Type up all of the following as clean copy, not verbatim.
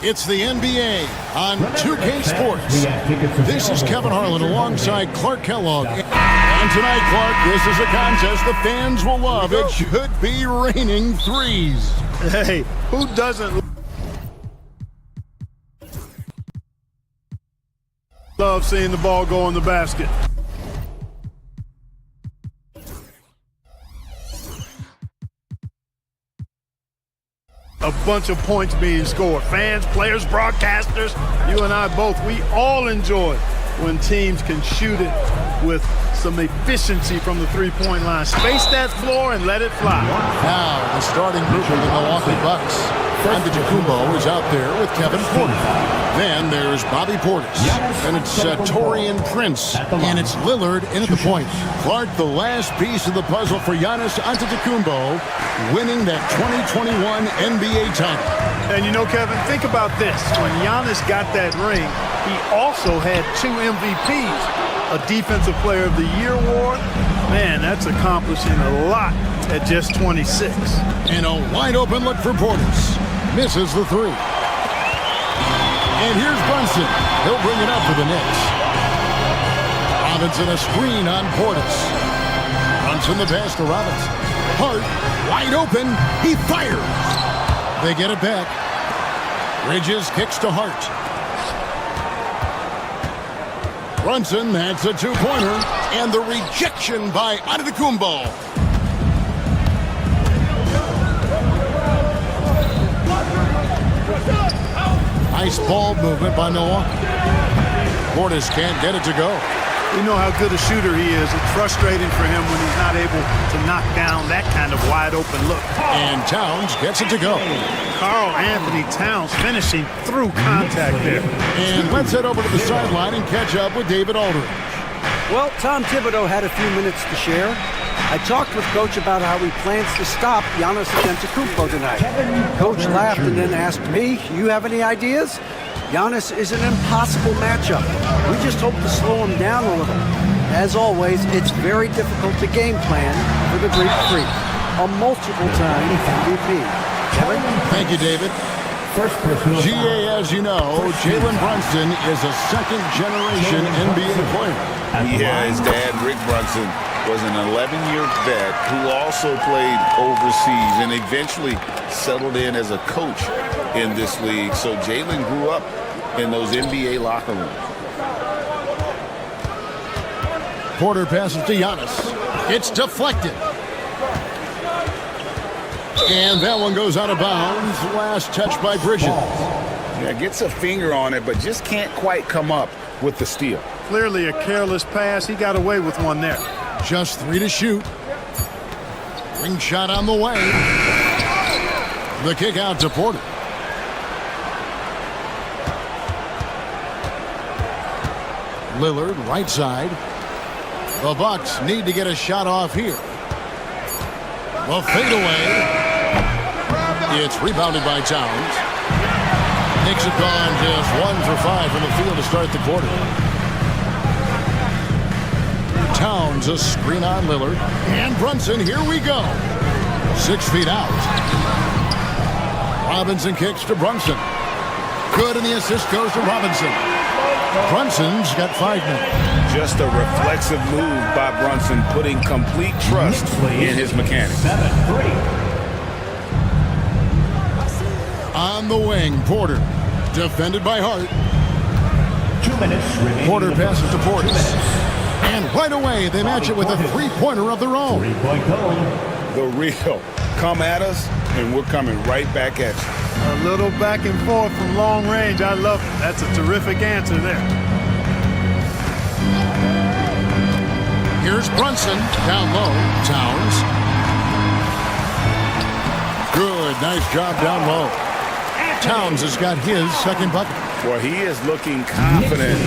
It's the NBA on 2K Sports. This is Kevin Harlan alongside Clark Kellogg. And tonight, Clark, this is a contest the fans will love. It should be raining threes. Hey, who doesn't love seeing the ball go in the basket? A bunch of points being scored. Fans, players, broadcasters, you and I both, we all enjoy when teams can shoot it with some efficiency from the three-point line. Space that floor and let it fly. Now, the starting group for the Milwaukee Bucks. Antetokounmpo is out there with Kevin Porter. Then there's Bobby Portis. And it's Taurean Prince. And it's Lillard in at the point. Clark, the last piece of the puzzle for Giannis Antetokounmpo, winning that 2021 NBA title. And you know, Kevin, think about this. When Giannis got that ring, he also had 2 MVPs. A Defensive Player of the Year award. Man, that's accomplishing a lot at just 26. And a wide open look for Portis. Misses the three. And here's Brunson. He'll bring it up for the Knicks. Robinson a screen on Portis. Brunson the pass to Robinson. Hart wide open. He fires. They get it back. Bridges kicks to Hart. Brunson, that's a two-pointer. And the rejection by Antetokounmpo. Nice ball movement by Milwaukee. Portis can't get it to go. You know how good a shooter he is. It's frustrating for him when he's not able to knock down that kind of wide open look. And Towns gets it to go. Karl Anthony Towns finishing through contact there. And let's head over to the sideline and catch up with David Aldridge. Well, Tom Thibodeau had a few minutes to share. I talked with Coach about how he plans to stop Giannis Antetokounmpo tonight. Coach laughed and then asked me, "You have any ideas?" Giannis is an impossible matchup. We just hope to slow him down a little. As always, it's very difficult to game plan for the Greek Freak, a multiple-time MVP. Kevin? Thank you, David. GA, as you know, Jalen Brunson is a second-generation NBA player. Yeah, his dad, Rick Brunson, was an 11-year vet who also played overseas and eventually settled in as a coach in this league. So Jalen grew up in those NBA locker rooms. Porter passes to Giannis. It's deflected. And that one goes out of bounds. Last touch by Bridges. Yeah, gets a finger on it, but just can't quite come up with the steal. Clearly a careless pass. He got away with one there. Just 3 to shoot. Ring shot on the way. The kick out to Porter. Lillard, right side. The Bucks need to get a shot off here. The fadeaway. It's rebounded by Towns. Knicks have gone just 1 for 5 from the field to start the quarter. Towns, a screen on Lillard. And Brunson, here we go. 6 feet out. Robinson kicks to Brunson. Good, and the assist goes to Robinson. Brunson's got 5 minutes. Just a reflexive move by Brunson, putting complete trust in his mechanics. On the wing, Porter. Defended by Hart. 2 minutes remaining. Porter passes to Portis. And right away, they match it with a three-pointer of their own. Three-point goal. The real. Come at us, and we're coming right back at you. A little back and forth from long range. I love it. That's a terrific answer there. Here's Brunson. Down low. Towns. Good. Nice job down low. Towns has got his second bucket. Well, he is looking confident.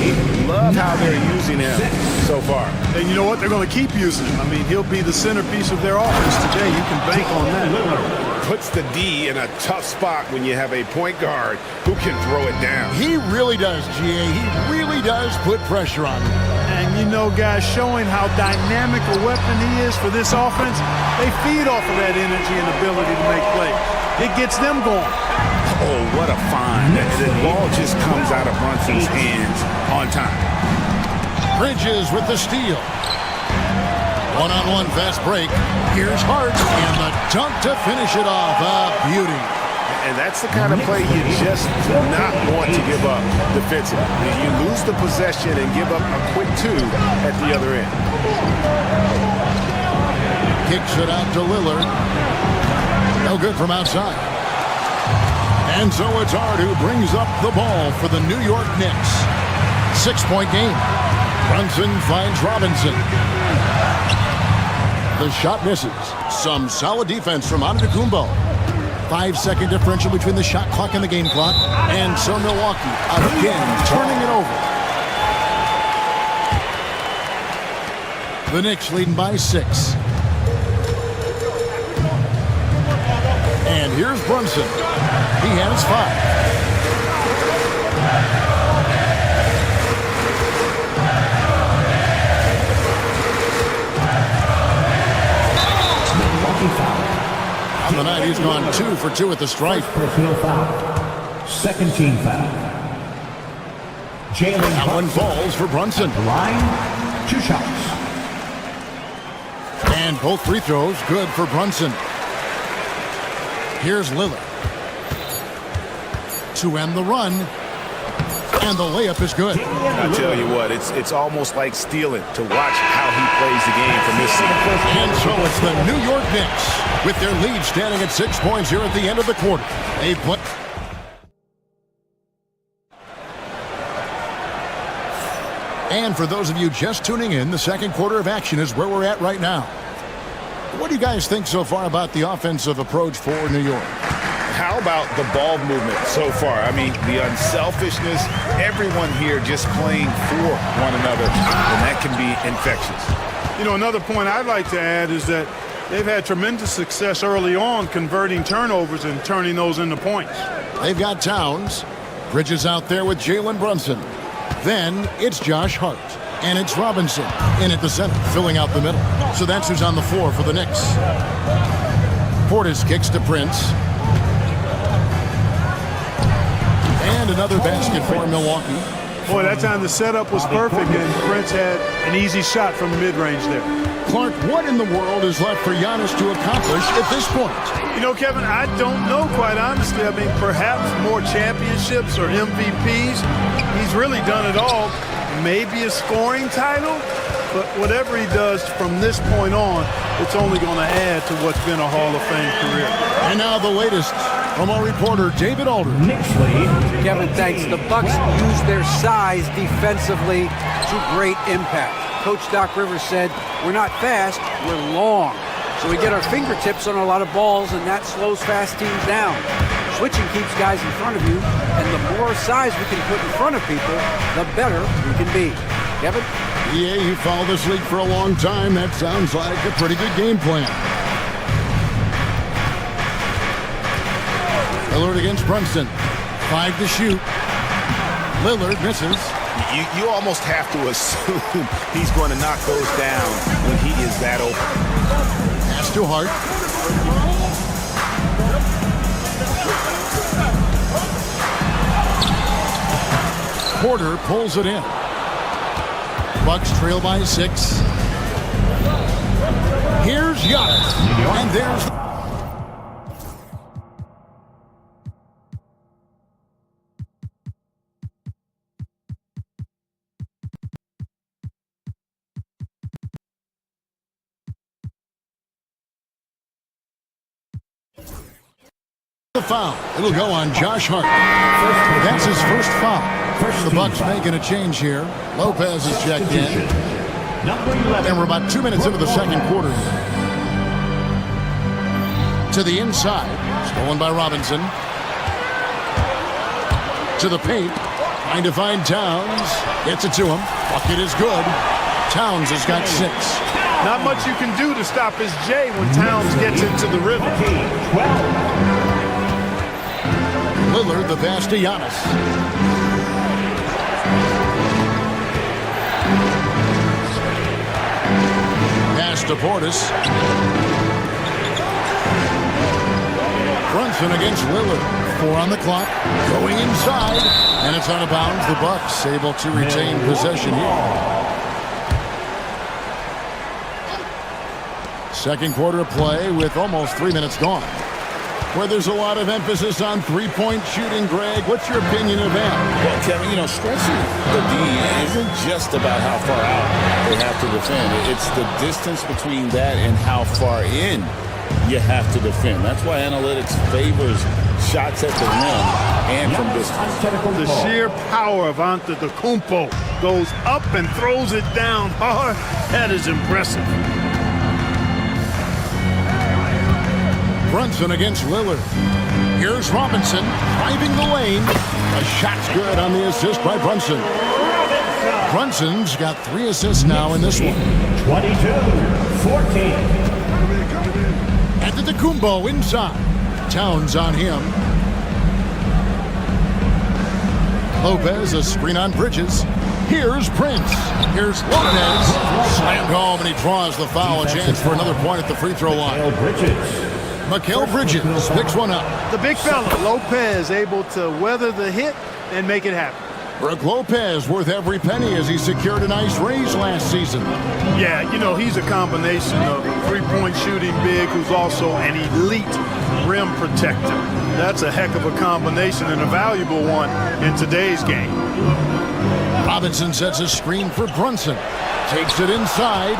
Love how they're using him so far. And you know what? They're going to keep using him. I mean, he'll be the centerpiece of their offense today. You can bank on that. Puts the D in a tough spot when you have a point guard who can throw it down. He really does, GA. He really does put pressure on him. And you know, guys, showing how dynamic a weapon he is for this offense, they feed off of that energy and ability to make plays. It gets them going. Oh, what a find. The ball just comes out of Brunson's hands on time. Bridges with the steal. One-on-one fast break. Here's Hart, and the dunk to finish it off. A beauty. And that's the kind of play you just do not want to give up defensively. You lose the possession and give up a quick two at the other end. Kicks it out to Lillard. No good from outside. And so it's Hart who brings up the ball for the New York Knicks. 6-point game. Brunson finds Robinson. The shot misses. Some solid defense from Antetokounmpo. 5-second differential between the shot clock and the game clock. And so Milwaukee again turning it over. The Knicks leading by 6. And here's Brunson. He has 5. On the night, he's gone 2 for 2 at the stripe. Personal foul. Second team foul. Jalen That one Brunson. falls for Brunson. Line, 2 shots. And both free throws good for Brunson. Here's Lillard. To end the run. And the layup is good. I tell you what, it's almost like stealing to watch how he plays the game from this side. And so it's the New York Knicks with their lead standing at 6 points here at the end of the quarter. They put... And for those of you just tuning in, the second quarter of action is where we're at right now. What do you guys think so far about the offensive approach for New York? How about the ball movement so far? I mean, the unselfishness, everyone here just playing for one another, and that can be infectious. You know, another point I'd like to add is that they've had tremendous success early on converting turnovers and turning those into points. They've got Towns. Bridges out there with Jalen Brunson. Then it's Josh Hart. And it's Robinson in at the center, filling out the middle. So that's who's on the floor for the Knicks. Portis kicks to Prince. And another basket for Milwaukee. Boy, that time the setup was perfect, and Prince had an easy shot from mid-range there. Clark, what in the world is left for Giannis to accomplish at this point? You know, Kevin, I don't know, quite honestly. I mean, perhaps more championships or MVPs. He's really done it all. Maybe a scoring title, but whatever he does from this point on, it's only going to add to what's been a Hall of Fame career. And now the latest from our reporter, David Aldridge. Knicks lead. Kevin, thanks. The Bucks use their size defensively to great impact. Coach Doc Rivers said, we're not fast, we're long. So we get our fingertips on a lot of balls, and that slows fast teams down. Switching keeps guys in front of you, and the more size we can put in front of people, the better we can be. Kevin? Yeah, you followed this league for a long time. That sounds like a pretty good game plan. Lillard against Brunson. 5 to shoot. Lillard misses. You almost have to assume he's going to knock those down when he is that open. Pass to Hart. Porter pulls it in. Bucks trail by 6. Here's Giannis. And there's... the foul. It'll go on Josh Hart. That's his first foul. The Bucks making a change here. Lopez is checked in. And we're about 2 minutes into the second quarter. To the inside. Stolen by Robinson. To the paint. Trying to find Towns. Gets it to him. Bucket is good. Towns has got 6. Not much you can do to stop his J when Towns gets into the rhythm. Lillard, the pass to Giannis. Pass to Portis. Brunson against Lillard. 4 on the clock. Going inside. And it's out of bounds. The Bucks able to retain possession here. Second quarter of play with almost 3 minutes gone. Where there's a lot of emphasis on three-point shooting, Greg. What's your opinion of that? Well, Kevin, stretching the D isn't just about how far out they have to defend. It's the distance between that and how far in you have to defend. That's why analytics favors shots at the rim and from distance. The sheer power of Antetokounmpo goes up and throws it down hard. That is impressive. Brunson against Lillard. Here's Robinson driving the lane. A shot's good on the assist by Brunson. Brunson's got 3 assists now in this one. 22-14. Antetokounmpo inside. Towns on him. Lopez, a screen on Bridges. Here's Prince. Here's Lopez. Slammed home, and he draws the foul. A chance for another point at the free throw line. Mikal Bridges picks one up. The big fella, Lopez, able to weather the hit and make it happen. Brook Lopez worth every penny as he secured a nice raise last season. Yeah, he's a combination of three-point shooting big who's also an elite rim protector. That's a heck of a combination and a valuable one in today's game. Robinson sets a screen for Brunson. Takes it inside.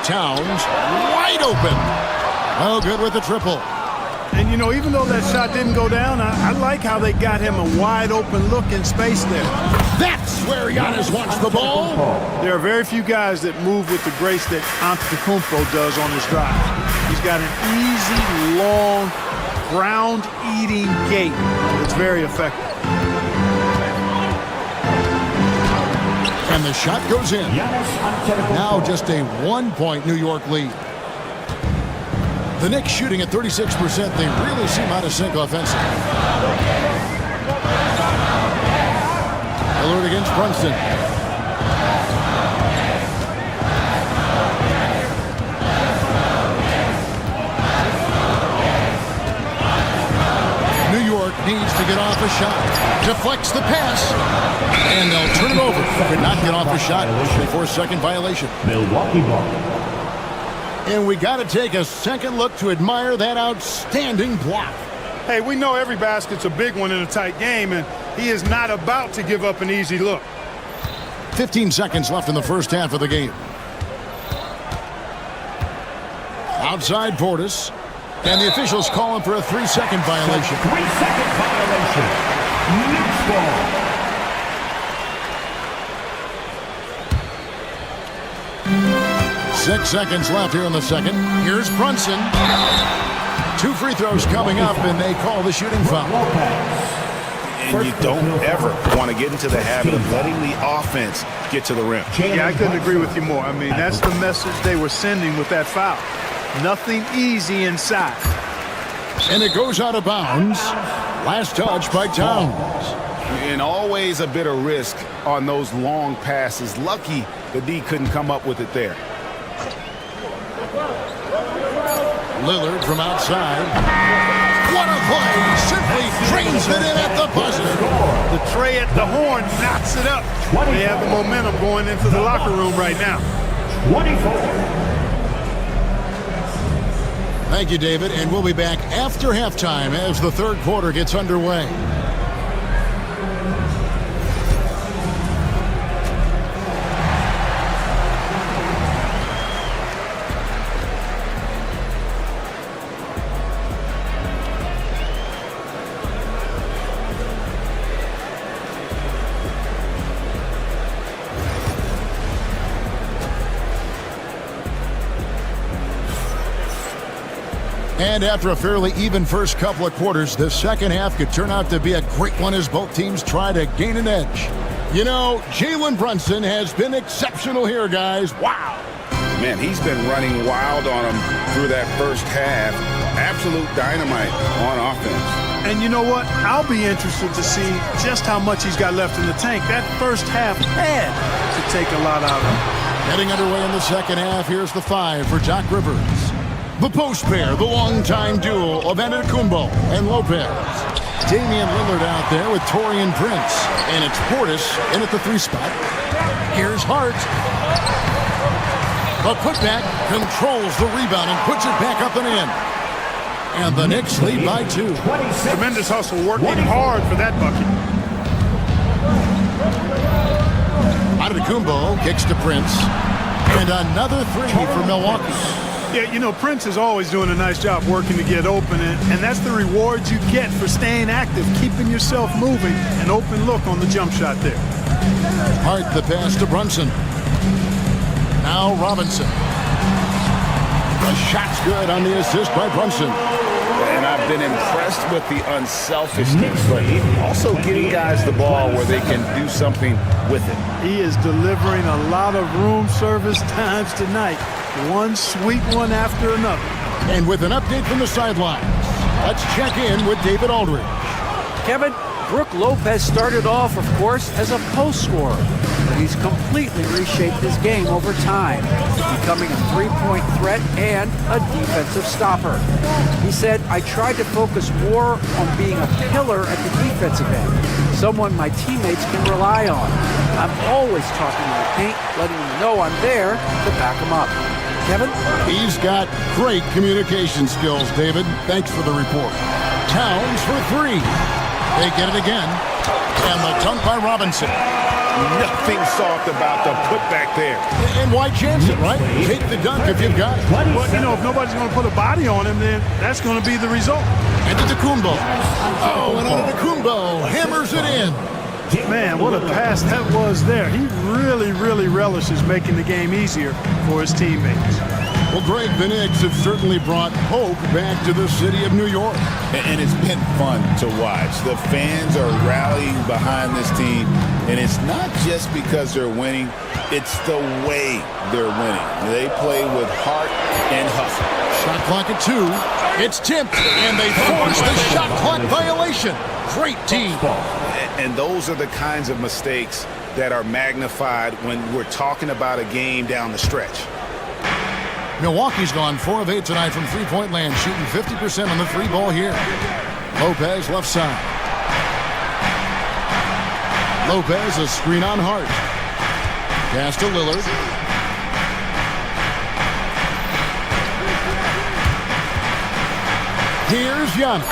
Towns wide open. Oh, good with the triple. And, even though that shot didn't go down, I like how they got him a wide open look in space there. That's where Giannis wants the ball. There are very few guys that move with the grace that Antetokounmpo does on his drive. He's got an easy, long, ground-eating gait that's very effective. And the shot goes in. Now just a 1-point New York lead. The Knicks shooting at 36%. They really seem out of sync offensively. Lillard against Brunson. New York needs to get off a shot. Deflects the pass. And they'll turn it over. Could not get off a shot. 4-second violation. Milwaukee ball. And we got to take a second look to admire that outstanding block. Hey, we know every basket's a big one in a tight game, and he is not about to give up an easy look. 15 seconds left in the first half of the game. Outside Portis. And the officials calling for a 3-second violation. 3-second violation. Knicks ball. Six seconds left here in the second. Here's Brunson. 2 free throws coming up, and they call the shooting foul. And you don't ever want to get into the habit of letting the offense get to the rim. Yeah, I couldn't agree with you more. I mean, that's the message they were sending with that foul. Nothing easy inside. And it goes out of bounds. Last touch by Towns. And always a bit of risk on those long passes. Lucky the D couldn't come up with it there. Lillard from outside. What a play! Simply drains it in at the buzzer. The tray at the horn knocks it up. They have the momentum going into the locker room right now. 24. Thank you, David, and we'll be back after halftime as the third quarter gets underway. And after a fairly even first couple of quarters, the second half could turn out to be a great one as both teams try to gain an edge. Jalen Brunson has been exceptional here, guys. Wow. Man, he's been running wild on him through that first half. Absolute dynamite on offense. And you know what? I'll be interested to see just how much he's got left in the tank. That first half had to take a lot out of him. Getting underway in the second half. Here's the 5 for Doc Rivers. The post pair, the longtime duo of Antetokounmpo and Lopez. Damian Lillard out there with Taurean Prince. And it's Portis in at the 3 spot. Here's Hart. The putback controls the rebound and puts it back up and in. And the Knicks lead by 2. Tremendous hustle, working hard for that bucket. Antetokounmpo kicks to Prince. And another 3 for Milwaukee. Yeah, you know, Prince is always doing a nice job working to get open, and that's the reward you get for staying active, keeping yourself moving, an open look on the jump shot there. Hart the pass to Brunson. Now Robinson. The shot's good on the assist by Brunson. And I've been impressed with the unselfishness, but also getting guys the ball where they can do something with it. He is delivering a lot of room service times tonight. One sweet one after another. And with an update from the sidelines, let's check in with David Aldridge. Kevin, Brook Lopez started off, of course, as a post scorer, but he's completely reshaped his game over time, becoming a three-point threat and a defensive stopper. He said, I tried to focus more on being a pillar at the defensive end, someone my teammates can rely on. I'm always talking in the paint, letting them know I'm there to back them up. Kevin? He's got great communication skills, David. Thanks for the report. Towns for 3. They get it again. And the dunk by Robinson. Nothing soft about the putback there. And why chance it, right? Take the dunk if you've got it. Well, you know, if nobody's going to put a body on him, then that's going to be the result. Antetokounmpo. Oh, and Antetokounmpo hammers it in. Man, what a pass that was there. He really, really relishes making the game easier for his teammates. Well, Greg, the Knicks have certainly brought hope back to the city of New York. And it's been fun to watch. The fans are rallying behind this team, and it's not just because they're winning, it's the way they're winning. They play with heart and hustle. Shot clock at 2. It's tipped, and they force the shot clock violation. Great team. And those are the kinds of mistakes that are magnified when we're talking about a game down the stretch. Milwaukee's gone 4 of 8 tonight from three-point land, shooting 50% on the 3 ball here. Lopez left side. Lopez a screen on Hart. Pass to Lillard. Here's Giannis.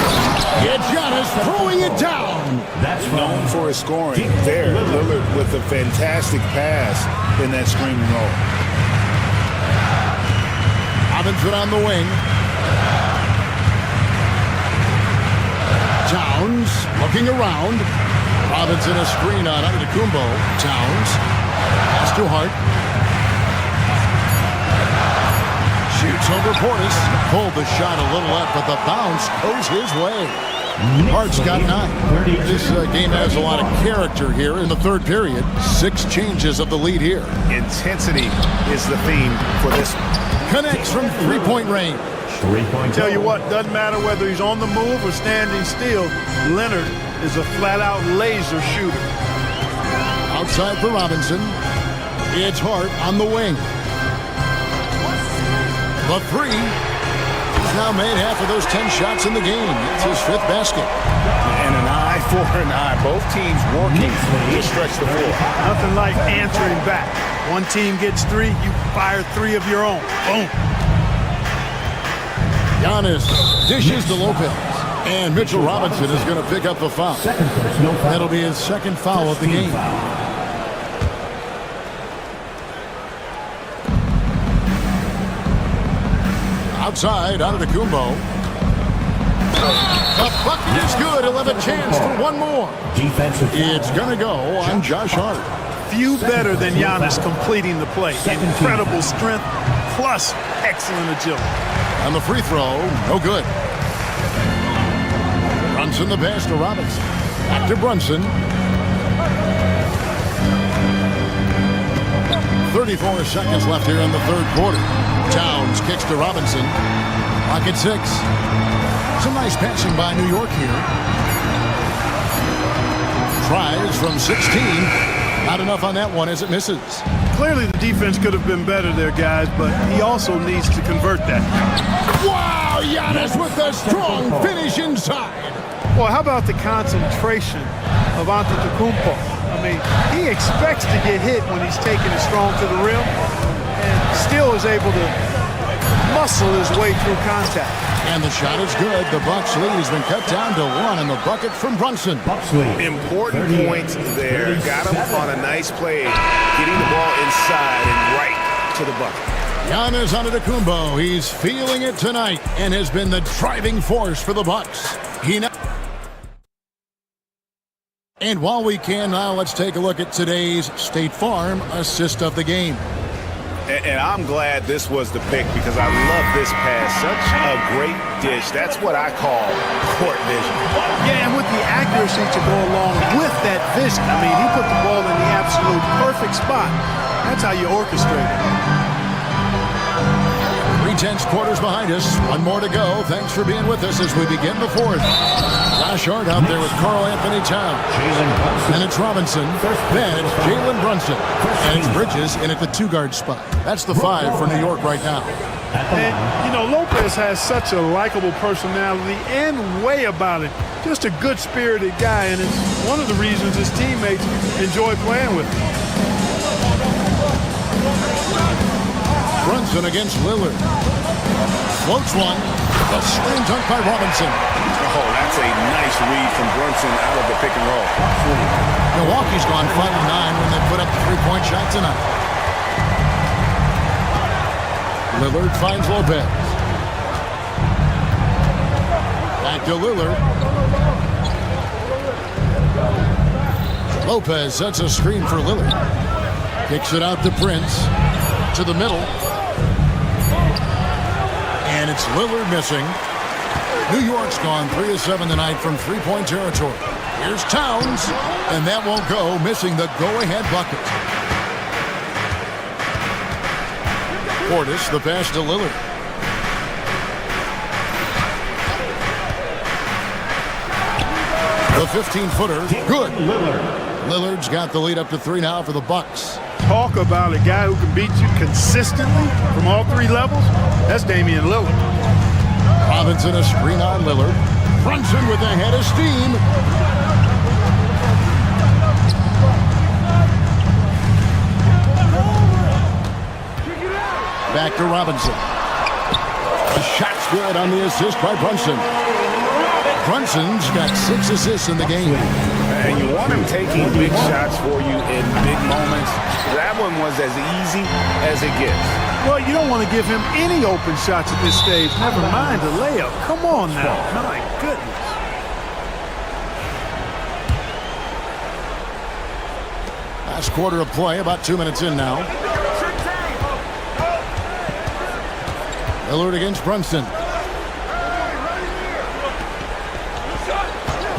It's Giannis throwing it down. That's Known for his scoring there. Lillard with a fantastic pass in that screen and roll. Robinson on the wing. Towns looking around. Robinson a screen on Antetokounmpo. Towns. Pass to Hart. Shoots over Portis. Pulled the shot a little left, but the bounce goes his way. Hart's got 9. This game has a lot of character here in the third period. 6 changes of the lead here. Intensity is the theme for this. Connects from three-point range. Tell you what, doesn't matter whether he's on the move or standing still, Leonard is a flat-out laser shooter. Outside for Robinson. It's Hart on the wing. The 3. He's now made half of those 10 shots in the game. It's his 5th basket. And an eye for an eye. Both teams working to stretch the floor. Nothing like answering back. One team gets 3, you fire 3 of your own. Boom. Giannis dishes to Lopez. And Mitchell Robinson is going to pick up the foul. That'll be his 2nd foul of the game. Outside, Antetokounmpo. The bucket is good. He'll have a chance for one more. It's going to go on Josh Hart. Few better than Giannis completing the play. Incredible strength plus excellent agility. And the free throw, no good. Brunson the pass to Robinson. Back to Brunson. 34 seconds left here in the third quarter. Towns kicks to Robinson. Clock at 6. Some nice passing by New York here. Tries from 16. Not enough on that one as it misses. Clearly the defense could have been better there, guys, but he also needs to convert that. Wow, Giannis with a strong finish inside. Well, how about the concentration of Antetokounmpo? I mean, he expects to get hit when he's taking it strong to the rim and still is able to muscle his way through contact. And the shot is good. The Bucks lead has been cut down to 1 in the bucket from Brunson. Important points there. Got him on a nice play, getting the ball inside and right to the bucket. Giannis Antetokounmpo, he's feeling it tonight and has been the driving force for the Bucks. And while we can now, let's take a look at today's State Farm assist of the game. And I'm glad this was the pick because I love this pass. Such a great dish. That's what I call court vision. Yeah, and with the accuracy to go along with that vision. I mean, he put the ball in the absolute perfect spot. That's how you orchestrate it. 3/10 quarters behind us. One more to go. Thanks for being with us as we begin the fourth. Last yard out there with Karl Anthony Towns. And it's Robinson. Then it's Jalen Brunson. And it's Bridges in at the 2-guard spot. That's the 5 for New York right now. And, you know, Lopez has such a likable personality and way about it. Just a good-spirited guy, and it's one of the reasons his teammates enjoy playing with him. Brunson against Lillard. Floats one. The slam dunk by Robinson. Oh, that's a nice read from Brunson out of the pick and roll. Milwaukee's gone 5-9 when they put up the 3-point shot tonight. Lillard finds Lopez. Back to Lillard. Lopez sets a screen for Lillard. Kicks it out to Prince. To the middle. And it's Lillard missing. New York's gone 3 of 7 tonight from 3-point territory. Here's Towns, and that won't go, missing the go-ahead bucket. Portis, the pass to Lillard. The 15-footer, good. Lillard's got the lead up to 3 now for the Bucks. Talk about a guy who can beat you consistently from all 3 levels. That's Damian Lillard. Robinson a screen on Lillard. Brunson with a head of steam. Back to Robinson. The shot's good on the assist by Brunson. Brunson's got 6 assists in the game. And you want him taking big shots for you in big moments. That one was as easy as it gets. Well, you don't want to give him any open shots at this stage. Never mind a layup. Come on now. My goodness. Last quarter of play, about 2 minutes in now. Lillard against Brunson.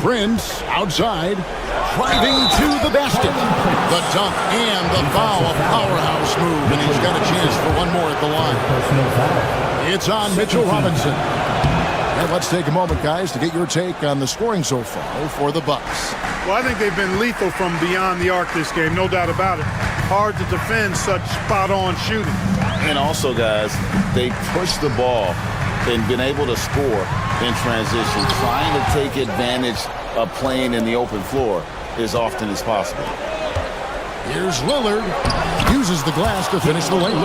Prince outside, driving to the basket. The dunk and the foul, a powerhouse move, and he's got a chance for one more at the line. It's on Mitchell Robinson. And let's take a moment, guys, to get your take on the scoring so far for the Bucks. Well, I think they've been lethal from beyond the arc this game, no doubt about it. Hard to defend such spot-on shooting. And also, guys, they pushed the ball and been able to score in transition, trying to take advantage of playing in the open floor as often as possible. Here's Lillard. Uses the glass to finish the lane.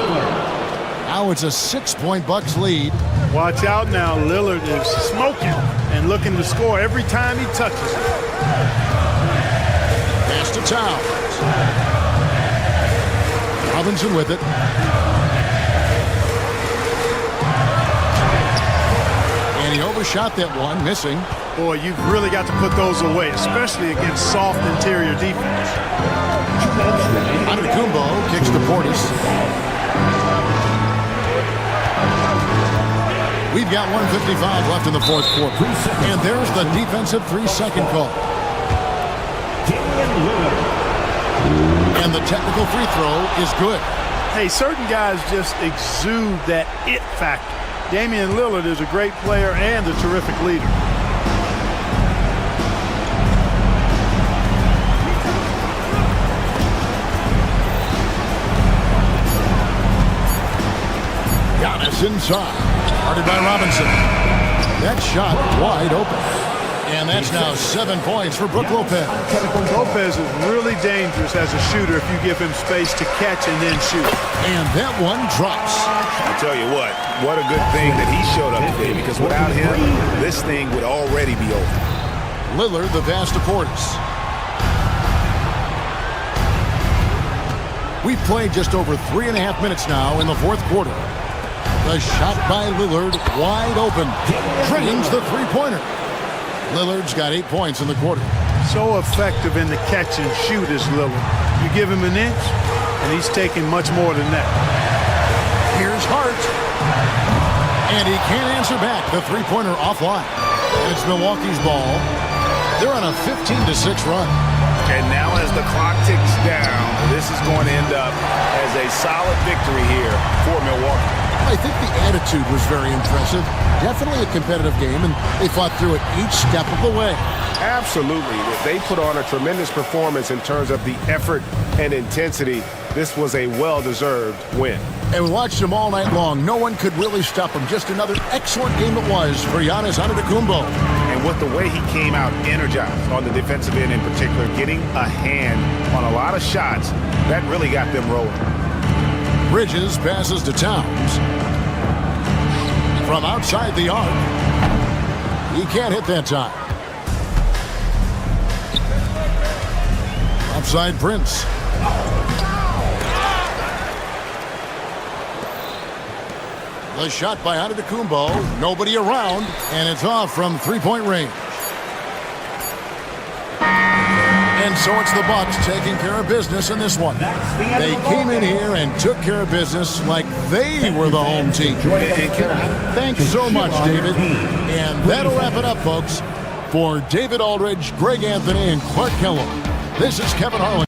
Now it's a 6-point Bucks lead. Watch out now. Lillard is smoking and looking to score every time he touches it. Pass to Towns. Robinson with it. And he overshot that one, missing. Boy, you've really got to put those away, especially against soft interior defense. Antetokounmpo kicks to Portis. We've got 1:55 left in the fourth quarter. And there's the defensive 3-second call. And the technical free throw is good. Hey, certain guys just exude that it factor. Damian Lillard is a great player and a terrific leader. Gets inside. Guarded by Robinson. That shot wide open. And that's now 7 points for Brook Lopez. Lopez is really dangerous as a shooter if you give him space to catch and then shoot. And that one drops. I tell you what a good thing that he showed up today, because without him, this thing would already be over. Lillard, the pass to Portis. We've played just over 3.5 minutes now in the fourth quarter. The shot by Lillard, wide open. Drains the three-pointer. Lillard's got 8 points in the quarter. So effective in the catch and shoot is Lillard. You give him an inch, and he's taking much more than that. Here's Hart. And he can't answer back. The three-pointer offline. And it's Milwaukee's ball. They're on a 15-6 run. And now as the clock ticks down, this is going to end up as a solid victory here for Milwaukee. I think the attitude was very impressive. Definitely a competitive game, and they fought through it each step of the way. Absolutely. They put on a tremendous performance in terms of the effort and intensity. This was a well-deserved win. And we watched them all night long. No one could really stop them. Just another excellent game it was for Giannis Antetokounmpo. And with the way he came out energized on the defensive end in particular, getting a hand on a lot of shots, that really got them rolling. Bridges passes to Towns. From outside the arc. He can't hit that time. Outside Prince. The shot by Antetokounmpo. Nobody around. And it's off from three-point range. And so it's the Bucks taking care of business in this one. They came in here and took care of business like they were the home team. Thanks so much, David. And that'll wrap it up, folks. For David Aldridge, Greg Anthony, and Clark Kellogg, this is Kevin Harlan.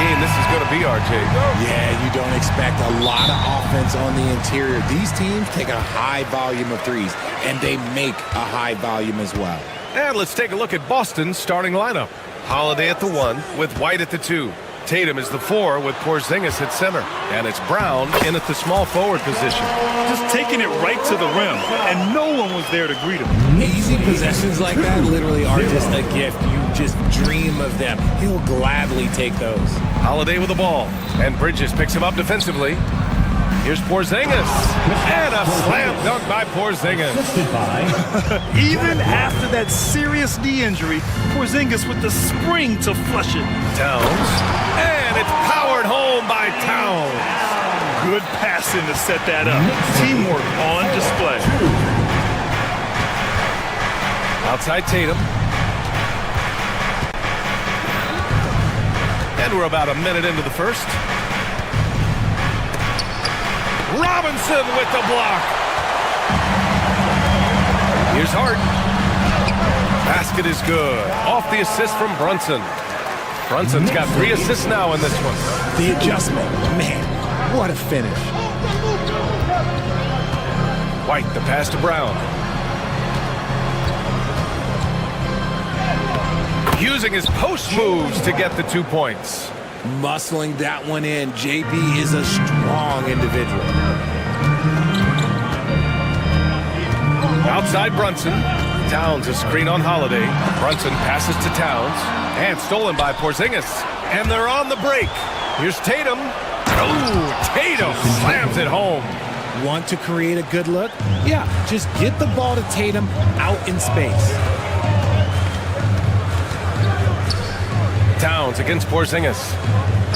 game this is going to be, RJ. Yeah, you don't expect a lot of offense on the interior. These teams take a high volume of threes, and they make a high volume as well. And let's take a look at Boston's starting lineup. Holiday at the 1 with White at the 2. Tatum is the 4 with Porzingis at center. And it's Brown in at the small forward position. Just taking it right to the rim, and no one was there to greet him. Easy possessions like that literally are just a gift. You just dream of them. He'll gladly take those. Holiday with the ball. And Bridges picks him up defensively. Here's Porzingis. And a slam dunk by Porzingis. Even after that serious knee injury, Porzingis with the spring to flush it. Towns. And it's powered home by Towns. Good passing to set that up. Teamwork on display. Outside Tatum. And we're about a minute into the first. Robinson with the block. Here's Hart. Basket is good. Off the assist from Brunson. Brunson's got 3 assists now in this one. The adjustment. Man, what a finish. White, the pass to Brown. Using his post moves to get the 2 points. Muscling that one in. JB is a strong individual. Outside Brunson. Towns a screen on Holiday. Brunson passes to Towns. And stolen by Porzingis. And they're on the break. Here's Tatum. Oh, Tatum slams it home. Want to create a good look? Yeah, just get the ball to Tatum out in space. Towns against Porzingis.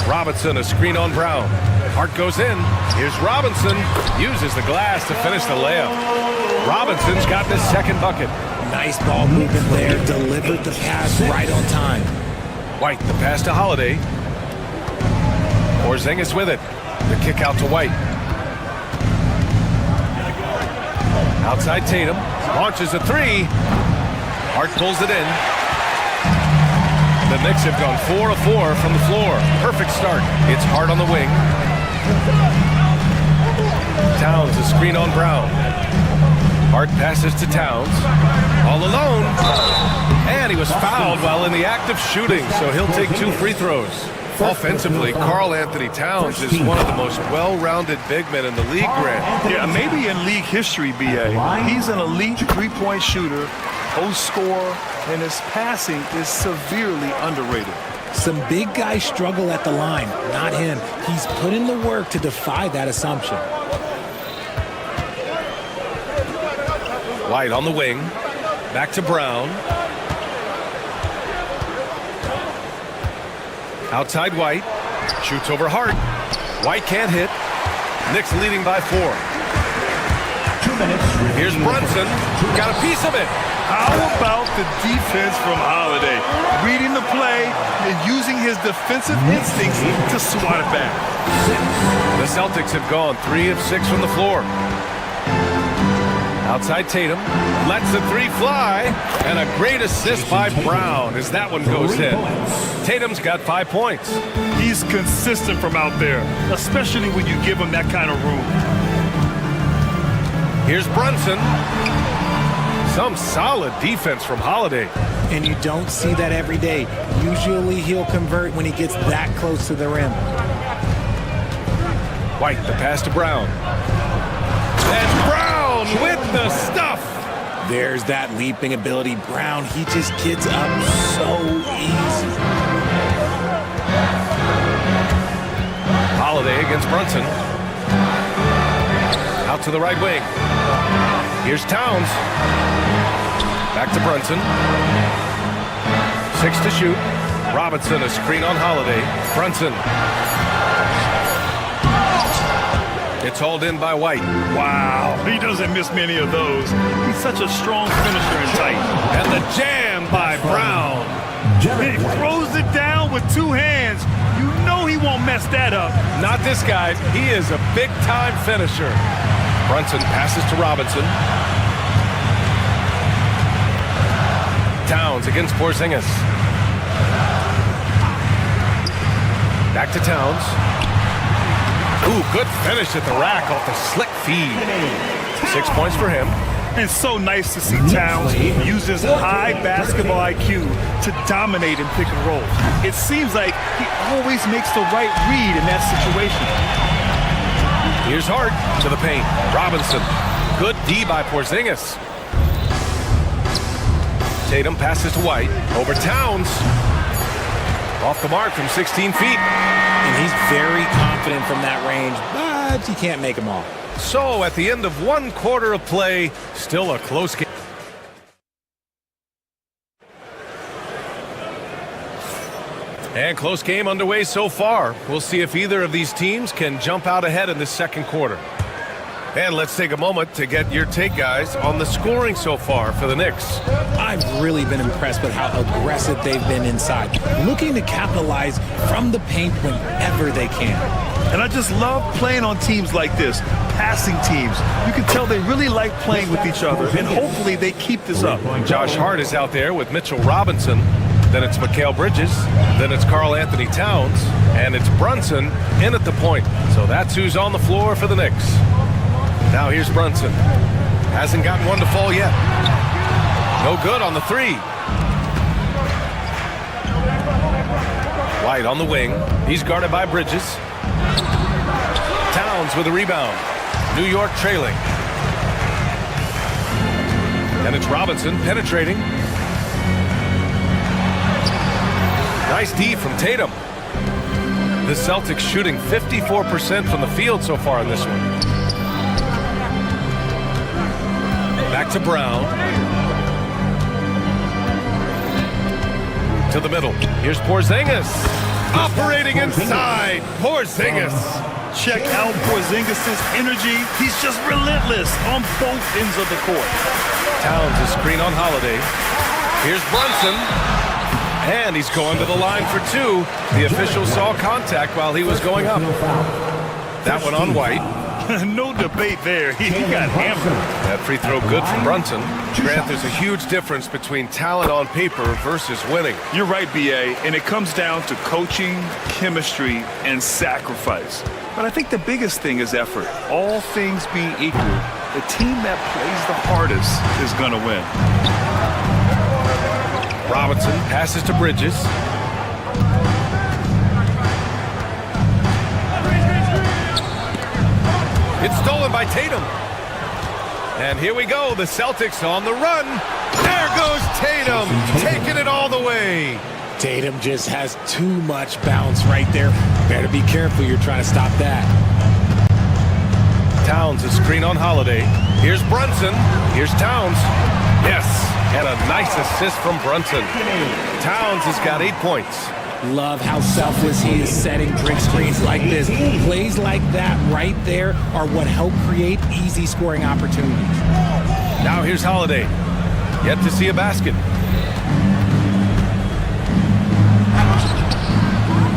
Robinson a screen on Brown. Hart goes in. Here's Robinson. Uses the glass to finish the layup. Robinson's got the second bucket. Nice ball movement there. Delivered the pass right on time. White the pass to Holiday. Porzingis with it. The kick out to White. Outside Tatum. Launches a 3. Hart pulls it in. The Knicks have gone 4 of 4 from the floor. Perfect start. It's Hart on the wing. Towns a screen on Brown. Hart passes to Towns. All alone. And he was fouled while in the act of shooting, so he'll take 2 free throws. Offensively, Karl Anthony Towns is one of the most well-rounded big men in the league, Grant. Yeah, maybe in league history, B.A. He's an elite three-point shooter, post scorer, and his passing is severely underrated. Some big guys struggle at the line, not him. He's put in the work to defy that assumption. White on the wing. Back to Brown. Outside White. Shoots over Hart. White can't hit. Knicks leading by 4. 2 minutes. Here's Brunson. Got a piece of it. How about the defense from Holiday? Reading the play and using his defensive instincts to swat it back. The Celtics have gone 3 of 6 from the floor. Outside Tatum. Lets the 3 fly. And a great assist by Brown as that one goes in. Tatum's got 5 points. He's consistent from out there, especially when you give him that kind of room. Here's Brunson. Some solid defense from Holiday. And you don't see that every day. Usually he'll convert when he gets that close to the rim. White, the pass to Brown. And Brown with the stuff. There's that leaping ability. Brown, he just gets up so easy. Holiday against Brunson. Out to the right wing. Here's Towns. Back to Brunson. 6 to shoot. Robinson a screen on Holiday. Brunson. It's hauled in by White. Wow, he doesn't miss many of those. He's such a strong finisher and tight. And the jam by Brown. He throws it down with 2 hands. You know he won't mess that up. Not this guy. He is a big-time finisher. Brunson passes to Robinson. Towns against Porzingis. Back to Towns. Ooh, good finish at the rack off the slick feed. 6 points for him. It's so nice to see Towns use his high basketball IQ to dominate in pick and roll. It seems like he always makes the right read in that situation. Here's Hart to the paint. Robinson. Good D by Porzingis. Tatum passes to White. Over Towns. Off the mark from 16 feet. And he's very confident from that range, but you can't make them all. So at the end of 1 quarter of play, still a close game. And close game underway so far. We'll see if either of these teams can jump out ahead in this second quarter. And let's take a moment to get your take, guys, on the scoring so far for the Knicks. I've really been impressed with how aggressive they've been inside, looking to capitalize from the paint whenever they can. And I just love playing on teams like this, passing teams. You can tell they really like playing with each other, and hopefully they keep this up. Josh Hart is out there with Mitchell Robinson. Then it's Mikal Bridges. Then it's Karl Anthony Towns. And it's Brunson in at the point. So that's who's on the floor for the Knicks. Now here's Brunson. Hasn't gotten one to fall yet. No good on the three. White on the wing. He's guarded by Bridges. Towns with a rebound. New York trailing. And it's Robinson penetrating. Nice D from Tatum. The Celtics shooting 54% from the field so far in this one. Back to Brown. To the middle. Here's Porzingis. Operating inside. Porzingis. Check out Porzingis' energy. He's just relentless on both ends of the court. Towns is screen on Holiday. Here's Brunson. And he's going to the line for two. The official saw contact while he was going up. That one on White. No debate there. He got hammered. That free throw good from Brunson. Grant, there's a huge difference between talent on paper versus winning. You're right, B.A., and it comes down to coaching, chemistry, and sacrifice. But I think the biggest thing is effort. All things being equal, the team that plays the hardest is going to win. Robinson passes to Bridges. It's stolen by Tatum. And here we go, the Celtics on the run. There goes Tatum, taking it all the way. Tatum just has too much bounce right there. Better be careful, you're trying to stop that. Towns a screen on Holiday. Here's Brunson. Here's Towns. Yes, and a nice assist from Brunson. Towns has got 8 points. Love how selfless he is setting trick screens like this. Plays like that right there are what help create easy scoring opportunities. Now here's Holiday. Yet to see a basket.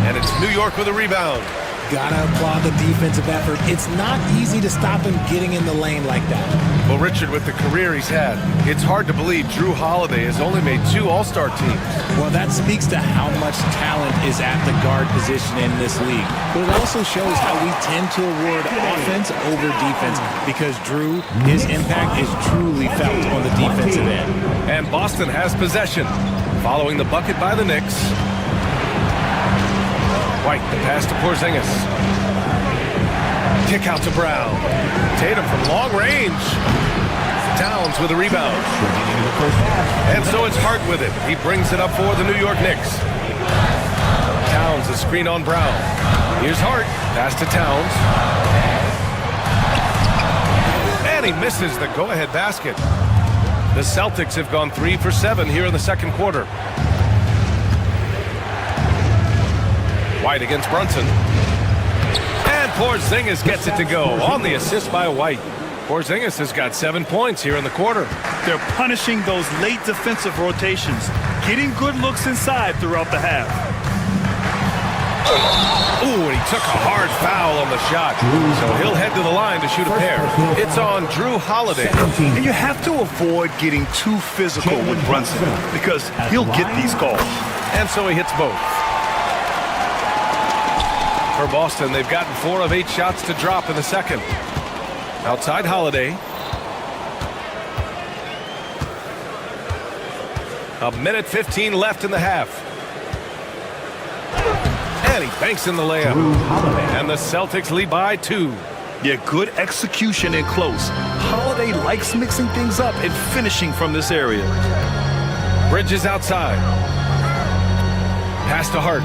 And it's New York with a rebound. Gotta applaud the defensive effort. It's not easy to stop him getting in the lane like that. Well, Richard, with the career he's had, it's hard to believe Drew Holiday has only made 2 All-Star teams. Well, that speaks to how much talent is at the guard position in this league. But it also shows how we tend to award offense over defense because Drew, his impact is truly felt on the defensive end. And Boston has possession, following the bucket by the Knicks. White, the pass to Porzingis. Kick out to Brown. Tatum from long range. Towns with a rebound. And so it's Hart with it. He brings it up for the New York Knicks. Towns a screen on Brown. Here's Hart. Pass to Towns. And he misses the go-ahead basket. The Celtics have gone 3 for 7 here in the second quarter. White against Brunson. And Porzingis gets it to go on the assist by White. Porzingis has got 7 points here in the quarter. They're punishing those late defensive rotations, getting good looks inside throughout the half. Ooh, and he took a hard foul on the shot. So he'll head to the line to shoot a pair. It's on Drew Holiday. And you have to avoid getting too physical with Brunson because he'll get these calls. And so he hits both. For Boston, they've gotten 4 of 8 shots to drop in the second. Outside Holiday. A minute 15 left in the half. And he banks in the layup. And the Celtics lead by 2. Yeah, good execution and close. Holiday likes mixing things up and finishing from this area. Bridges outside. Pass to Hart.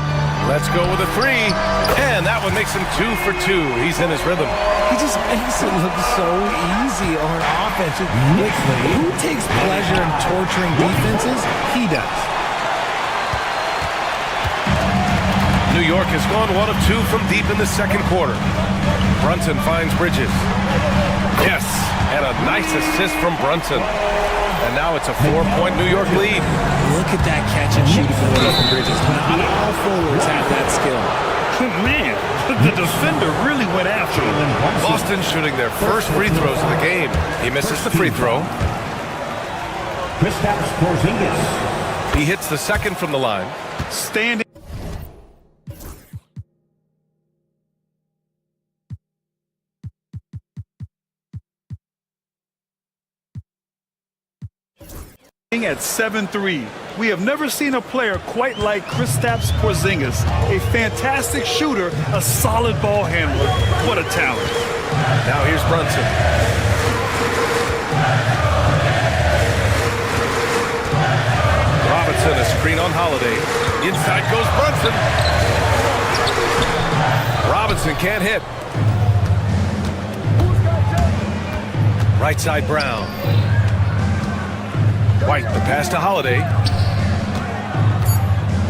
Let's go with a 3. And that one makes him 2 for 2. He's in his rhythm. He just makes it look so easy on offense. Who takes pleasure in torturing defenses? He does. New York has gone 1 of 2 from deep in the second quarter. Brunson finds Bridges. Yes, and a nice assist from Brunson. And now it's a 4-point New York lead. Look at that catch and shoot ability from Bridges. Not all forwards have that skill. Man, the defender really went after him. Boston shooting their first free throws of the game. He misses the free throw. Kristaps Porzingis. He hits the second from the line. Standing at 7-3. We have never seen a player quite like Kristaps Porzingis. A fantastic shooter, a solid ball handler. What a talent. Now here's Brunson. Robinson, a screen on Holiday. Inside goes Brunson. Robinson can't hit. Right side Brown. White, the pass to Holiday.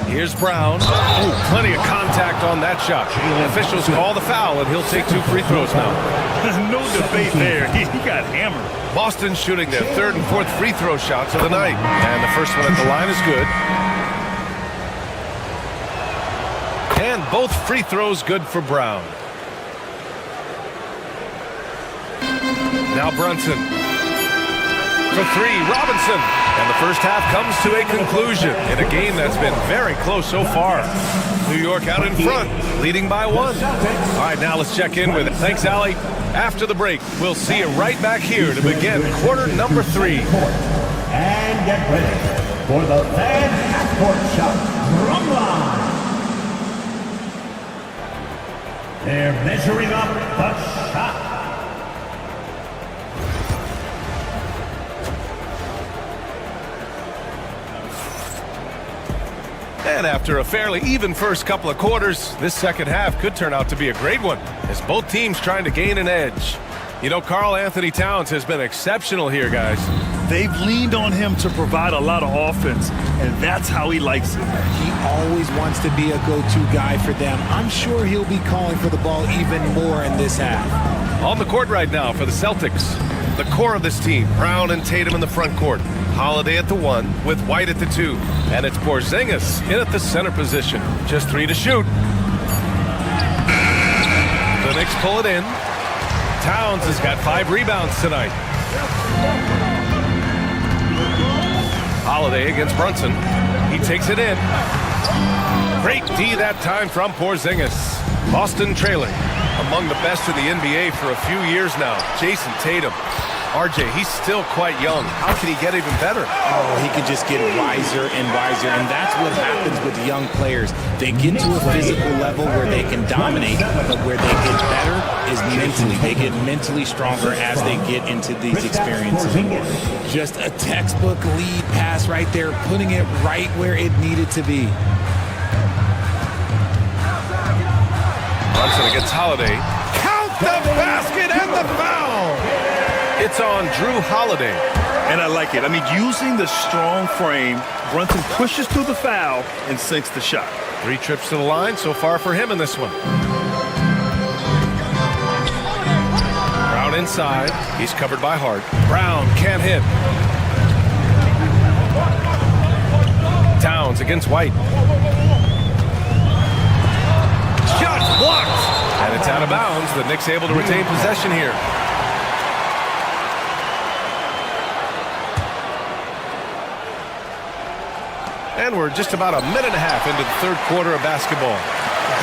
Here's Brown. Oh, plenty of contact on that shot. Officials call the foul, and he'll take 2 free throws now. No debate there. He got hammered. Boston shooting their 3rd and 4th free throw shots of the night. And the first one at the line is good. And both free throws good for Brown. Now Brunson. For 3, Robinson. And the first half comes to a conclusion in a game that's been very close so far. New York out in front, leading by 1. All right, now let's check in with it. Thanks, Allie. After the break, we'll see you right back here to begin quarter number 3. And get ready for the fan half-court shot drum line. They're measuring up the shot. And after a fairly even first couple of quarters, this second half could turn out to be a great one, as both teams trying to gain an edge. You know, Karl Anthony Towns has been exceptional here, guys. They've leaned on him to provide a lot of offense, and that's how he likes it. He always wants to be a go-to guy for them. I'm sure he'll be calling for the ball even more in this half. On the court right now for the Celtics, the core of this team, Brown and Tatum in the front court. Holiday at the 1 with White at the 2. And it's Porzingis in at the center position. Just 3 to shoot. The Knicks pull it in. Towns has got 5 rebounds tonight. Holiday against Brunson. He takes it in. Great D that time from Porzingis. Boston trailing. Among the best in the NBA for a few years now. Jason Tatum. RJ, he's still quite young. How can he get even better? Oh, he can just get wiser and wiser, and that's what happens with young players. They get to a physical level where they can dominate, but where they get better is mentally. They get mentally stronger as they get into these experiences. Just a textbook lead pass right there, putting it right where it needed to be. Brunson against Holiday. Count the basket and the foul! It's on Drew Holiday. And I like it. I mean, using the strong frame, Brunson pushes through the foul and sinks the shot. 3 trips to the line so far for him in this one. Brown inside. He's covered by Hart. Brown can't hit. Towns against White. Shot blocked. And it's out of bounds. The Knicks able to retain possession here. And we're just about a minute and a half into the third quarter of basketball.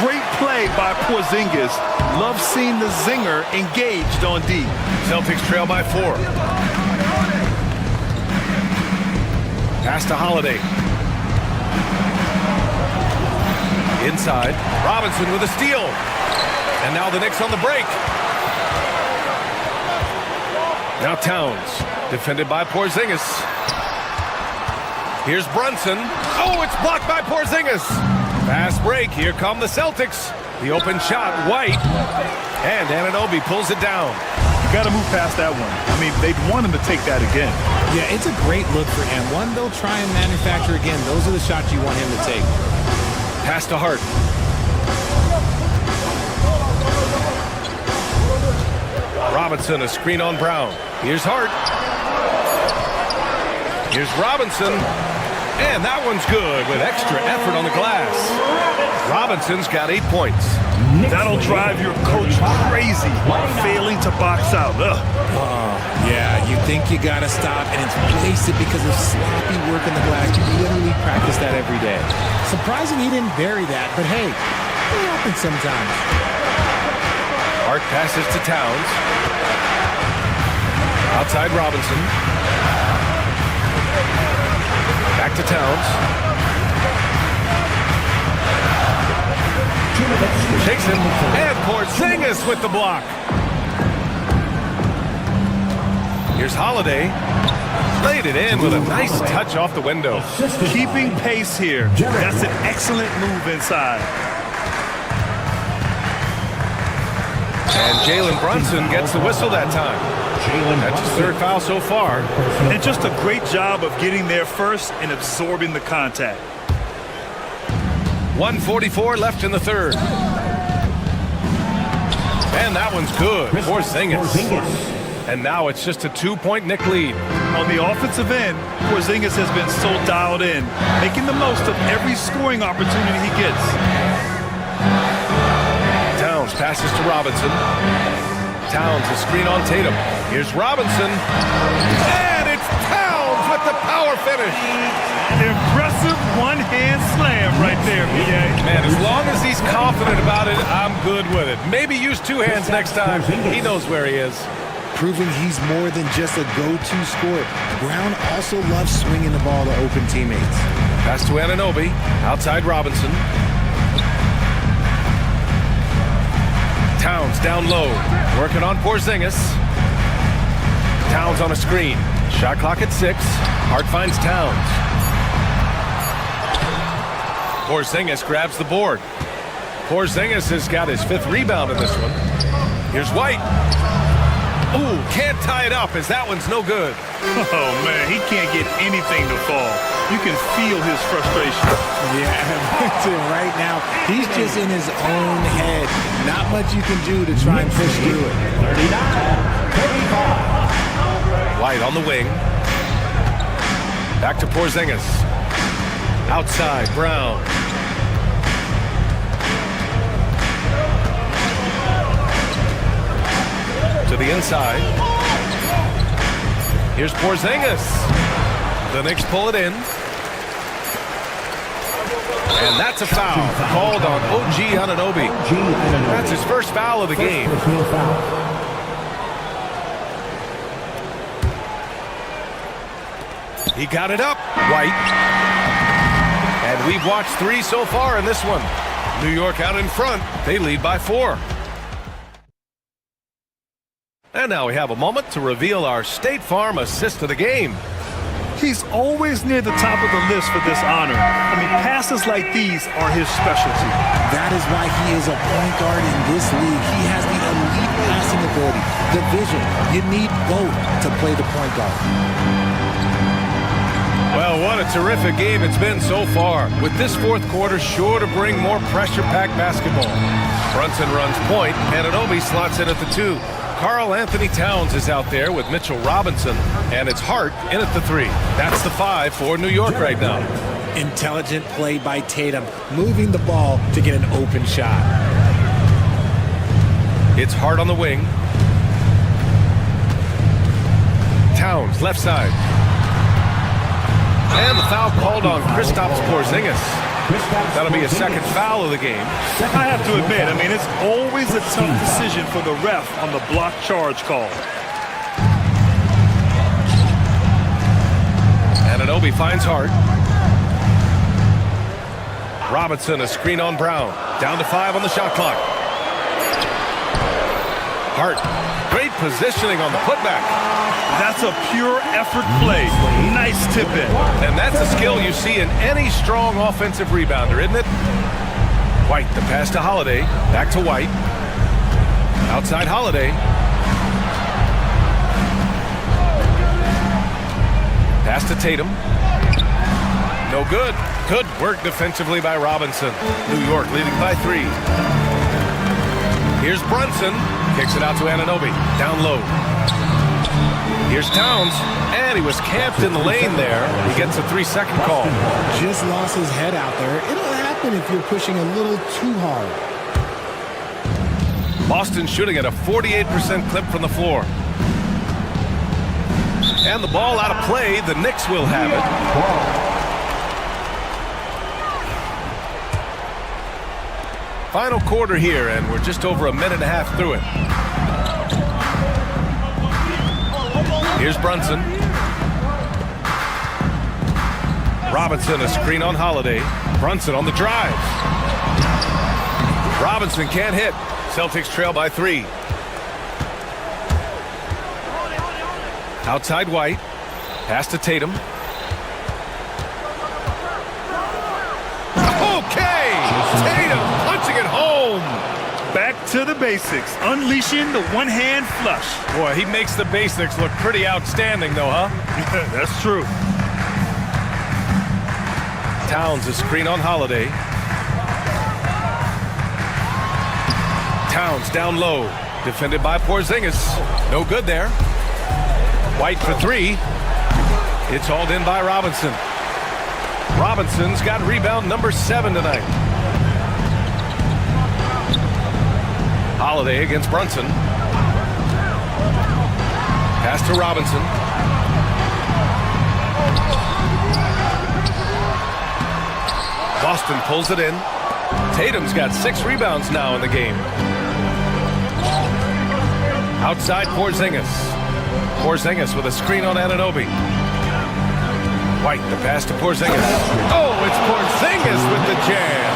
Great play by Porzingis. Love seeing the zinger engaged on D. Celtics trail by 4. Pass to Holiday. Inside. Robinson with a steal. And now the Knicks on the break. Now Towns. Defended by Porzingis. Here's Brunson. Oh, it's blocked by Porzingis. Fast break. Here come the Celtics. The open shot, White. And Anunoby pulls it down. You got to move past that one. I mean, they'd want him to take that again. Yeah, it's a great look for him. One they'll try and manufacture again. Those are the shots you want him to take. Pass to Hart. Robinson, a screen on Brown. Here's Hart. Here's Robinson. And that one's good with extra effort on the glass. Robinson's got 8 points. That'll drive your coach crazy, failing to box out. Yeah, you think you got to stop, and it's wasted because of sloppy work in the glass. You literally practice that every day. Surprising he didn't bury that, but hey, it happens sometimes. Hart passes to Towns. Outside Robinson. Back to Towns. Takes him. And Porzingis with the block. Here's Holiday. Laid it in with a nice touch off the window. Keeping pace here. That's an excellent move inside. And Jalen Brunson gets the whistle that time. That's his 3rd foul so far. And just a great job of getting there first and absorbing the contact. 1:44 left in the 3rd. And that one's good. Porzingis. And now it's just a 2-point Knick lead. On the offensive end, Porzingis has been so dialed in, making the most of every scoring opportunity he gets. Towns passes to Robinson. Towns, a screen on Tatum. Here's Robinson. And it's Towns with the power finish. Impressive one-hand slam right there, B.A. Man, as long as he's confident about it, I'm good with it. Maybe use 2 hands next time. He knows where he is. Proving he's more than just a go-to scorer. Brown also loves swinging the ball to open teammates. Pass to Anunoby. Outside Robinson. Towns down low. Working on Porzingis. Towns on a screen. Shot clock at 6. Hart finds Towns. Porzingis grabs the board. Porzingis has got his 5th rebound in this one. Here's White. Ooh, can't tie it up as that one's no good. Oh, man, he can't get anything to fall. You can feel his frustration. Yeah, right now, he's just in his own head. Not much you can do to try and push through it. 39. White on the wing. Back to Porzingis. Outside, Brown. To the inside. Here's Porzingis. The Knicks pull it in. And that's a foul called on OG Anunoby. That's his 1st foul of the game. He got it up. White. And we've watched 3 so far in this one. New York out in front. They lead by 4. And now we have a moment to reveal our State Farm assist of the game. He's always near the top of the list for this honor. I mean, passes like these are his specialty. That is why he is a point guard in this league. He has the elite passing ability, the vision. You need both to play the point guard. Well, what a terrific game it's been so far. With this 4th quarter sure to bring more pressure-packed basketball. Brunson runs point. Anunoby slots in at the 2. Karl Anthony Towns is out there with Mitchell Robinson, and it's Hart in at the 3. That's the 5 for New York right now. Intelligent play by Tatum, moving the ball to get an open shot. It's Hart on the wing. Towns, left side. And the foul called on Kristaps Porzingis. That'll be a second foul of the game. I have to admit, I mean, it's always a tough decision for the ref on the block charge call. Anunoby finds Hart. Robinson, a screen on Brown. Down to 5 on the shot clock. Hart, great positioning on the putback. That's a pure effort play. Nice tip in. And that's a skill you see in any strong offensive rebounder, isn't it? White, the pass to Holiday. Back to White. Outside Holiday. Pass to Tatum. No good. Good work defensively by Robinson. New York leading by 3. Here's Brunson. Kicks it out to Anunoby. Down low. Here's Towns. And he was camped in the lane there. He gets a 3-second call. Just lost his head out there. It'll happen if you're pushing a little too hard. Boston shooting at a 48% clip from the floor. And the ball out of play. The Knicks will have it. Final quarter here, and we're just over a minute and a half through it. Here's Brunson. Robinson, a screen on Holiday. Brunson on the drive. Robinson can't hit. Celtics trail by 3. Outside White. Pass to Tatum. Okay! Tatum punching it home. Back to the basics. Unleashing the one-hand flush. Boy, he makes the basics look pretty outstanding, though, huh? That's true. Towns, a screen on Holiday. Towns down low. Defended by Porzingis. No good there. White for 3. It's hauled in by Robinson. Robinson's got rebound number 7 tonight. Holiday against Brunson. Pass to Robinson. Boston pulls it in. Tatum's got 6 rebounds now in the game. Outside Porzingis. Porzingis with a screen on Anunoby. White, the pass to Porzingis. Oh, it's Porzingis with the jam.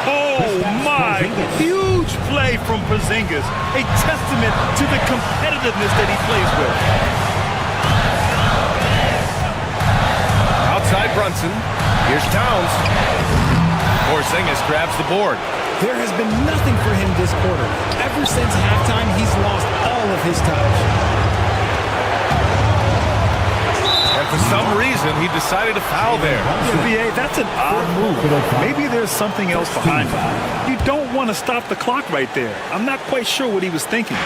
Oh, my. Huge play from Porzingis. A testament to the competitiveness that he plays with. Outside Brunson. Here's Towns. Porzingis grabs the board. There has been nothing for him this quarter. Ever since halftime, he's lost all of his touch. And for some reason, he decided to foul there. VA, that's an odd move. Maybe there's something else behind it. You don't want to stop the clock right there. I'm not quite sure what he was thinking.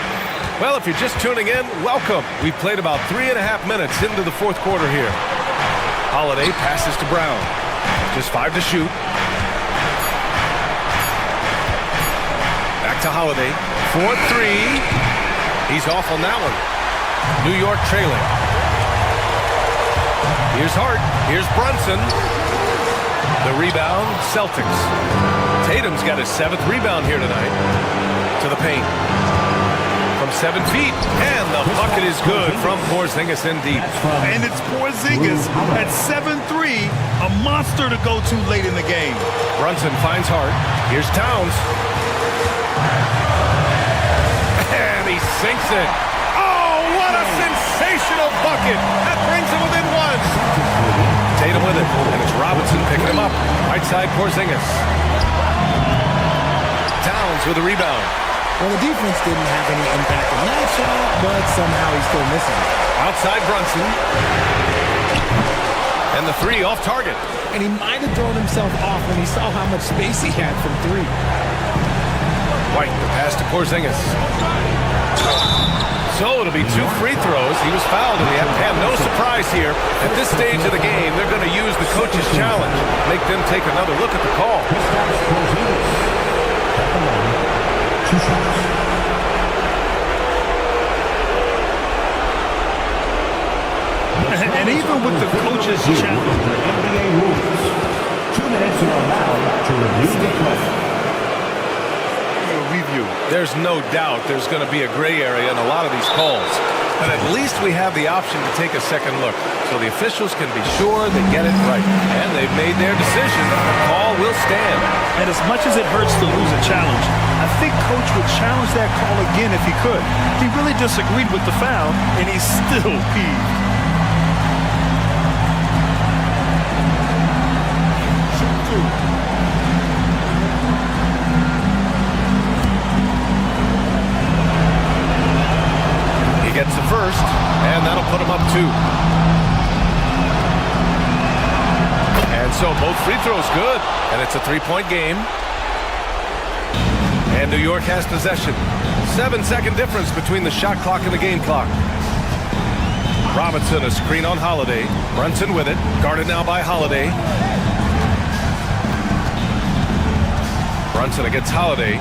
Well, if you're just tuning in, welcome. We've played about 3.5 minutes into the fourth quarter here. Holiday passes to Brown. Just 5 to shoot. Back to Holiday. 4-3. He's off on that one. New York trailing. Here's Hart. Here's Brunson. The rebound, Celtics. Tatum's got his 7th rebound here tonight. To the paint. From 7 feet. And the bucket is good from Porzingis in deep. And it's Porzingis at 7-3. A monster to go to late in the game. Brunson finds Hart. Here's Towns. And he sinks it. Oh, what a sensational bucket. That brings him within 1. Tatum with it. And it's Robinson picking him up. Right side Porzingis. Towns with a rebound. Well, the defense didn't have any impact on that shot, but somehow he's still missing. Outside Brunson. And the 3 off target. And he might have thrown himself off when he saw how much space he had from 3. White, the pass to Porzingis. So it'll be 2 free throws. He was fouled, and they have no surprise here. At this stage of the game, they're going to use the coach's challenge. Make them take another look at the call. And even with the coach's challenge, NBA rules. 2 minutes are allowed to review the play. Review. There's no doubt there's going to be a gray area in a lot of these calls. But at least we have the option to take a second look, so the officials can be sure they get it right. And they've made their decision. The call will stand. And as much as it hurts to lose a challenge, I think Coach would challenge that call again if he could. He really disagreed with the foul, and he's still peeved. Gets the first, and that'll put him up 2. And so both free throws good, and it's a 3-point game. And New York has possession. 7-second difference between the shot clock and the game clock. Robinson, a screen on Holiday. Brunson with it, guarded now by Holiday. Brunson against Holiday.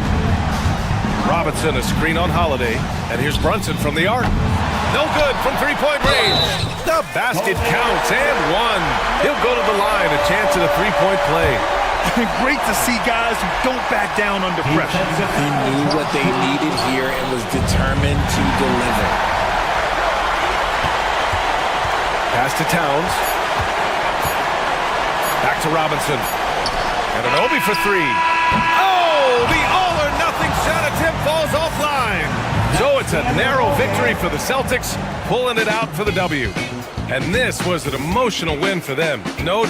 Robinson, a screen on Holiday. And here's Brunson from the arc. No good from three-point range. The basket counts and 1. He'll go to the line, a chance at a 3-point play. Great to see guys who don't back down under pressure. He knew what they needed here and was determined to deliver. Pass to Towns. Back to Robinson. And an Obi for 3. Oh, the all-or-nothing shot attempt falls offline. So it's a narrow victory for the Celtics, pulling it out for the W. And this was an emotional win for them. No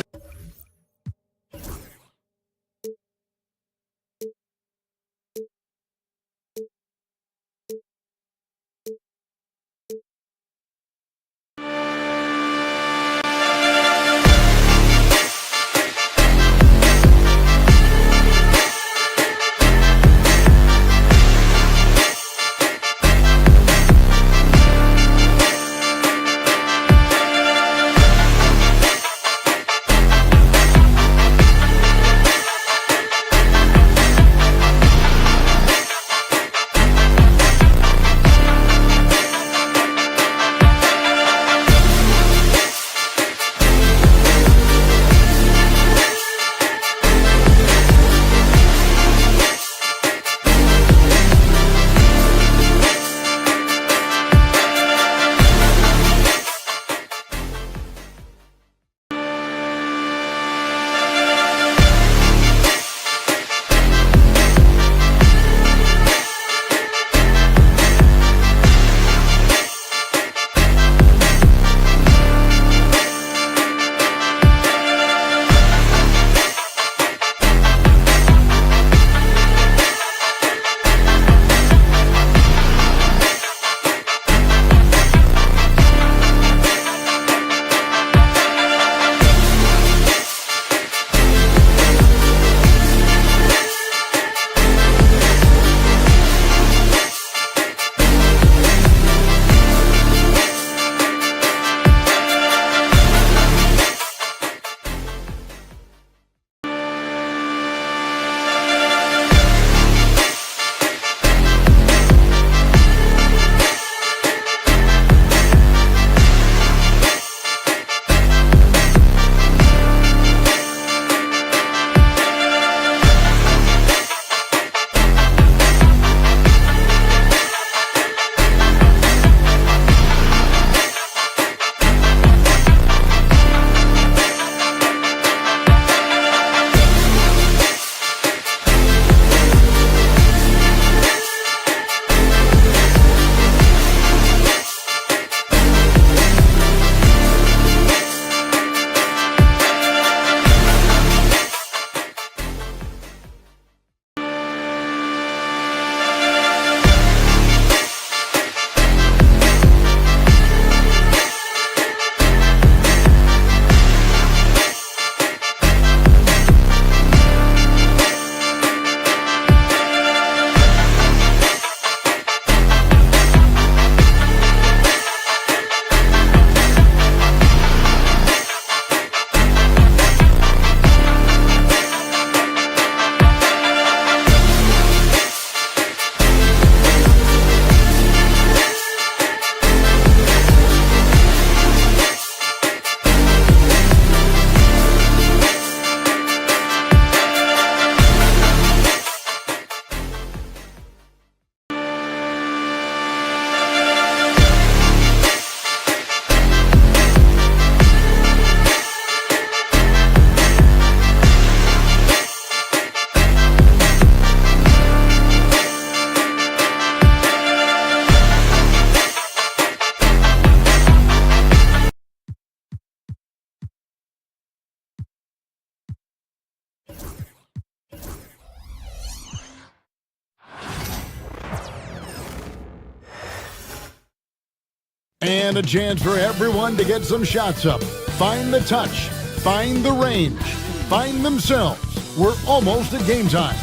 And a chance for everyone to get some shots up. Find the touch. Find the range. Find themselves. We're almost at game time.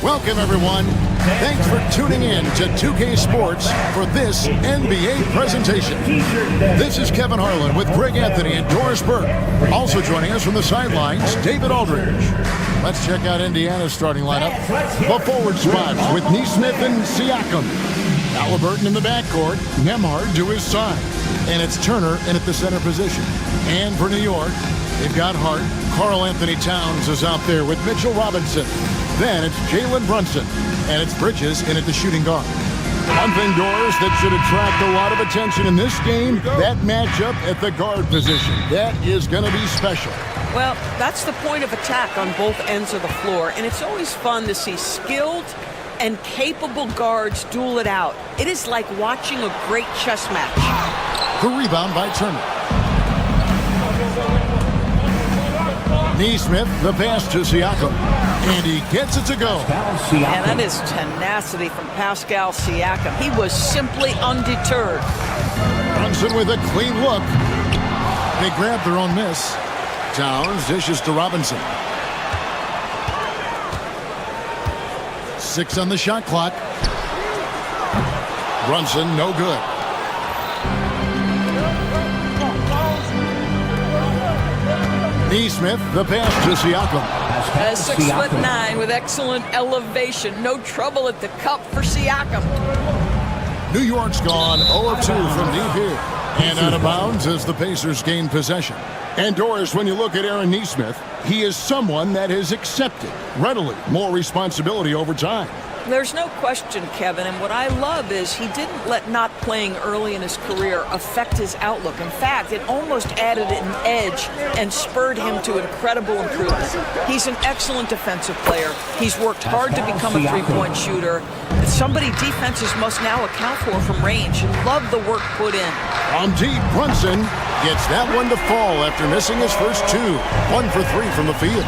Welcome, everyone. Thanks for tuning in to 2K Sports for this NBA presentation. This is Kevin Harlan with Greg Anthony and Doris Burke. Also joining us from the sidelines, David Aldridge. Let's check out Indiana's starting lineup. The forward spots with Neesmith and Siakam. Halliburton in the backcourt, Nembhard to his side. And it's Turner in at the center position. And for New York, they've got Hart. Karl Anthony Towns is out there with Mitchell Robinson. Then it's Jalen Brunson. And it's Bridges in at the shooting guard. One thing, Doris, that should attract a lot of attention in this game, that matchup at the guard position. That is going to be special. Well, that's the point of attack on both ends of the floor, and it's always fun to see skilled and capable guards duel it out. It is like watching a great chess match. The rebound by Turner. Neesmith, the pass to Siakam. And he gets it to go. And that is tenacity from Pascal Siakam. He was simply undeterred. Brunson with a clean look. They grab their own miss. Towns dishes to Robinson. 6 on the shot clock. Brunson, no good. Neesmith, the pass to Siakam. 6'9" with excellent elevation. No trouble at the cup for Siakam. New York's gone 0-2 from deep here. And out of bounds as the Pacers gain possession. And Doris, when you look at Aaron Neesmith, he is someone that has accepted readily more responsibility over time. There's no question, Kevin, and what I love is he didn't let not playing early in his career affect his outlook. In fact, it almost added an edge and spurred him to incredible improvement. He's an excellent defensive player. He's worked hard to become a three-point shooter. It's somebody defenses must now account for from range. Love the work put in. On deep, Brunson gets that one to fall after missing his first 2. 1 for 3 from the field.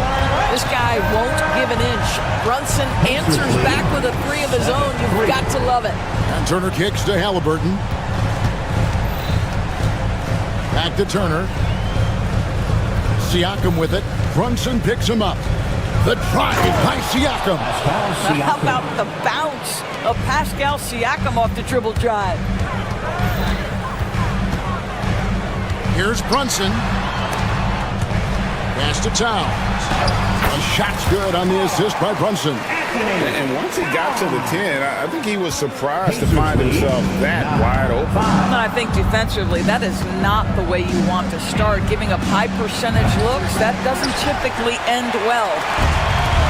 This guy won't give an inch. Brunson answers back with a 3 of his own. You've got to love it. And Turner kicks to Halliburton. Back to Turner. Siakam with it. Brunson picks him up. The drive by Siakam. How about the bounce of Pascal Siakam off the dribble drive? Here's Brunson. Pass to Towns. A shot's good on the assist by Brunson. And once he got to the 10, I think he was surprised to find himself that wide open. And I think defensively, that is not the way you want to start. Giving up high percentage looks, that doesn't typically end well.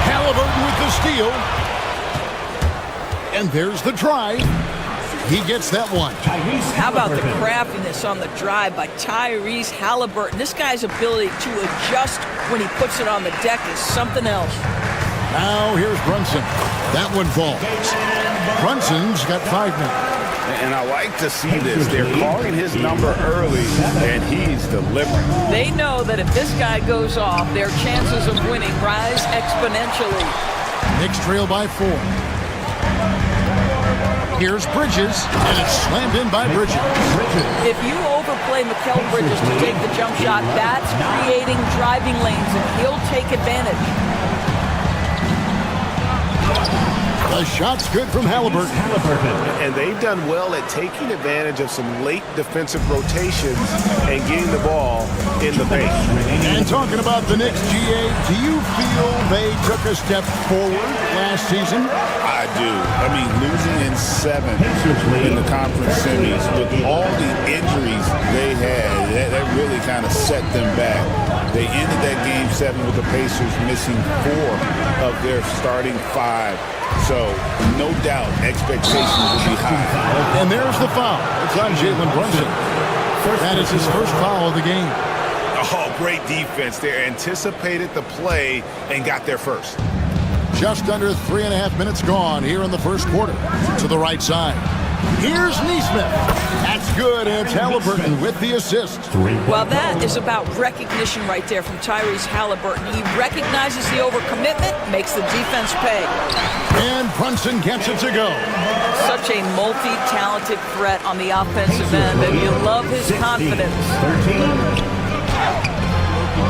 Halliburton with the steal. And there's the drive. He gets that one. How about the craftiness on the drive by Tyrese Halliburton? This guy's ability to adjust when he puts it on the deck is something else. Now here's Brunson. That one falls. Brunson's got 5 now. And I like to see this. They're calling his number early, and he's delivering. They know that if this guy goes off, their chances of winning rise exponentially. Knicks trail by 4. Here's Bridges, and it's slammed in by Bridges. If you overplay Mikal Bridges to take the jump shot, that's creating driving lanes, and he'll take advantage. The shot's good from Halliburton. And they've done well at taking advantage of some late defensive rotations and getting the ball in the paint. And talking about the Knicks, GA, do you feel they took a step forward last season? I do. I mean, losing in 7 in the conference semis with all the injuries they had, that really kind of set them back. They ended that game 7 with the Pacers missing 4 of their starting 5. So, no doubt, expectations will be high. And there's the foul. It's on Jalen Brunson. That is his first foul of the game. Oh, great defense. They anticipated the play and got there first. Just under 3.5 minutes gone here in the first quarter. To the right side. Here's Neesmith. That's good, and it's Halliburton with the assist. Well, that is about recognition right there from Tyrese Halliburton. He recognizes the overcommitment, makes the defense pay. And Brunson gets it to go. Such a multi-talented threat on the offensive end, and you love his confidence.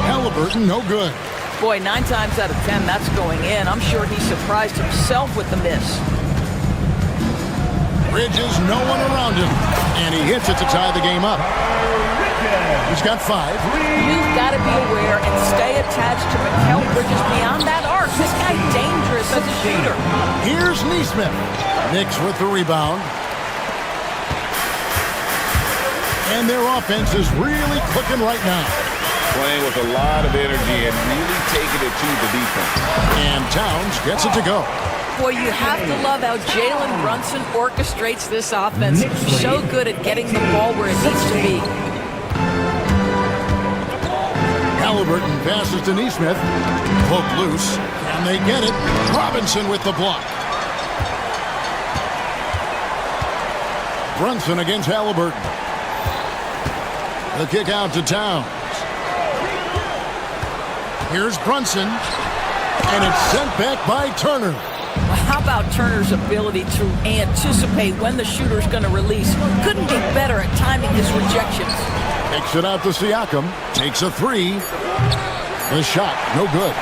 Halliburton, no good. Boy, 9 times out of 10, that's going in. I'm sure he surprised himself with the miss. Bridges, no one around him, and he hits it to tie the game up. He's got 5. You've got to be aware and stay attached to Mikal Bridges beyond that arc. This guy's dangerous as a shooter. Here's Neesmith. Knicks with the rebound. And their offense is really clicking right now. Playing with a lot of energy and really taking it to the defense. And Towns gets it to go. Boy, you have to love how Jalen Brunson orchestrates this offense. So good at getting the ball where it needs to be. Halliburton passes to Neesmith. Poke loose, and they get it. Robinson with the block. Brunson against Halliburton. The kick out to Towns. Here's Brunson, and it's sent back by Turner. How about Turner's ability to anticipate when the shooter's going to release? Couldn't be better at timing his rejections. Takes it out to Siakam. Takes a 3. The shot, no good.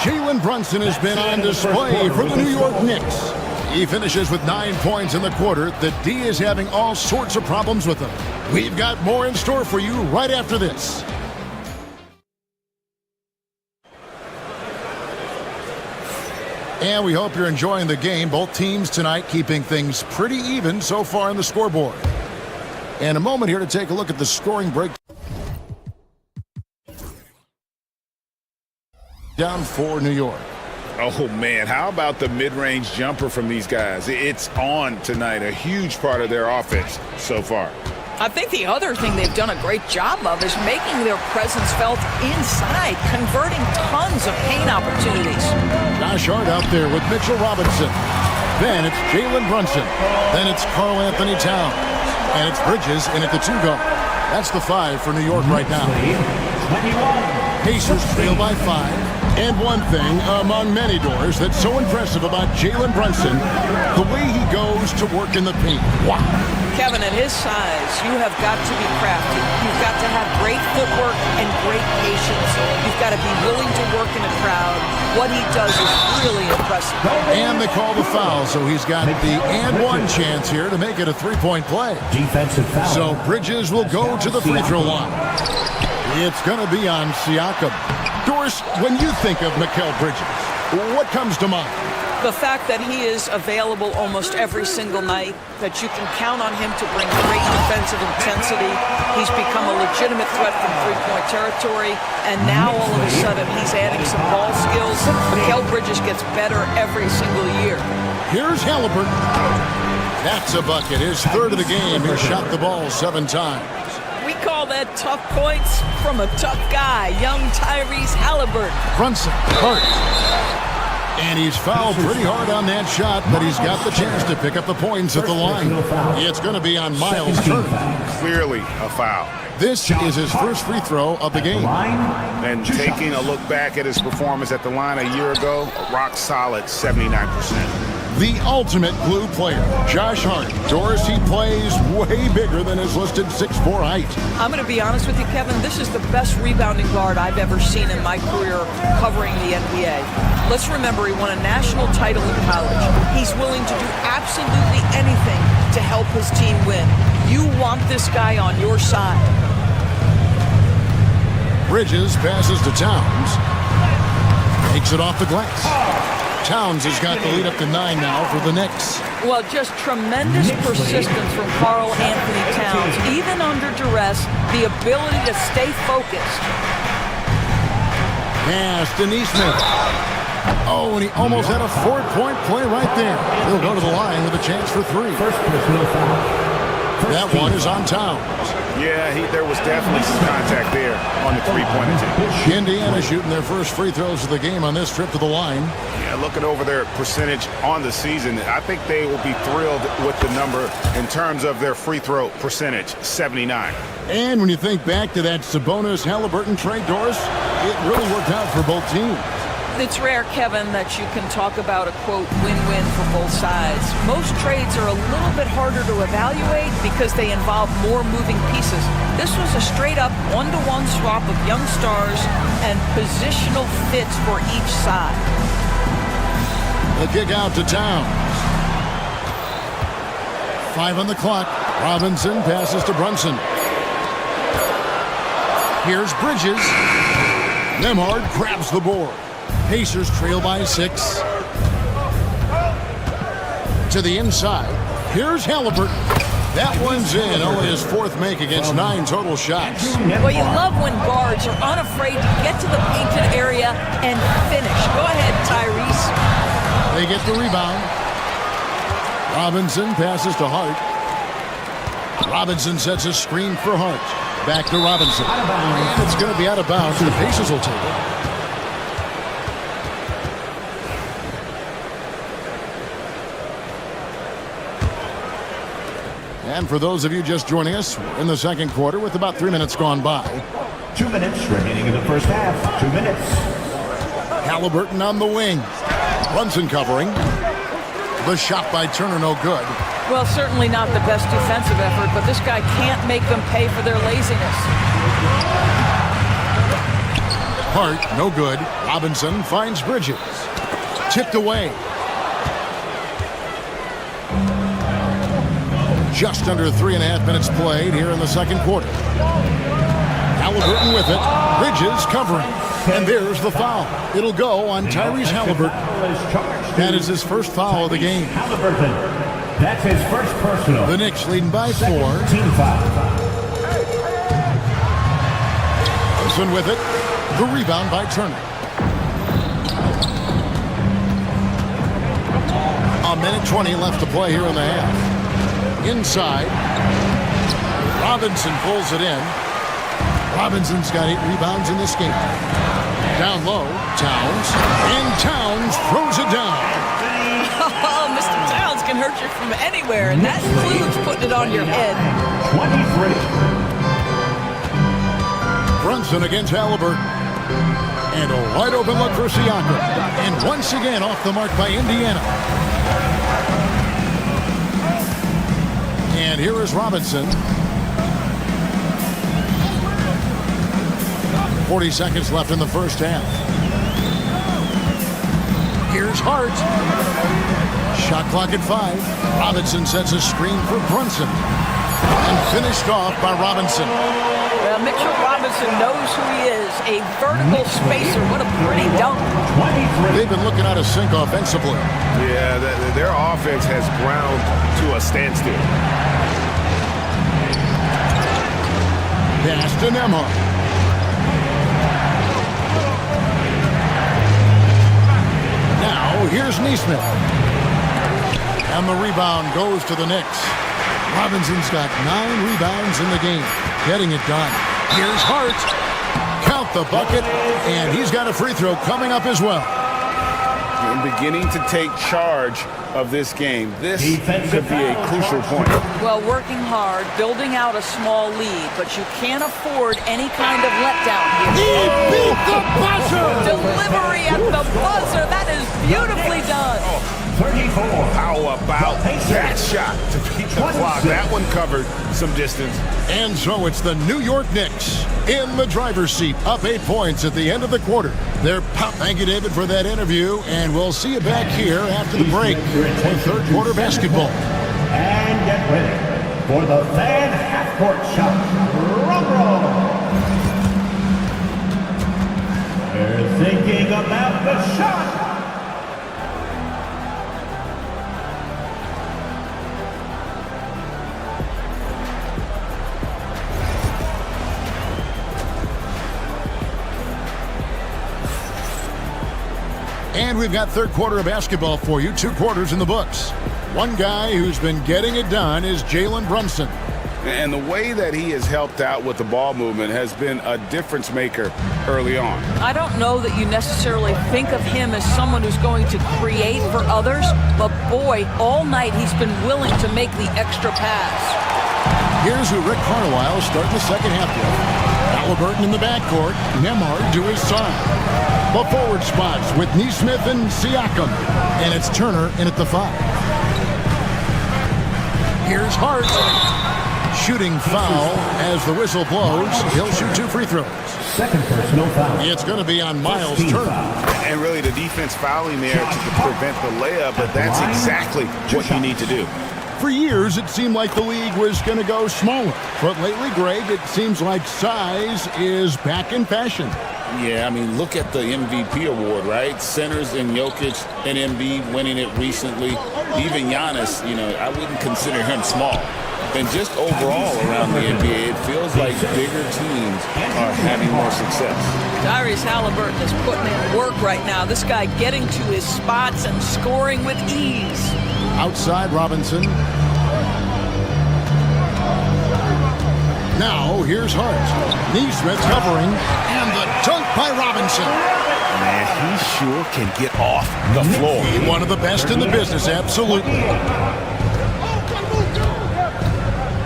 Jalen Brunson has been on display for the New York Knicks. He finishes with 9 points in the quarter. The D is having all sorts of problems with him. We've got more in store for you right after this. And we hope you're enjoying the game. Both teams tonight keeping things pretty even so far on the scoreboard. And a moment here to take a look at the scoring break. Down for New York. Oh, man, how about the mid-range jumper from these guys? It's on tonight, a huge part of their offense so far. I think the other thing they've done a great job of is making their presence felt inside, converting tons of paint opportunities. Josh Hart out there with Mitchell Robinson. Then it's Jalen Brunson. Then it's Karl Anthony Towns. And it's Bridges in at the 2 guard. That's the 5 for New York right now. Pacers trail by 5. And one thing among many doors that's so impressive about Jalen Brunson, the way he goes to work in the paint. Wow. Kevin, at his size, you have got to be crafty. You've got to have great footwork and great patience. You've got to be willing to work in a crowd. What he does is really impressive. And they call the foul, so he's got the and one chance here to make it a 3-point play. Defensive foul. So Bridges will go to the free throw line. It's going to be on Siakam. Doris, when you think of Mikal Bridges, what comes to mind? The fact that he is available almost every single night, that you can count on him to bring great defensive intensity. He's become a legitimate threat from three-point territory, and now all of a sudden he's adding some ball skills. Mikal Bridges gets better every single year. Here's Halliburton. That's a bucket. His 3rd of the game. He shot the ball 7 times. We call that tough points from a tough guy, young Tyrese Halliburton. Brunson, hurt. And he's fouled pretty hard on that shot, but he's got the chance to pick up the points at the line. It's going to be on Miles Turner. Clearly a foul. This is his first free throw of the game. And taking a look back at his performance at the line a year ago, a rock solid 79%. The ultimate glue player, Josh Hart. Doris, he plays way bigger than his listed 6'4" height. I'm going to be honest with you, Kevin. This is the best rebounding guard I've ever seen in my career covering the NBA. Let's remember he won a national title in college. He's willing to do absolutely anything to help his team win. You want this guy on your side. Bridges passes to Towns. Takes it off the glass. Towns has got the lead up to 9 now for the Knicks. Well, just tremendous persistence from Karl Anthony Towns. Even under duress, the ability to stay focused. Pass to Neesmith. Oh, and he almost had a 4-point play right there. He'll go to the line with a chance for 3. First personal foul. That one is on Towns. Yeah, there was definitely some contact there on the three-point attempt. Indiana shooting their first free throws of the game on this trip to the line. Yeah, looking over their percentage on the season, I think they will be thrilled with the number in terms of their free throw percentage, 79. And when you think back to that Sabonis-Halliburton trade, Doris, it really worked out for both teams. It's rare, Kevin, that you can talk about a, quote, win-win for both sides. Most trades are a little bit harder to evaluate because they involve more moving pieces. This was a straight-up one-to-one swap of young stars and positional fits for each side. The kick out to Towns. 5 on the clock. Robinson passes to Brunson. Here's Bridges. Nembhard grabs the board. Pacers trail by 6. To the inside. Here's Halliburton. That one's in. Only his fourth make against 9 total shots. Well, you love when guards are unafraid to get to the painted area and finish. Go ahead, Tyrese. They get the rebound. Robinson passes to Hart. Robinson sets a screen for Hart. Back to Robinson. And it's going to be out of bounds. The Pacers will take it. And for those of you just joining us, we're in the second quarter with about 3 minutes gone by. 2 minutes remaining in the first half. 2 minutes. Halliburton on the wing. Brunson covering. The shot by Turner, no good. Well, certainly not the best defensive effort, but this guy can't make them pay for their laziness. Hart, no good. Robinson finds Bridges. Tipped away. Just under 3.5 minutes played here in the second quarter. Halliburton with it. Bridges covering. And there's the foul. It'll go on Tyrese Halliburton. That is his first foul of the game. Halliburton. That's his first personal. The Knicks leading by 4. Team foul. Brunson with it. The rebound by Turner. A minute 20 left to play here in the half. Inside. Robinson pulls it in. Robinson's got 8 rebounds in this game. Down low, Towns. And Towns throws it down. Oh, Mr. Towns can hurt you from anywhere, and that includes putting it on your head. 23. Brunson against Halliburton. And a wide open look for Siakam. And once again off the mark by Indiana. And here is Robinson. 40 seconds left in the first half. Here's Hart. Shot clock at 5. Robinson sets a screen for Brunson. And finished off by Robinson. Well, Mitchell Robinson knows who he is. A vertical spacer. What a pretty dunk. They've been looking out of sync offensively. Yeah, their offense has ground to a standstill. Pass to Nembhard. Now, here's Neesmith. And the rebound goes to the Knicks. Robinson's got 9 rebounds in the game. Getting it done. Here's Hart. Count the bucket. And he's got a free throw coming up as well. And beginning to take charge of this game. This could be a crucial point. Well, working hard, building out a small lead, but you can't afford any kind of letdown here. He beat the buzzer! Delivery at the buzzer. That is beautifully done. 34. How about that shot to beat the clock? That one covered some distance. And so it's the New York Knicks in the driver's seat, up 8 points at the end of the quarter. Thank you, David, for that interview, and we'll see you back here after the break for third quarter basketball. And get ready for the fan half-court shot. Drum roll. They're thinking about the shot. And we've got third quarter of basketball for you. 2 quarters in the books. One guy who's been getting it done is Jalen Brunson. And the way that he has helped out with the ball movement has been a difference maker early on. I don't know that you necessarily think of him as someone who's going to create for others, but boy, all night he's been willing to make the extra pass. Here's who Rick Carlisle starting the second half with. Halliburton in the backcourt, Nemhard to his side. The forward spots with Neesmith and Siakam. And it's Turner in at the 5. Here's Hart. Shooting foul as the whistle blows. He'll shoot 2 free throws. Second personal foul. It's going to be on Miles Turner. And really the defense fouling there to prevent the layup, but that's exactly what you need to do. For years, it seemed like the league was going to go smaller. But lately, Greg, it seems like size is back in fashion. Yeah, I mean, look at the MVP award, right? Centers and Jokic and Embiid winning it recently. Even Giannis, I wouldn't consider him small. And just overall around the NBA, it feels like bigger teams are having more success. Tyrese Halliburton is putting in work right now. This guy getting to his spots and scoring with ease. Outside Robinson. Now here's Hart. Neesmith covering, and the dunk by Robinson. Man, he sure can get off the floor. One of the best in the business, absolutely.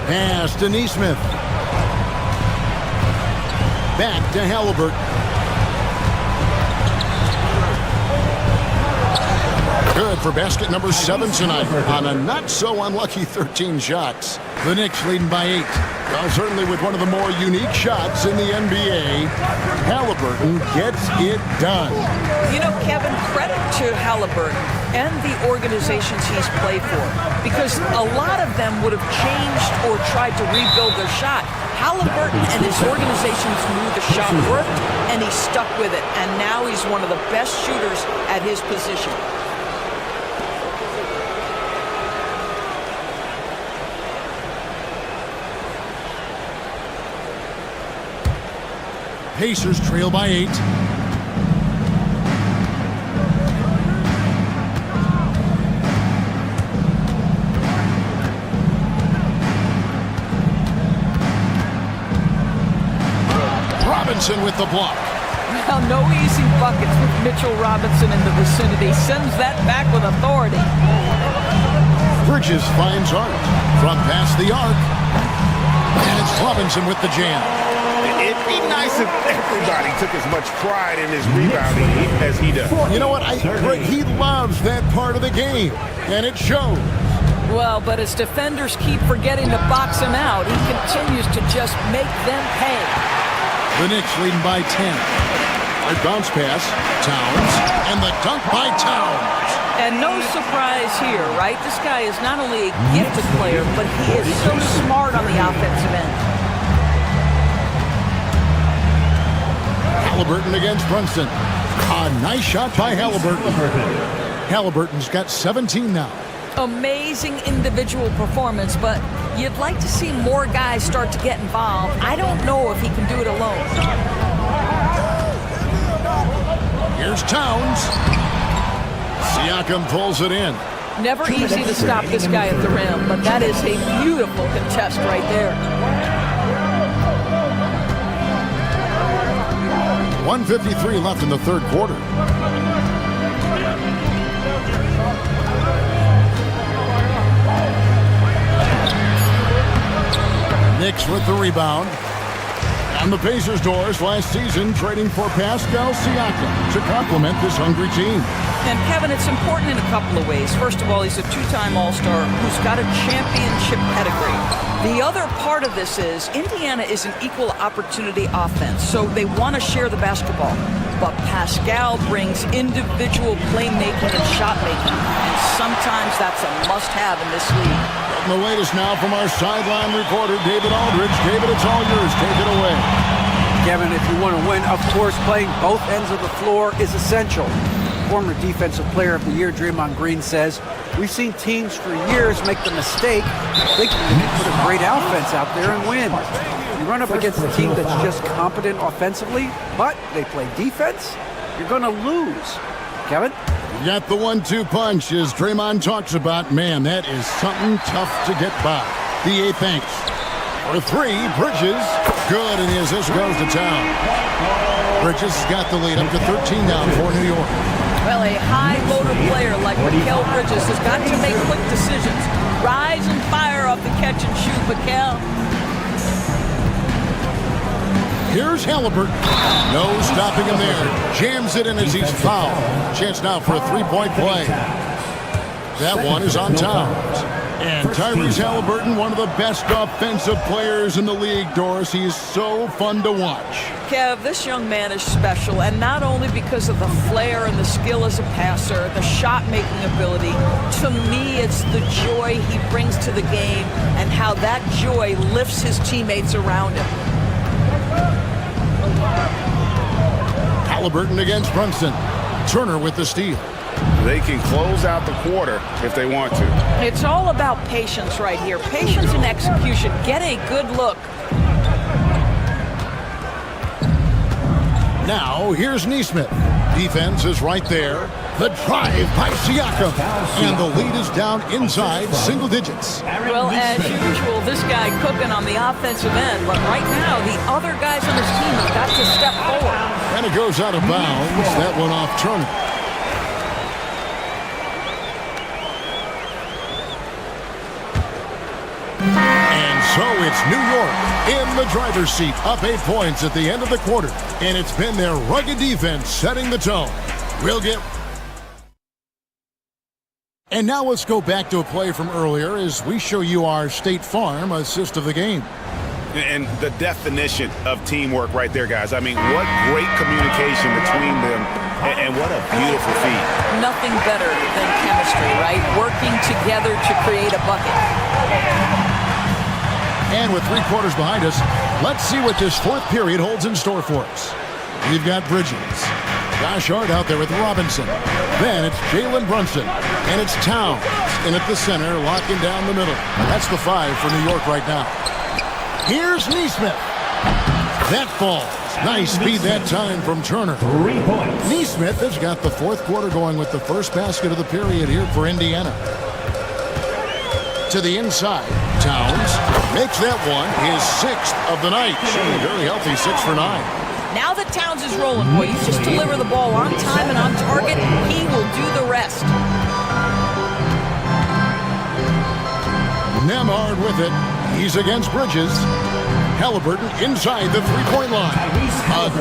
Pass to Neesmith. Back to Halliburton. Good for basket number 7 tonight on a not-so-unlucky 13 shots. The Knicks leading by 8. Well, certainly with one of the more unique shots in the NBA, Halliburton gets it done. Kevin, credit to Halliburton and the organizations he's played for, because a lot of them would have changed or tried to rebuild their shot. Halliburton and his organizations knew the shot worked, and he stuck with it, and now he's one of the best shooters at his position. Pacers trail by 8. Robinson with the block. Well, no easy buckets with Mitchell Robinson in the vicinity. Sends that back with authority. Bridges finds Hart from past the arc. And it's Robinson with the jam. It'd be nice if everybody took as much pride in his rebounding as he does. You know what? He loves that part of the game, and it shows. Well, but as defenders keep forgetting to box him out, he continues to just make them pay. The Knicks leading by 10. A bounce pass, Towns, and the dunk by Towns. And no surprise here, right? This guy is not only a gifted player, but he is so smart on the offensive end. Halliburton against Brunson. A nice shot by Halliburton. Halliburton's got 17 now. Amazing individual performance, but you'd like to see more guys start to get involved. I don't know if he can do it alone. Here's Towns. Siakam pulls it in. Never easy to stop this guy at the rim, but that is a beautiful contest right there. 1:53 left in the third quarter. Knicks with the rebound. On the Pacers' doors last season, trading for Pascal Siakam to complement this hungry team. And Kevin, it's important in a couple of ways. First of all, he's a two-time All-Star who's got a championship pedigree. The other part of this is Indiana is an equal opportunity offense, so they want to share the basketball. But Pascal brings individual playmaking and shot making, and sometimes that's a must-have in this league. And the latest now from our sideline reporter, David Aldridge. David, it's all yours. Take it away. Kevin, if you want to win, of course, playing both ends of the floor is essential. Former Defensive Player of the Year Draymond Green says, we've seen teams for years make the mistake thinking they can put a great offense out there and win. You run up against a team that's just competent offensively, but they play defense, you're going to lose. Kevin? You got the 1-2 punch, as Draymond talks about. Man, that is something tough to get by. DA, thanks. For three, Bridges. Good, and the assist goes to Town. Bridges has got the lead up to 13 down for New York. Well, a high-motor player like Mikal Bridges has got to make quick decisions. Rise and fire off the catch and shoot, Mikal. Here's Halliburton. No stopping him there. Jams it in as he's fouled. Chance now for a three-point play. That one is on Towns. And Tyrese Halliburton, one of the best offensive players in the league, Doris. He is so fun to watch. Kev, this young man is special, and not only because of the flair and the skill as a passer, the shot-making ability. To me, it's the joy he brings to the game and how that joy lifts his teammates around him. Halliburton against Brunson. Turner with the steal. They can close out the quarter if they want to. It's all about patience right here. Patience and execution. Get a good look. Now, here's Nesmith. Defense is right there. The drive by Siakam. And the lead is down inside single digits. Well, as usual, this guy cooking on the offensive end. But right now, the other guys on his team have got to step forward. And it goes out of bounds. That one off Turner. So it's New York in the driver's seat, up 8 points at the end of the quarter. And it's been their rugged defense setting the tone. We'll get... And now let's go back to a play from earlier as we show you our State Farm assist of the game. And the definition of teamwork right there, guys. I mean, what great communication between them, and what a beautiful feat. Nothing better than chemistry, right? Working together to create a bucket. And with 3 quarters behind us, let's see what this fourth period holds in store for us. We've got Bridges. Josh Hart out there with Robinson. Then it's Jalen Brunson. And it's Towns in at the center, locking down the middle. And that's the 5 for New York right now. Here's Nesmith. That falls. Nice speed that time from Turner. 3 points. Nesmith has got the fourth quarter going with the first basket of the period here for Indiana. To the inside. Towns makes that one his 6th of the night. Very healthy, 6 for 9. Now that Towns is rolling, boy, you just deliver the ball on time and on target, he will do the rest. Nemhard with it. He's against Bridges. Halliburton inside the three-point line.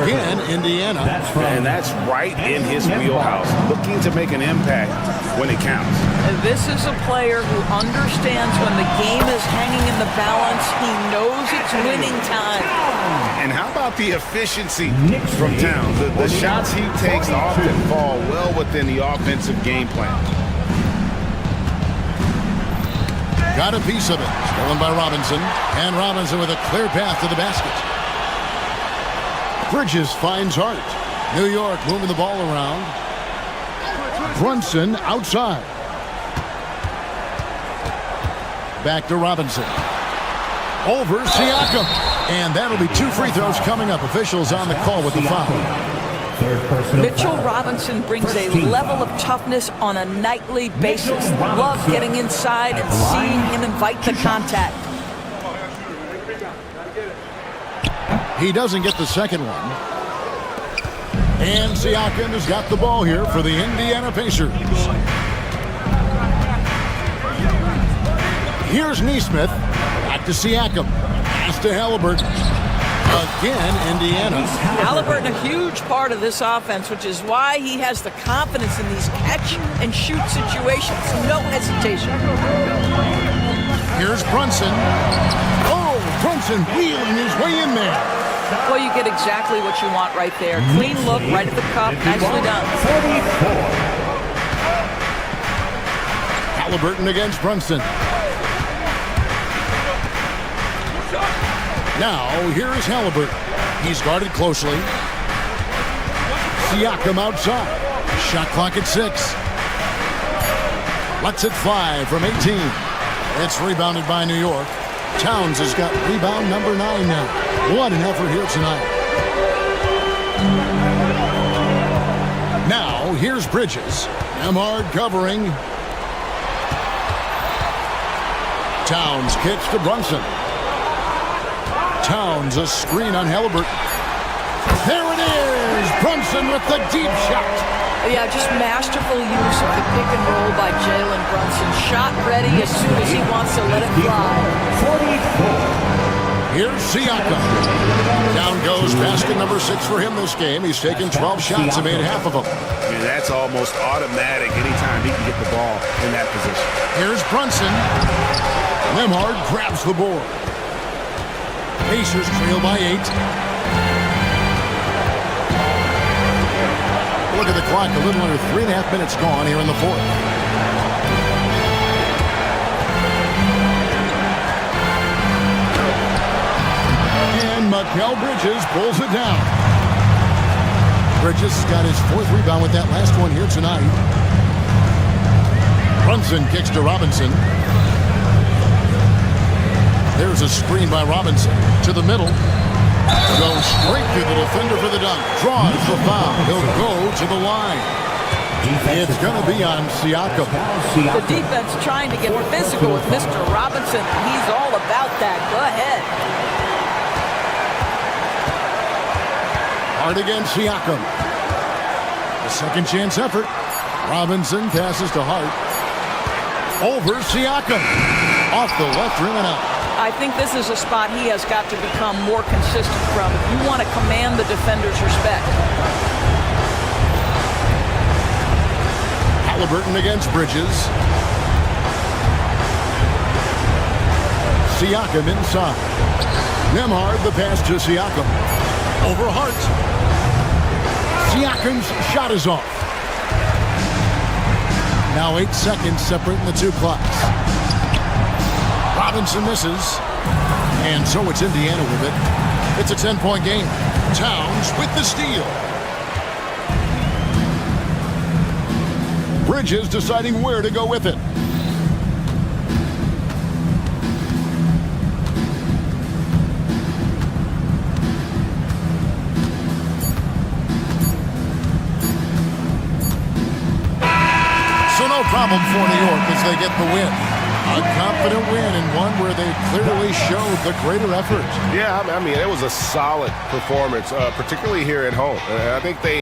Again, Indiana. And that's right in his wheelhouse. Looking to make an impact when it counts. This is a player who understands when the game is hanging in the balance. He knows it's winning time. And how about the efficiency from Towns? The shots he takes often fall well within the offensive game plan. Got a piece of it. Stolen by Robinson. And Robinson with a clear path to the basket. Bridges finds Hart. New York moving the ball around. Brunson outside. Back to Robinson. Over Siakam. And that'll be 2 free throws coming up. Officials on the call with the foul. Mitchell Robinson brings a level of toughness on a nightly basis. Love getting inside and seeing him invite the contact. He doesn't get the second one. And Siakam has got the ball here for the Indiana Pacers. Here's Nesmith. Back to Siakam. Pass to Halliburton. Again, Indiana. Halliburton, a huge part of this offense, which is why he has the confidence in these catch-and-shoot situations. No hesitation. Here's Brunson. Oh, Brunson wheeling his way in there. Well, you get exactly what you want right there. Clean look, right at the cup. Nicely done. Halliburton against Brunson. Now, here is Halliburton. He's guarded closely. Siakam outside. Shot clock at 6. Lets it fly from 18. It's rebounded by New York. Towns has got rebound number 9 now. What an effort here tonight. Now, here's Bridges. Nemhard covering. Towns kicks to Brunson. Towns, a screen on Halliburton. There it is! Brunson with the deep shot. Yeah, just masterful use of the pick and roll by Jalen Brunson. Shot ready as soon as he wants to let it fly. 44. Here's Siakam. Down goes basket number 6 for him this game. He's taken 12 shots and made half of them. And that's almost automatic anytime he can get the ball in that position. Here's Brunson. Lemhard grabs the board. Pacers trail by 8. Look at the clock. A little under 3.5 minutes gone here in the fourth. And Mikal Bridges pulls it down. Bridges got his 4th rebound with that last one here tonight. Brunson kicks to Robinson. There's a screen by Robinson to the middle. Goes straight to the defender for the dunk. Draws the foul. He'll go to the line. It's going to be on Siakam. The defense trying to get physical with Mr. Robinson. He's all about that. Go ahead. Hard against Siakam. A second chance effort. Robinson passes to Hart. Over Siakam. Off the left rim and out. I think this is a spot he has got to become more consistent from. If you want to command the defender's respect. Halliburton against Bridges. Siakam inside. Nembhard the pass to Siakam. Over Hart. Siakam's shot is off. Now 8 seconds separating the two clocks. Robinson misses. And so it's Indiana with it. It's a 10-point game. Towns with the steal. Bridges deciding where to go with it. So no problem for New York as they get the win. A confident win and one where they clearly showed the greater effort. Yeah, I mean, it was a solid performance, particularly here at home. I think they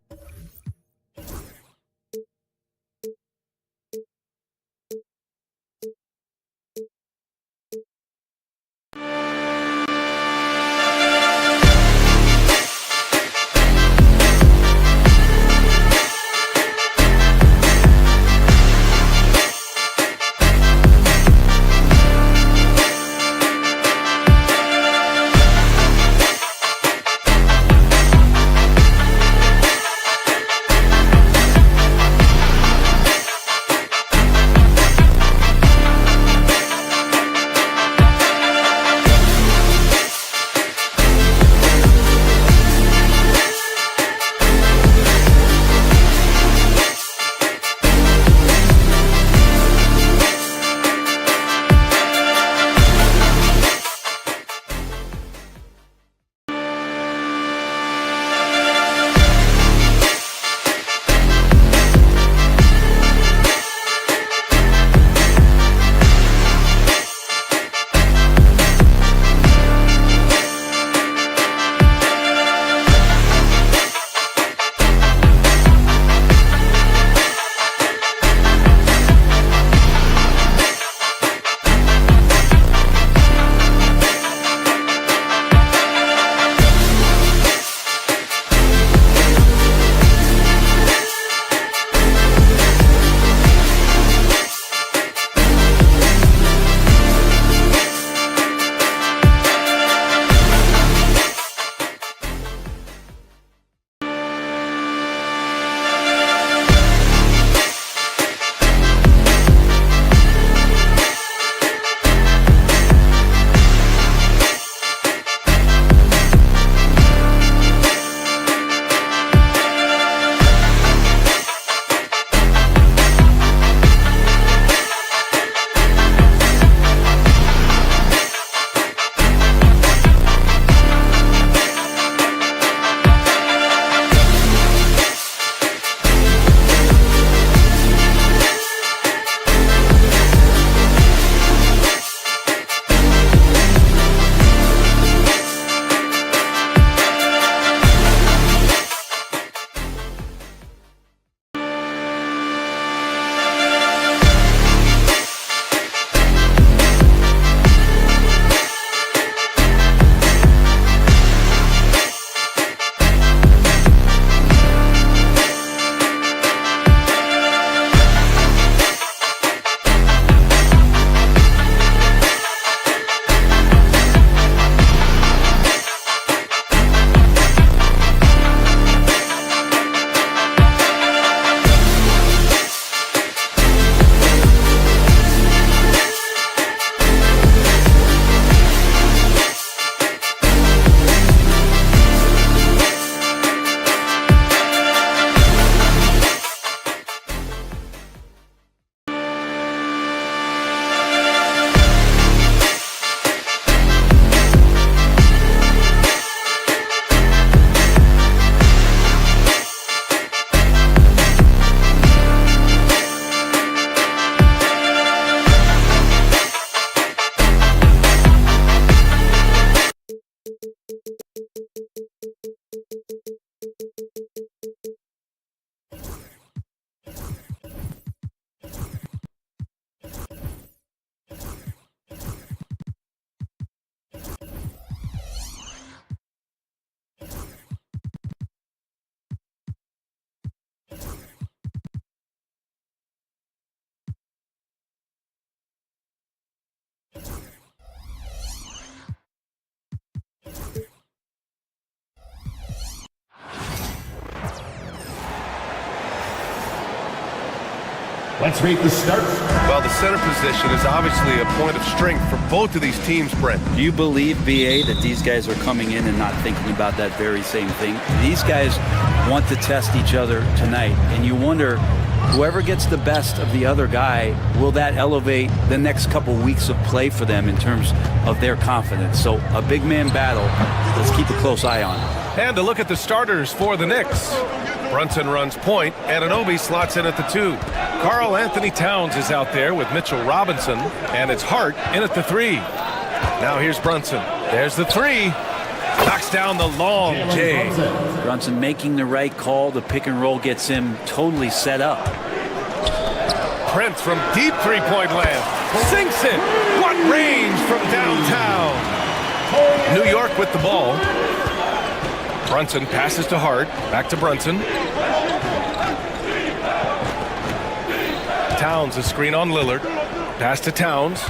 Let's read the start. Well, the center position is obviously a point of strength for both of these teams, Brent. Do you believe, BA, that these guys are coming in and not thinking about that very same thing? These guys want to test each other tonight, and you wonder, whoever gets the best of the other guy, will that elevate the next couple weeks of play for them in terms of their confidence? So a big man battle, let's keep a close eye on it. And to look at the starters for the Knicks. Brunson runs point, Anunoby slots in at the 2. Karl Anthony Towns is out there with Mitchell Robinson, and it's Hart in at the 3. Now here's Brunson. There's the 3. Knocks down the long J. Brunson making the right call. The pick and roll gets him totally set up. Prince from deep three-point land. Sinks it. What range from downtown. New York with the ball. Brunson passes to Hart. Back to Brunson. Towns a screen on Lillard. Pass to Towns.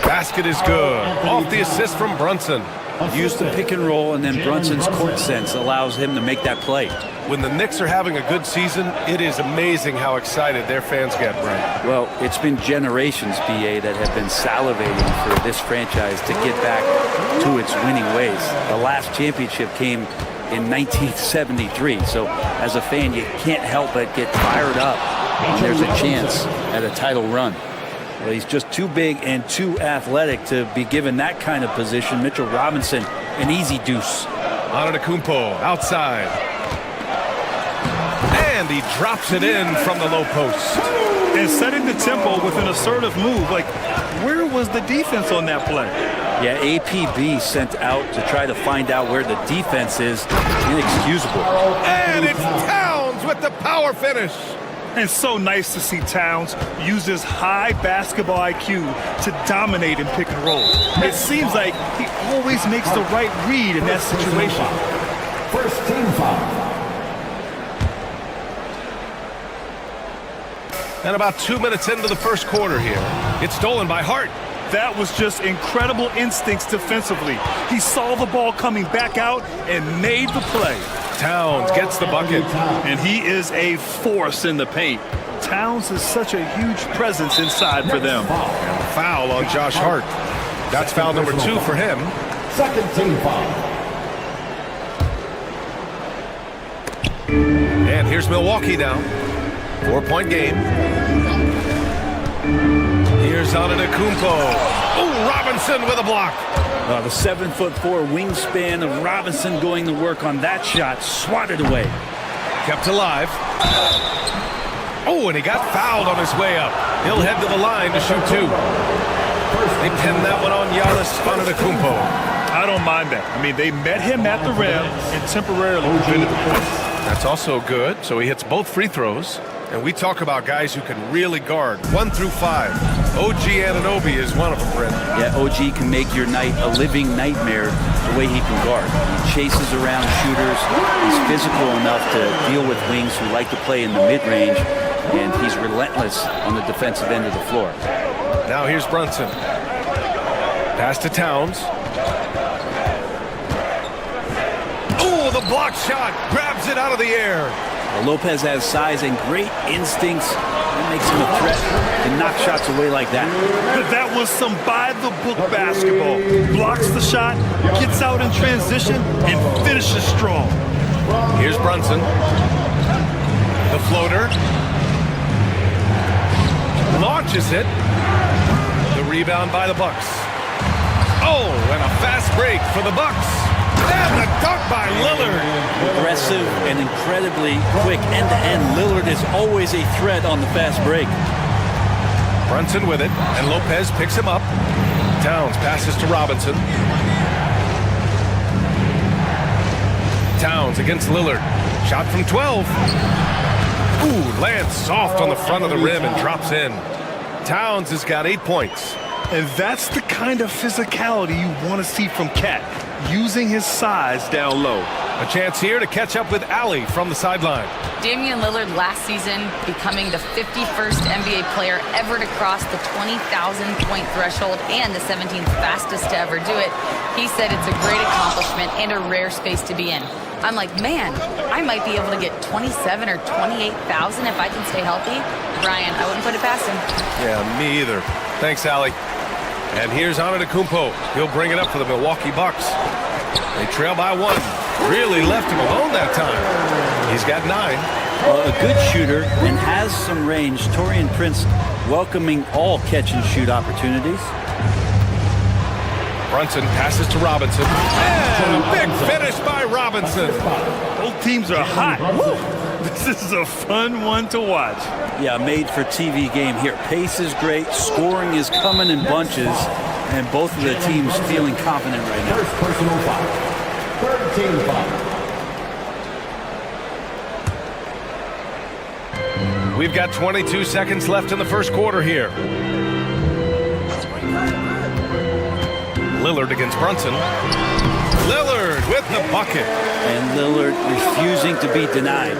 Basket is good. Off the assist from Brunson. Use the pick and roll, and then Brunson's court sense allows him to make that play. When the Knicks are having a good season, it is amazing how excited their fans get, Brent. Well, it's been generations, BA, that have been salivating for this franchise to get back to its winning ways. The last championship came in 1973, so as a fan, you can't help but get fired up when there's a chance at a title run. Well, he's just too big and too athletic to be given that kind of position. Mitchell Robinson, an easy deuce. Antetokounmpo outside. And he drops it in from the low post. And setting the tempo with an assertive move. Like, where was the defense on that play? Yeah, APB sent out to try to find out where the defense is. Inexcusable. And it's Towns with the power finish. And so nice to see Towns use his high basketball IQ to dominate in pick and roll. It seems like he always makes the right read in that situation. First team foul. And about 2 minutes into the first quarter here. It's stolen by Hart. That was just incredible instincts defensively. He saw the ball coming back out and made the play. Towns gets the bucket. And he is a force in the paint. Towns is such a huge presence inside for them. And a foul on Josh Hart. That's foul number 2 for him. Second team foul. And here's Milwaukee now. 4-point game. Here's Antetokounmpo. Oh, Robinson with a block. The 7'4" wingspan of Robinson going to work on that shot. Swatted away. Kept alive. Oh, and he got fouled on his way up. He'll head to the line to shoot 2. They pinned that one on Giannis Antetokounmpo. I don't mind that. I mean, they met him at the rim and temporarily prevented the points. That's also good. So he hits both free throws. And we talk about guys who can really guard 1 through 5. OG Anunoby is one of them, Brent. Yeah, OG can make your night a living nightmare the way he can guard. He chases around shooters. He's physical enough to deal with wings who like to play in the mid-range. And he's relentless on the defensive end of the floor. Now here's Brunson. Pass to Towns. Oh, the block shot. Grabs it out of the air. Well, Lopez has size and great instincts. That makes him a threat to knock shots away like that. That was some by-the-book basketball. Blocks the shot, gets out in transition, and finishes strong. Here's Brunson. The floater. Launches it. The rebound by the Bucks. Oh, and a fast break for the Bucks. And a dunk by Lillard. Aggressive and incredibly quick end-to-end. Lillard is always a threat on the fast break. Brunson with it, and Lopez picks him up. Towns passes to Robinson. Towns against Lillard. Shot from 12. Ooh, lands soft on the front of the rim and drops in. Towns has got 8 points. And that's the kind of physicality you want to see from Cat. using his size down low. A chance here to catch up with Allie from the sideline. Damian Lillard last season becoming the 51st NBA player ever to cross the 20,000-point threshold and the 17th fastest to ever do it. He said it's a great accomplishment and a rare space to be in. I'm like, man, I might be able to get 27 or 28,000 if I can stay healthy. Brian, I wouldn't put it past him. Yeah, me either. Thanks, Allie. And here's Antetokounmpo. He'll bring it up for the Milwaukee Bucks. They trail by 1. Really left him alone that time. He's got 9. Well, a good shooter and has some range. Taurean Prince welcoming all catch-and-shoot opportunities. Brunson passes to Robinson. And a big finish by Robinson. Both teams are hot. Woo! This is a fun one to watch. Yeah, made for TV game here. Pace is great. Scoring is coming in bunches. And both of the teams feeling confident right now. First personal foul. Third team foul. We've got 22 seconds left in the first quarter here. Lillard against Brunson. Lillard with the bucket. And Lillard refusing to be denied.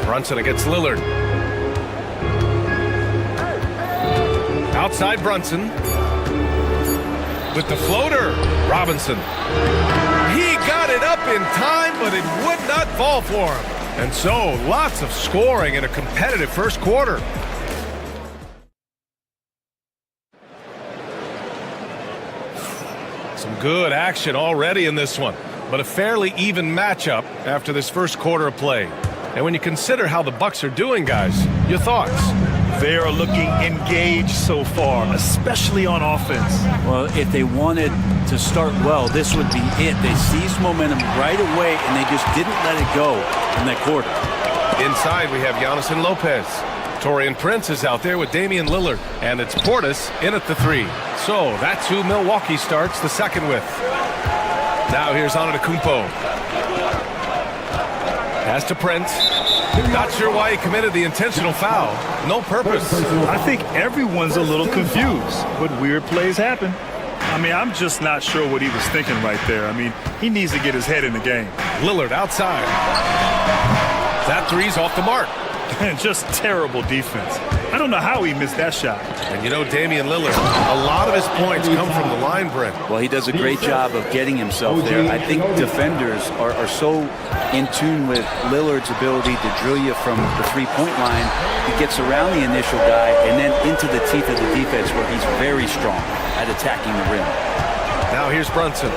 Brunson against Lillard. Outside Brunson. With the floater. Robinson. He got it up in time, but it would not fall for him. And so, lots of scoring in a competitive first quarter. Some good action already in this one, but a fairly even matchup after this first quarter of play. And when you consider how the Bucks are doing, guys, your thoughts? They are looking engaged so far, especially on offense. Well, if they wanted to start well, this would be it. They seized momentum right away, and they just didn't let it go in that quarter. Inside, we have Giannis and Lopez. Taurean Prince is out there with Damian Lillard, and it's Portis in at the 3. So that's who Milwaukee starts the second with. Now here's Antetokounmpo. Pass to Prince. Not sure why he committed the intentional foul. No purpose. I think everyone's a little confused, but weird plays happen. I mean, I'm just not sure what he was thinking right there. I mean, he needs to get his head in the game. Lillard outside. That three's off the mark. Just terrible defense. I don't know how he missed that shot. And you know, Damian Lillard, a lot of his points come from the line, Brent. Well, he does a great job of getting himself there. I think defenders are so in tune with Lillard's ability to drill you from the three-point line. He gets around the initial guy and then into the teeth of the defense where he's very strong at attacking the rim. Now here's Brunson.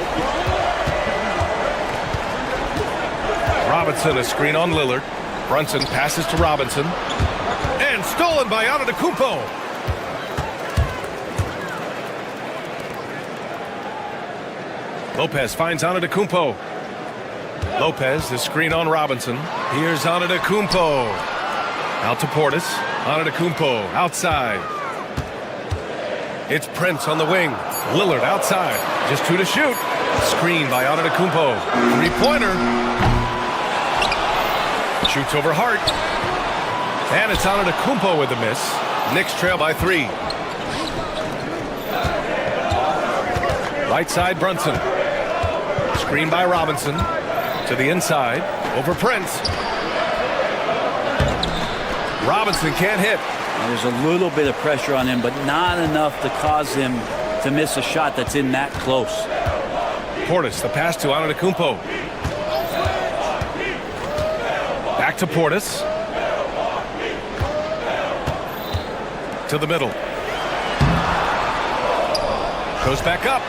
Robinson, a screen on Lillard. Brunson passes to Robinson. And stolen by Antetokounmpo. Lopez finds Antetokounmpo. Lopez, the screen on Robinson. Here's Antetokounmpo. Out to Portis. Antetokounmpo outside. It's Prince on the wing. Lillard outside. Just 2 to shoot. Screen by Antetokounmpo. Three-pointer. Shoots over Hart. And it's Antetokounmpo with the miss. Knicks trail by 3. Right side, Brunson. Screen by Robinson. To the inside. Over Prince. Robinson can't hit. There's a little bit of pressure on him, but not enough to cause him to miss a shot that's in that close. Portis, the pass to Antetokounmpo. Back to Portis. To the middle. Goes back up.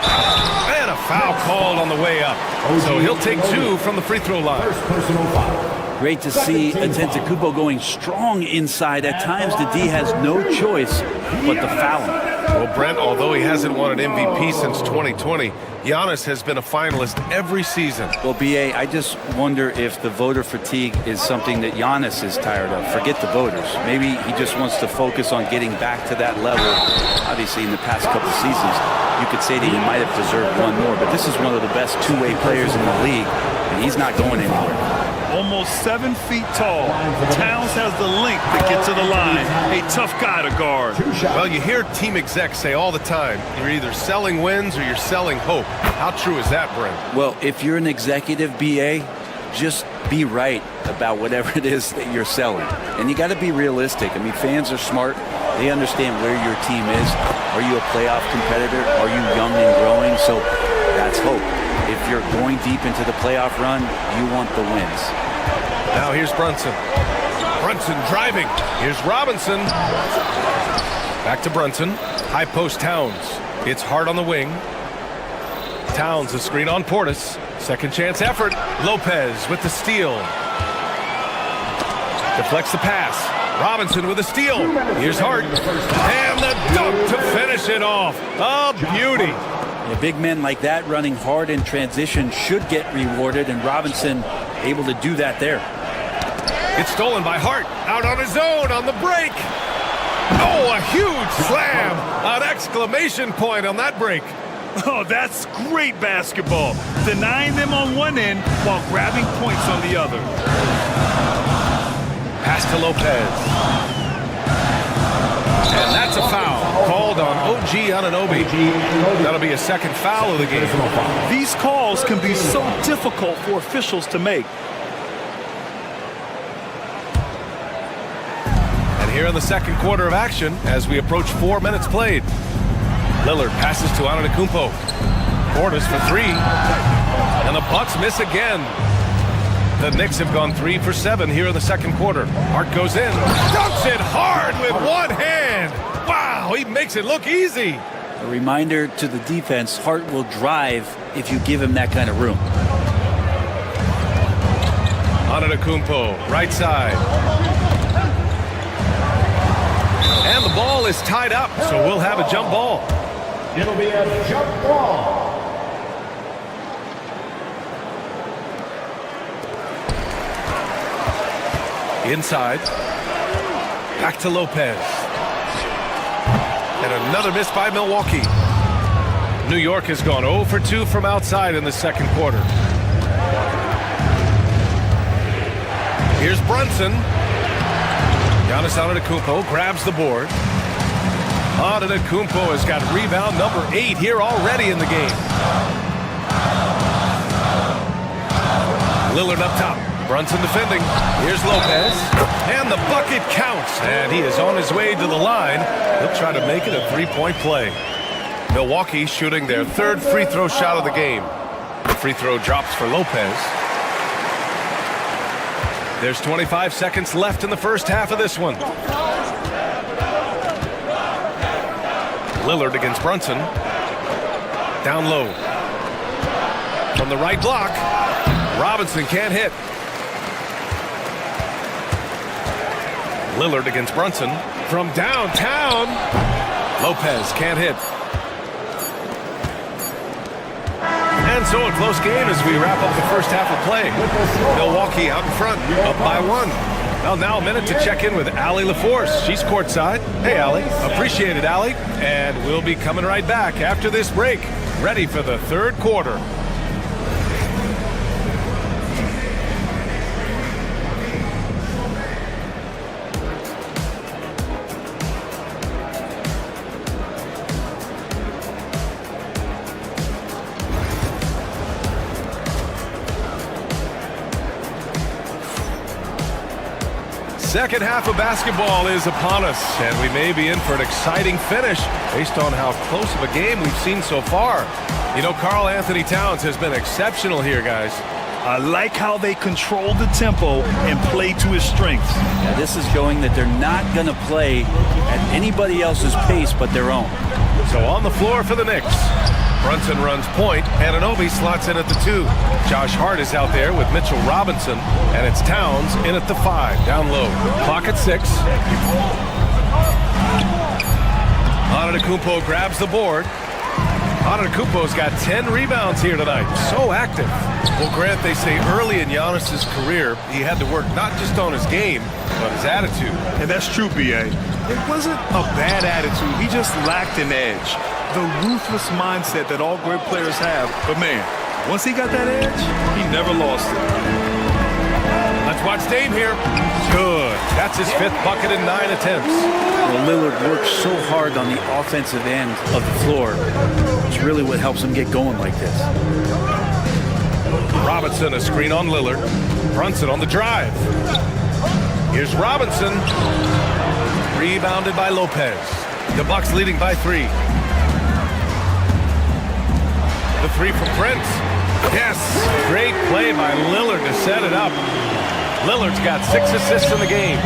And a foul called on the way up. So he'll take 2 from the free throw line. First personal foul. Great to see Antetokounmpo going strong inside. At times, the D has no choice but to foul him. Well, Brent, although he hasn't won an MVP since 2020, Giannis has been a finalist every season. Well, B.A., I just wonder if the voter fatigue is something that Giannis is tired of. Forget the voters. Maybe he just wants to focus on getting back to that level. Obviously, in the past couple seasons, you could say that he might have deserved one more, but this is one of the best two-way players in the league, and he's not going anywhere. almost 7 feet tall. Towns has the length to get to the line. A tough guy to guard. Well, you hear team execs say all the time, you're either selling wins or you're selling hope. How true is that, Brent? Well, if you're an executive BA, just be right about whatever it is that you're selling. And you got to be realistic. I mean, fans are smart. They understand where your team is. Are you a playoff competitor? Are you young and growing? So that's hope. If you're going deep into the playoff run, you want the wins. Now here's Brunson. Brunson driving. Here's Robinson. Back to Brunson. High post Towns. It's hard on the wing. Towns, a screen on Portis. Second chance effort. Lopez with the steal. Deflects the pass. Robinson with a steal. Here's Hart. And the dunk to finish it off. A beauty. Yeah, big men like that running hard in transition should get rewarded, and Robinson able to do that there. It's stolen by Hart. Out on his own on the break. Oh, a huge slam. An exclamation point on that break. Oh, that's great basketball. Denying them on one end while grabbing points on the other. Pass to Lopez. And that's a foul called on OG Anunoby. That'll be a second foul of the game. These calls can be so difficult for officials to make. And here in the second quarter of action, as we approach 4 minutes played, Lillard passes to Antetokounmpo. Portis for three. And the Bucks miss again. The Knicks have gone 3 for 7 here in the second quarter. Hart goes in. Dunks it hard with one hand. Wow, he makes it look easy. A reminder to the defense, Hart will drive if you give him that kind of room. Antetokounmpo, right side. And the ball is tied up, so we'll have a jump ball. It'll be a jump ball. Inside. Back to Lopez. And another miss by Milwaukee. New York has gone 0 for 2 from outside in the second quarter. Here's Brunson. Giannis Antetokounmpo grabs the board. Antetokounmpo has got rebound number 8 here already in the game. Lillard up top. Brunson defending. Here's Lopez. And the bucket counts. And he is on his way to the line. He'll try to make it a three-point play. Milwaukee shooting their third free throw shot of the game. The free throw drops for Lopez. There's 25 seconds left in the first half of this one. Lillard against Brunson. Down low. From the right block. Robinson can't hit. Lillard against Brunson. From downtown. Lopez can't hit. And so a close game as we wrap up the first half of play. Milwaukee out in front, up by 1. Well, now a minute to check in with Allie LaForce. She's courtside. Hey, Allie. Appreciate it, Allie. And we'll be coming right back after this break. Ready for the third quarter. Second half of basketball is upon us, and we may be in for an exciting finish based on how close of a game we've seen so far. You know, Karl Anthony Towns has been exceptional here, guys. I like how they control the tempo and play to his strengths. Yeah, this is showing that they're not going to play at anybody else's pace but their own. So on the floor for the Knicks. Brunson runs point. Anunoby slots in at the 2. Josh Hart is out there with Mitchell Robinson. And it's Towns in at the 5. Down low. Clock at 6. Antetokounmpo grabs the board. Antetokounmpo's got 10 rebounds here tonight. So active. Well, Grant, they say early in Giannis's career, he had to work not just on his game, but his attitude. And that's true, B.A. It wasn't a bad attitude. He just lacked an edge. The ruthless mindset that all great players have. But, man, once he got that edge, he never lost it. Lillard's name here. Good. That's his 5th bucket in 9 attempts. Well, Lillard works so hard on the offensive end of the floor. It's really what helps him get going like this. Robinson, a screen on Lillard. Brunson on the drive. Here's Robinson. Rebounded by Lopez. The Bucks leading by 3. The 3 from Prince. Yes, great play by Lillard to set it up. Lillard's got 6 assists in the game.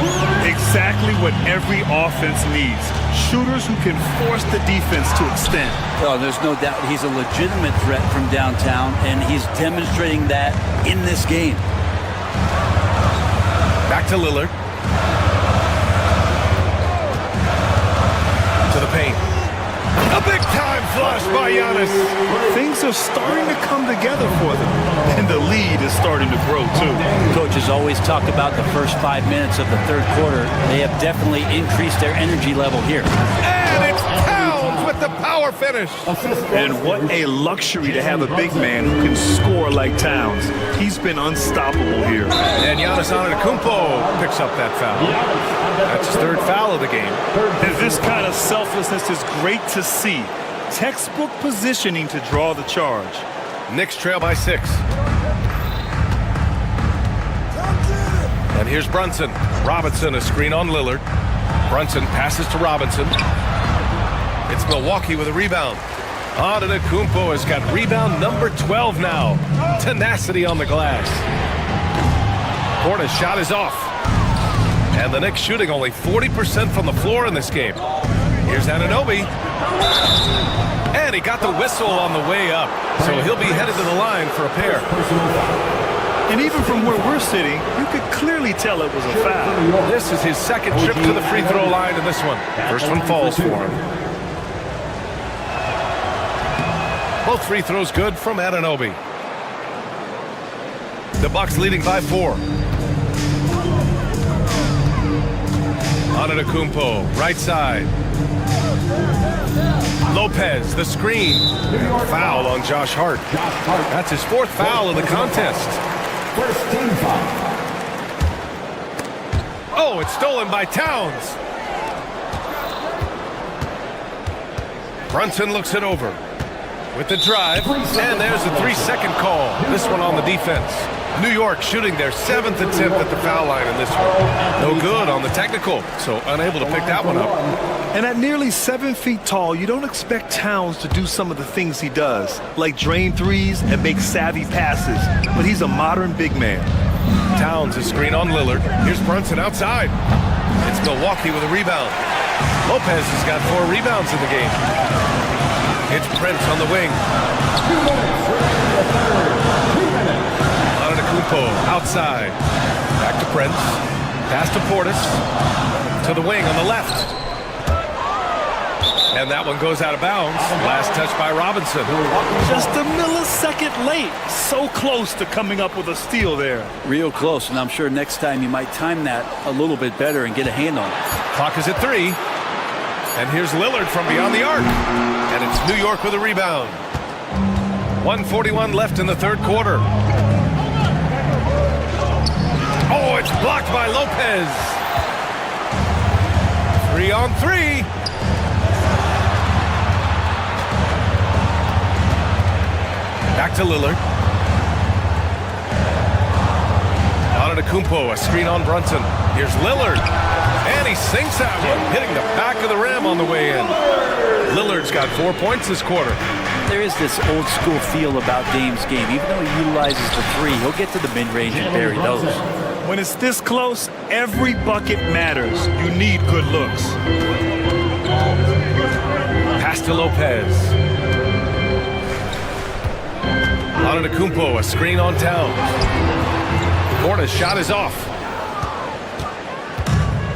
Exactly what every offense needs. Shooters who can force the defense to extend. Oh, there's no doubt he's a legitimate threat from downtown, and he's demonstrating that in this game. Back to Lillard. To the paint. A big-time flush by Giannis. Things are starting to come together for them, and the lead is starting to grow, too. Coaches always talk about the first 5 minutes of the third quarter. They have definitely increased their energy level here. And it's Towns with the power finish. And what a luxury to have a big man who can score like Towns. He's been unstoppable here. And Giannis Antetokounmpo picks up that foul. That's his 3rd foul of the game. And this kind of selflessness is great to see. Textbook positioning to draw the charge. Knicks trail by 6. And here's Brunson. Robinson, a screen on Lillard. Brunson passes to Robinson. It's Milwaukee with a rebound. Antetokounmpo has got rebound number 12 now. Tenacity on the glass. Portis' shot is off. And the Knicks shooting only 40% from the floor in this game. Here's Anunoby. And he got the whistle on the way up. So he'll be headed to the line for a pair. And even from where we're sitting, you could clearly tell it was a foul. This is his 2nd trip to the free throw line in this one. First one falls for him. Both free throws good from Anunoby. The Bucks leading by 4. Antetokounmpo, right side. Lopez, the screen. Foul on Josh Hart. That's his 4th foul of the contest. First team foul. Oh, it's stolen by Towns. Brunson looks it over with the drive, and there's a 3-second call. This one on the defense. New York shooting their 7th attempt at the foul line in this one. No good on the technical, so unable to pick that one up. And at nearly 7 feet tall, you don't expect Towns to do some of the things he does, like drain threes and make savvy passes. But he's a modern big man. Towns, a screen on Lillard. Here's Brunson outside. It's Milwaukee with a rebound. Lopez has got 4 rebounds in the game. It's Prince on the wing. Antetokounmpo outside. Back to Prince. Pass to Portis. To the wing on the left. And that one goes out of bounds. Last touch by Robinson. Just a millisecond late. So close to coming up with a steal there. Real close, and I'm sure next time you might time that a little bit better and get a hand on it. Clock is at 3. And here's Lillard from beyond the arc. And it's New York with a rebound. 1:41 left in the third quarter. Oh, it's blocked by Lopez. 3-on-3. Back to Lillard. Antetokounmpo, a screen on Brunson. Here's Lillard. And he sinks that one, hitting the back of the rim on the way in. Lillard's got 4 points this quarter. There is this old school feel about Dame's game. Even though he utilizes the 3, he'll get to the mid-range and bury those. When it's this close, every bucket matters. You need good looks. Pass to Lopez. Antetokounmpo, a screen on Towns. Portis' shot is off.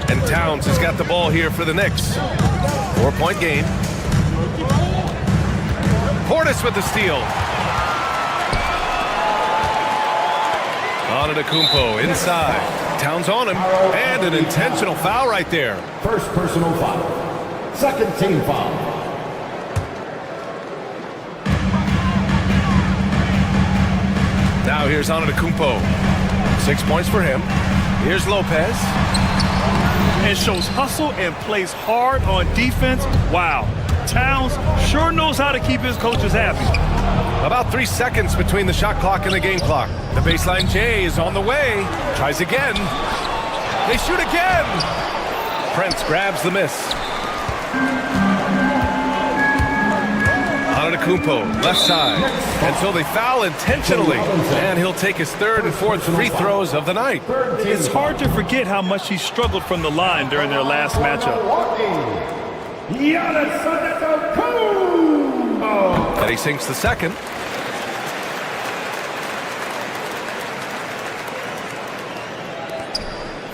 And Towns has got the ball here for the Knicks. 4-point game. Portis with the steal. Antetokounmpo inside. Towns on him. And an intentional foul right there. First personal foul. Second team foul. Now here's Antetokounmpo. 6 points for him. Here's Lopez. And shows hustle and plays hard on defense. Wow. Towns sure knows how to keep his coaches happy. About 3 seconds between the shot clock and the game clock. The baseline J is on the way. Tries again. They shoot again. Prince grabs the miss. Antetokounmpo, left side, until they foul intentionally. And he'll take his third and fourth free throws of the night. It's hard to forget how much he struggled from the line during their last matchup. And he sinks the second.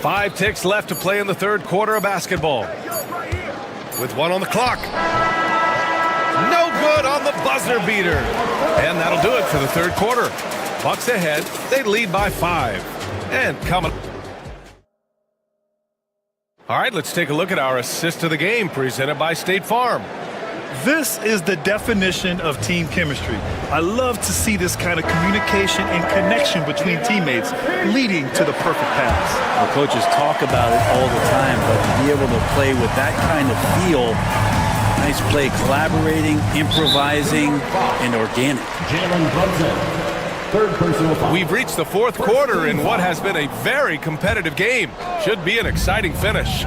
Five ticks left to play in the third quarter of basketball. With one on the clock. No good on the buzzer beater. And that'll do it for the third quarter. Bucks ahead. They lead by 5. And coming. All right, let's take a look at our assist of the game presented by State Farm. This is the definition of team chemistry. I love to see this kind of communication and connection between teammates leading to the perfect pass. Well, coaches talk about it all the time, but to be able to play with that kind of feel, nice play, collaborating, improvising, and organic. Jalen Brunson, third personal foul. We've reached the fourth quarter in what has been a very competitive game. Should be an exciting finish.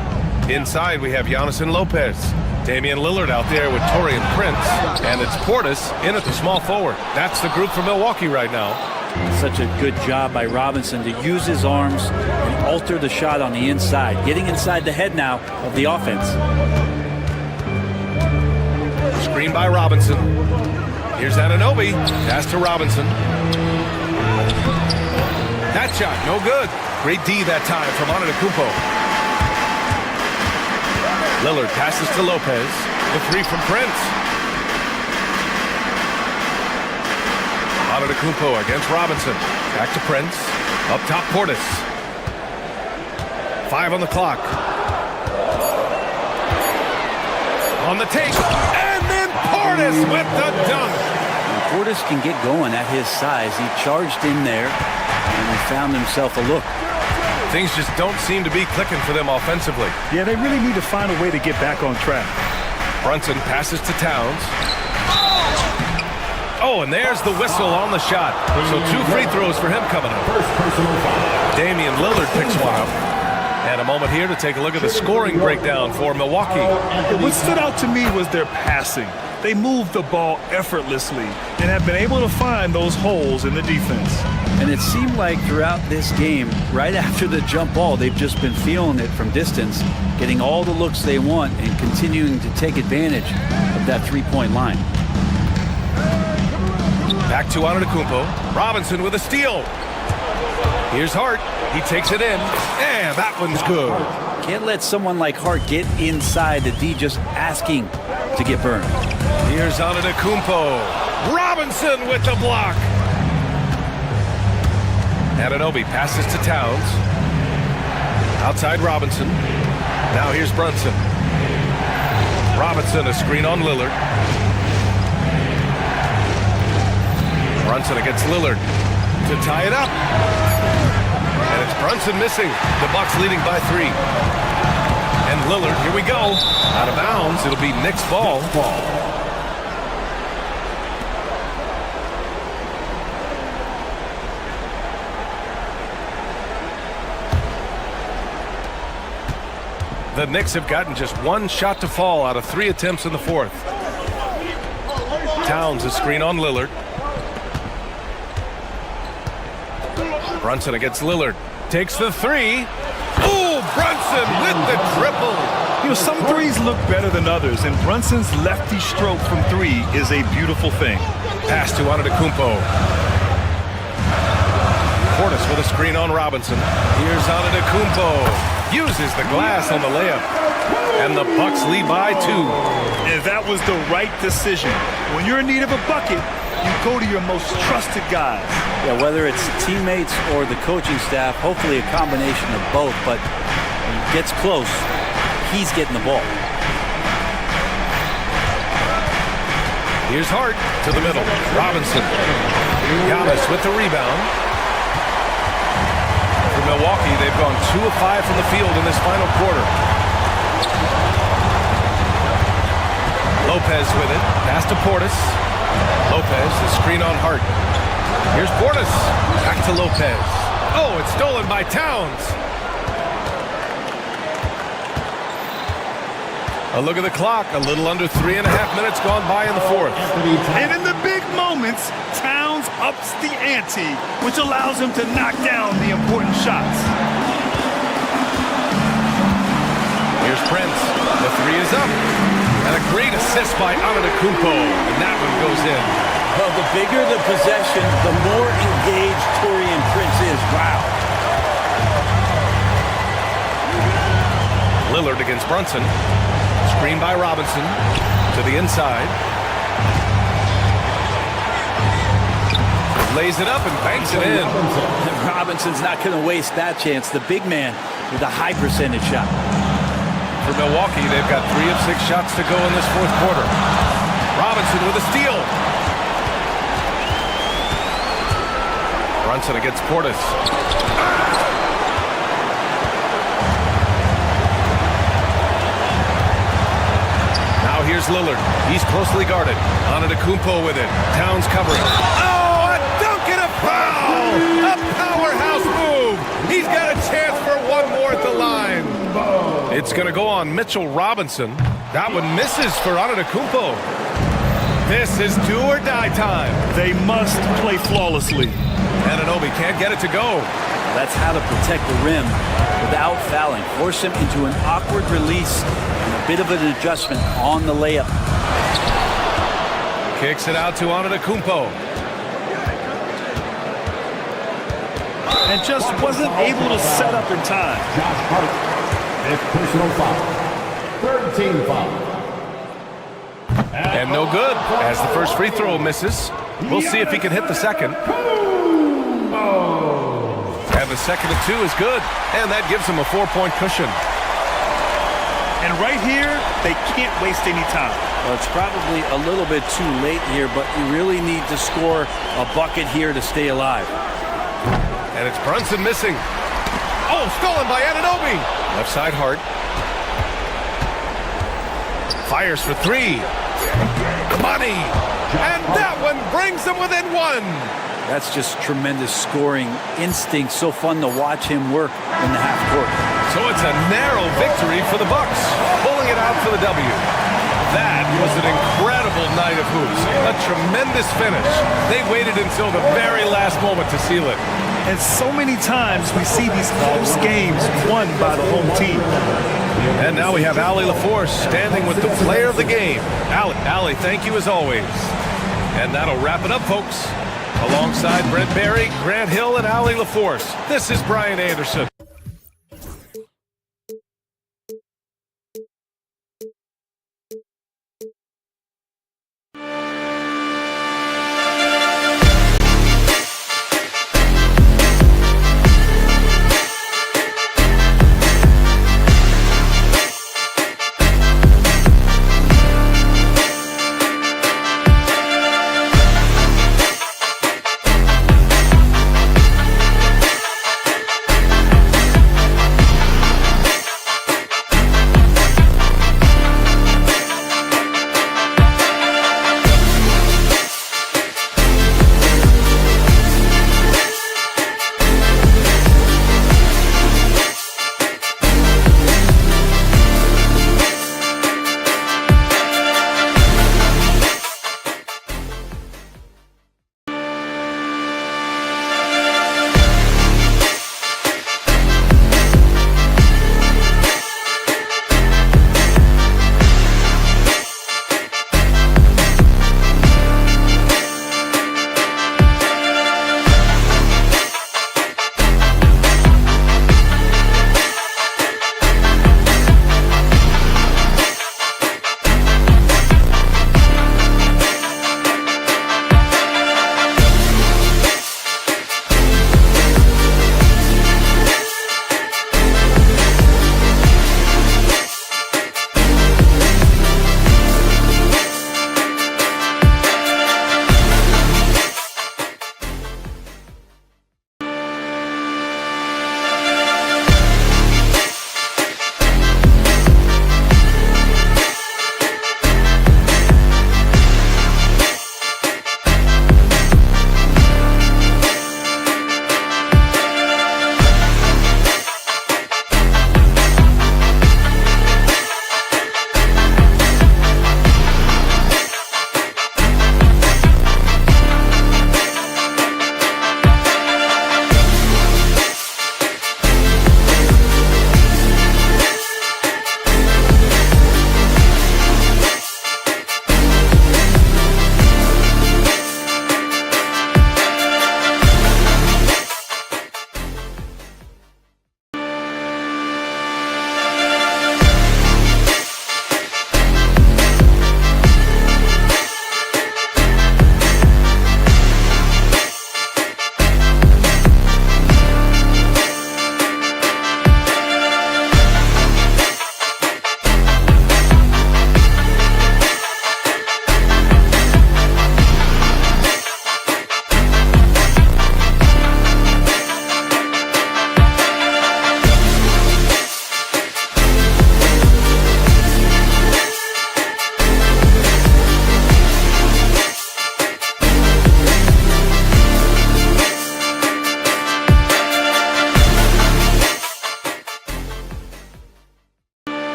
Inside, we have Giannis and Lopez. Damian Lillard out there with Taurean Prince. And it's Portis in at the small forward. That's the group for Milwaukee right now. Such a good job by Robinson to use his arms and alter the shot on the inside. Getting inside the head now of the offense. Screen by Robinson. Here's Anunoby. Pass to Robinson. That shot, no good. Great D that time from Antetokounmpo. Lillard passes to Lopez. The three from Prince. Antetokounmpo against Robinson. Back to Prince. Up top, Portis. 5 on the clock. On the take. And then Portis with the dunk. When Portis can get going at his size. He charged in there and he found himself a look. Things just don't seem to be clicking for them offensively. Yeah, they really need to find a way to get back on track. Brunson passes to Towns. Oh, and there's the whistle on the shot. So 2 free throws for him coming up. First personal foul. Damian Lillard picks one up. And a moment here to take a look at the scoring breakdown for Milwaukee. What stood out to me was their passing. They moved the ball effortlessly and have been able to find those holes in the defense. And it seemed like throughout this game, right after the jump ball, they've just been feeling it from distance, getting all the looks they want and continuing to take advantage of that three-point line. Back to Antetokounmpo. Robinson with a steal. Here's Hart. He takes it in. And that one's good. Can't let someone like Hart get inside the D just asking to get burned. Here's Antetokounmpo. Robinson with the block. Anunoby passes to Towns. Outside Robinson. Now here's Brunson. Robinson, a screen on Lillard. Brunson against Lillard to tie it up. And it's Brunson missing. The Bucks leading by 3. And Lillard, here we go. Out of bounds. It'll be Knicks ball. The Knicks have gotten just 1 shot to fall out of 3 attempts in the fourth. Towns, a screen on Lillard. Brunson against Lillard. Takes the 3. Ooh, Brunson with the triple. You know, some threes look better than others, and Brunson's lefty stroke from 3 is a beautiful thing. Pass to Antetokounmpo. Portis with a screen on Robinson. Here's Antetokounmpo. Uses the glass on the layup. And the Bucks lead by 2. And that was the right decision. When you're in need of a bucket, you go to your most trusted guys. Yeah, whether it's teammates or the coaching staff, hopefully a combination of both, but when he gets close, he's getting the ball. Here's Hart to the middle. Robinson. Giannis with the rebound. For Milwaukee, they've gone 2 of 5 from the field in this final quarter. Lopez with it. Pass to Portis. Lopez, the screen on Hart. Here's Portis. Back to Lopez. Oh, it's stolen by Towns. A look at the clock. A little under 3.5 minutes gone by in the fourth. And in the big moments, Towns ups the ante, which allows him to knock down the important shots. Here's Prince. The three is up. And a great assist by Antetokounmpo. And that one goes in. Well, the bigger the possession, the more engaged Taurean Prince is. Wow. Lillard against Brunson. Screen by Robinson to the inside. Lays it up and banks it in. Robinson's not going to waste that chance. The big man with a high percentage shot. For Milwaukee, they've got 3 of 6 shots to go in this fourth quarter. Robinson with a steal. Brunson against Portis. Now here's Lillard. He's closely guarded. Antetokounmpo with it. Towns covering. Oh, a dunk and a foul! A powerhouse move! He's got a chance for one more at the line. It's going to go on Mitchell Robinson. That one misses for Antetokounmpo. This is do or die time. They must play flawlessly. Anunoby can't get it to go. That's how to protect the rim without fouling. Force him into an awkward release and a bit of an adjustment on the layup. Kicks it out to Antetokounmpo. And just wasn't able to set up in time. Josh Hart. Fifth personal foul. Third team foul. And no good as the first free throw misses. We'll see if he can hit the second. And the second of 2 is good. And that gives him a 4-point cushion. And right here, they can't waste any time. Well, it's probably a little bit too late here, but you really need to score a bucket here to stay alive. And it's Brunson missing. Oh, stolen by Anunoby. Left side Hart. Fires for 3. Money. And that one brings them within 1. That's just tremendous scoring instinct. So fun to watch him work in the half court. So it's a narrow victory for the Bucks, pulling it out for the W. That was an incredible night of hoops. A tremendous finish. They waited until the very last moment to seal it. And so many times we see these close games won by the home team. And now we have Allie LaForce standing with the player of the game. Allie, thank you as always. And that'll wrap it up, folks. Alongside Brent Barry, Grant Hill, and Allie LaForce, this is Brian Anderson.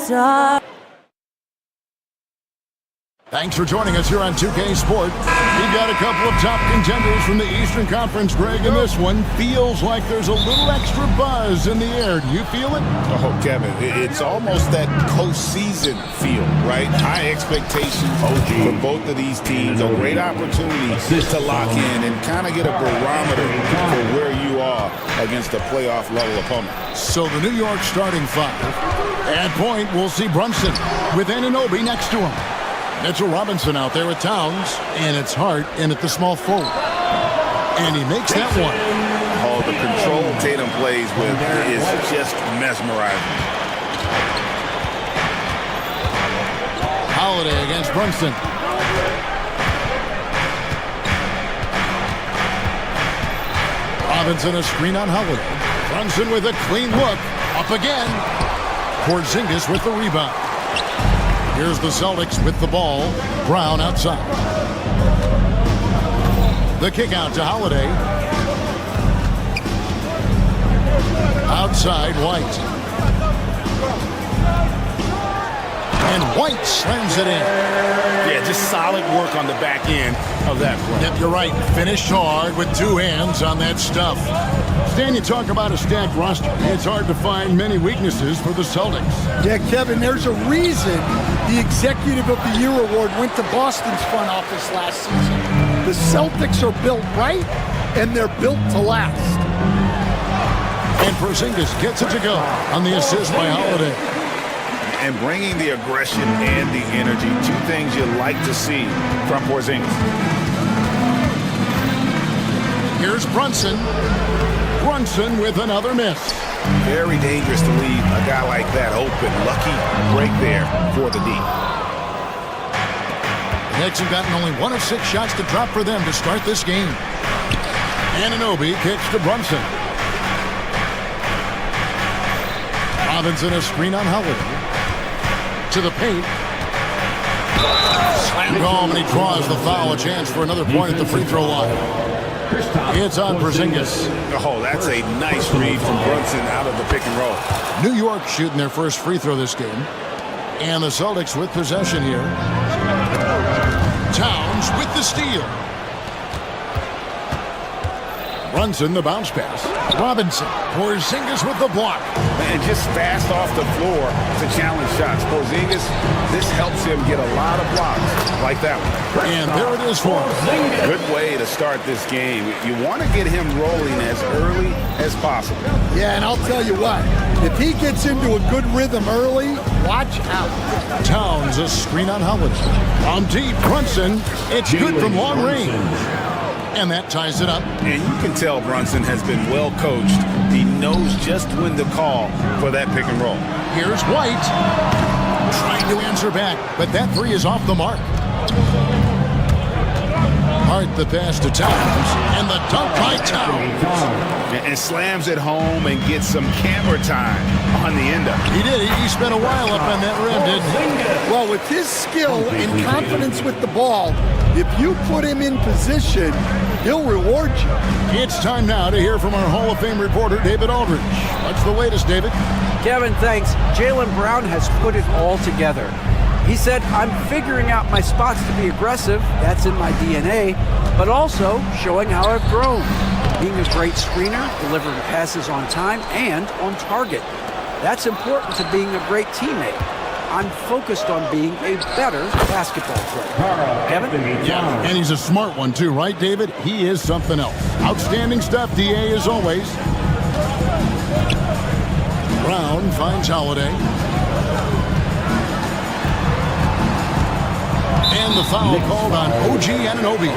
star. Thanks for joining us here on 2K Sport. We've got a couple of top contenders from the Eastern Conference, Greg, and this one feels like there's a little extra buzz in the air. Do you feel it? Oh, Kevin, it's almost that postseason feel, right? High expectations for both of these teams. A great opportunity to lock in and kind of get a barometer for where you are against a playoff-level opponent. So the New York starting five. At point, we'll see Brunson with Anunoby next to him. Mitchell Robinson out there with Towns, and it's Hart in at the small forward. And he makes that one. Oh, the control Tatum plays with is just mesmerizing. Holiday against Brunson. Robinson a screen on Holiday. Brunson with a clean look. Up again. Porzingis with the rebound. Here's the Celtics with the ball. Brown outside. The kick out to Holiday. Outside, White. And White slams it in. Yeah, just solid work on the back end of that play. Yep, you're right. Finished hard with two hands on that stuff. Stan, you talk about a stacked roster. It's hard to find many weaknesses for the Celtics. Yeah, Kevin, there's a reason the Executive of the Year award went to Boston's front office last season. The Celtics are built right, and they're built to last. And Porzingis gets it to go on the assist by Holiday. And bringing the aggression and the energy, two things you like to see from Porzingis. Here's Brunson. Brunson with another miss. Very dangerous to leave a guy like that open. Lucky break there for the D. The Knicks have gotten only 1 of 6 shots to drop for them to start this game. Anunoby kicks to Brunson. Robinson a screen on Holiday. To the paint. Slammed home, and he draws the foul. A chance for another point at the free throw line. It's on Porzingis. Oh, that's a nice read from Brunson out of the pick and roll. New York shooting their first free throw this game. And the Celtics with possession here. Towns with the steal. Brunson the bounce pass. Robinson. Porzingis with the block. And just fast off the floor to challenge shots. Porzingis, this helps him get a lot of blocks like that one. And there it is for him. Good way to start this game. You want to get him rolling as early as possible. Yeah, and I'll tell you what, if he gets into a good rhythm early, watch out. Towns a screen on Holiday. On deep, Brunson. It's good from long range. And that ties it up. And you can tell Brunson has been well coached. He knows just when to call for that pick and roll. Here's White. Trying to answer back, but that three is off the mark. Hart the pass to Towns, and the dunk by Towns. And slams it home and gets some camera time on the end of it. He did. He spent a while up on that rim, didn't he? Well, with his skill and confidence with the ball, if you put him in position, he'll reward you. It's time now to hear from our Hall of Fame reporter, David Aldridge. What's the latest, David? Kevin, thanks. Jaylen Brown has put it all together. He said, I'm figuring out my spots to be aggressive. That's in my DNA. But also showing how I've grown. Being a great screener, delivering passes on time and on target. That's important to being a great teammate. I'm focused on being a better basketball player. Kevin? Yeah, and he's a smart one too, right, David? He is something else. Outstanding stuff, DA, as always. Brown finds Holiday. And the foul called on OG Anunoby.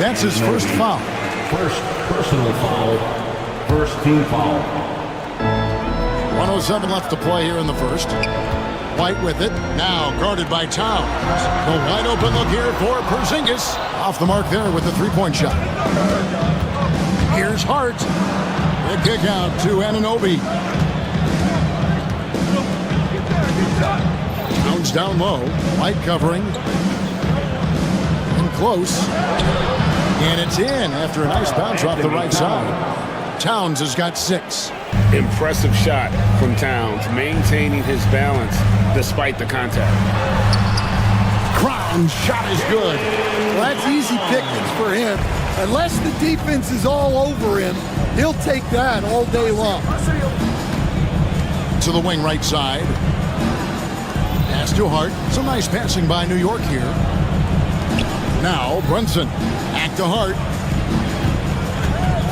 That's his first foul. First personal foul, first team foul. 1:07 left to play here in the first. White with it, now guarded by Towns. The wide open look here for Porzingis. Off the mark there with the three-point shot. Here's Hart. The kick out to Anunoby. Towns down low. White covering. And close. And it's in after a nice bounce off the right side. Towns has got 6. Impressive shot from Towns, maintaining his balance despite the contact. Crown's shot is good. Well, that's easy pickings for him. Unless the defense is all over him, he'll take that all day long. To the wing right side. Pass to Hart. Some nice passing by New York here. Now Brunson. Back to Hart.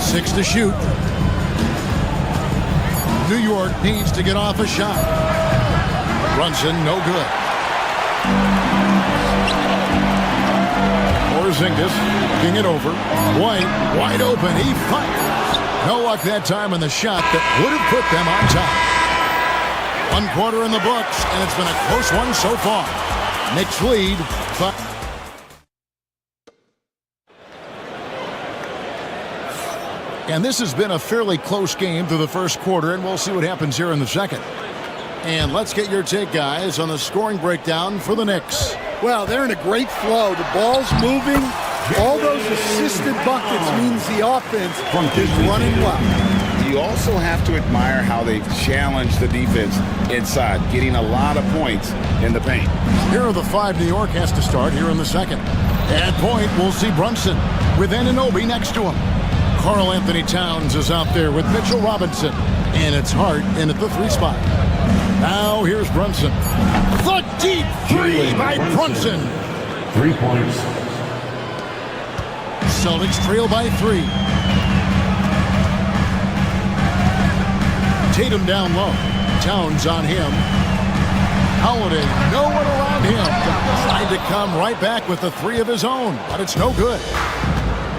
6 to shoot. New York needs to get off a shot. Brunson, no good. Porzingis looking it over. White, wide open. He fires. No luck that time on the shot that would have put them on top. 1 quarter in the books, and it's been a close one so far. Knicks lead, but... And this has been a fairly close game through the first quarter, and we'll see what happens here in the second. And let's get your take, guys, on the scoring breakdown for the Knicks. Well, they're in a great flow. The ball's moving. All those assisted buckets means the offense is running well. You also have to admire how they've challenged the defense inside, getting a lot of points in the paint. Here are the 5 New York has to start here in the second. At point, we'll see Brunson with Anunoby next to him. Karl Anthony Towns is out there with Mitchell Robinson. And it's Hart in at the 3 spot. Now here's Brunson. The deep 3 by Brunson. 3 points. Celtics trail by 3. Tatum down low. Towns on him. Holiday, no one around him. Tried to come right back with the 3 of his own, but it's no good.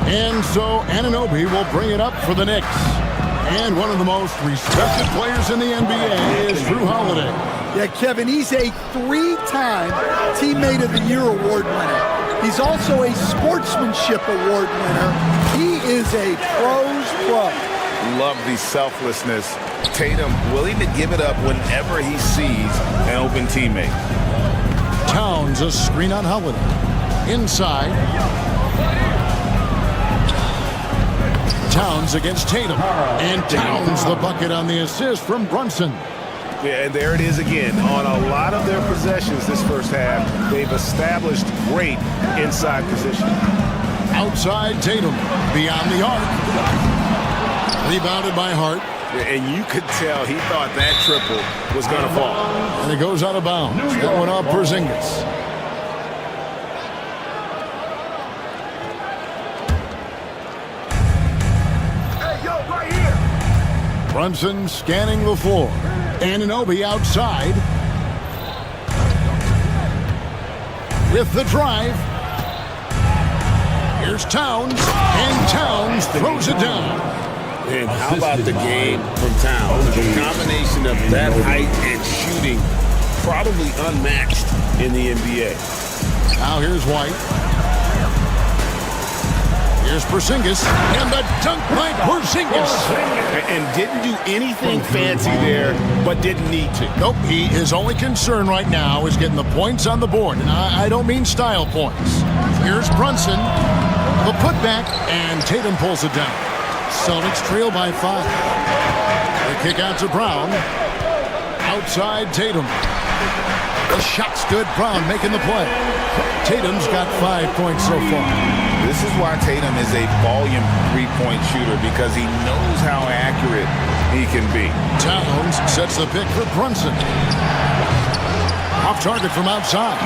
And so Anunoby will bring it up for the Knicks. And one of the most respected players in the NBA is Drew Holiday. Yeah, Kevin, he's a 3-time Teammate of the Year award winner. He's also a Sportsmanship award winner. He is a pro's pro. Love the selflessness. Tatum willing to give it up whenever he sees an open teammate. Towns a screen on Holiday. Inside. Towns against Tatum. And Towns the bucket on the assist from Brunson. Yeah, and there it is again. On a lot of their possessions this first half, they've established great inside position. Outside Tatum. Beyond the arc. Rebounded by Hart. And you could tell he thought that triple was going to fall. And it goes out of bounds. That one off Porzingis. Brunson scanning the floor. Anunoby outside. With the drive. Here's Towns. And Towns throws it down. And how about the game from Towns? The combination of that height and shooting probably unmatched in the NBA. Now here's White. Here's Porzingis, and the dunk by Porzingis. And didn't do anything fancy there, but didn't need to. Nope, his only concern right now is getting the points on the board. And I don't mean style points. Here's Brunson, the putback, and Tatum pulls it down. Celtics trail by 5. The kick out to Brown. Outside Tatum. The shot's good. Brown making the play. Tatum's got 5 points so far. This is why Tatum is a volume 3-point shooter, because he knows how accurate he can be. Towns sets the pick for Brunson. Off target from outside.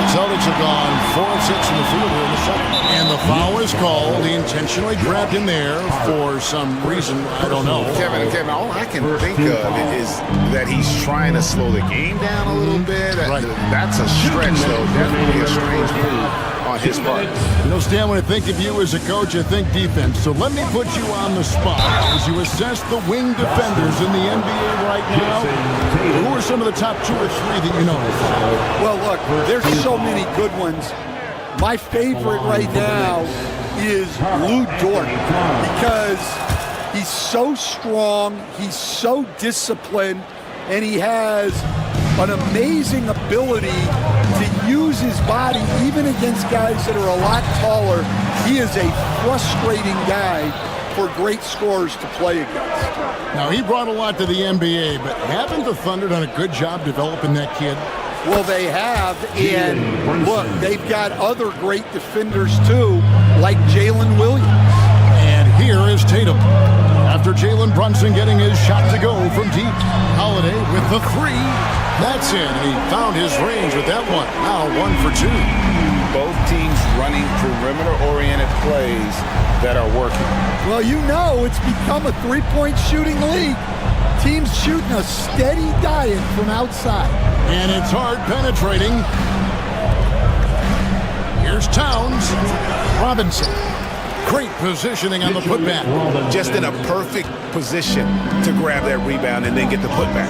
Celtics have gone 4 of 6 in the field here in the second. And the foul is called. He intentionally grabbed him there for some reason. I don't know. Kevin, all I can think of is that he's trying to slow the game down a little bit. Right. That's a stretch, though. Definitely a strange move on his part. You know, Stan, when I think of you as a coach, I think defense. So let me put you on the spot as you assess the wing defenders in the NBA right now. Who are some of the top 2 or 3 that you know? Well, look, there's so many good ones. My favorite right now is Lou Dort, because he's so strong, he's so disciplined, and he has an amazing ability to use his body even against guys that are a lot taller. He is a frustrating guy for great scorers to play against. Now, he brought a lot to the NBA, but haven't the Thunder done a good job developing that kid? Well, they have, and look, they've got other great defenders too, like Jalen Williams. And here is Tatum. After Jalen Brunson getting his shot to go from deep, Holiday with the three. That's it, and he found his range with that one. Now 1 for 2. Both teams running perimeter-oriented plays that are working. Well, you know it's become a three-point shooting league. Teams shooting a steady diet from outside. And it's hard penetrating. Here's Towns. Robinson. Great positioning on the putback. Just in a perfect position to grab that rebound and then get the putback.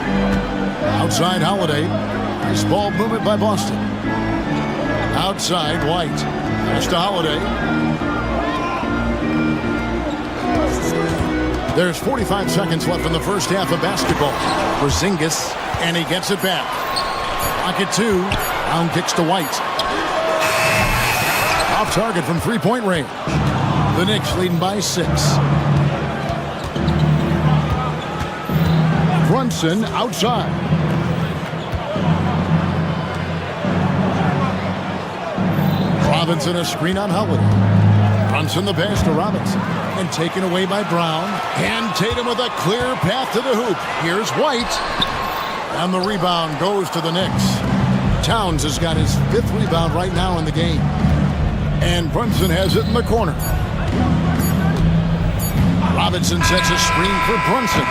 Outside Holiday. Nice ball movement by Boston. Outside White. Pass to Holiday. There's 45 seconds left in the first half of basketball. Porzingis, and he gets it back. Pocket 2. Brown kicks to White. Off target from three-point range. The Knicks leading by 6. Brunson outside. Robinson a screen on Holiday. Brunson the pass to Robinson. And taken away by Brown. And Tatum with a clear path to the hoop. Here's White. And the rebound goes to the Knicks. Towns has got his 5th rebound right now in the game. And Brunson has it in the corner. Robinson sets a screen for Brunson.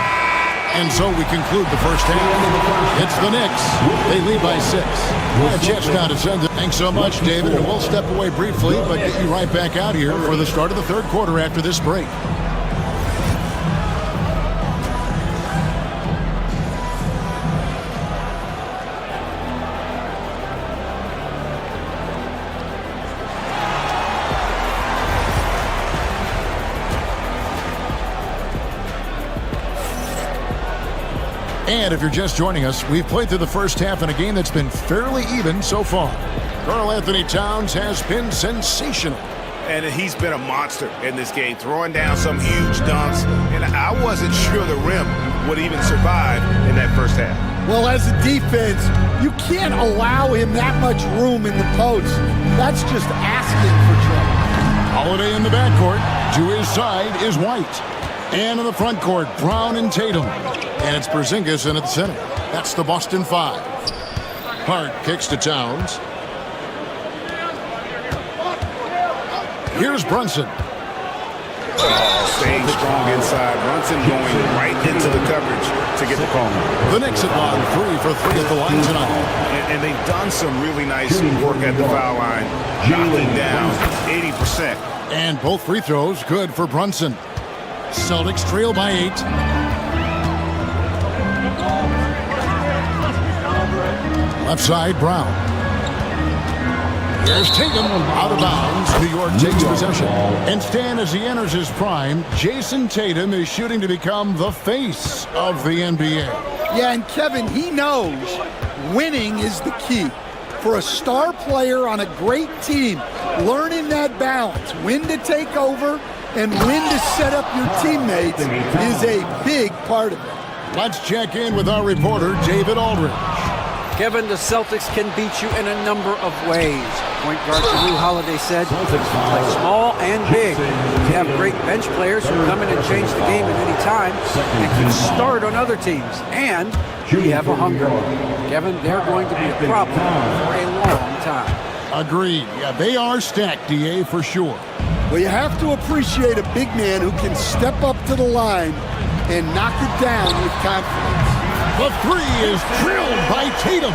And so we conclude the first half. It's the Knicks. They lead by 6. A chance now to send it. Thanks so much, David. And we'll step away briefly, but get you right back out here for the start of the third quarter after this break. And if you're just joining us, we've played through the first half in a game that's been fairly even so far. Karl Anthony Towns has been sensational. And he's been a monster in this game, throwing down some huge dunks. And I wasn't sure the rim would even survive in that first half. Well, as a defense, you can't allow him that much room in the post. That's just asking for trouble. Holiday in the backcourt. To his side is White. And in the front court, Brown and Tatum. And it's Porzingis in at the center. That's the Boston 5. Hart kicks to Towns. Here's Brunson. Staying strong inside. Brunson going right into the coverage to get the call. The Knicks have gone 3 for 3 at the line tonight. And they've done some really nice work at the foul line, knocking down 80%. And both free throws good for Brunson. Celtics trail by 8. Left side, Brown. Here's Tatum out of bounds. New York takes possession. And Stan, as he enters his prime, Jason Tatum is shooting to become the face of the NBA. Yeah, and Kevin, he knows winning is the key. For a star player on a great team, learning that balance, when to take over and when to set up your teammates is a big part of it. Let's check in with our reporter, David Aldridge. Kevin, the Celtics can beat you in a number of ways. Point guard Jrue Holiday said, play small and big. You have great bench players who come in and change the game at any time and can start on other teams. And you have a hunger. Kevin, they're going to be a problem for a long time. Agreed. Yeah, they are stacked, DA, for sure. Well, you have to appreciate a big man who can step up to the line and knock it down with confidence. The three is drilled by Tatum.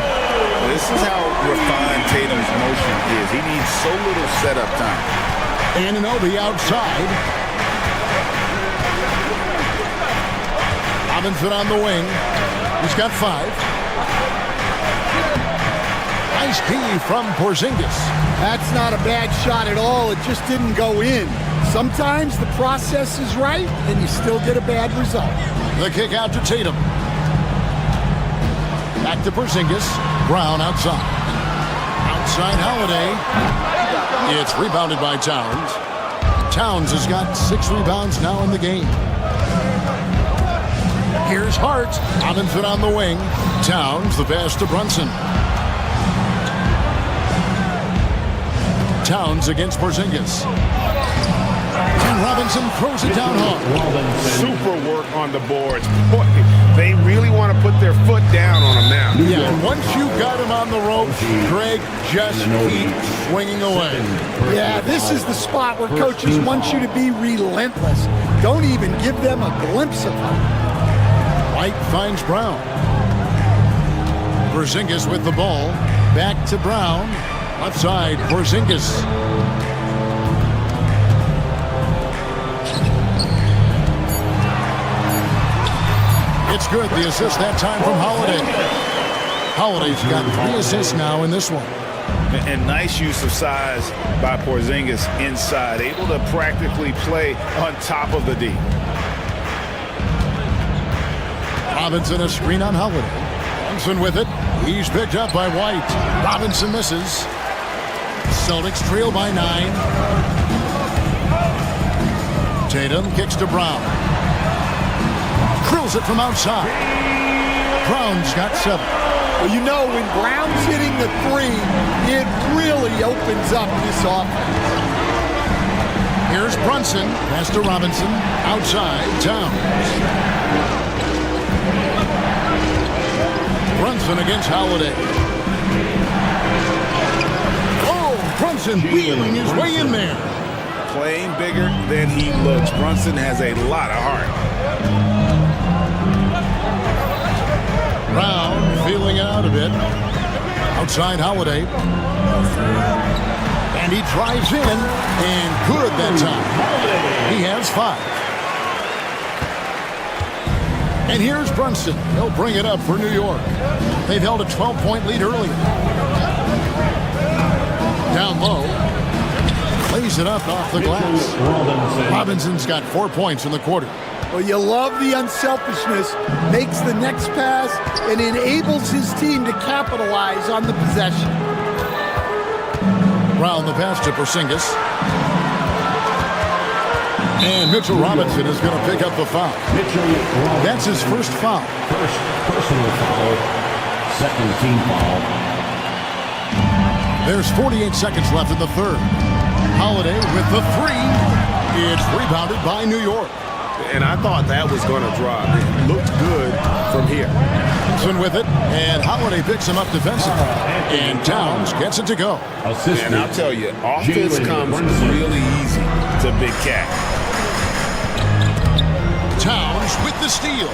This is how refined Tatum's motion is. He needs so little setup time. Anunoby outside. Robinson on the wing. He's got 5. Nice D from Porzingis. That's not a bad shot at all. It just didn't go in. Sometimes the process is right and you still get a bad result. The kick out to Tatum. Back to Porzingis. Brown outside. Outside Holiday. It's rebounded by Towns. Towns has got 6 rebounds now in the game. Here's Hart. Robinson on the wing. Towns, the pass to Brunson. Towns against Porzingis. And Robinson throws it down hard. Super work on the boards. Boy, they really want to put their foot down on him now. Yeah, and once you got him on the ropes, Greg, just keep swinging away. Yeah, this is the spot where coaches want you to be relentless. Don't even give them a glimpse of it. White finds Brown. Porzingis with the ball. Back to Brown. Left side, Porzingis. It's good. The assist that time from Holiday. Holiday's got 3 assists now in this one. And nice use of size by Porzingis inside. Able to practically play on top of the D. Robinson a screen on Holiday. Thompson with it. He's picked up by White. Robinson misses. Celtics trail by 9. Tatum kicks to Brown. Drills it from outside. Brown's got 7. Well, you know, when Brown's hitting the 3, it really opens up this offense. Here's Brunson. Pass to Robinson. Outside, Towns. Brunson against Holiday. Oh, Brunson wheeling his way in there. Playing bigger than he looks. Brunson has a lot of heart. Brown feeling it out a bit. Outside Holiday. And he drives in. And good that time. He has 5. And here's Brunson. He'll bring it up for New York. They've held a 12-point lead earlier. Down low. Lays it up off the glass. Robinson's got 4 points in the quarter. Well, you love the unselfishness. Makes the next pass and enables his team to capitalize on the possession. Brown the pass to Porzingis. And Mitchell Robinson is going to pick up the foul. That's his first foul. First personal foul. Second team foul. There's 48 seconds left in the third. Holiday with the 3. It's rebounded by New York. And I thought that was going to drop. It looked good from here. Brunson with it, and Holiday picks him up defensively. And Towns gets it to go. And I'll tell you, offense comes really easy to Big Cat. Towns with the steal.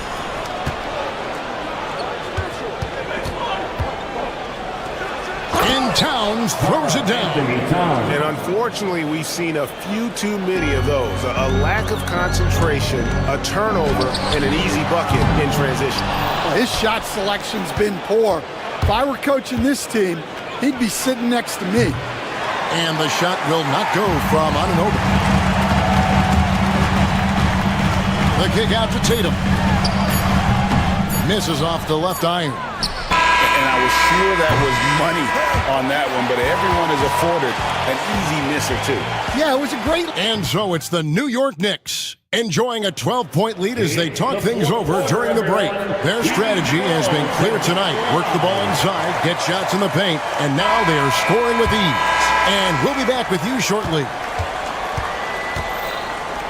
And Towns throws it down. And unfortunately, we've seen a few too many of those. A lack of concentration, a turnover, and an easy bucket in transition. His shot selection's been poor. If I were coaching this team, he'd be sitting next to me. And the shot will not go from Anunoby. The kick out to Tatum. Misses off the left iron. And I was sure that was money on that one, but everyone is afforded an easy miss or 2. Yeah, it was a great... And so it's the New York Knicks enjoying a 12-point lead as they talk things over during the break. Their strategy has been clear tonight. Work the ball inside, get shots in the paint, and now they are scoring with ease. And we'll be back with you shortly.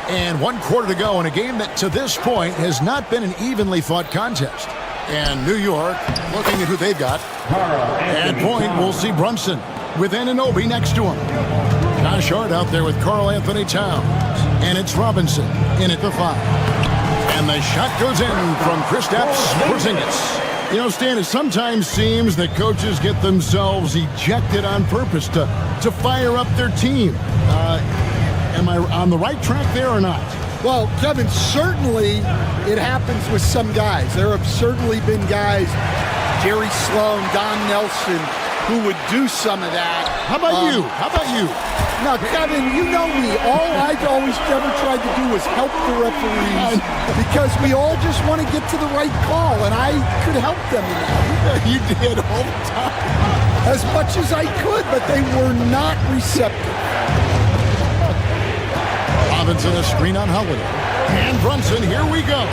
And 1 quarter to go in a game that to this point has not been an evenly fought contest. And New York looking at who they've got. At point, we'll see Brunson with Anunoby next to him. Josh Hart out there with Karl Anthony Towns. And it's Robinson in at the 5. And the shot goes in from Kristaps Porzingis. You know, Stan, it sometimes seems that coaches get themselves ejected on purpose to fire up their team. Am I on the right track there or not? Well, Kevin, certainly it happens with some guys. There have certainly been guys, Jerry Sloan, Don Nelson, who would do some of that. How about you? How about you? Now, Kevin, you know me. All I've always ever tried to do was help the referees because we all just want to get to the right call, and I could help them in that. You did all the time. As much as I could, but they were not receptive. Robinson a screen on Holiday. And Brunson, here we go.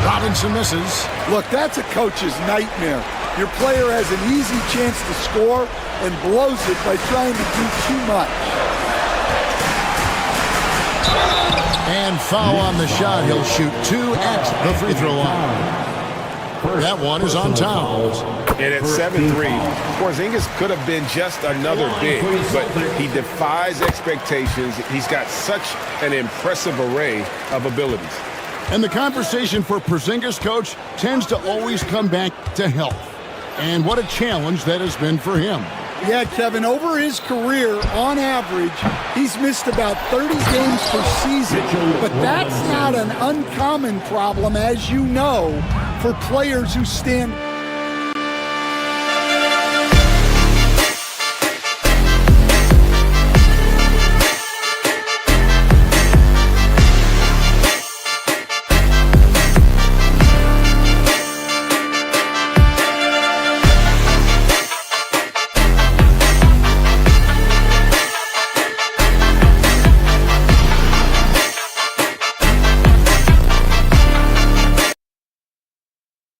Robinson misses. Look, that's a coach's nightmare. Your player has an easy chance to score and blows it by trying to do too much. And foul on the shot. He'll shoot 2 at the free throw line. That one is on Towns. And at 7'3", Porzingis could have been just another big, but he defies expectations. He's got such an impressive array of abilities. And the conversation for Porzingis, coach, tends to always come back to health. And what a challenge that has been for him. Yeah, Kevin, over his career, on average, he's missed about 30 games per season. But that's not an uncommon problem, as you know, for players who stand...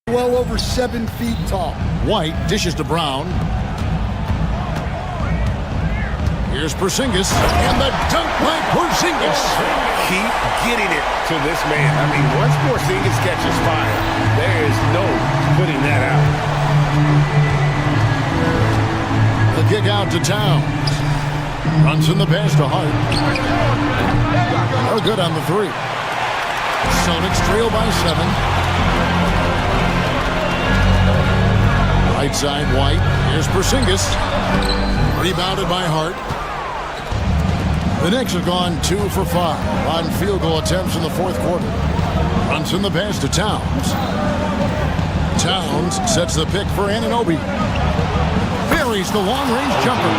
well over 7 feet tall. White dishes to Brown. Here's Porzingis, and the dunk by Porzingis. Keep getting it to this man. I mean, once Porzingis catches fire, there is no putting that out. The kick out to Towns. Runs in the pass to Hart. No good on the three. Celtics trail by 7. Right side, White. Here's Porzingis. Rebounded by Hart. The Knicks have gone 2 for 5 on field goal attempts in the fourth quarter. Runs in the pass to Towns. Towns sets the pick for Anunoby. Buries the long-range jumper.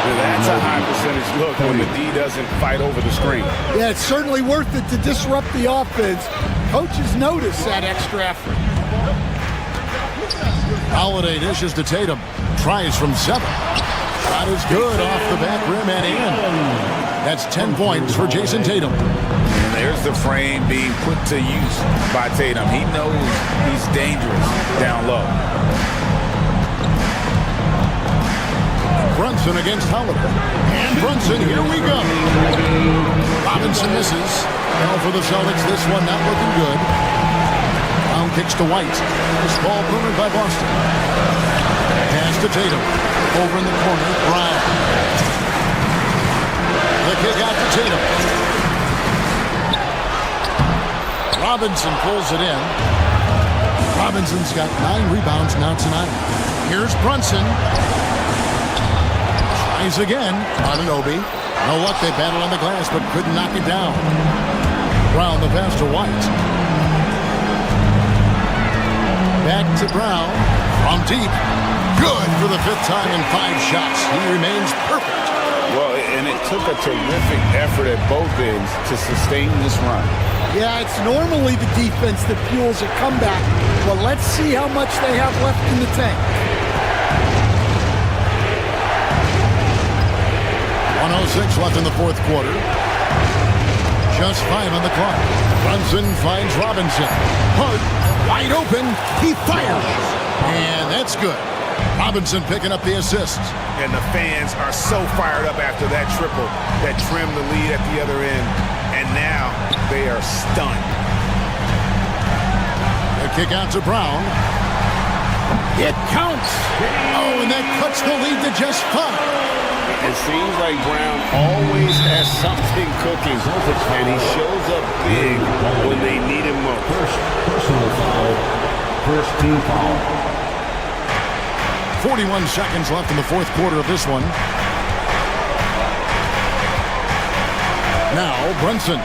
That's a high percentage look when the D doesn't fight over the screen. Yeah, it's certainly worth it to disrupt the offense. Coaches notice that extra effort. Holiday dishes to Tatum. Tries from 7. Shot is good off the back rim and in. That's 10 points for Jason Tatum. And there's the frame being put to use by Tatum. He knows he's dangerous down low. Brunson against Holiday. And Brunson, here we go. Robinson misses. Now for the Celtics, this one not looking good. Brown kicks to White. This ball moved by Boston. Pass to Tatum. Over in the corner, Brown. The kick out to Tatum. Robinson pulls it in. Robinson's got 9 rebounds now tonight. Here's Brunson. Tries again. Anunoby. No luck, they battled on the glass, but couldn't knock it down. Brown, the pass to White. Back to Brown. From deep. Good for the 5th time in 5 shots. He remains perfect. Well, and it took a terrific effort at both ends to sustain this run. Yeah, it's normally the defense that fuels a comeback. But let's see how much they have left in the tank. 1:06 left in the fourth quarter. Just 5 on the clock. Brunson finds Robinson. Hart, wide open. He fires. And that's good. Robinson picking up the assist. And the fans are so fired up after that triple that trimmed the lead at the other end. And now they are stunned. The kick out to Brown. It counts. Oh, and that cuts the lead to just 5. It seems like Brown always has something cooking, and he shows up big when they need him most. Personal foul. First team foul. 41 seconds left in the fourth quarter of this one. Now Brunson.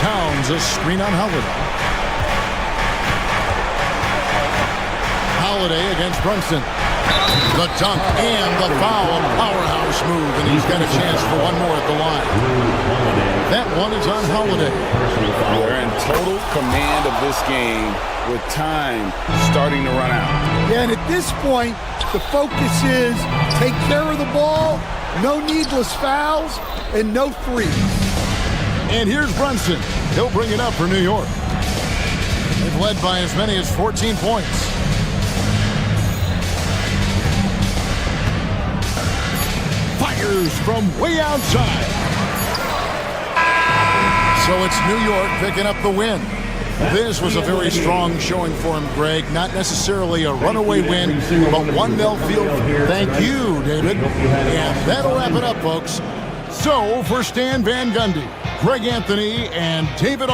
Towns a screen on Holiday. Holiday against Brunson. The dunk and the foul. Powerhouse move, and he's got a chance for one more at the line. That one is on Holiday. They're in total command of this game with time starting to run out. Yeah, and at this point, the focus is take care of the ball no needless fouls, and no threes. And here's Brunson. He'll bring it up for New York. They've led by as many as 14 points. Fires from way outside. So it's New York picking up the win. This was a very strong showing for him, Greg. Not necessarily a runaway win, but one they'll feel. Thank you, David. And that'll wrap it up, folks. So for Stan Van Gundy, Greg Anthony, and David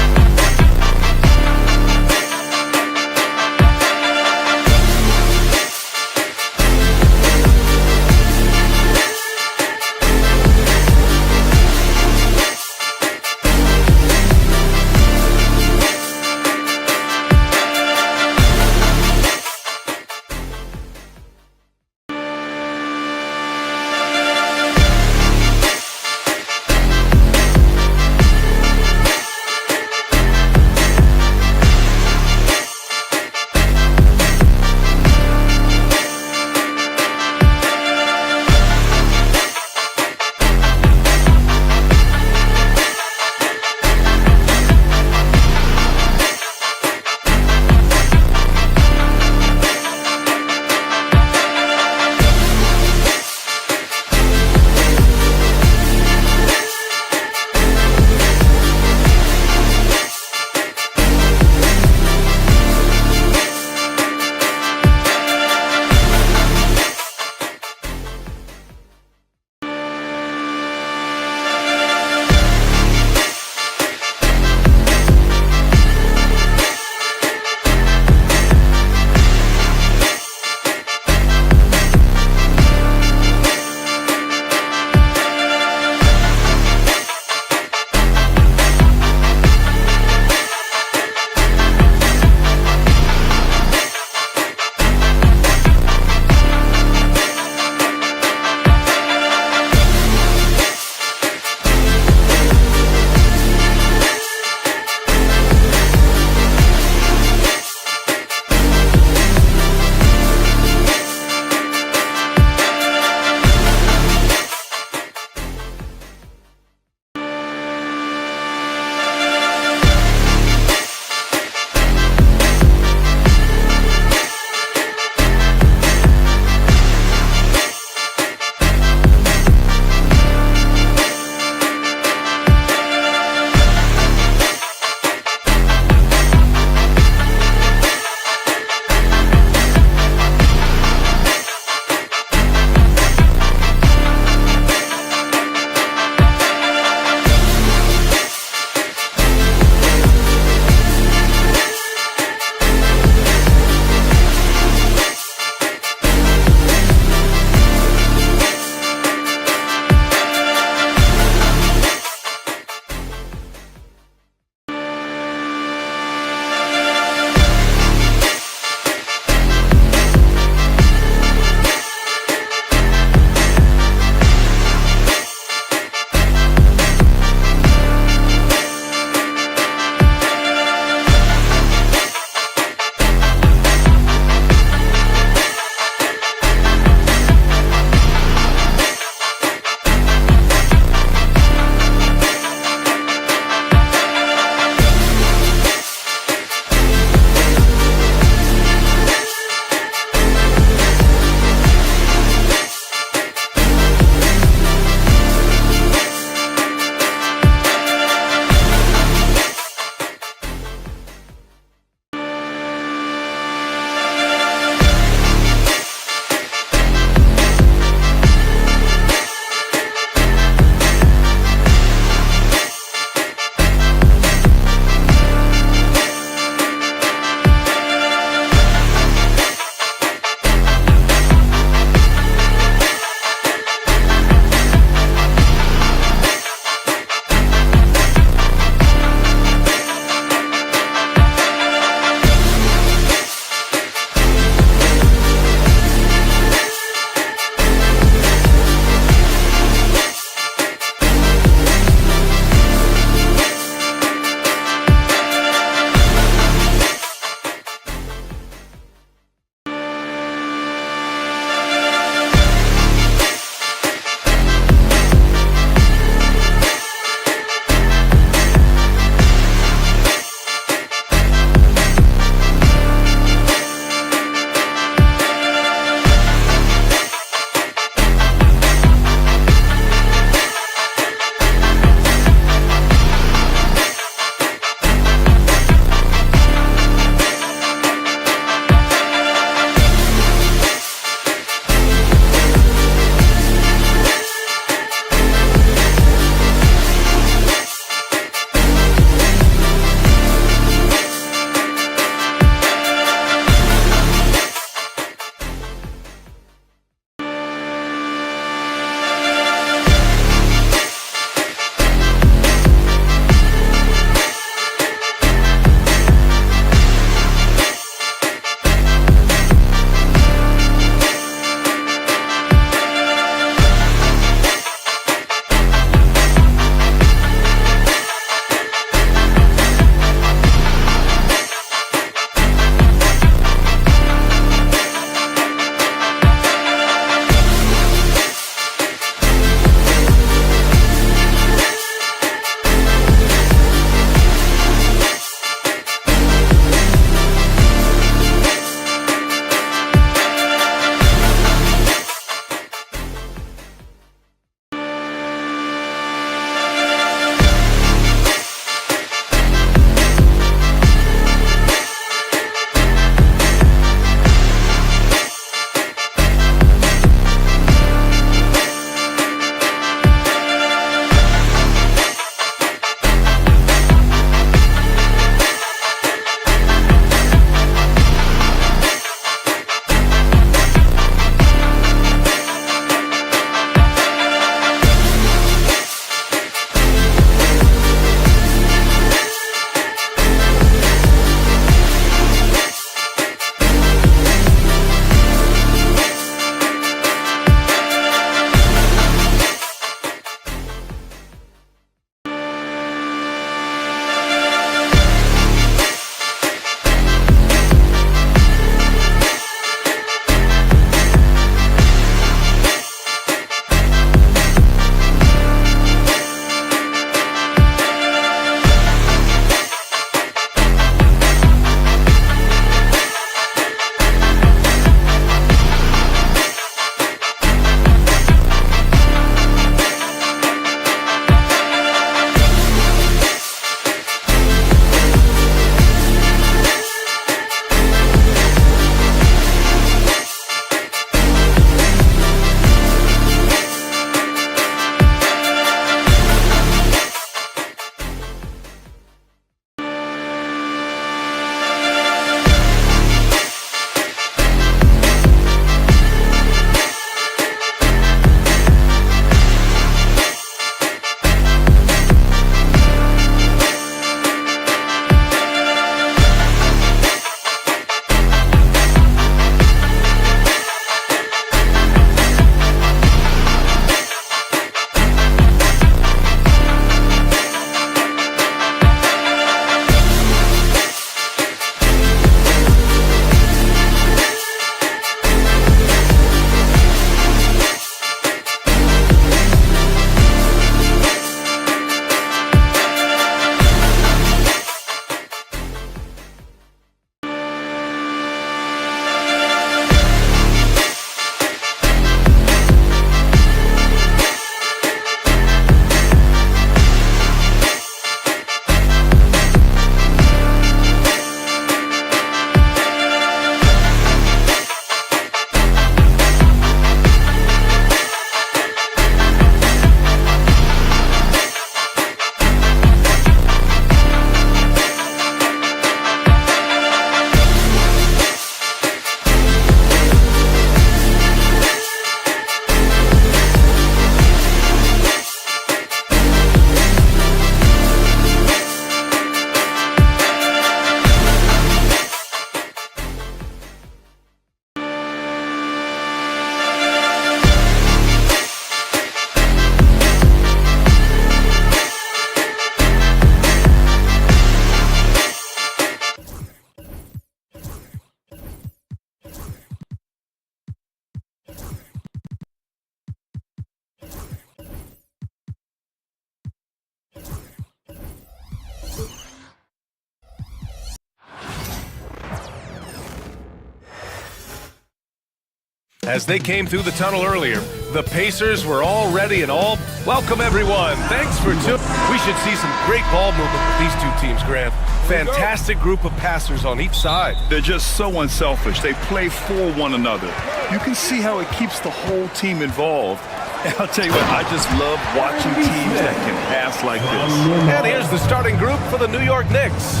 As they came through the tunnel earlier, the Pacers were all ready and all. Welcome, everyone. Thanks for tuning. We should see some great ball movement with these two teams, Grant. Fantastic group of passers on each side. They're just so unselfish. They play for one another. You can see how it keeps the whole team involved. And I'll tell you what, I just love watching teams that can pass like this. And here's the starting group for the New York Knicks.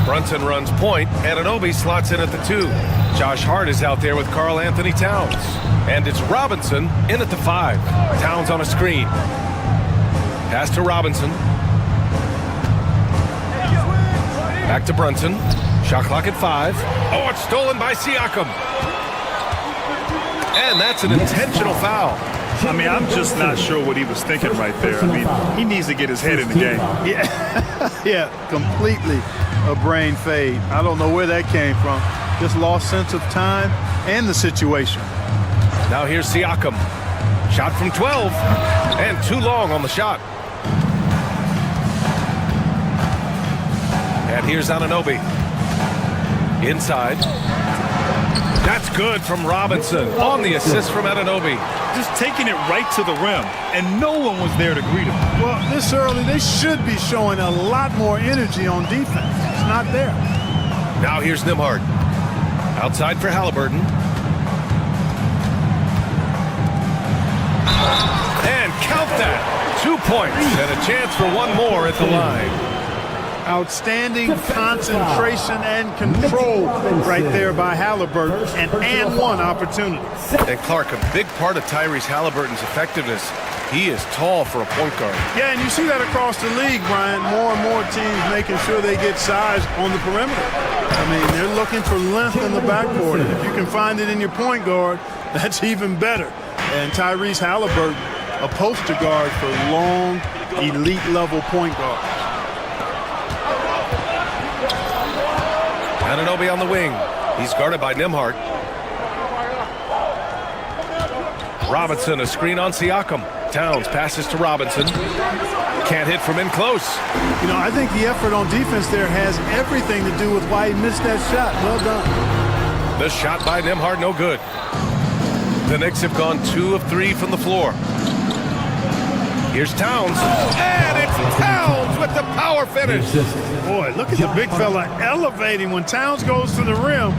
Brunson runs point. Anunoby slots in at the 2. Josh Hart is out there with Karl Anthony Towns. And it's Robinson in at the 5. Towns on a screen. Pass to Robinson. Back to Brunson. Shot clock at 5. Oh, it's stolen by Siakam. And that's an intentional foul. I mean, I'm just not sure what he was thinking right there. I mean, he needs to get his head in the game. Yeah, completely a brain fade. I don't know where that came from. Just lost sense of time and the situation. Now here's Siakam. Shot from 12. And too long on the shot. And here's Anunoby. Inside. That's good from Robinson on the assist from Anunoby. Just taking it right to the rim, and no one was there to greet him. Well, this early, they should be showing a lot more energy on defense. It's not there. Now here's Nembhard. Outside for Halliburton. And count that. 2 points and a chance for one more at the line. Outstanding concentration and control right there by Halliburton, and one opportunity. And Clark, a big part of Tyrese Halliburton's effectiveness, he is tall for a point guard. Yeah, and you see that across the league, Brian. More and more teams making sure they get size on the perimeter. I mean, they're looking for length in the backcourt, and if you can find it in your point guard, that's even better. And Tyrese Halliburton, a poster guard for long, elite-level point guards. Anunoby on the wing. He's guarded by Nembhard. Robinson, a screen on Siakam. Towns passes to Robinson. Can't hit from in close. You know, I think the effort on defense there has everything to do with why he missed that shot. Well done. The shot by Nembhard, no good. The Knicks have gone 2 of 3 from the floor. Here's Towns. And it's Towns with the power finish. Boy, look at the big fella elevating. When Towns goes to the rim,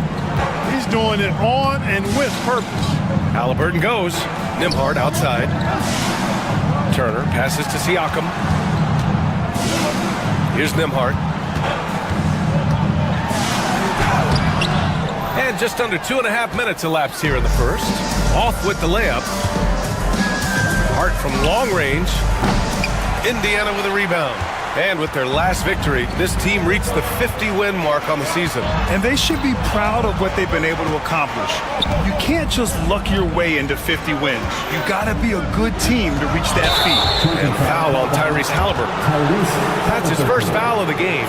he's doing it on and with purpose. Halliburton goes. Nembhard outside. Turner passes to Siakam. Here's Nembhard. And just under 2.5 minutes elapsed here in the first. Off with the layup. Hart from long range. Indiana with a rebound. And with their last victory, this team reached the 50-win mark on the season. And they should be proud of what they've been able to accomplish. You can't just luck your way into 50 wins. You got to be a good team to reach that feat. And foul on Tyrese Halliburton. That's his first foul of the game.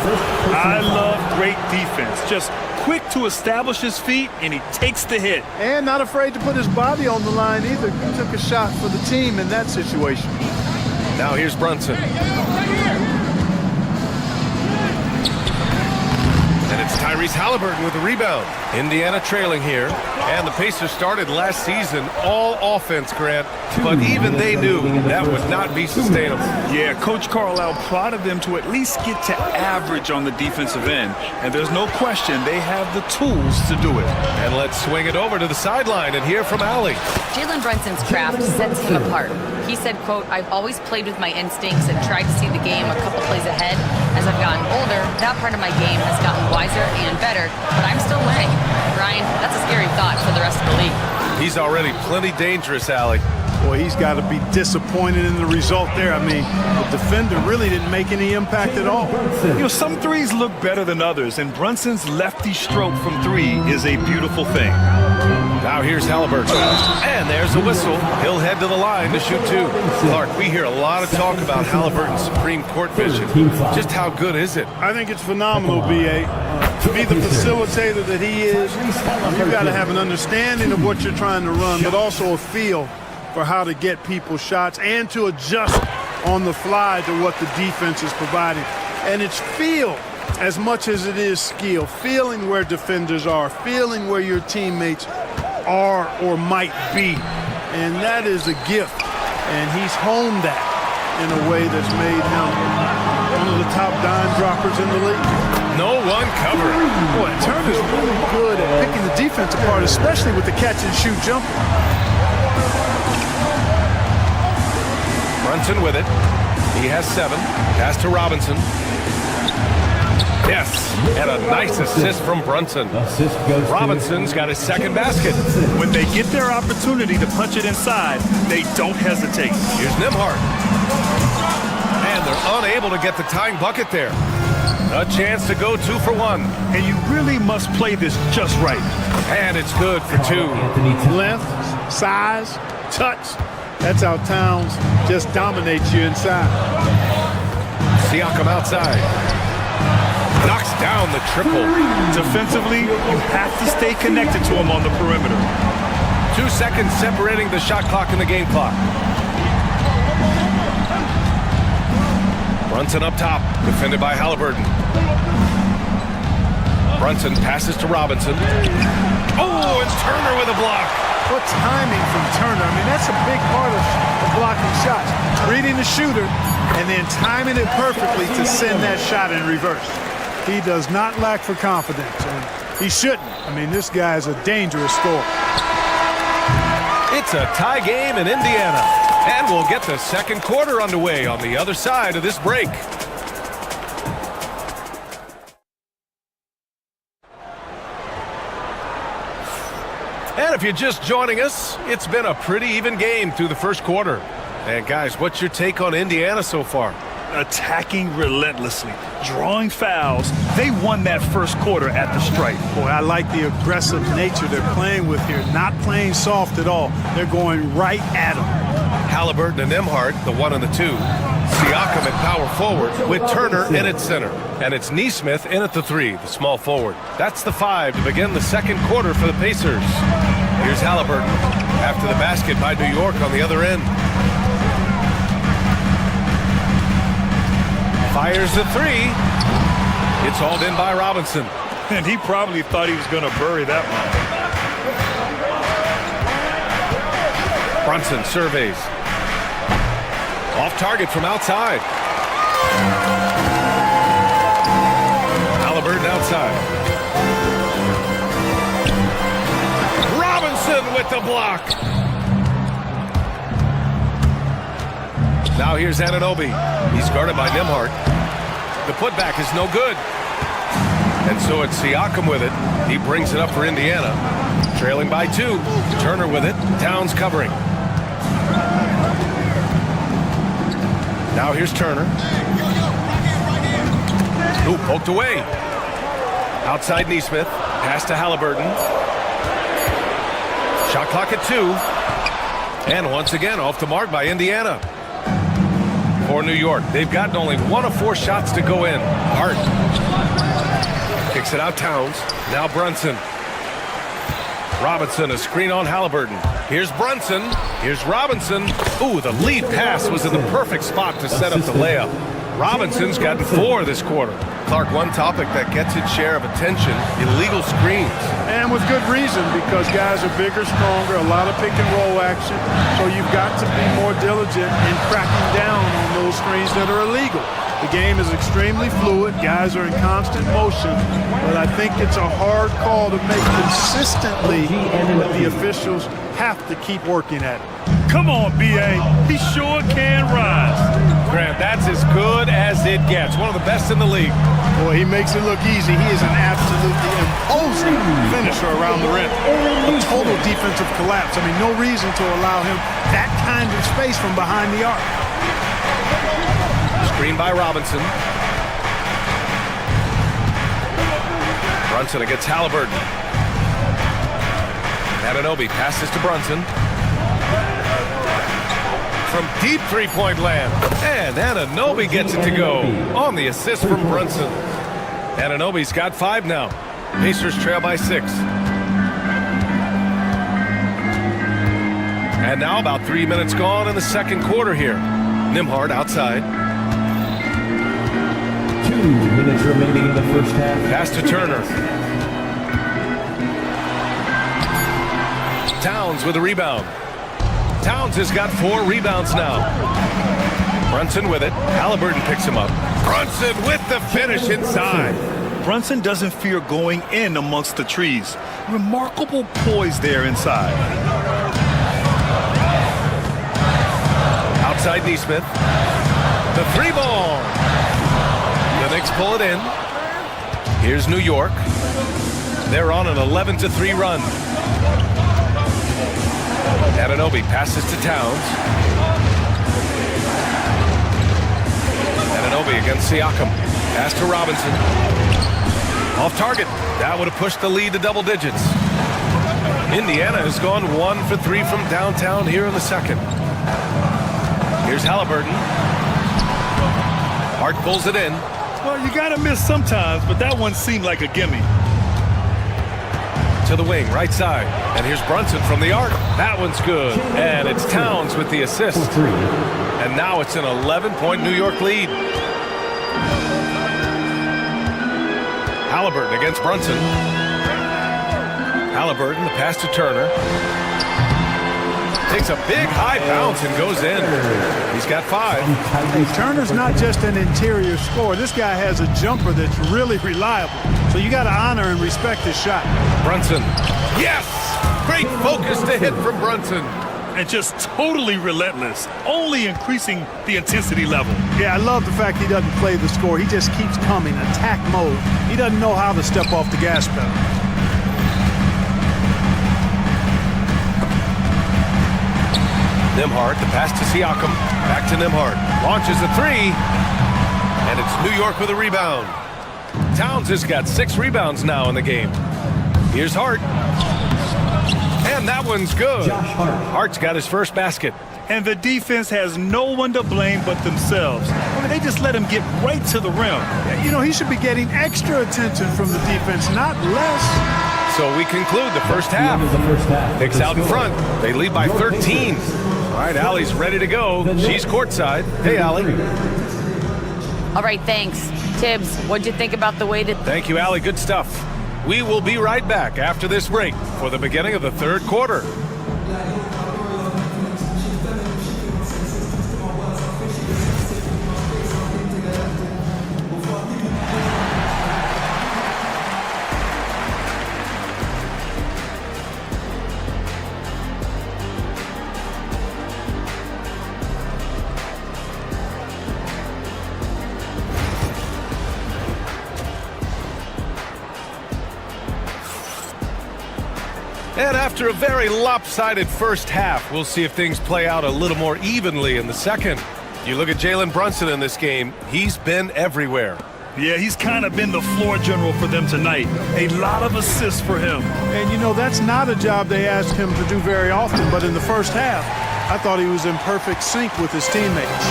I love great defense. Just quick to establish his feet, and he takes the hit. And not afraid to put his body on the line either. He took a shot for the team in that situation. Now here's Brunson. And it's Tyrese Halliburton with the rebound. Indiana trailing here. And the Pacers started last season all offense, Grant. But even they knew that would not be sustainable. Yeah, Coach Carlisle prodded them to at least get to average on the defensive end. And there's no question they have the tools to do it. And let's swing it over to the sideline and hear from Allie. Jalen Brunson's craft sets him apart. He said, quote, "I've always played with my instincts and tried to see the game a couple plays ahead. As I've gotten older, that part of my game has gotten wiser and better, but I'm still learning." Brian, that's a scary thought for the rest of the league. He's already plenty dangerous, Allie. Boy, he's got to be disappointed in the result there. I mean, the defender really didn't make any impact at all. You know, some threes look better than others, and Brunson's lefty stroke from 3 is a beautiful thing. Now here's Halliburton. And there's a whistle. He'll head to the line to shoot 2. Clark, we hear a lot of talk about Halliburton's Supreme Court vision. Just how good is it? I think it's phenomenal, B.A. To be the facilitator that he is, you've got to have an understanding of what you're trying to run, but also a feel for how to get people shots and to adjust on the fly to what the defense is providing. And it's feel as much as it is skill, feeling where defenders are, feeling where your teammates are or might be. And that is a gift. And he's honed that in a way that's made him one of the top dime droppers in the league. No one cover. Boy, Turner's really good at picking the defense apart, especially with the catch-and-shoot jumper. Brunson with it. He has 7. Pass to Robinson. Yes, and a nice assist from Brunson. Robinson's got his second basket. When they get their opportunity to punch it inside, they don't hesitate. Here's Nembhard. And they're unable to get the tying bucket there. A chance to go 2 for 1. And you really must play this just right. And it's good for 2. Length, size, touch. That's how Towns just dominates you inside. Siakam outside. Knocks down the triple. Defensively, you have to stay connected to him on the perimeter. 2 seconds separating the shot clock and the game clock. Brunson up top, defended by Halliburton. Brunson passes to Robinson. Oh, and Turner with a block. What timing from Turner. I mean, that's a big part of blocking shots. Reading the shooter and then timing it perfectly to send that shot in reverse. He does not lack for confidence, and he shouldn't. I mean, this guy is a dangerous scorer. It's a tie game in Indiana, and we'll get the second quarter underway on the other side of this break. And if you're just joining us, it's been a pretty even game through the first quarter. And guys, what's your take on Indiana so far? Attacking relentlessly, drawing fouls. They won that first quarter at the stripe. Boy, I like the aggressive nature they're playing with here. Not playing soft at all. They're going right at them. Halliburton and Nembhard, the 1 and the 2. Siakam at power forward with Turner in at center. And it's Nesmith in at the 3, the small forward. That's the 5 to begin the second quarter for the Pacers. Here's Halliburton after the basket by New York on the other end. Fires the 3. It's hauled in by Robinson. And he probably thought he was going to bury that one. Brunson surveys. Off target from outside. Halliburton outside. Robinson with the block. Now here's Anunoby. He's guarded by Nembhard. The putback is no good. And so it's Siakam with it. He brings it up for Indiana. Trailing by 2. Turner with it. Towns covering. Now here's Turner. Ooh, poked away. Outside Nesmith. Pass to Halliburton. Shot clock at 2. And once again off the mark by Indiana. For New York, they've gotten only 1 of 4 shots to go in. Hart kicks it out. Towns. Now Brunson. Robinson, a screen on Halliburton. Here's Brunson. Here's Robinson. Ooh, the lead pass was in the perfect spot to set up the layup. Robinson's gotten 4 this quarter. Clark, one topic that gets its share of attention, illegal screens. And with good reason, because guys are bigger, stronger, a lot of pick and roll action. So you've got to be more diligent in cracking down on those screens that are illegal. The game is extremely fluid. Guys are in constant motion. But I think it's a hard call to make consistently, but the officials have to keep working at it. Come on, B.A. He sure can rise. Grant, that's as good as it gets. One of the best in the league. Boy, he makes it look easy. He is an absolutely imposing finisher around the rim. A total defensive collapse. I mean, no reason to allow him that kind of space from behind the arc. Screen by Robinson. Brunson against Halliburton. Anunoby passes to Brunson. From deep three-point land. And Anunoby gets it to go on the assist from Brunson. Anunoby's got 5 now. Pacers trail by 6. And now about 3 minutes gone in the second quarter here. Nembhard outside. 2 minutes remaining in the first half. Pass to Turner. Towns with a rebound. Towns has got 4 rebounds now. Brunson with it. Halliburton picks him up. Brunson with the finish inside. Brunson doesn't fear going in amongst the trees. Remarkable poise there inside. Outside Neesmith. The 3-ball. The Knicks pull it in. Here's New York. They're on an 11-3 run. Anunoby passes to Towns. Anunoby against Siakam. Pass to Robinson. Off target. That would have pushed the lead to double digits. Indiana has gone 1 for 3 from downtown here in the second. Here's Halliburton. Hart pulls it in. Well, you got to miss sometimes, but that one seemed like a gimme. To the wing, right side. And here's Brunson from the arc. That one's good. And it's Towns with the assist. And now it's an 11-point New York lead. Halliburton against Brunson. Halliburton, the pass to Turner. Takes a big high bounce and goes in. He's got 5. Hey, Turner's not just an interior scorer. This guy has a jumper that's really reliable. So you got to honor and respect his shot. Brunson. Yes! Great focus to hit from Brunson. And just totally relentless, only increasing the intensity level. Yeah, I love the fact he doesn't play the score. He just keeps coming, attack mode. He doesn't know how to step off the gas pedal. Nembhard, the pass to Siakam. Back to Nembhard. Launches a 3. And it's New York with a rebound. Towns has got 6 rebounds now in the game. Here's Hart. And that one's good. Hart's got his first basket. And the defense has no one to blame but themselves. I mean, they just let him get right to the rim. You know, he should be getting extra attention from the defense, not less. So we conclude the first half. Knicks out in front. They lead by 13. All right, Allie's ready to go. She's courtside. Hey, Allie. All right, thanks. Tibbs, what'd you think about the way that... Thank you, Allie. Good stuff. We will be right back after this break for the beginning of the third quarter. And after a very lopsided first half, we'll see if things play out a little more evenly in the second. You look at Jalen Brunson in this game, he's been everywhere. Yeah, he's kind of been the floor general for them tonight. A lot of assists for him. And, you know, that's not a job they asked him to do very often, but in the first half, I thought he was in perfect sync with his teammates.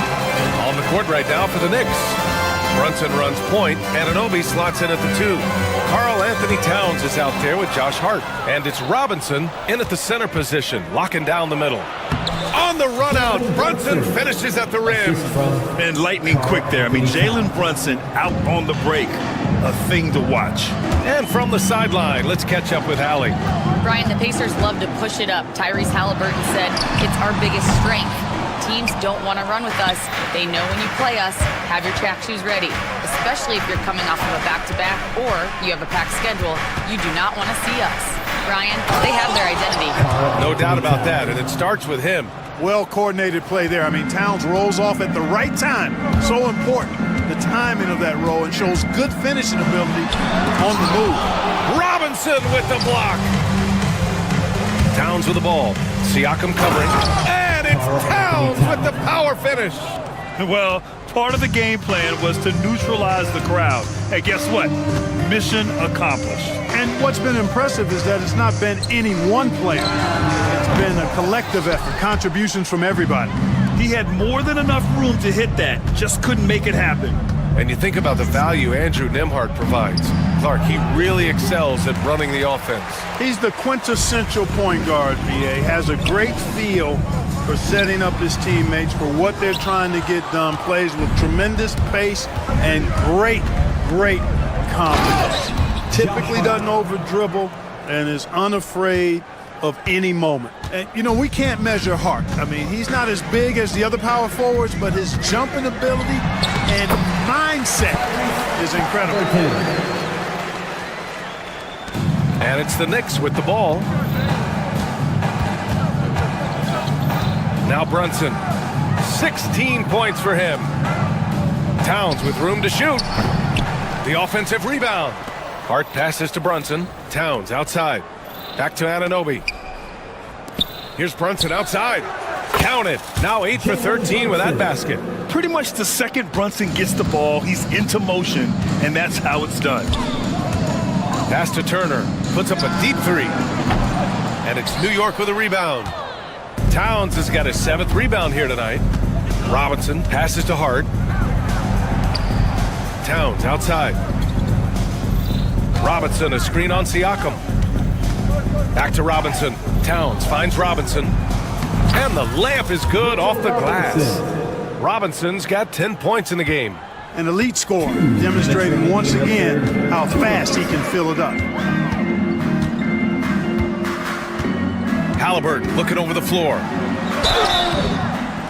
On the court right now for the Knicks. Brunson runs point. Anunoby slots in at the 2. Karl Anthony Towns is out there with Josh Hart. And it's Robinson in at the center position, locking down the middle. On the run out, Brunson finishes at the rim. And lightning quick there. I mean, Jalen Brunson out on the break. A thing to watch. And from the sideline, let's catch up with Allie. Brian, the Pacers love to push it up. Tyrese Halliburton said, it's our biggest strength. Teams don't want to run with us. They know when you play us, have your track shoes ready, especially if you're coming off of a back-to-back or you have a packed schedule. You do not want to see us. Brian, they have their identity. No doubt about that, and it starts with him. Well-coordinated play there. I mean, Towns rolls off at the right time. So important, the timing of that roll, and shows good finishing ability on the move. Robinson with the block. Towns with the ball. Siakam covering. And it's Towns with the power finish. Well, part of the game plan was to neutralize the crowd. Hey, guess what? Mission accomplished. And what's been impressive is that it's not been any one player. It's been a collective effort, contributions from everybody. He had more than enough room to hit that, just couldn't make it happen. And you think about the value Andrew Nembhard provides. Clark, he really excels at running the offense. He's the quintessential point guard, BA. Has a great feel for setting up his teammates for what they're trying to get done. Plays with tremendous pace and great confidence. Typically doesn't over-dribble and is unafraid of any moment. And, you know, we can't measure Hart. I mean, he's not as big as the other power forwards, but his jumping ability and mindset is incredible. And it's the Knicks with the ball. Now Brunson. 16 points for him. Towns with room to shoot. The offensive rebound. Hart passes to Brunson. Towns outside. Back to Anunoby. Here's Brunson outside. Count it. Now 8 for 13 with that basket. Pretty much the second Brunson gets the ball, he's into motion, and that's how it's done. Pass to Turner. Puts up a deep three. And it's New York with a rebound. Towns has got his 7th rebound here tonight. Robinson passes to Hart. Towns outside. Robinson, a screen on Siakam. Back to Robinson. Towns finds Robinson. And the layup is good off the glass. Robinson's got 10 points in the game. An elite scorer, demonstrating once again how fast he can fill it up. Halliburton looking over the floor.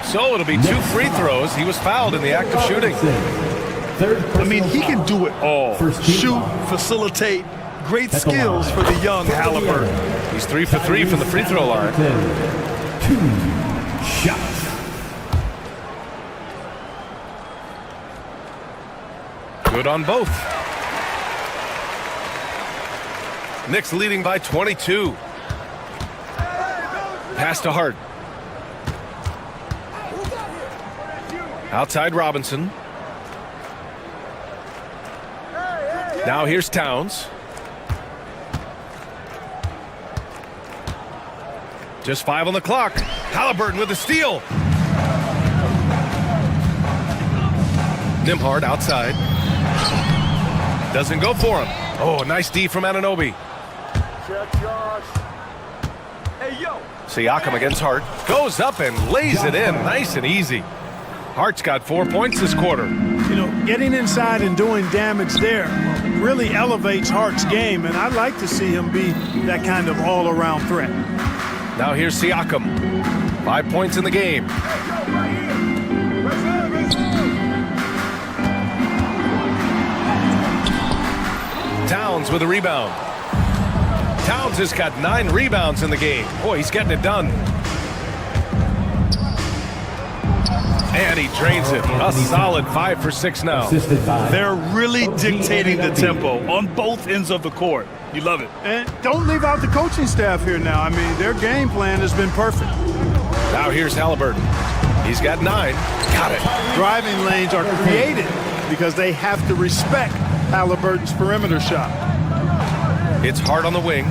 So it'll be 2 free throws. He was fouled in the act of shooting. I mean, he can do it all. Shoot, facilitate, great skills for the young Halliburton. He's 3 for 3 from the free throw line. 2 shots. Good on both. Knicks leading by 22. Pass to Hart. Outside Robinson. Now here's Towns. Just 5 on the clock. Halliburton with a steal. Nembhard outside. Doesn't go for him. Oh, nice D from Anunoby. Siakam against Hart. Goes up and lays it in nice and easy. Hart's got 4 points this quarter. You know, getting inside and doing damage there really elevates Hart's game, and I'd like to see him be that kind of all-around threat. Now here's Siakam. 5 points in the game. Towns with a rebound. Towns has got 9 rebounds in the game. Boy, he's getting it done. And he drains it. A solid 5 for 6 now. They're really dictating the tempo on both ends of the court. You love it. And don't leave out the coaching staff here now. I mean, their game plan has been perfect. Now here's Halliburton. He's got 9. Got it. Driving lanes are created because they have to respect Halliburton's perimeter shot. It's Hart on the wing.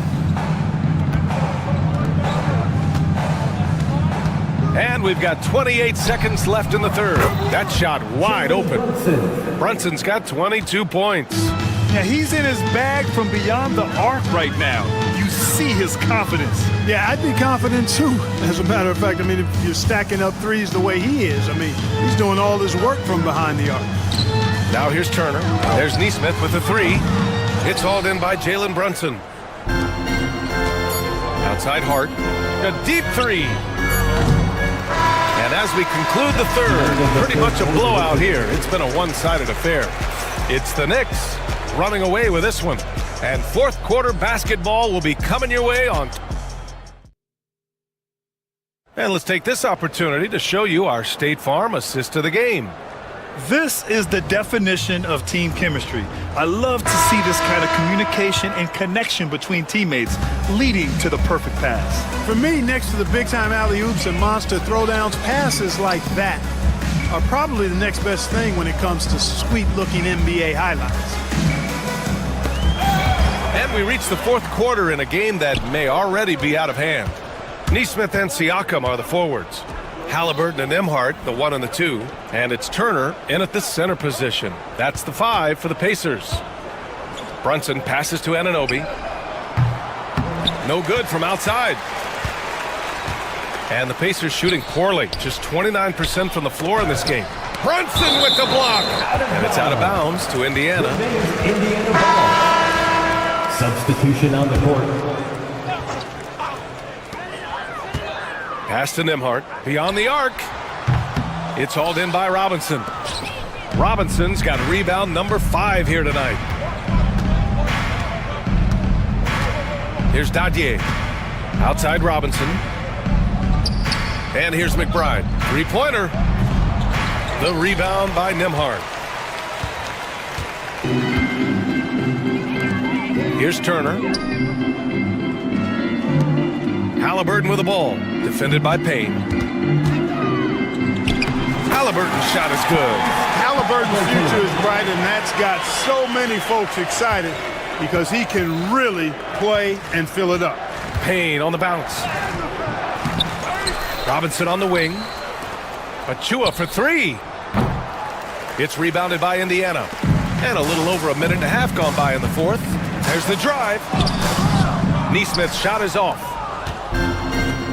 And we've got 28 seconds left in the third. That shot wide open. Brunson's got 22 points. Yeah, he's in his bag from beyond the arc right now. You see his confidence. Yeah, I'd be confident too, as a matter of fact. I mean, if you're stacking up threes the way he is, I mean, he's doing all his work from behind the arc. Now here's Turner. There's Nesmith with the 3. It's hauled in by Jalen Brunson. Outside Hart. A deep 3. And as we conclude the third, pretty much a blowout here. It's been a one-sided affair. It's the Knicks running away with this one. And fourth quarter basketball will be coming your way on. And let's take this opportunity to show you our State Farm assist to the game. This is the definition of team chemistry. I love to see this kind of communication and connection between teammates leading to the perfect pass. For me, next to the big-time alley-oops and monster throwdowns, passes like that are probably the next best thing when it comes to sweet-looking NBA highlights. And we reach the fourth quarter in a game that may already be out of hand. Nesmith and Siakam are the forwards. Halliburton and Nembhard, the 1 and the 2. And it's Turner in at the center position. That's the 5 for the Pacers. Brunson passes to Anunoby. No good from outside. And the Pacers shooting poorly. Just 29% from the floor in this game. Brunson with the block. And it's out of bounds to Indiana. Indiana ball. Substitution on the court. Pass to Nembhard. Beyond the arc. It's hauled in by Robinson. Robinson's got rebound number 5 here tonight. Here's Dadier. Outside Robinson. And here's McBride. Three-pointer. The rebound by Nembhard. Here's Turner. Halliburton with the ball. Defended by Payne. Halliburton's shot is good. Halliburton's future is bright, and that's got so many folks excited because he can really play and fill it up. Payne on the bounce. Robinson on the wing. Achua for 3. It's rebounded by Indiana. And a little over a minute and a half gone by in the fourth. There's the drive. Neesmith's shot is off.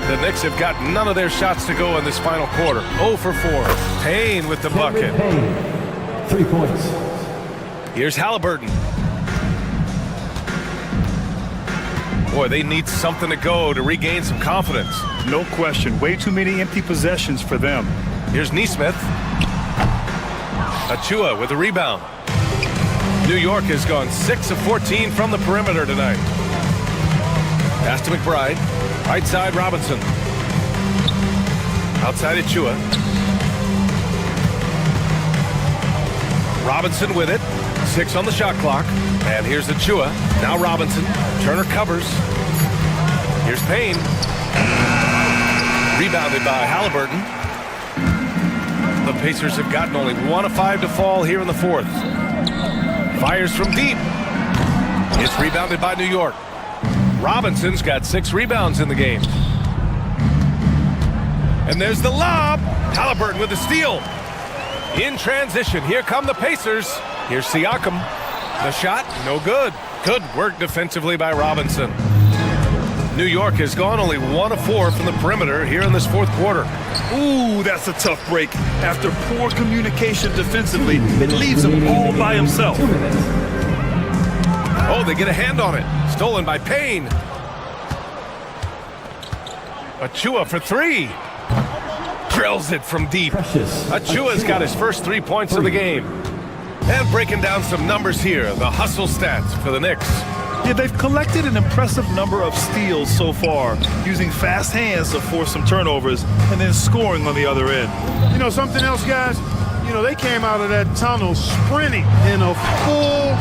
The Knicks have got none of their shots to go in this final quarter. 0 for 4. Payne with the bucket. 3 points. Here's Halliburton. Boy, they need something to go to regain some confidence. No question. Way too many empty possessions for them. Here's Neesmith. Achua with a rebound. New York has gone 6 of 14 from the perimeter tonight. Pass to McBride. Right side, Robinson. Outside Achua. Robinson with it. 6 on the shot clock. And here's Achua. Now Robinson. Turner covers. Here's Payne. Rebounded by Halliburton. The Pacers have gotten only 1 of 5 to fall here in the fourth. Fires from deep. It's rebounded by New York. Robinson's got 6 rebounds in the game. And there's the lob. Halliburton with the steal. In transition, here come the Pacers. Here's Siakam. The shot, no good. Good work defensively by Robinson. New York has gone only 1 of 4 from the perimeter here in this fourth quarter. Ooh, that's a tough break. After poor communication defensively, it leaves him all by himself. Oh, they get a hand on it. Stolen by Payne. Achua for 3. Drills it from deep. Achua's got his first 3 points of the game. And breaking down some numbers here, the hustle stats for the Knicks. Yeah, they've collected an impressive number of steals so far, using fast hands to force some turnovers and then scoring on the other end. You know something else, guys? You know, they came out of that tunnel sprinting in a full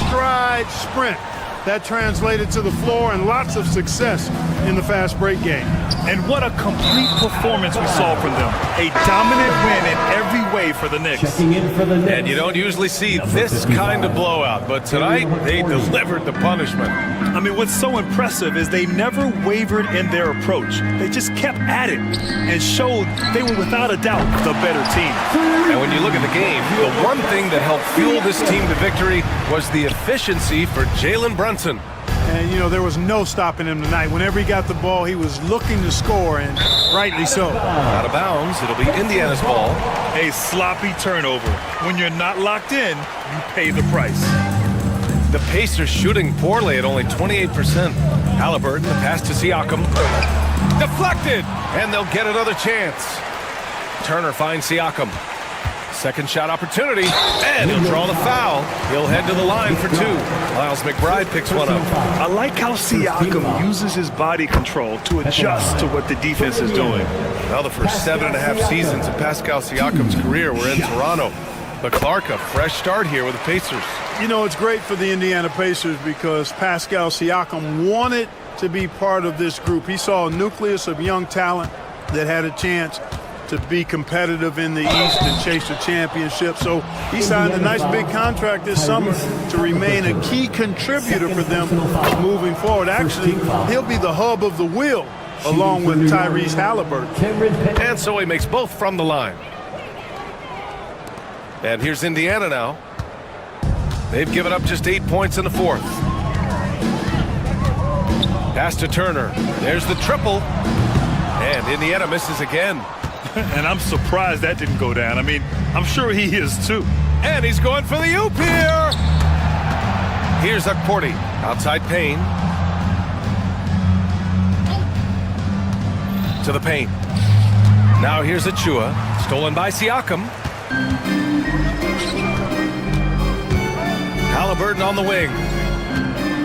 stride sprint. That translated to the floor and lots of success in the fast break game. And what a complete performance we saw from them. A dominant win in every way for the Knicks. Checking in for the Knicks. And you don't usually see this kind of blowout, but tonight they delivered the punishment. I mean, what's so impressive is they never wavered in their approach. They just kept at it and showed they were without a doubt the better team. And when you look at the game, the one thing that helped fuel this team to victory was the efficiency for Jalen Brunson. And, you know, there was no stopping him tonight. Whenever he got the ball, he was looking to score, and rightly so. Out of bounds. It'll be Indiana's ball. A sloppy turnover. When you're not locked in, you pay the price. The Pacers shooting poorly at only 28%. Halliburton, the pass to Siakam. Deflected! And they'll get another chance. Turner finds Siakam. Second shot opportunity, and he'll draw the foul. He'll head to the line for 2. Miles McBride picks one up. I like how Siakam uses his body control to adjust to what the defense is doing. Well, the first 7.5 seasons of Pascal Siakam's career were in Toronto. But Clark, a fresh start here with the Pacers. You know, it's great for the Indiana Pacers because Pascal Siakam wanted to be part of this group. He saw a nucleus of young talent that had a chance to be competitive in the East and chase a championship. So he signed a nice big contract this summer to remain a key contributor for them moving forward. Actually, he'll be the hub of the wheel along with Tyrese Halliburton. And so he makes both from the line. And here's Indiana now. They've given up just 8 points in the fourth. Pass to Turner. There's the triple. And Indiana misses again. And I'm surprised that didn't go down. I mean, I'm sure he is too. And he's going for the oop here. Here's Okporti. Outside Payne. to the paint. Now here's Achua, stolen by Siakam. Halliburton on the wing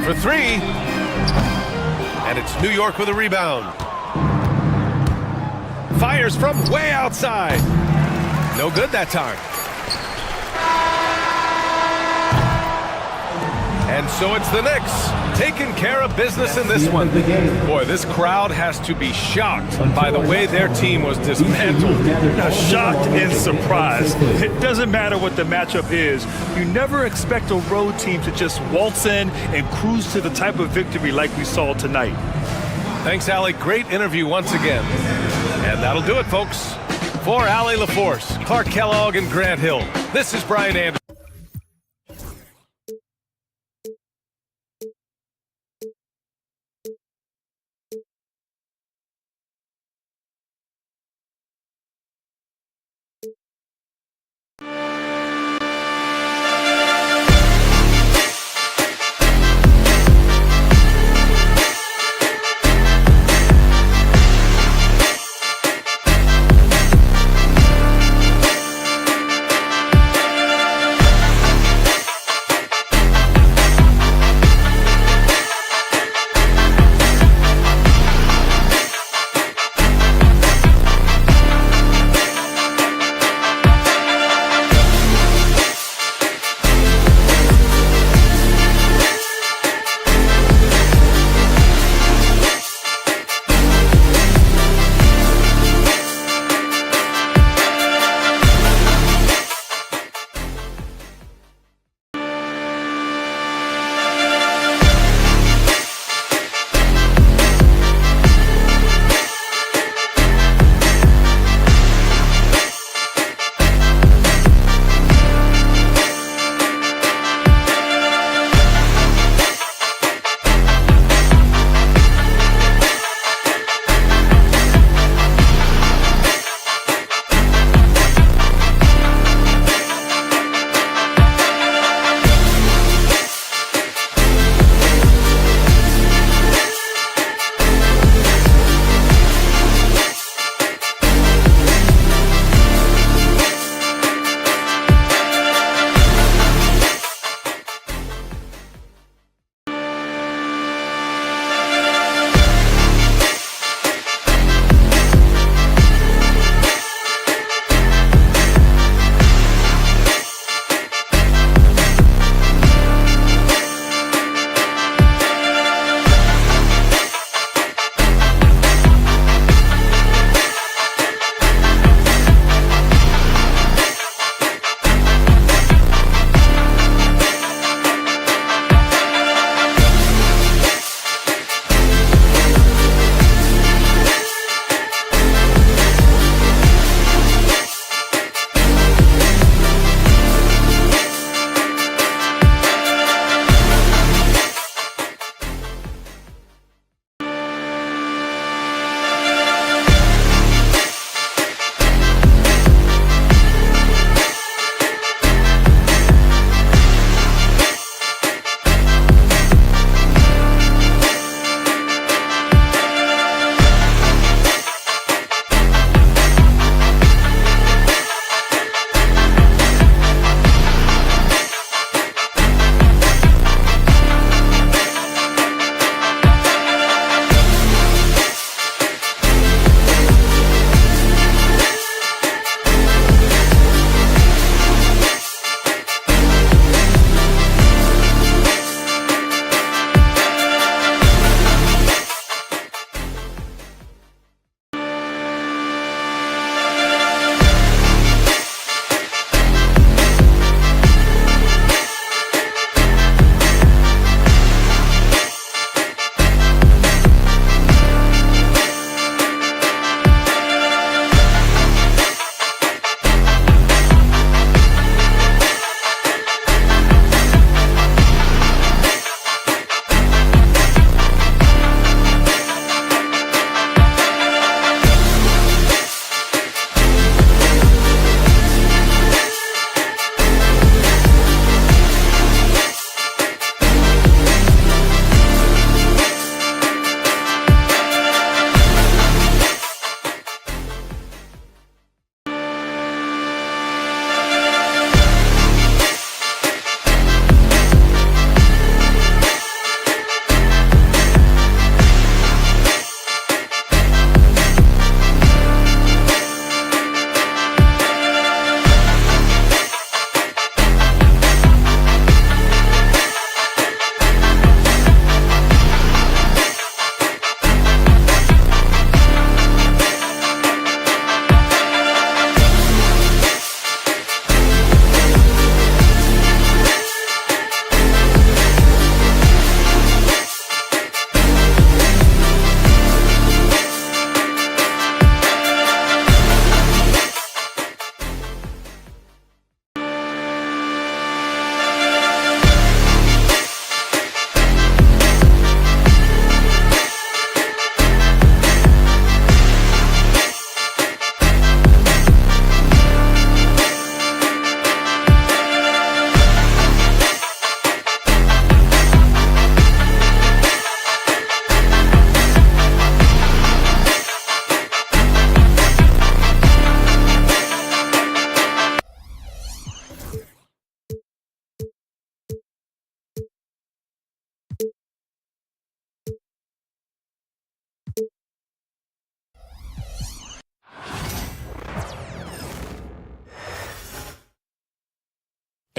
for three. And it's New York with a rebound. Fires from way outside. No good that time. And so it's the Knicks taking care of business in this one. Boy, this crowd has to be shocked by the way their team was dismantled. Now, shocked and surprised. It doesn't matter what the matchup is. You never expect a road team to just waltz in and cruise to the type of victory like we saw tonight. Thanks, Allie. Great interview once again. And that'll do it, folks. For Allie LaForce, Clark Kellogg, and Grant Hill, this is Brian Anderson.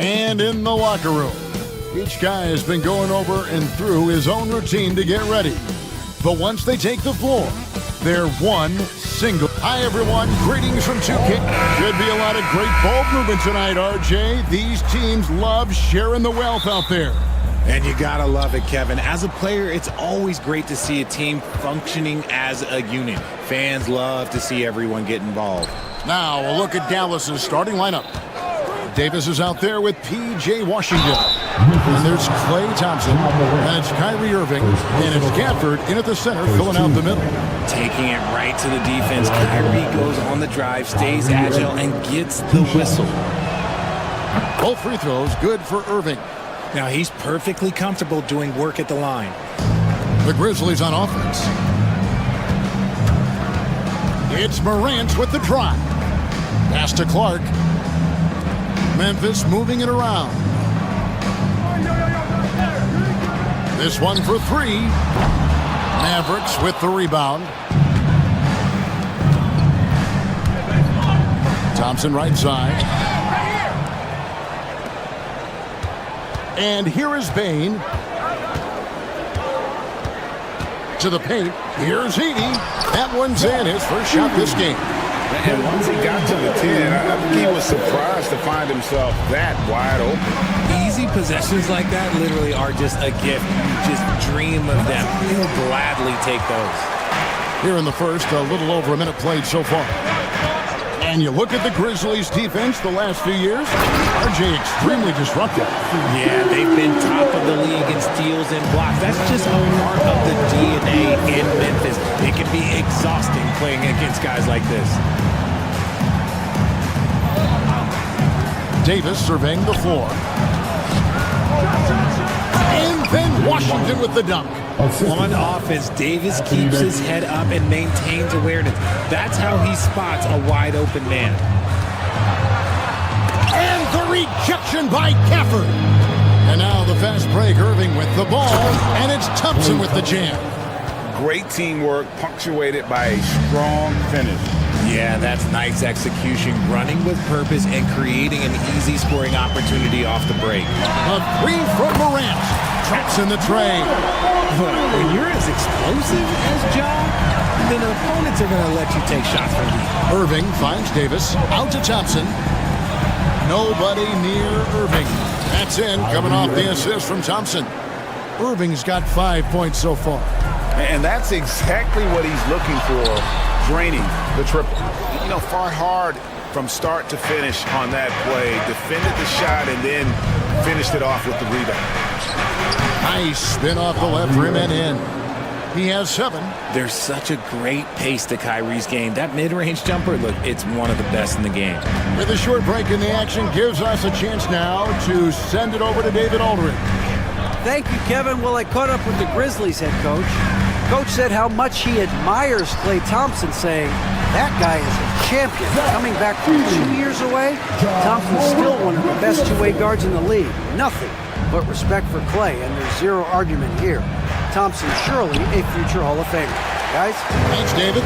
And in the locker room, each guy has been going over and through his own routine to get ready. But once they take the floor, they're one single. Hi, everyone. Greetings from 2K. Should be a lot of great ball movement tonight, RJ. These teams love sharing the wealth out there. And you gotta love it, Kevin. As a player, it's always great to see a team functioning as a unit. Fans love to see everyone get involved. Now, a look at Dallas's starting lineup. Davis is out there with P.J. Washington. And there's Klay Thompson. And it's Kyrie Irving. And it's Gafford in at the center, filling out the middle. Taking it right to the defense. Kyrie goes on the drive, stays agile, and gets the whistle. Both free throws good for Irving. Now he's perfectly comfortable doing work at the line. The Grizzlies on offense. It's Morant with the drive. Pass to Clark. Memphis moving it around. This one for three. Mavericks with the rebound. Thompson right side. And here is Bain. To the paint. Here's Heaney. That one's in, his first shot this game. And once he got to the 10, I think he was surprised to find himself that wide open. Easy possessions like that literally are just a gift. You just dream of them. He'll gladly take those. Here in the first, a little over a minute played so far. And you look at the Grizzlies' defense the last few years, RJ extremely disruptive. Yeah, they've been top of the league in steals and blocks. That's just a part of the DNA in Memphis. It can be exhausting playing against guys like this. Davis surveying the floor. And then Washington with the dunk. On offense, Davis keeps his head up and maintains awareness. That's how he spots a wide open man. And the rejection by Gafford. And now the fast break, Irving with the ball, and it's Thompson with the jam. Great teamwork punctuated by a strong finish. Yeah, that's nice execution, running with purpose and creating an easy scoring opportunity off the break. A three from Morant. Traps in the tray. When you're as explosive as Ja, then opponents are going to let you take shots from you. Irving finds Davis. Out to Thompson. Nobody near Irving. That's in, coming off the assist from Thompson. Irving's got 5 points so far. And that's exactly what he's looking for, draining the triple. You know, fought hard from start to finish on that play, defended the shot, and then finished it off with the rebound. Nice spin off the left rim and in. He has 7. There's such a great pace to Kyrie's game. That mid-range jumper, look, it's one of the best in the game. With a short break in the action, gives us a chance now to send it over to David Aldridge. Thank you, Kevin. Well, I caught up with the Grizzlies head coach. Coach said how much he admires Klay Thompson, saying, that guy is a champion. Coming back from 2 years away, Thompson's still one of the best two-way guards in the league. Nothing but respect for Klay, and there's zero argument here. Thompson surely a future Hall of Famer. Guys? Thanks, David.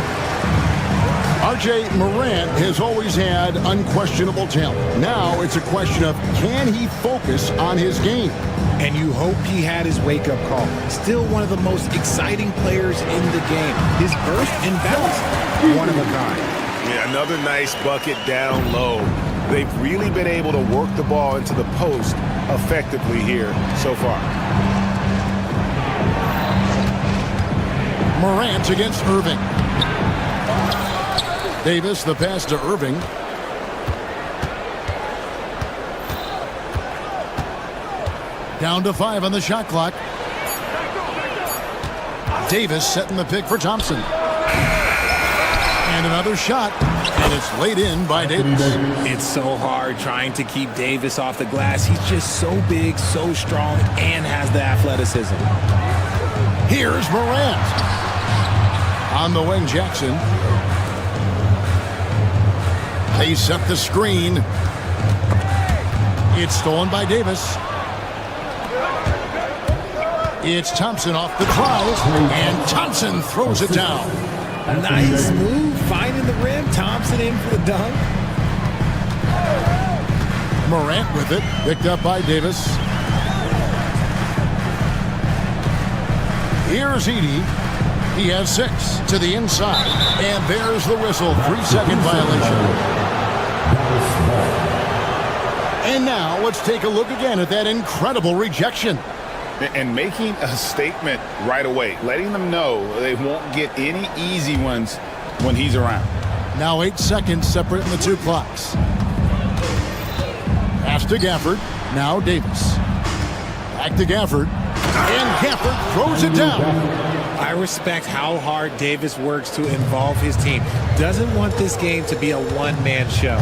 RJ Morant has always had unquestionable talent. Now it's a question of, can he focus on his game? And you hope he had his wake-up call. Still one of the most exciting players in the game. His burst and bounce, one of a kind. Yeah, another nice bucket down low. They've really been able to work the ball into the post effectively here so far. Morant against Irving. Davis, the pass to Irving. Down to 5 on the shot clock. Davis setting the pick for Thompson. And another shot. And it's laid in by Davis. It's so hard trying to keep Davis off the glass. He's just so big, so strong, and has the athleticism. Here's Morant. On the wing, Jackson. They set the screen. It's stolen by Davis. It's Thompson off the drive, and Thompson throws it down. Nice move, finding the rim. Thompson in for the dunk. Morant with it, picked up by Davis. Here's Edey. He has 6 to the inside. And there's the whistle. 3-second violation. And now let's take a look again at that incredible rejection. And making a statement right away, letting them know they won't get any easy ones when he's around. Now 8 seconds separating the two clocks. Pass to Gafford. Now Davis. Back to Gafford. And Gafford throws it down. I respect how hard Davis works to involve his team. Doesn't want this game to be a one-man show.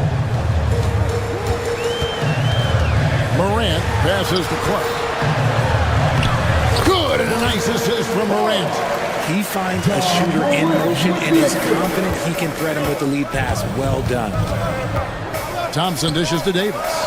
Morant passes to Clark. Good, and a nice assist from Morant. He finds a shooter in motion and is confident he can thread him with the lead pass. Well done. Thompson dishes to Davis.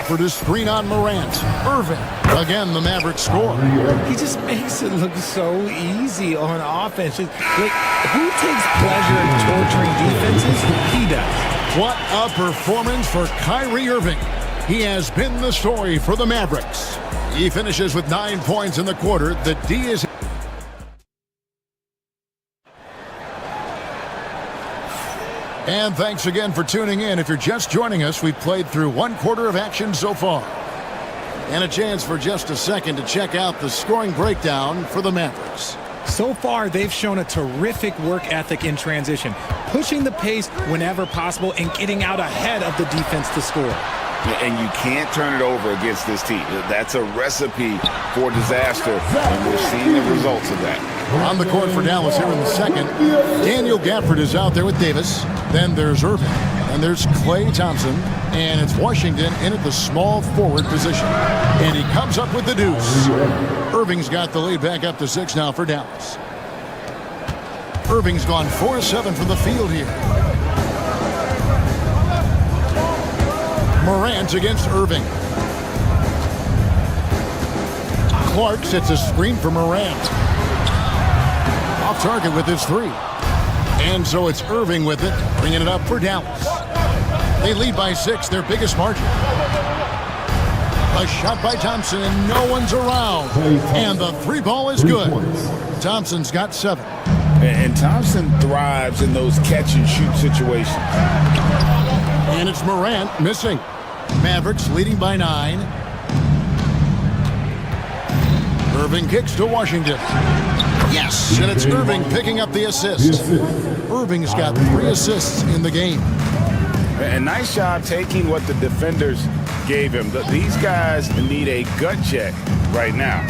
For the screen on Morant. Irving. Again, the Mavericks score. He just makes it look so easy on offense. Like, who takes pleasure in torturing defenses? He does. What a performance for Kyrie Irving. He has been the story for the Mavericks. He finishes with 9 points in the quarter. The D is... And thanks again for tuning in. If you're just joining us, we've played through 1 quarter of action so far. And a chance for just a second to check out the scoring breakdown for the Mavericks. So far, they've shown a terrific work ethic in transition, pushing the pace whenever possible and getting out ahead of the defense to score. And you can't turn it over against this team. That's a recipe for disaster, and we're seeing the results of that. On the court for Dallas here in the second, Daniel Gafford is out there with Davis. Then there's Irving. And there's Klay Thompson. And it's Washington in at the small forward position. And he comes up with the deuce. Irving's got the lead back up to 6 now for Dallas. Irving's gone 4-7 from the field here. Morant against Irving. Clark sets a screen for Morant. Off target with his 3. And so it's Irving with it, bringing it up for Dallas. They lead by 6, their biggest margin. A shot by Thompson, and no one's around. And the 3 ball is good. Thompson's got 7. And Thompson thrives in those catch-and-shoot situations. And it's Morant missing. Mavericks leading by 9. Irving kicks to Washington. Yes, and it's Irving picking up the assist. Irving's got 3 assists in the game. And nice job taking what the defenders gave him. These guys need a gut check right now.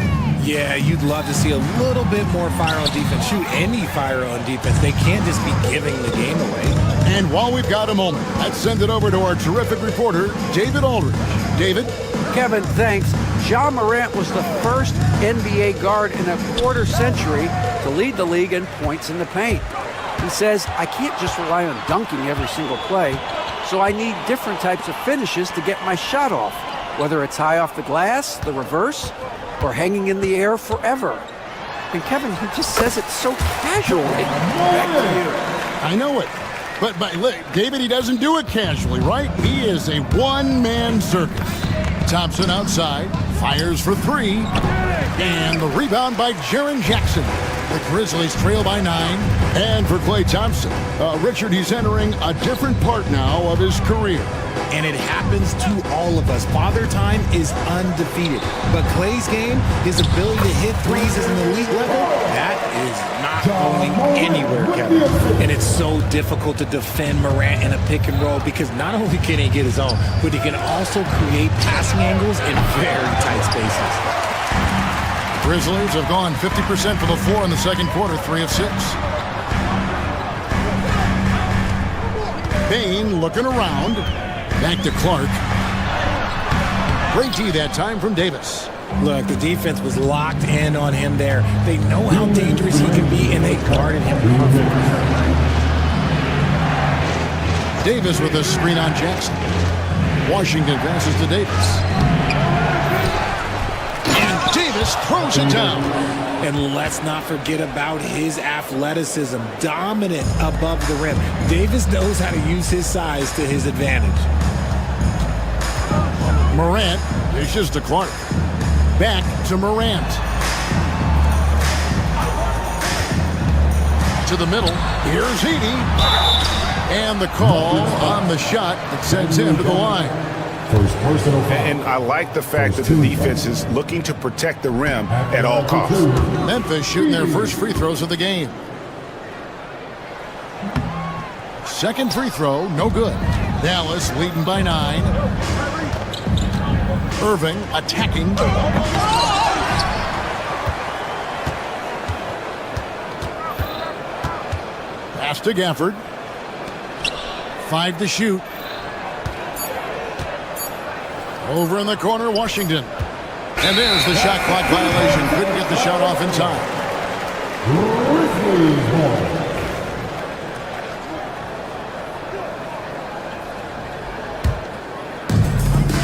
Yeah, you'd love to see a little bit more fire on defense. Shoot any fire on defense. They can't just be giving the game away. And while we've got a moment, let's send it over to our terrific reporter, David Aldridge. David? Kevin, thanks. Ja Morant was the first NBA guard in a quarter century to lead the league in points in the paint. He says, I can't just rely on dunking every single play, so I need different types of finishes to get my shot off, whether it's high off the glass, the reverse, or hanging in the air forever. And Kevin, he just says it so casually. Back to you. I know it. But look, David, he doesn't do it casually, right? He is a one-man circus. Thompson outside, fires for 3. And the rebound by Jaren Jackson. The Grizzlies trail by 9. And for Klay Thompson, Richard, he's entering a different part now of his career. And it happens to all of us. Father Time is undefeated. But Klay's game, his ability to hit threes is an elite level, that is not going anywhere, Kevin. And it's so difficult to defend Morant in a pick and roll because not only can he get his own, but he can also create passing angles in very tight spaces. Grizzlies have gone 50% for the floor in the second quarter, 3 of 6. Payne looking around. Back to Clark. Great D that time from Davis. Look, the defense was locked in on him there. They know how dangerous he can be, and they guarded him perfectly. Davis with a screen on Jackson. Washington passes to Davis. And Davis Davis throws it down. And let's not forget about his athleticism, dominant above the rim. Davis knows how to use his size to his advantage. Morant dishes to Clark. Back to Morant. To the middle. Here's Edey. And the call on the shot that sends him to the line. And I like the fact that the defense is looking to protect the rim at all costs. Memphis shooting their first free throws of the game. Second free throw, no good. Dallas leading by 9. Irving attacking. Pass to Gafford. 5 to shoot. Over in the corner, Washington. And there's the shot clock violation. Couldn't get the shot off in time.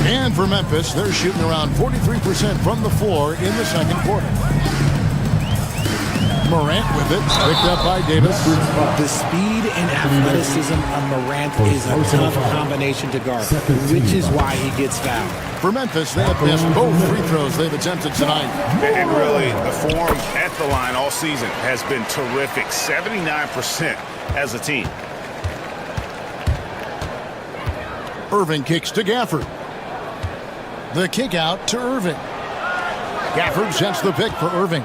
And for Memphis, they're shooting around 43% from the floor in the second quarter. Morant with it, picked up by Davis. The speed and athleticism of Morant is a tough combination to guard, which is why he gets fouled. For Memphis, they have missed both free throws they've attempted tonight. And really, the form at the line all season has been terrific. 79% as a team. Irving kicks to Gafford. The kick out to Irving. Gafford sets the pick for Irving.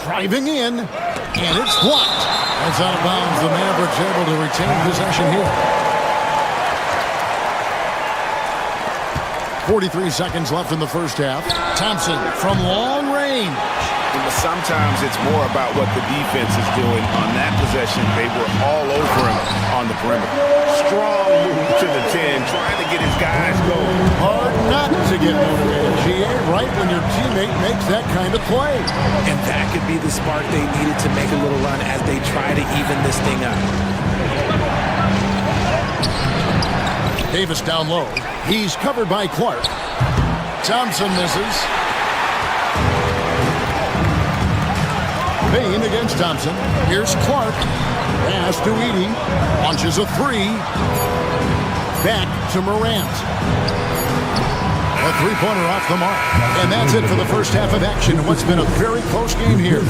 Driving in, and it's blocked. That's out of bounds. The Mavericks able to retain possession here. 43 seconds left in the first half. Thompson from long range. Sometimes it's more about what the defense is doing. On that possession, they were all over him on the perimeter. Strong move to the 10, trying to get his guys going. Hard not to get motivated, GA, right when your teammate makes that kind of play. And that could be the spark they needed to make a little run as they try to even this thing up. Davis down low. He's covered by Clark. Thompson misses. Bain against Thompson. Here's Clark. Pass to Edey. Launches a 3. Back to Morant. A three-pointer off the mark. And that's it for the first half of action. What's been a very close game here.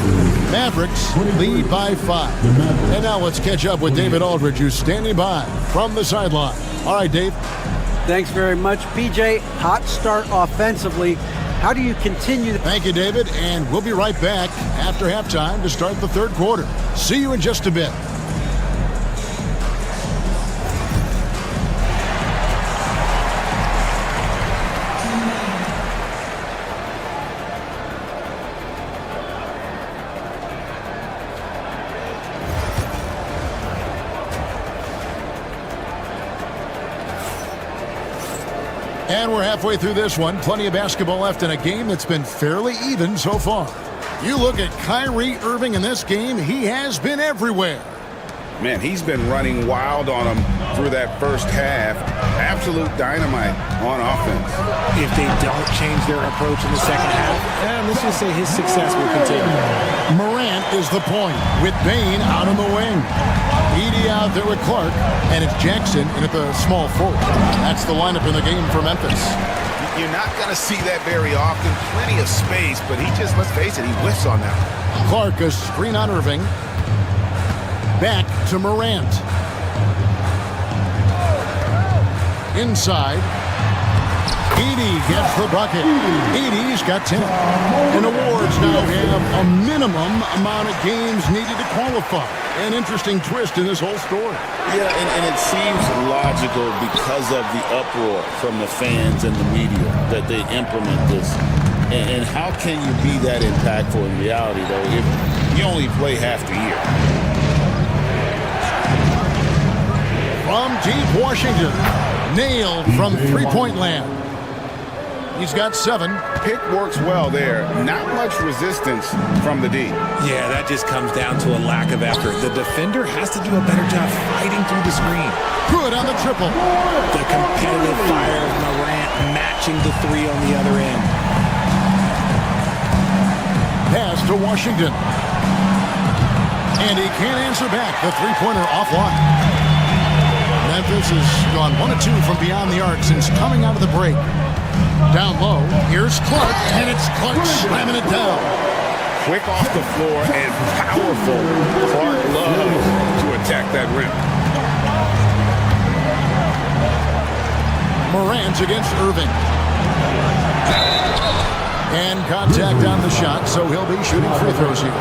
Mavericks lead by 5. And now let's catch up with David Aldridge, who's standing by from the sideline. All right, Dave. Thanks very much, PJ. Hot start offensively. How do you continue? Thank you, David, and we'll be right back after halftime to start the third quarter. See you in just a bit. And we're halfway through this one. Plenty of basketball left in a game that's been fairly even so far. You look at Kyrie Irving in this game, he has been everywhere. Man, he's been running wild on them through that first half. Absolute dynamite on offense. If they don't change their approach in the second half, let's just say his success will continue. Morant is the point with Bain out on the wing. Edey out there with Clark, and it's Jackson in at the small forward. That's the lineup in the game for Memphis. You're not going to see that very often. Plenty of space, but he just, let's face it, he whiffs on that. Clark, a screen on Irving. Back to Morant. Inside. Edey gets the bucket. Edey's got 10. And awards now have a minimum amount of games needed to qualify. An interesting twist in this whole story. Yeah, and it seems logical because of the uproar from the fans and the media that they implement this. And how can you be that impactful in reality, though, if you only play half the year? From deep Washington. Nailed from three-point land. He's got 7. Pick works well there. Not much resistance from the D. Yeah, that just comes down to a lack of effort. The defender has to do a better job fighting through the screen. Good on the triple. The competitive fire of Morant matching the 3 on the other end. Pass to Washington. And he can't answer back. The three-pointer offline. Memphis has gone 1 of 2 from beyond the arc since coming out of the break. Down low, here's Clark, and it's Clark slamming it down. Quick off the floor and powerful. Clark loves to attack that rim. Morant against Irving. And contact on the shot, so he'll be shooting free throws here.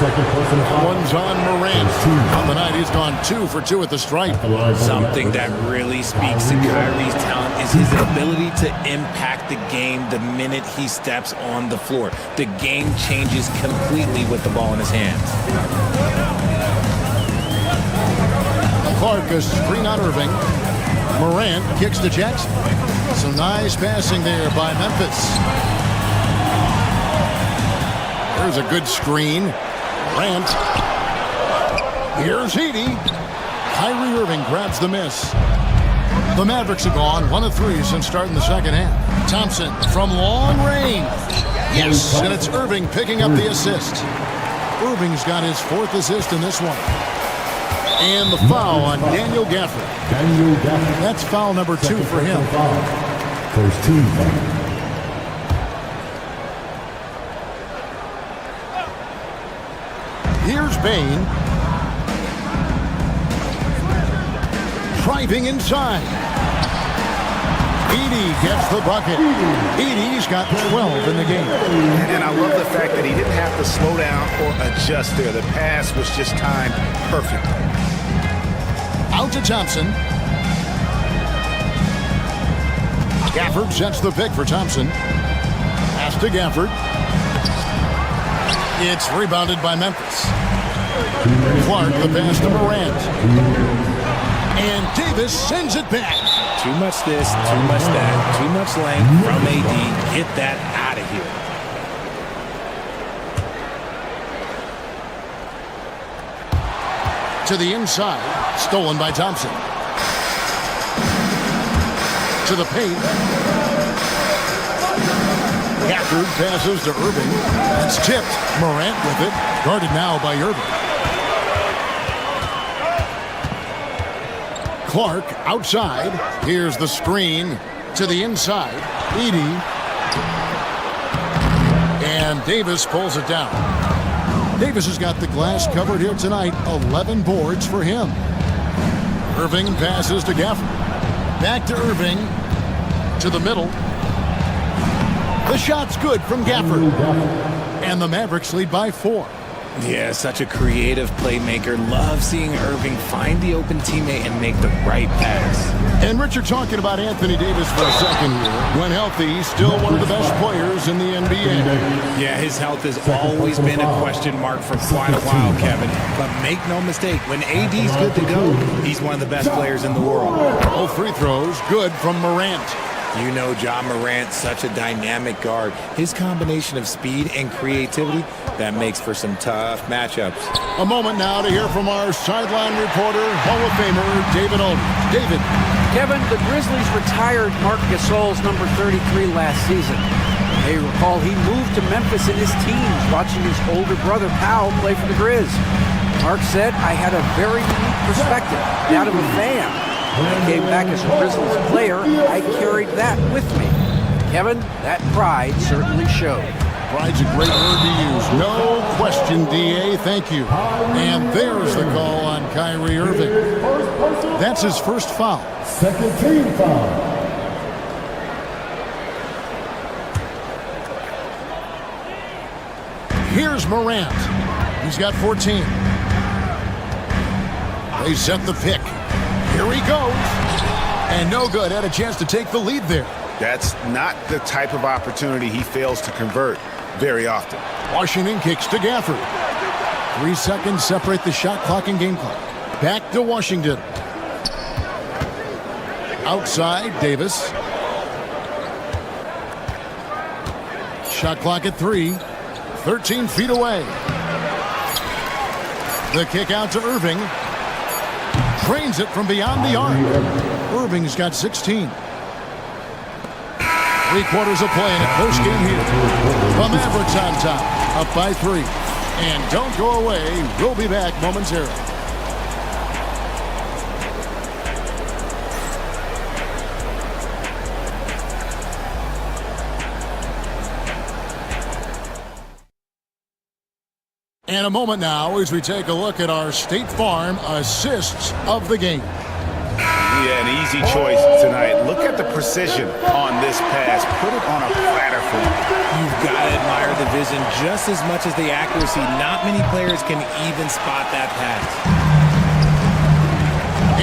One's on Morant. On the night, he's gone 2 for 2 at the stripe. Something that really speaks to Kyrie's talent is his ability to impact the game the minute he steps on the floor. The game changes completely with the ball in his hands. Clark, a screen on Irving. Morant kicks to Jackson. Some nice passing there by Memphis. There's a good screen. Morant. Here's Edey. Kyrie Irving grabs the miss. The Mavericks have gone 1 of 3 since starting the second half. Thompson from long range. Yes, and it's Irving picking up the assist. Irving's got his 4th assist in this one. And the foul on Daniel Gafford. That's foul number 2 for him. First team foul. Here's Bane. Driving inside. Edey gets the bucket. Edey's got 12 in the game. And I love the fact that he didn't have to slow down or adjust there. The pass was just timed perfect. Out to Thompson. Gafford sets the pick for Thompson. Pass to Gafford. It's rebounded by Memphis. Clark, the pass to Morant. And Davis sends it back. Too much this, too much that, too much length from AD. Get that out of here. To the inside. Stolen by Thompson. To the paint. Gafford passes to Irving. It's tipped. Morant with it. Guarded now by Irving. Clark outside. Here's the screen to the inside. Edey. And Davis pulls it down. Davis has got the glass covered here tonight. 11 boards for him. Irving passes to Gafford. Back to Irving. To the middle. The shot's good from Gafford. And the Mavericks lead by 4. Yeah, such a creative playmaker. Love seeing Irving find the open teammate and make the right pass. And Richard, talking about Anthony Davis for a second here. When healthy, he's still one of the best players in the NBA. Yeah, his health has always been a question mark for quite a while, Kevin. But make no mistake, when AD's good to go, he's one of the best players in the world. Both free throws, good from Morant. You know John Morant, such a dynamic guard. His combination of speed and creativity, that makes for some tough matchups. A moment now to hear from our sideline reporter, Hall of Famer David Aldridge. David. Kevin, the Grizzlies retired Marc Gasol's number 33 last season. You may recall he moved to Memphis in his teens, watching his older brother Powell play for the Grizz. Marc said, "I had a very unique perspective, that of a fan. When I came back as a Grizzlies player, I carried that with me." Kevin, that pride certainly showed. Pride's a great word to use. No question, D.A. Thank you. And there's the call on Kyrie Irving. That's his first foul. Second team foul. Here's Morant. He's got 14. They set the pick. Here he goes. And no good. Had a chance to take the lead there. That's not the type of opportunity he fails to convert very often. Washington kicks to Gafford. 3 seconds separate the shot clock and game clock. Back to Washington. Outside, Davis. Shot clock at 3. 13 feet away. The kick out to Irving. Trains it from beyond the arc. Irving's got 16. 3/4 of play in a close game here. The Mavericks on top, up by 3. And don't go away. We'll be back momentarily. And a moment now as we take a look at our State Farm assists of the game. Yeah, an easy choice tonight. Look at the precision on this pass. Put it on a platter for him. You've got to admire the vision just as much as the accuracy. Not many players can even spot that pass.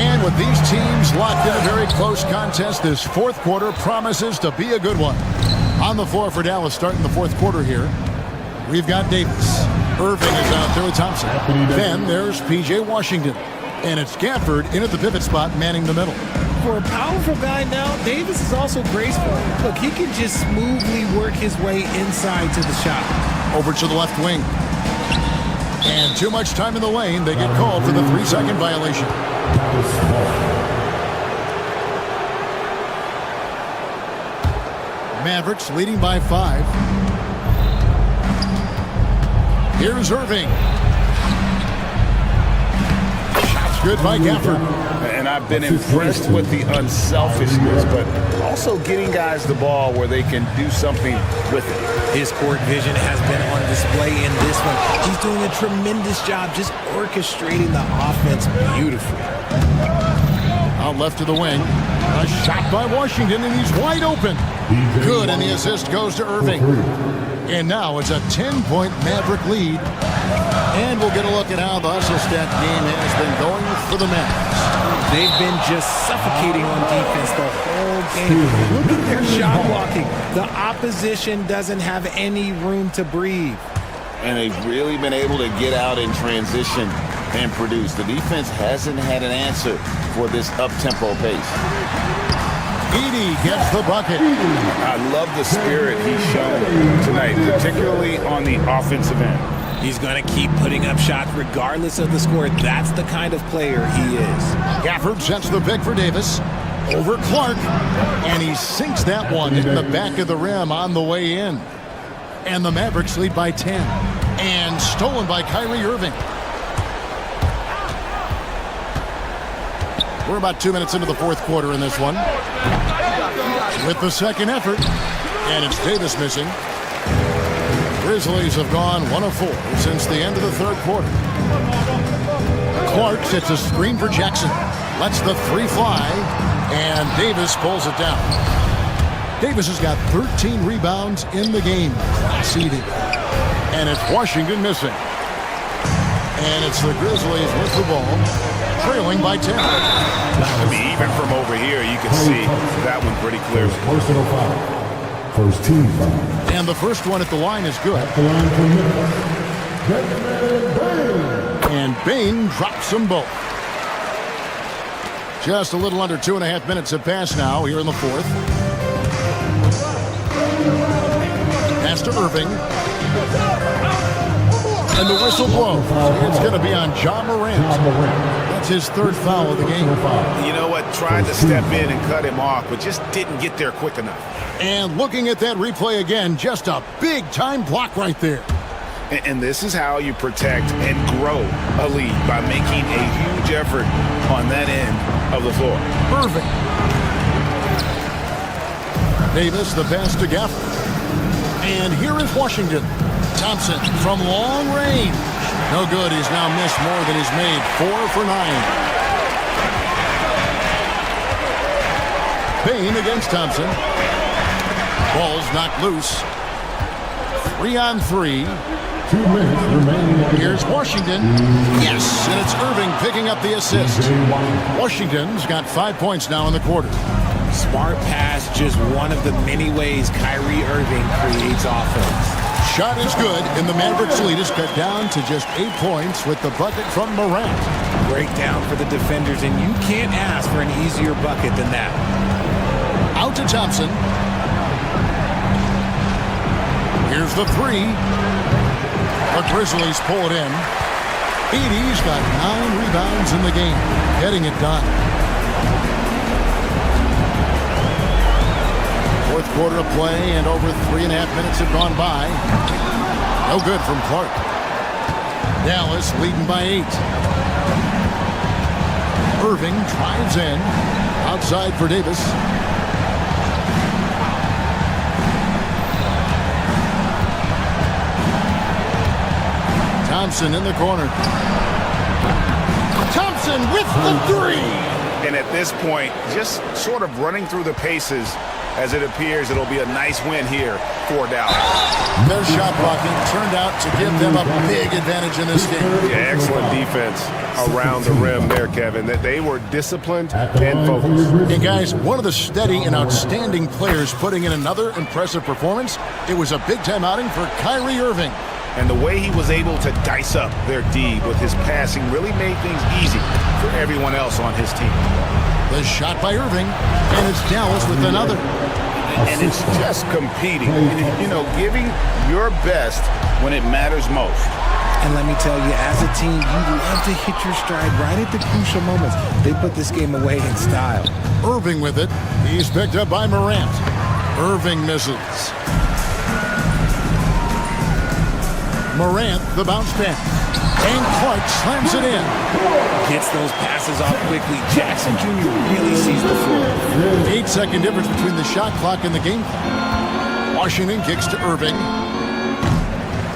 And with these teams locked in a very close contest, this fourth quarter promises to be a good one. On the floor for Dallas starting the fourth quarter here, we've got Davis. Irving is out there with Thompson. Then there's P.J. Washington. And it's Gafford in at the pivot spot, manning the middle. For a powerful guy now, Davis is also graceful. Look, he can just smoothly work his way inside to the shot. Over to the left wing. And too much time in the lane. They get called for the 3-second violation. Mavericks leading by 5. Here's Irving. Shots good by Gafford. And I've been impressed with the unselfishness, but also getting guys the ball where they can do something with it. His court vision has been on display in this one. He's doing a tremendous job just orchestrating the offense beautifully. Out left to the wing. A shot by Washington, and he's wide open. Good, and the assist goes to Irving. And now it's a 10-point Maverick lead. And we'll get a look at how the hustle stat game has been going for the Mavericks. They've been just suffocating on defense the whole game. Look at their shot blocking. The opposition doesn't have any room to breathe. And they've really been able to get out in transition and produce. The defense hasn't had an answer for this up-tempo pace. Edey gets the bucket. I love the spirit he's shown tonight, particularly on the offensive end. He's going to keep putting up shots regardless of the score. That's the kind of player he is. Gafford sets the pick for Davis. Over Clark. And he sinks that one in the back of the rim on the way in. And the Mavericks lead by 10. And stolen by Kyrie Irving. We're about 2 minutes into the fourth quarter in this one. With the second effort. And it's Davis missing. Grizzlies have gone 1 of 4 since the end of the third quarter. Clark sets a screen for Jackson. Lets the 3 fly. And Davis pulls it down. Davis has got 13 rebounds in the game. Seeded. And it's Washington missing. And it's the Grizzlies with the ball, trailing by 10. I mean, even from over here, you can see that one pretty clearly. Personal foul. First team foul. And the first one at the line is good. At the line for Bain. And Bain drops them both. Just a little under 2.5 minutes have passed now here in the fourth. Pass to Irving. And the whistle blows. It's going to be on Ja Morant. That's his third foul of the game. You know what? Tried to step in and cut him off, but just didn't get there quick enough. And looking at that replay again, just a big-time block right there. And this is how you protect and grow a lead, by making a huge effort on that end of the floor. Irving. Davis, the pass to Gafford. And here is Washington. Thompson from long range. No good. He's now missed more than he's made. 4 for 9. Bain against Thompson. Ball's knocked loose. 3 on 3. 2 minutes remaining. Here's Washington. Yes, and it's Irving picking up the assist. Washington's got 5 points now in the quarter. Smart pass, just one of the many ways Kyrie Irving creates offense. Shot is good, and the Mavericks lead is cut down to just 8 points with the bucket from Morant. Breakdown for the defenders, and you can't ask for an easier bucket than that. Out to Thompson. Here's the 3. The Grizzlies pull it in. Edey's got 9 rebounds in the game, getting it done. Fourth Fourth quarter of play, and over 3.5 minutes have gone by. No good from Clark. Dallas leading by 8. Irving drives in. Outside for Davis. Thompson in the corner. Thompson with the 3. And at this point, just sort of running through the paces, as it appears it'll be a nice win here for Dallas. Their shot blocking turned out to give them a big advantage in this game. Yeah, excellent defense around the rim there, Kevin. That they were disciplined and focused. And guys, one of the steady and outstanding players putting in another impressive performance. It was a big-time outing for Kyrie Irving. And the way he was able to dice up their D with his passing really made things easy for everyone else on his team. The shot by Irving, and it's Dallas with another. And it's just competing, you know, giving your best when it matters most. And let me tell you, as a team, you love to hit your stride right at the crucial moments. They put this game away in style. Irving with it. He's picked up by Morant. Irving misses. Morant, the bounce pass. And Clark slams it in. Gets those passes off quickly. Jackson Jr. really sees the floor. 8-second difference between the shot clock and the game clock. Washington kicks to Irving.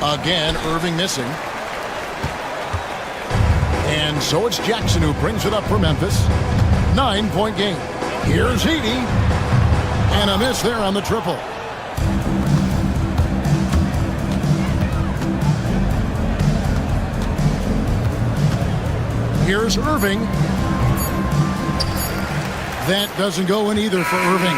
Again, Irving missing. And so it's Jackson who brings it up for Memphis. 9-point game. Here's Edey. And a miss there on the triple. Here's Irving. That doesn't go in either for Irving.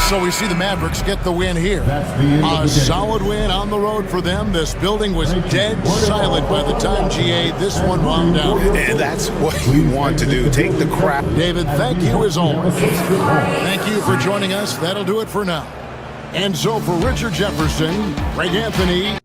So we see the Mavericks get the win here. A solid win on the road for them. This building was dead silent by the time, GA, this one wound down. And that's what we want to do. Take the crap. David, thank you as always. Thank you for joining us. That'll do it for now. And so for Richard Jefferson, Greg Anthony,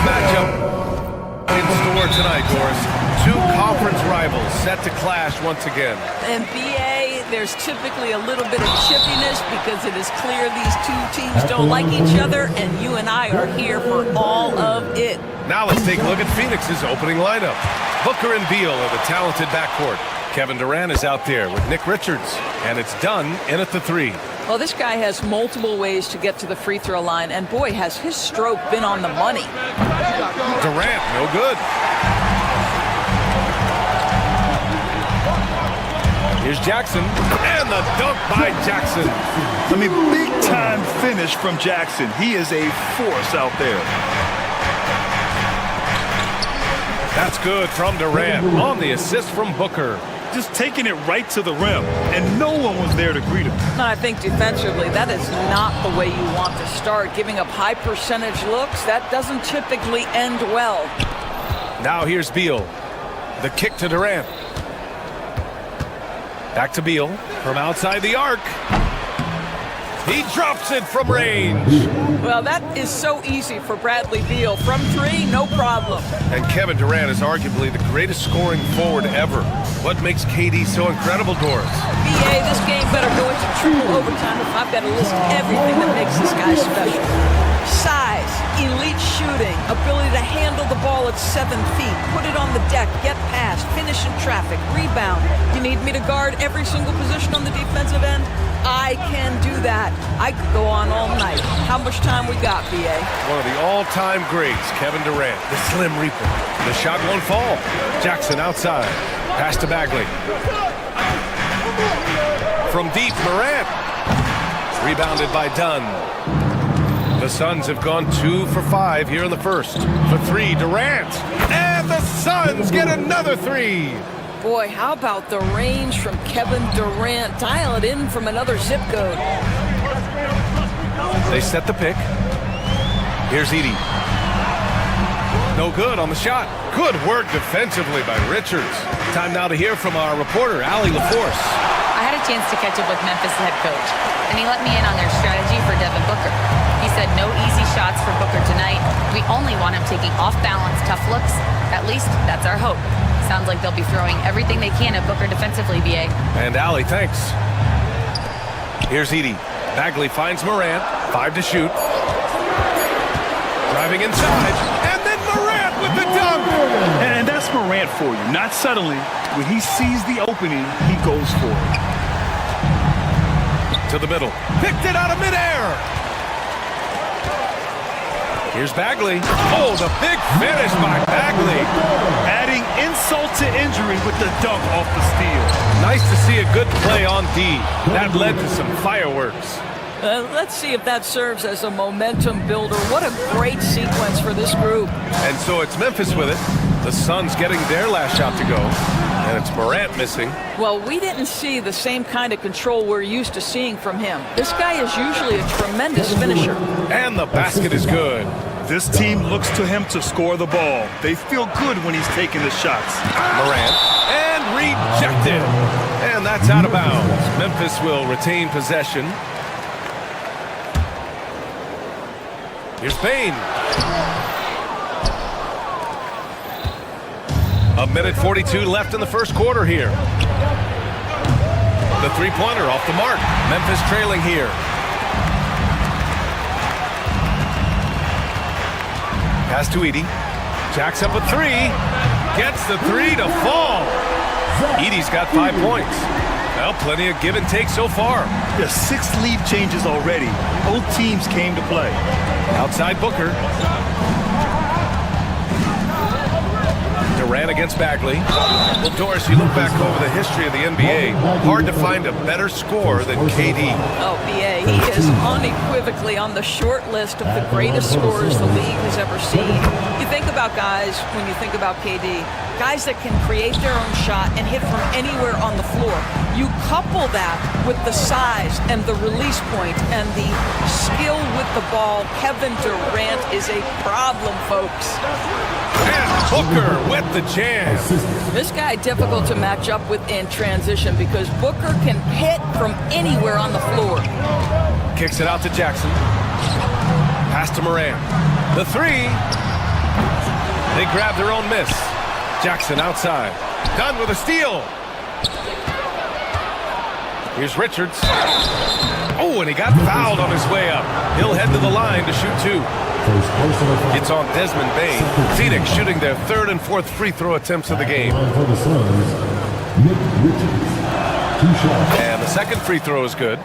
matchup in store tonight, Doris. Two conference rivals set to clash once again. And BA, there's typically a little bit of chippiness because it is clear these two teams don't like each other, and you and I are here for all of it. Now let's take a look at Phoenix's opening lineup. Booker and Beal are the talented backcourt. Kevin Durant is out there with Nick Richards, and it's Dunn in at the 3. Well, this guy has multiple ways to get to the free throw line, and boy, has his stroke been on the money. Durant, no good. Here's Jackson, and the dunk by Jackson. I mean, big-time finish from Jackson. He is a force out there. That's good from Durant on the assist from Booker. Just taking it right to the rim, and no one was there to greet him. No, I think defensively, that is not the way you want to start. Giving up high percentage looks, that doesn't typically end well. Now here's Beal. The kick to Durant. Back to Beal from outside the arc. He drops it from range. Well, that is so easy for Bradley Beal. From 3, no problem. And Kevin Durant is arguably the greatest scoring forward ever. What makes KD so incredible, Doris? BA, this game better go into triple overtime if I've got to list everything that makes this guy special. Size, elite shooting, ability to handle the ball at 7 feet, put it on the deck, get past, finish in traffic, rebound. You need me to guard every single position on the defensive end? I can do that. I could go on all night. How much time we got, BA? One of the all-time greats, Kevin Durant, the Slim Reaper. The shot won't fall. Jackson outside. Pass to Bagley. From deep, Morant. Rebounded by Dunn. The Suns have gone 2 for 5 here in the first. For 3, Durant. And the Suns get another 3. Boy, how about the range from Kevin Durant? Dial it in from another zip code. They set the pick. Here's Edey. No good on the shot. Good work defensively by Richards. Time now to hear from our reporter, Allie LaForce. I had a chance to catch up with Memphis head coach, and he let me in on their strategy for Devin Booker. He said no easy shots for Booker tonight. We only want him taking off-balance tough looks. At least that's our hope. Sounds like they'll be throwing everything they can at Booker defensively, BA. And Allie, thanks. Here's Edey. Bagley finds Morant. 5 to shoot. Driving inside. And then Morant with the dunk. And that's Morant for you. Not suddenly. When he sees the opening, he goes for it. To the middle. Picked it out of midair. Here's Bagley. Oh, the big finish by Bagley. Adding insult to injury with the dunk off the steal. Nice to see a good play on D. That led to some fireworks. Let's see if that serves as a momentum builder. What a great sequence for this group. And so it's Memphis with it. The Suns getting their last shot to go. And it's Morant missing. Well, we didn't see the same kind of control we're used to seeing from him. This guy is usually a tremendous finisher. And the basket is good. This team looks to him to score the ball. They feel good when he's taking the shots. Morant. And rejected. And that's out of bounds. Memphis will retain possession. Here's Payne. A minute 42 left in the first quarter here. The three-pointer off the mark. Memphis trailing here. Pass to Edey. Jacks up a 3. Gets the 3 to fall. Edey's got 5 points. Well, plenty of give and take so far. There's 6 lead changes already. Both teams came to play. Outside Booker. Durant against Bagley. Well, Doris, you look back over the history of the NBA, hard to find a better scorer than KD. Oh, BA, he is unequivocally on the short list of the greatest scorers the league has ever seen. You think about guys, when you think about KD, guys that can create their own shot and hit from anywhere on the floor. You couple that with the size and the release point and the skill with the ball. Kevin Durant is a problem, folks. And Booker with the jam. This guy difficult to match up with in transition because Booker can hit from anywhere on the floor. Kicks it out to Jackson. Pass to Morant. The 3. They grab their own miss. Jackson outside. Dunn with a steal. Here's Richards. Oh, and he got fouled on his way up. He'll head to the line to shoot 2. It's on Desmond Bain. Phoenix shooting their 3rd and 4th free throw attempts of the game. And the second free throw is good.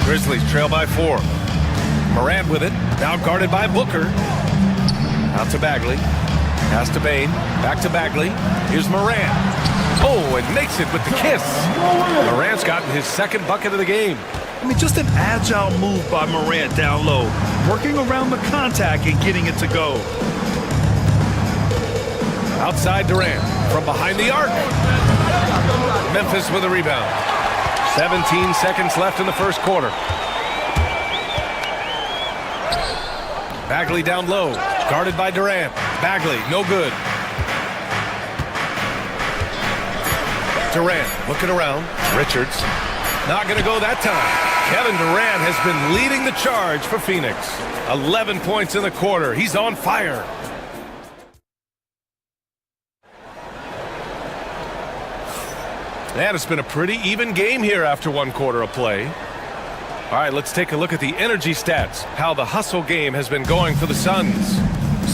Grizzlies trail by 4. Morant with it. Now guarded by Booker. Out to Bagley. Pass to Bain. Back to Bagley. Here's Morant. Oh, and makes it with the kiss. Morant's gotten his 2nd bucket of the game. I mean, just an agile move by Morant down low, working around the contact and getting it to go. Outside Durant, from behind the arc. Memphis with a rebound. 17 seconds left in the first quarter. Bagley down low, guarded by Durant. Bagley, no good. Durant looking around. Richards, not going to go that time. Kevin Durant has been leading the charge for Phoenix. 11 points in the quarter. He's on fire. And it's been a pretty even game here after 1 quarter of play. All right, let's take a look at the energy stats, how the hustle game has been going for the Suns.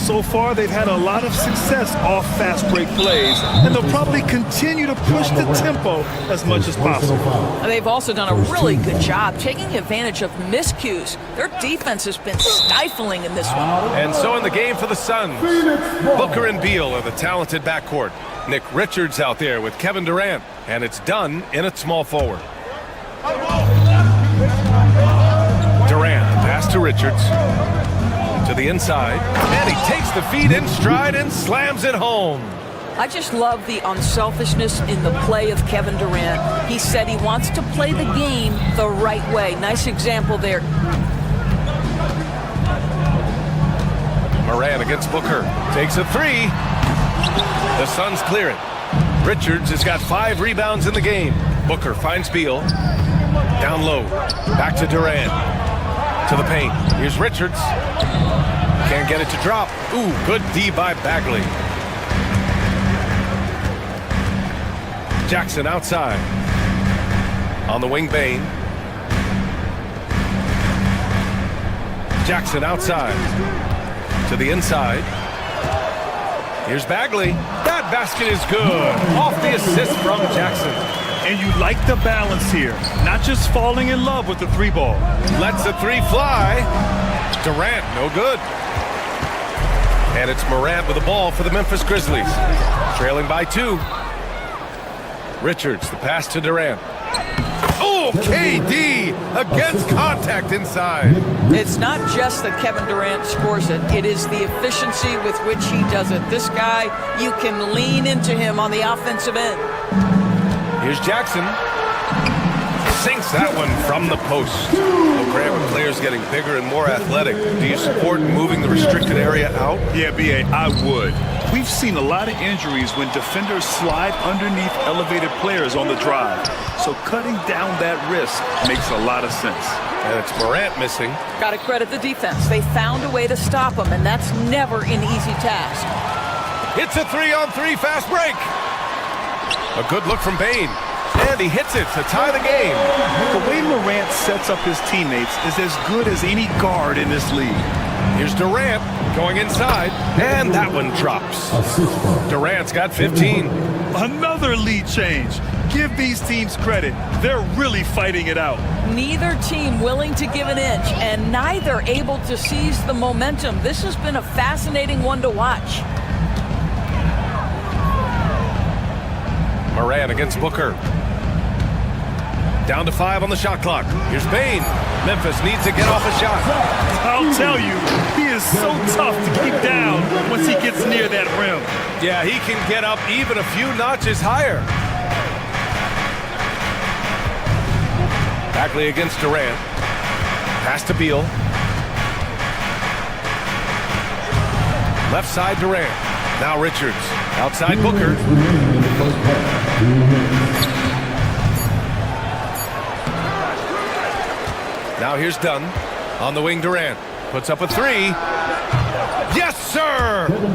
So far, they've had a lot of success off fast break plays, and they'll probably continue to push the tempo as much as possible. They've also done a really good job taking advantage of miscues. Their defense has been stifling in this one. And so in the game for the Suns, Booker and Beal are the talented backcourt. Nick Richards out there with Kevin Durant, and it's done in at small forward. Durant, pass to Richards. To the inside, and he takes the feed in stride and slams it home. I just love the unselfishness in the play of Kevin Durant. He said he wants to play the game the right way. Nice example there. Morant against Booker. Takes a 3. The Suns clear it. Richards has got 5 rebounds in the game. Booker finds Beal. Down low. Back to Durant. To the paint. Here's Richards. Can't get it to drop. Ooh, good D by Bagley. Jackson outside. On the wing, Bain. Jackson outside. To the inside. Here's Bagley. That basket is good. Off the assist from Jackson. And you like the balance here. Not just falling in love with the 3 ball. Lets the 3 fly. Durant, no good. And it's Morant with the ball for the Memphis Grizzlies. Trailing by 2. Richards, the pass to Durant. Oh, KD against contact inside. It's not just that Kevin Durant scores it. It is the efficiency with which he does it. This guy, you can lean into him on the offensive end. Here's Jackson. Sinks that one from the post. Well, Grant, with players getting bigger and more athletic, do you support moving the restricted area out? Yeah, B.A., I would. We've seen a lot of injuries when defenders slide underneath elevated players on the drive. So cutting down that risk makes a lot of sense. And it's Morant missing. Got to credit the defense. They found a way to stop him, and that's never an easy task. It's a 3-on-3 fast break. A good look from Bain. And he hits it to tie the game. The way Morant sets up his teammates is as good as any guard in this league. Here's Durant going inside, and that one drops. Durant's got 15. Another lead change. Give these teams credit. They're really fighting it out. Neither team willing to give an inch, and neither able to seize the momentum. This has been a fascinating one to watch. Morant against Booker. Down to 5 on the shot clock. Here's Bain. Memphis needs to get off a shot. I'll tell you, he is so tough to keep down once he gets near that rim. Yeah, he can get up even a few notches higher. Bagley against Durant. Pass to Beal. Left side Durant. Now Richards. Outside Booker. Now here's Dunn. On the wing, Durant. Puts up a 3. Yes, sir!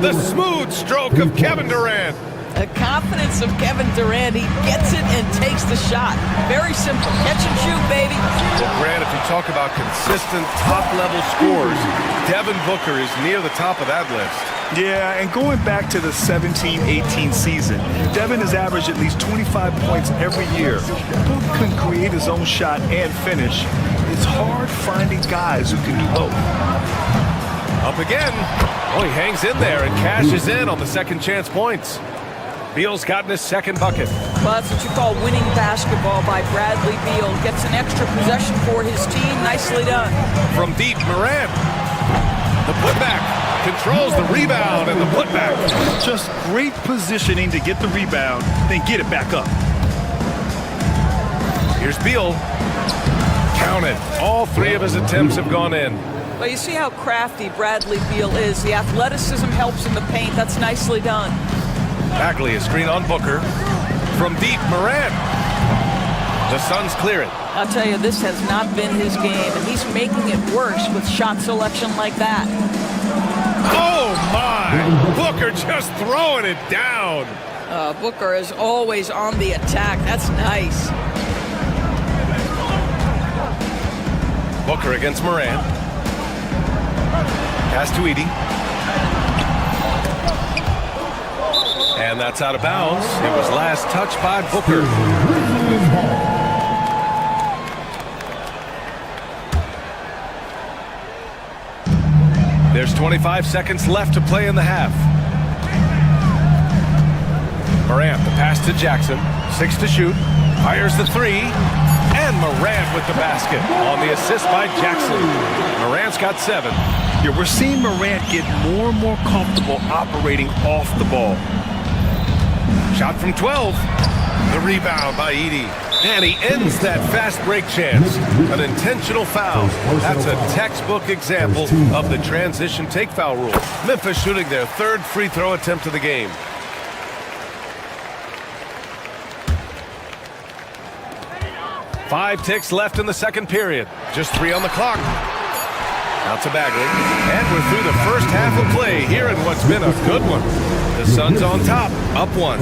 The smooth stroke of Kevin Durant. The confidence of Kevin Durant. He gets it and takes the shot. Very simple. Catch and shoot, baby. Well, Grant, if you talk about consistent top-level scores, Devin Booker is near the top of that list. Yeah, and going back to the 17-18 season, Devin has averaged at least 25 points every year. Booker can create his own shot and finish. It's hard finding guys who can do both. Up again. Oh, he hangs in there and cashes in on the second chance points. Beal's gotten his second bucket. Well, that's what you call winning basketball by Bradley Beal. Gets an extra possession for his team. Nicely done. From deep, Morant. The putback. Controls the rebound and the putback. Just great positioning to get the rebound, then get it back up. Here's Beal. Count it. All three of his attempts have gone in. Well, you see how crafty Bradley Beal is. The athleticism helps in the paint. That's nicely done. Bagley, a screen on Booker. From deep, Morant. The Suns clear it. I'll tell you, this has not been his game, and he's making it worse with shot selection like that. Oh, my! Booker just throwing it down. Booker is always on the attack. That's nice. Booker against Morant. Pass to Edey. And that's out of bounds. It was last touched by Booker. There's 25 seconds left to play in the half. Morant, the pass to Jackson. 6 to shoot. Fires the three. And Morant with the basket on the assist by Jackson. Morant's got 7. Yeah, we're seeing Morant get more and more comfortable operating off the ball. Shot from 12. The rebound by Edey. And he ends that fast break chance. An intentional foul. That's a textbook example of the transition take foul rule. Memphis shooting their third free throw attempt of the game. Five ticks left in the second period. Just 3 on the clock. Out to Bagley. And we're through the first half of play here in what's been a good one. The Suns on top, up 1.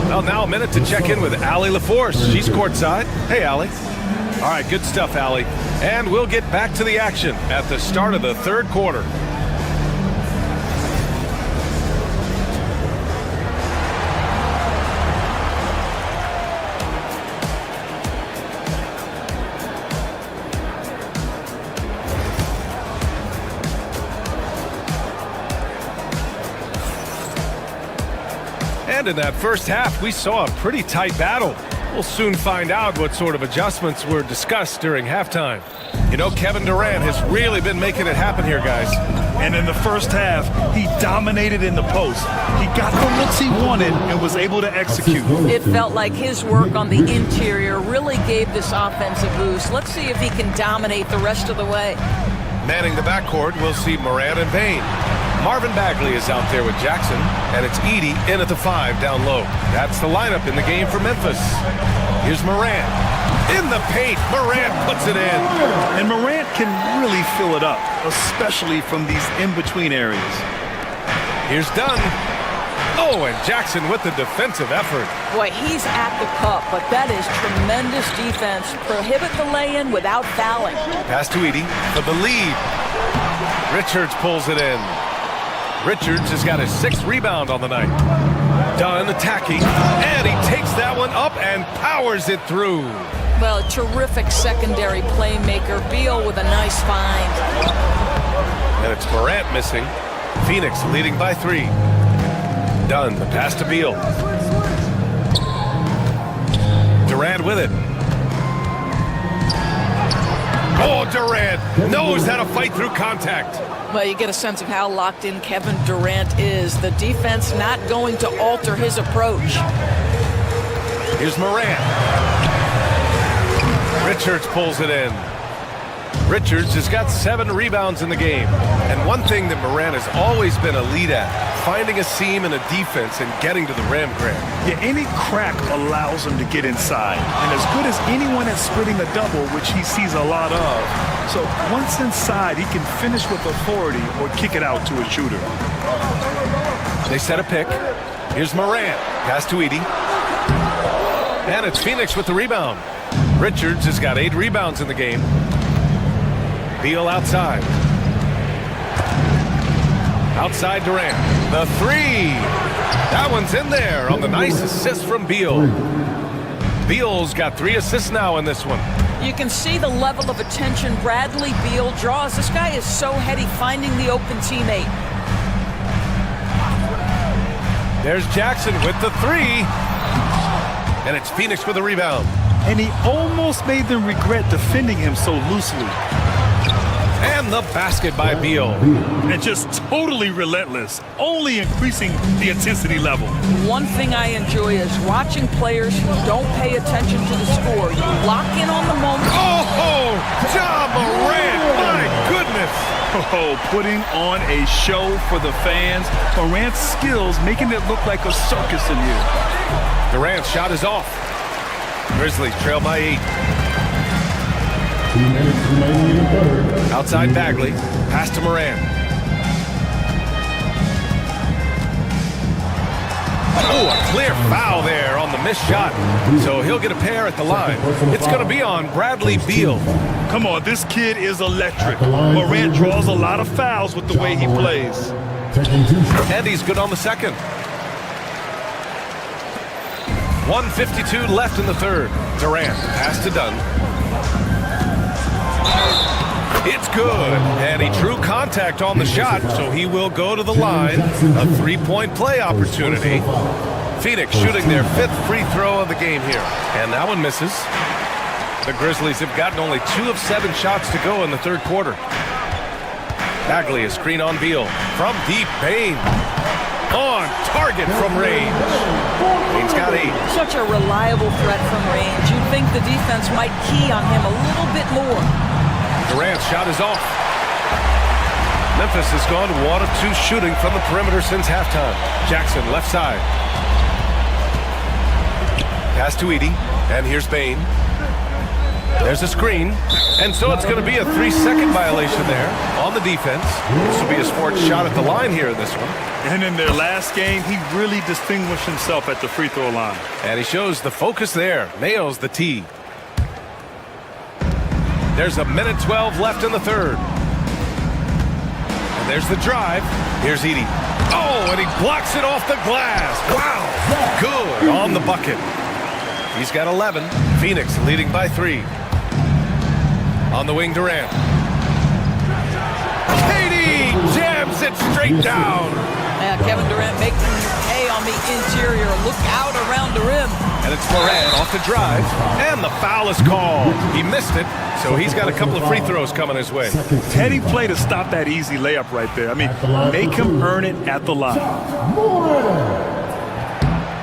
Well, now a minute to check in with Allie LaForce. She's courtside. Hey, Allie. All right, good stuff, Allie. And we'll get back to the action at the start of the third quarter. And in that first half, we saw a pretty tight battle. We'll soon find out what sort of adjustments were discussed during halftime. You know, Kevin Durant has really been making it happen here, guys. And in the first half, he dominated in the post. He got the looks he wanted and was able to execute. It felt like his work on the interior really gave this offense a boost. Let's see if he can dominate the rest of the way. Manning the backcourt, we'll see Morant and Payne. Marvin Bagley is out there with Jackson, and it's Edey in at the 5 down low. That's the lineup in the game for Memphis. Here's Morant. In the paint, Morant puts it in. And Morant can really fill it up, especially from these in-between areas. Here's Dunn. Oh, and Jackson with the defensive effort. Boy, he's at the cup, but that is tremendous defense. Prohibit the lay-in without fouling. Pass to Edey for the lead. Richards pulls it in. Richards has got his 6th rebound on the night. Dunn attacking, and he takes that one up and powers it through. Well, a terrific secondary playmaker. Beal with a nice find. And it's Morant missing. Phoenix leading by 3. Dunn, the pass to Beal. Durant with it. Oh, Durant knows how to fight through contact. Well, you get a sense of how locked in Kevin Durant is. The defense not going to alter his approach. Here's Morant. Richards pulls it in. Richards has got 7 rebounds in the game. And one thing that Morant has always been a lead at, finding a seam in a defense and getting to the rim, Grant. Yeah, any crack allows him to get inside. And as good as anyone at splitting a double, which he sees a lot of. So once inside, he can finish with authority or kick it out to a shooter. They set a pick. Here's Morant. Pass to Edey. And it's Phoenix with the rebound. Richards has got 8 rebounds in the game. Beal outside. Outside Durant. The 3. That one's in there on the nice assist from Beal. Beal's got 3 assists now in this one. You can see the level of attention Bradley Beal draws. This guy is so heady finding the open teammate. There's Jackson with the 3. And it's Phoenix with a rebound. And he almost made them regret defending him so loosely. And the basket by Beal. And just totally relentless, only increasing the intensity level. One thing I enjoy is watching players who don't pay attention to the score. You lock in on the moment. Oh, Ja Morant, my goodness. Oh, putting on a show for the fans. Morant's skills making it look like a circus in here. Durant's shot is off. Grizzlies trail by 8. 2 minutes remaining in the third. Outside Bagley. Pass to Morant. Oh, a clear foul there on the missed shot. So he'll get a pair at the line. It's going to be on Bradley Beal. Come on, this kid is electric. Morant draws a lot of fouls with the way he plays. And he's good on the second. 1:52 left in the third. Durant, pass to Dunn. It's good, and he drew contact on the shot, so he will go to the line. A 3-point play opportunity. Phoenix shooting their 5th free throw of the game here, and that one misses. The Grizzlies have gotten only 2 of 7 shots to go in the third quarter. Bagley, a screen on Beal. From deep, Bane. On target from range. Bane's got 8. Such a reliable threat from range. You'd think the defense might key on him a little bit more. Durant's shot is off. Memphis has gone 1 of 2 shooting from the perimeter since halftime. Jackson, left side. Pass to Edey, and here's Bane. There's a screen, and so it's going to be a 3-second violation there on the defense. This will be a sports shot at the line here in this one. And in their last game, he really distinguished himself at the free throw line. And he shows the focus there, nails the tee. There's 1:12 left in the third. And there's the drive. Here's Edey. Oh, and he blocks it off the glass. Wow, good on the bucket. He's got 11. Phoenix leading by 3. On the wing, Durant. Katie jams it straight down. Yeah, Kevin Durant making hay on the interior. Look out around the rim. And it's Morant off the drive. And the foul is called. He missed it, so he's got a couple of free throws coming his way. Heady play to stop that easy layup right there. I mean, make him earn it at the line.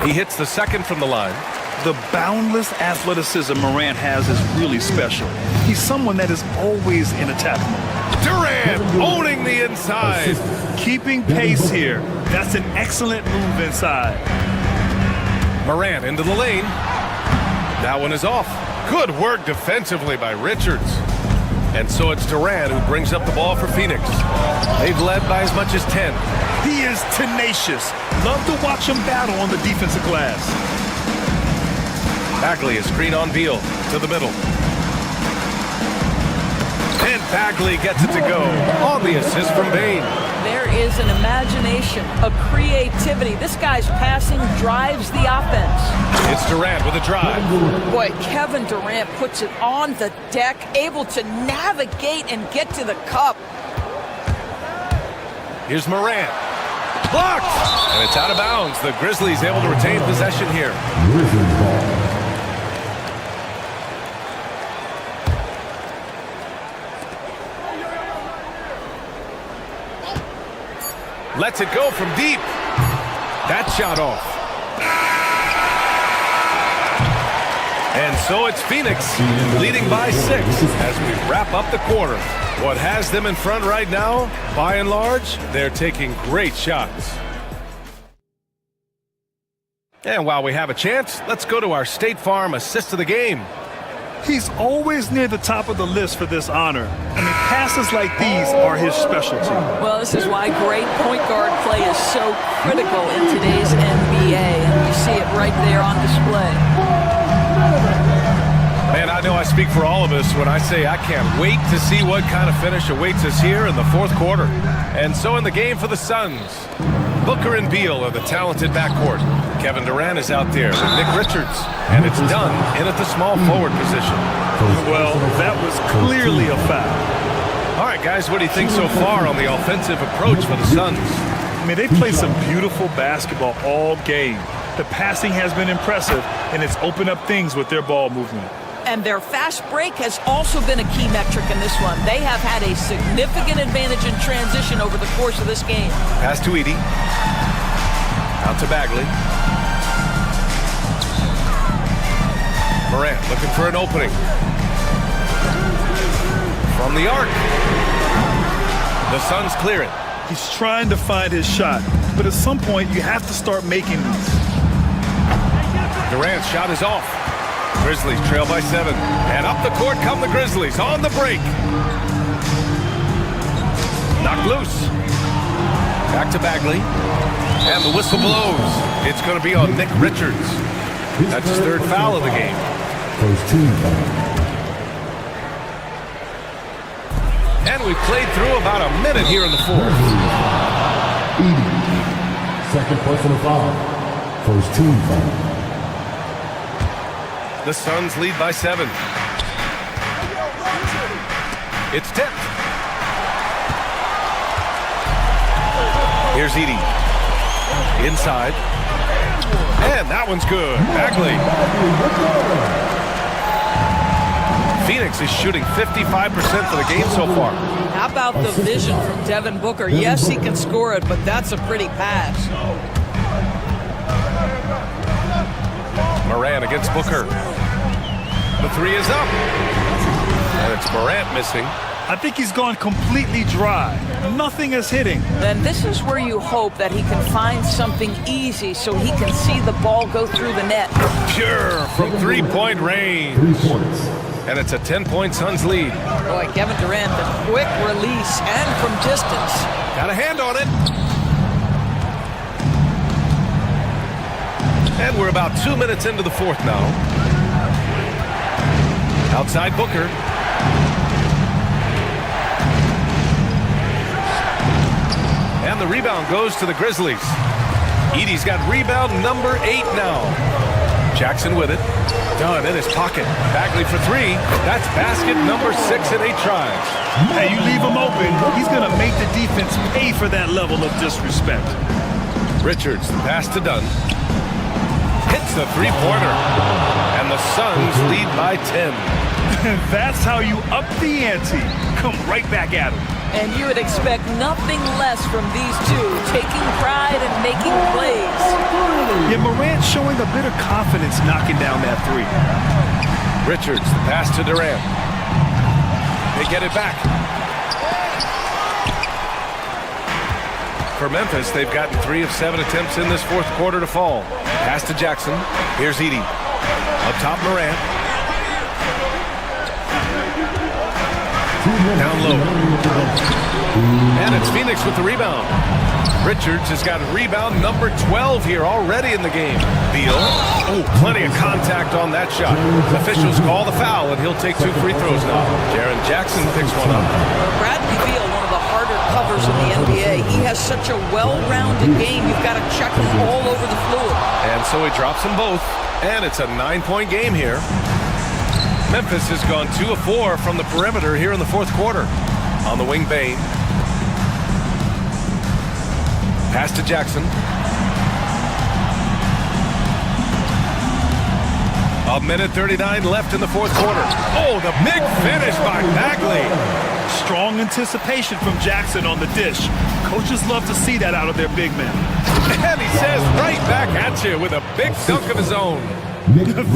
He hits the second from the line. The boundless athleticism Morant has is really special. He's someone that is always in attack mode. Durant owning the inside. Keeping pace here. That's an excellent move inside. Morant into the lane. That one is off. Good work defensively by Richards. And so it's Durant who brings up the ball for Phoenix. They've led by as much as 10. He is tenacious. Love to watch him battle on the defensive glass. Bagley, a screen on Beal to the middle. And Bagley gets it to go on the assist from Bane. There is an imagination, a creativity. This guy's passing drives the offense. It's Durant with a drive. Boy, Kevin Durant puts it on the deck, able to navigate and get to the cup. Here's Morant. Blocked! And it's out of bounds. The Grizzlies able to retain possession here. Grizzlies ball. Lets it go from deep. That shot off. And so it's Phoenix leading by 6 as we wrap up the quarter. What has them in front right now, by and large, they're taking great shots. And while we have a chance, let's go to our State Farm assist of the game. He's always near the top of the list for this honor. I mean, passes like these are his specialty. Well, this is why great point guard play is so critical in today's NBA, and you see it right there on display. Man, I know I speak for all of us when I say I can't wait to see what kind of finish awaits us here in the fourth quarter. And so in the game for the Suns, Booker and Beal are the talented backcourt. Kevin Durant is out there with Nick Richards, and it's done in at the small forward position. Well, that was clearly a foul. All right, guys, what do you think so far on the offensive approach for the Suns? I mean, they played some beautiful basketball all game. The passing has been impressive, and it's opened up things with their ball movement. And their fast break has also been a key metric in this one. They have had a significant advantage in transition over the course of this game. Pass to Edey. Out to Bagley. Morant looking for an opening. From the arc. The Suns clear it. He's trying to find his shot, but at some point you have to start making these. Durant's shot is off. Grizzlies trail by 7. And up the court come the Grizzlies on the break. Knocked loose. Back to Bagley. And the whistle blows. It's going to be on Nick Richards. That's his third foul of the game. First team foul. And we've played through about a minute here in the fourth. Edey. Second personal foul. First team foul. The Suns lead by 7. It's tipped. Here's Edey. Inside. And that one's good. Bagley. Phoenix is shooting 55% for the game so far. How about the vision from Devin Booker? Yes, he can score it, but that's a pretty pass. Morant against Booker. The 3 is up. And it's Morant missing. I think he's gone completely dry. Nothing is hitting. Then this is where you hope that he can find something easy so he can see the ball go through the net. Pure from three-point range. 3 points. And it's a 10-point Suns lead. Boy, Kevin Durant, the quick release and from distance. Got a hand on it. And we're about 2 minutes into the fourth now. Outside Booker. And the rebound goes to the Grizzlies. Edey's got rebound number 8 now. Jackson with it. Done in his pocket. Bagley for 3. That's basket number 6 in 8 tries. Hey, you leave him open, he's going to make the defense pay for that level of disrespect. Richards, the pass to Dunn. Hits the three-pointer. And the Suns lead by 10. That's how you up the ante. Come right back at him. And you would expect nothing less from these two, taking pride and making plays. Yeah, Morant showing a bit of confidence knocking down that 3. Richards, the pass to Durant. They get it back. For Memphis, they've gotten 3 of 7 attempts in this fourth quarter to fall. Pass to Jackson. Here's Edey. Up top, Morant. Down low. And it's Phoenix with the rebound. Richards has got rebound number 12 here already in the game. Beal. Oh, plenty of contact on that shot. Officials call the foul, and he'll take 2 free throws now. Jaren Jackson picks one up. Bradley Beal, one of the harder covers in the NBA. He has such a well-rounded game. You've got to check him all over the floor. And so he drops them both. And it's a 9-point game here. Memphis has gone 2 of 4 from the perimeter here in the fourth quarter. On the wing, Bane. Pass to Jackson. A minute 39 left in the fourth quarter. Oh, the big finish by Bagley. Strong anticipation from Jackson on the dish. Coaches love to see that out of their big men. And he says right back at you with a big dunk of his own.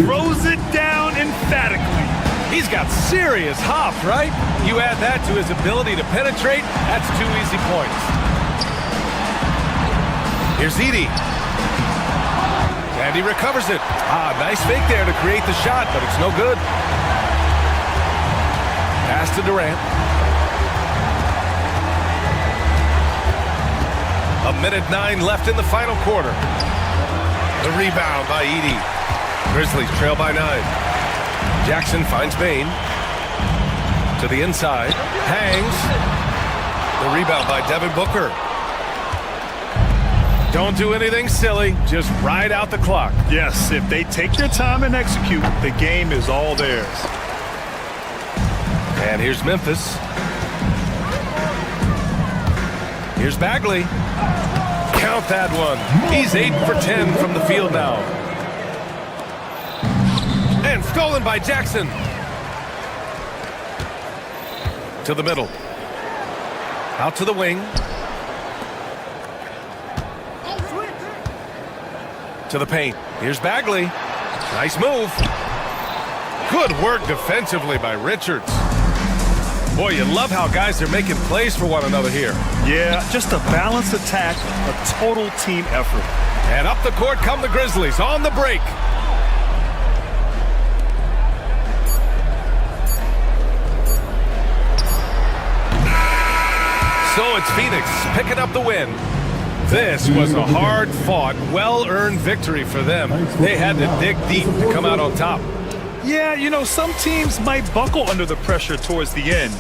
Throws it down emphatically. He's got serious hop, right? You add that to his ability to penetrate, that's 2 easy points. Here's Edey. And he recovers it. Nice fake there to create the shot, but it's no good. Pass to Durant. A minute 9 left in the final quarter. The rebound by Edey. Grizzlies trail by 9. Jackson finds Bain. To the inside. Hangs. The rebound by Devin Booker. Don't do anything silly. Just ride out the clock. Yes, if they take their time and execute, the game is all theirs. And here's Memphis. Here's Bagley. Count that one. He's 8 for 10 from the field now. And stolen by Jackson. To the middle. Out to the wing. To the paint. Here's Bagley. Nice move. Good work defensively by Richards. Boy, you love how guys are making plays for one another here. Yeah, just a balanced attack, a total team effort. And up the court come the Grizzlies on the break. So it's Phoenix picking up the win. This was a hard-fought, well-earned victory for them. They had to dig deep to come out on top. Yeah, you know, some teams might buckle under the pressure towards the end.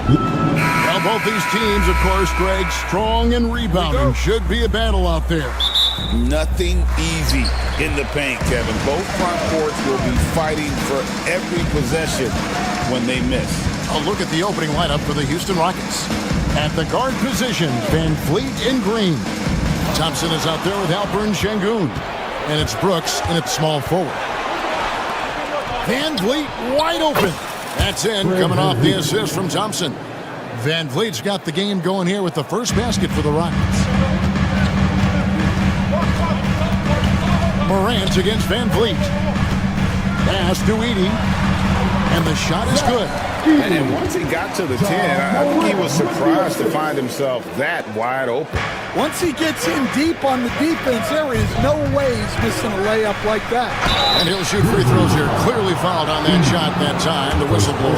Well, both these teams, of course, Greg, strong and rebounding. Should be a battle out there. Nothing easy in the paint, Kevin. Both front courts will be fighting for every possession when they miss. A look at the opening lineup for the Houston Rockets. At the guard position, Van Vliet and Green. Thompson is out there with Alperen Şengün. And it's Brooks in at small forward. Van Vliet wide open. That's in, coming off the assist from Thompson. Van Vliet's got the game going here with the first basket for the Rockets. Morant against Van Vliet. Pass to Edey. And the shot is good. And once he got to the 10, I think he was surprised to find himself that wide open. Once he gets in deep on the defense, there is no way he's missing a layup like that. And he'll shoot free throws here. Clearly fouled on that shot that time. The whistleblower.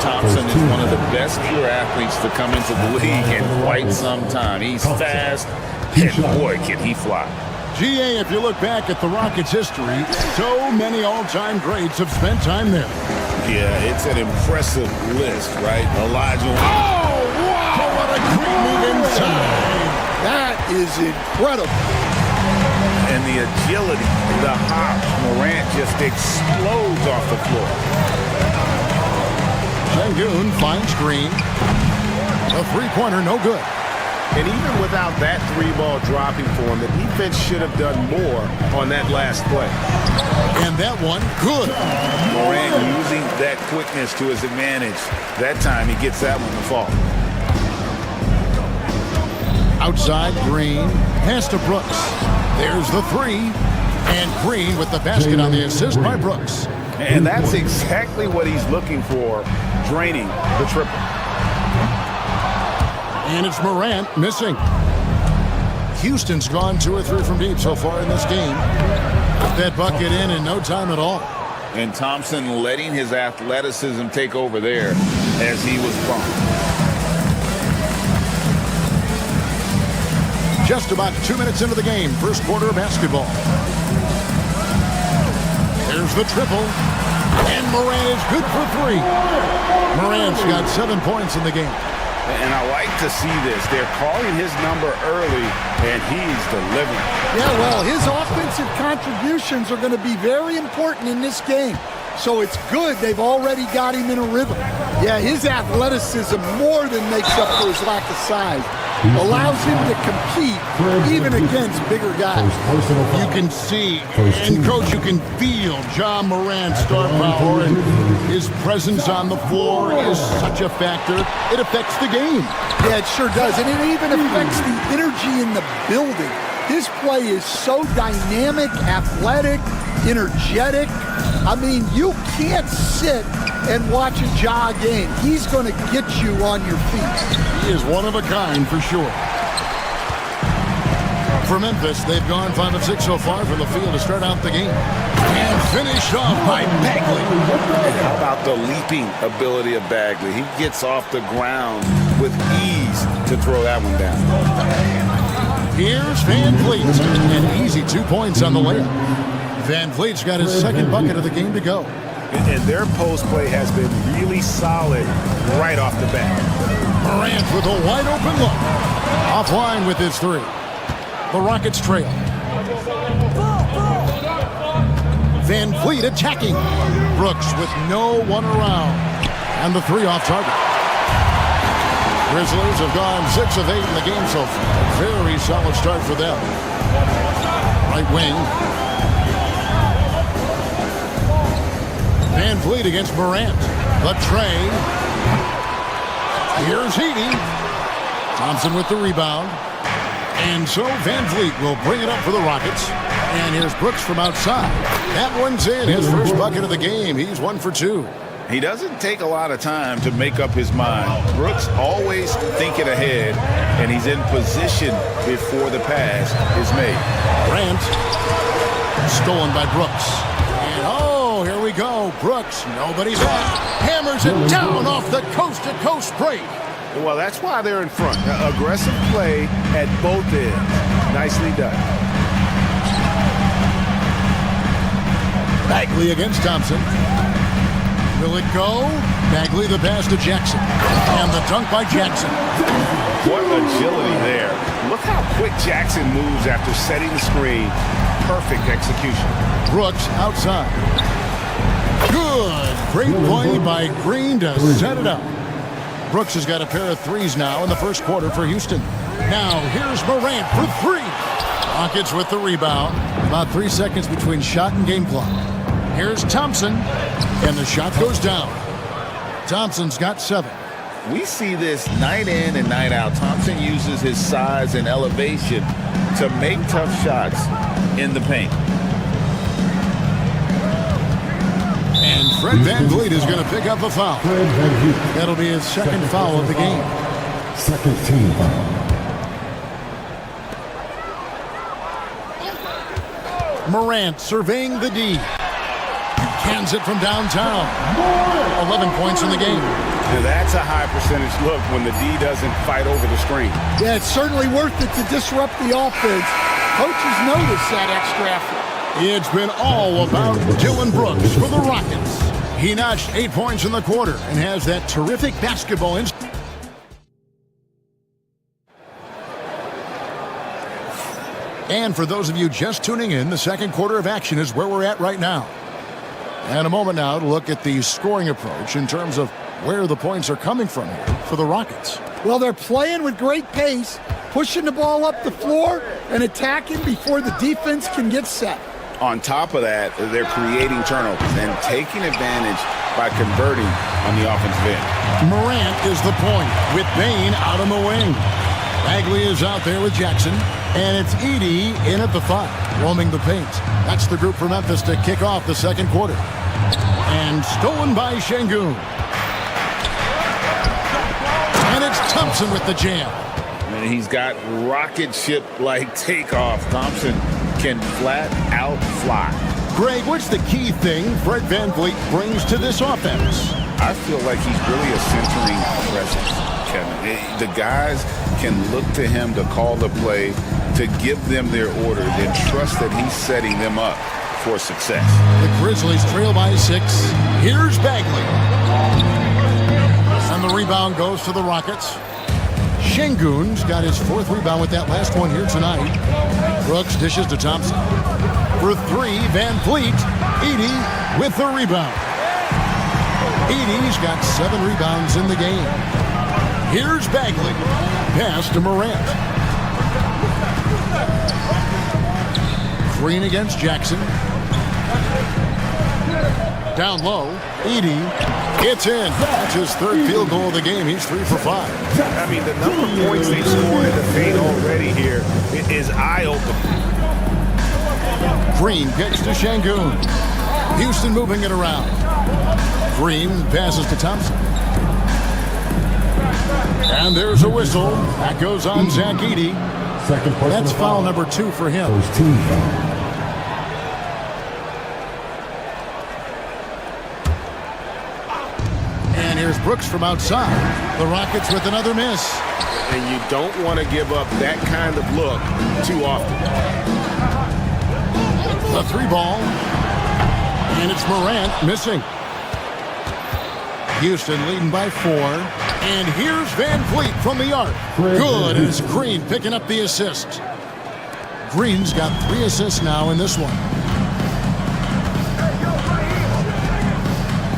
Thompson is one of the best pure athletes to come into the league in quite some time. He's fast, and boy, can he fly. GA, if you look back at the Rockets' history, so many all-time greats have spent time there. Yeah, it's an impressive list, right? Elijah. Oh, wow! What a great move inside. That is incredible. And the agility, the hop, Morant just explodes off the floor. Şengün finds Green. A three-pointer, no good. And even without that three-ball dropping for him, the defense should have done more on that last play. And that one, good. Morant using that quickness to his advantage. That time he gets that one to fall. Outside, Green. Pass to Brooks. There's the three. And Green with the basket on the assist by Brooks. And that's exactly what he's looking for, draining the triple. And it's Morant missing. Houston's gone 2 or 3 from deep so far in this game. Put that bucket in no time at all. And Thompson letting his athleticism take over there as he was bumped. Just about 2 minutes into the game, first quarter of basketball. There's the triple. And Morant is good for 3. Morant's got 7 points in the game. And I like to see this. They're calling his number early, and he's delivering. Yeah, well, his offensive contributions are going to be very important in this game. So it's good they've already got him in a rhythm. Yeah, his athleticism more than makes up for his lack of size. Allows him to compete even against bigger guys. You can see, and Coach, you can feel Ja Morant's star power, and his presence on the floor is such a factor. It affects the game. Yeah, it sure does, and it even affects the energy in the building. His play is so dynamic, athletic, energetic. I mean, you can't sit and watch a Ja game. He's going to get you on your feet. He is one of a kind for sure. For Memphis, they've gone 5 of 6 so far from the field to start out the game. And finished off by Bagley. And how about the leaping ability of Bagley? He gets off the ground with ease to throw that one down. Here's Van Vliet. An easy 2 points on the layup. Van Vliet's got his second bucket of the game to go. And their post play has been really solid right off the bat. Morant with a wide open look. Offline with his 3. The Rockets trail. Van Vliet attacking. Brooks with no one around. And the 3 off target. Grizzlies have gone 6 of 8 in the game so far. Very solid start for them. Right wing. Van Vliet against Morant. The tray. Here's Edey. Thompson with the rebound. And so Van Vliet will bring it up for the Rockets. And here's Brooks from outside. That one's in. His first bucket of the game. He's 1 for 2. He doesn't take a lot of time to make up his mind. Brooks always thinking ahead, and he's in position before the pass is made. Grant. Stolen by Brooks. And oh, here we go. Brooks, nobody back. Hammers it down off the coast-to-coast break. Well, that's why they're in front. Aggressive play at both ends. Nicely done. Bagley against Thompson. Will it go? Bagley the pass to Jackson. And the dunk by Jackson. What agility there. Look how quick Jackson moves after setting the screen. Perfect execution. Brooks outside. Good. Great play by Green to set it up. Brooks has got a pair of threes now in the first quarter for Houston. Now here's Morant for three. Rockets with the rebound. About 3 seconds between shot and game clock. Here's Thompson. And the shot goes down. Thompson's got 7. We see this night in and night out. Thompson uses his size and elevation to make tough shots in the paint. And Fred VanVleet is going to pick up a foul. That'll be his second foul of the game. Second team foul. Morant surveying the D. Cans it from downtown. 11 points in the game. Now that's a high percentage look when the D doesn't fight over the screen. Yeah, it's certainly worth it to disrupt the offense. Coaches notice that extra effort. It's been all about Dylan Brooks for the Rockets. He notched 8 points in the quarter and has that terrific basketball instinct. And for those of you just tuning in, the second quarter of action is where we're at right now. And a moment now to look at the scoring approach in terms of where the points are coming from here for the Rockets. Well, they're playing with great pace, pushing the ball up the floor and attacking before the defense can get set. On top of that, they're creating turnovers and taking advantage by converting on the offensive end. Morant is the point with Bain out on the wing. Bagley is out there with Jackson, and it's Edey in at the 5, roaming the paint. That's the group for Memphis to kick off the second quarter. And stolen by Şengün. And it's Thompson with the jam. And he's got rocket ship-like takeoff. Thompson can flat out fly. Greg, what's the key thing Fred VanVleet brings to this offense? I feel like he's really a centering presence, Kevin. The guys can look to him to call the play, to give them their orders, and trust that he's setting them up for success. The Grizzlies trail by 6. Here's Bagley. And the rebound goes to the Rockets. Şengün's got his 4th rebound with that last one here tonight. Brooks dishes to Thompson. For 3, VanVleet. Edey with the rebound. Edey's got 7 rebounds in the game. Here's Bagley. Pass to Morant. Green against Jackson. Down low. Edey. It's in. That's his 3rd field goal of the game. He's 3 for 5. I mean, the number of points they've scored in the paint already here is eye-opening. Green kicks to Şengün. Houston moving it around. Green passes to Thompson. And there's a whistle. That goes on Zach Edey. That's foul number 2 for him. And here's Brooks from outside. The Rockets with another miss. And you don't want to give up that kind of look too often. The 3 ball. And it's Morant missing. Houston leading by 4. And here's VanVleet from the arc. Good. And it's Green picking up the assist. Green's got 3 assists now in this one.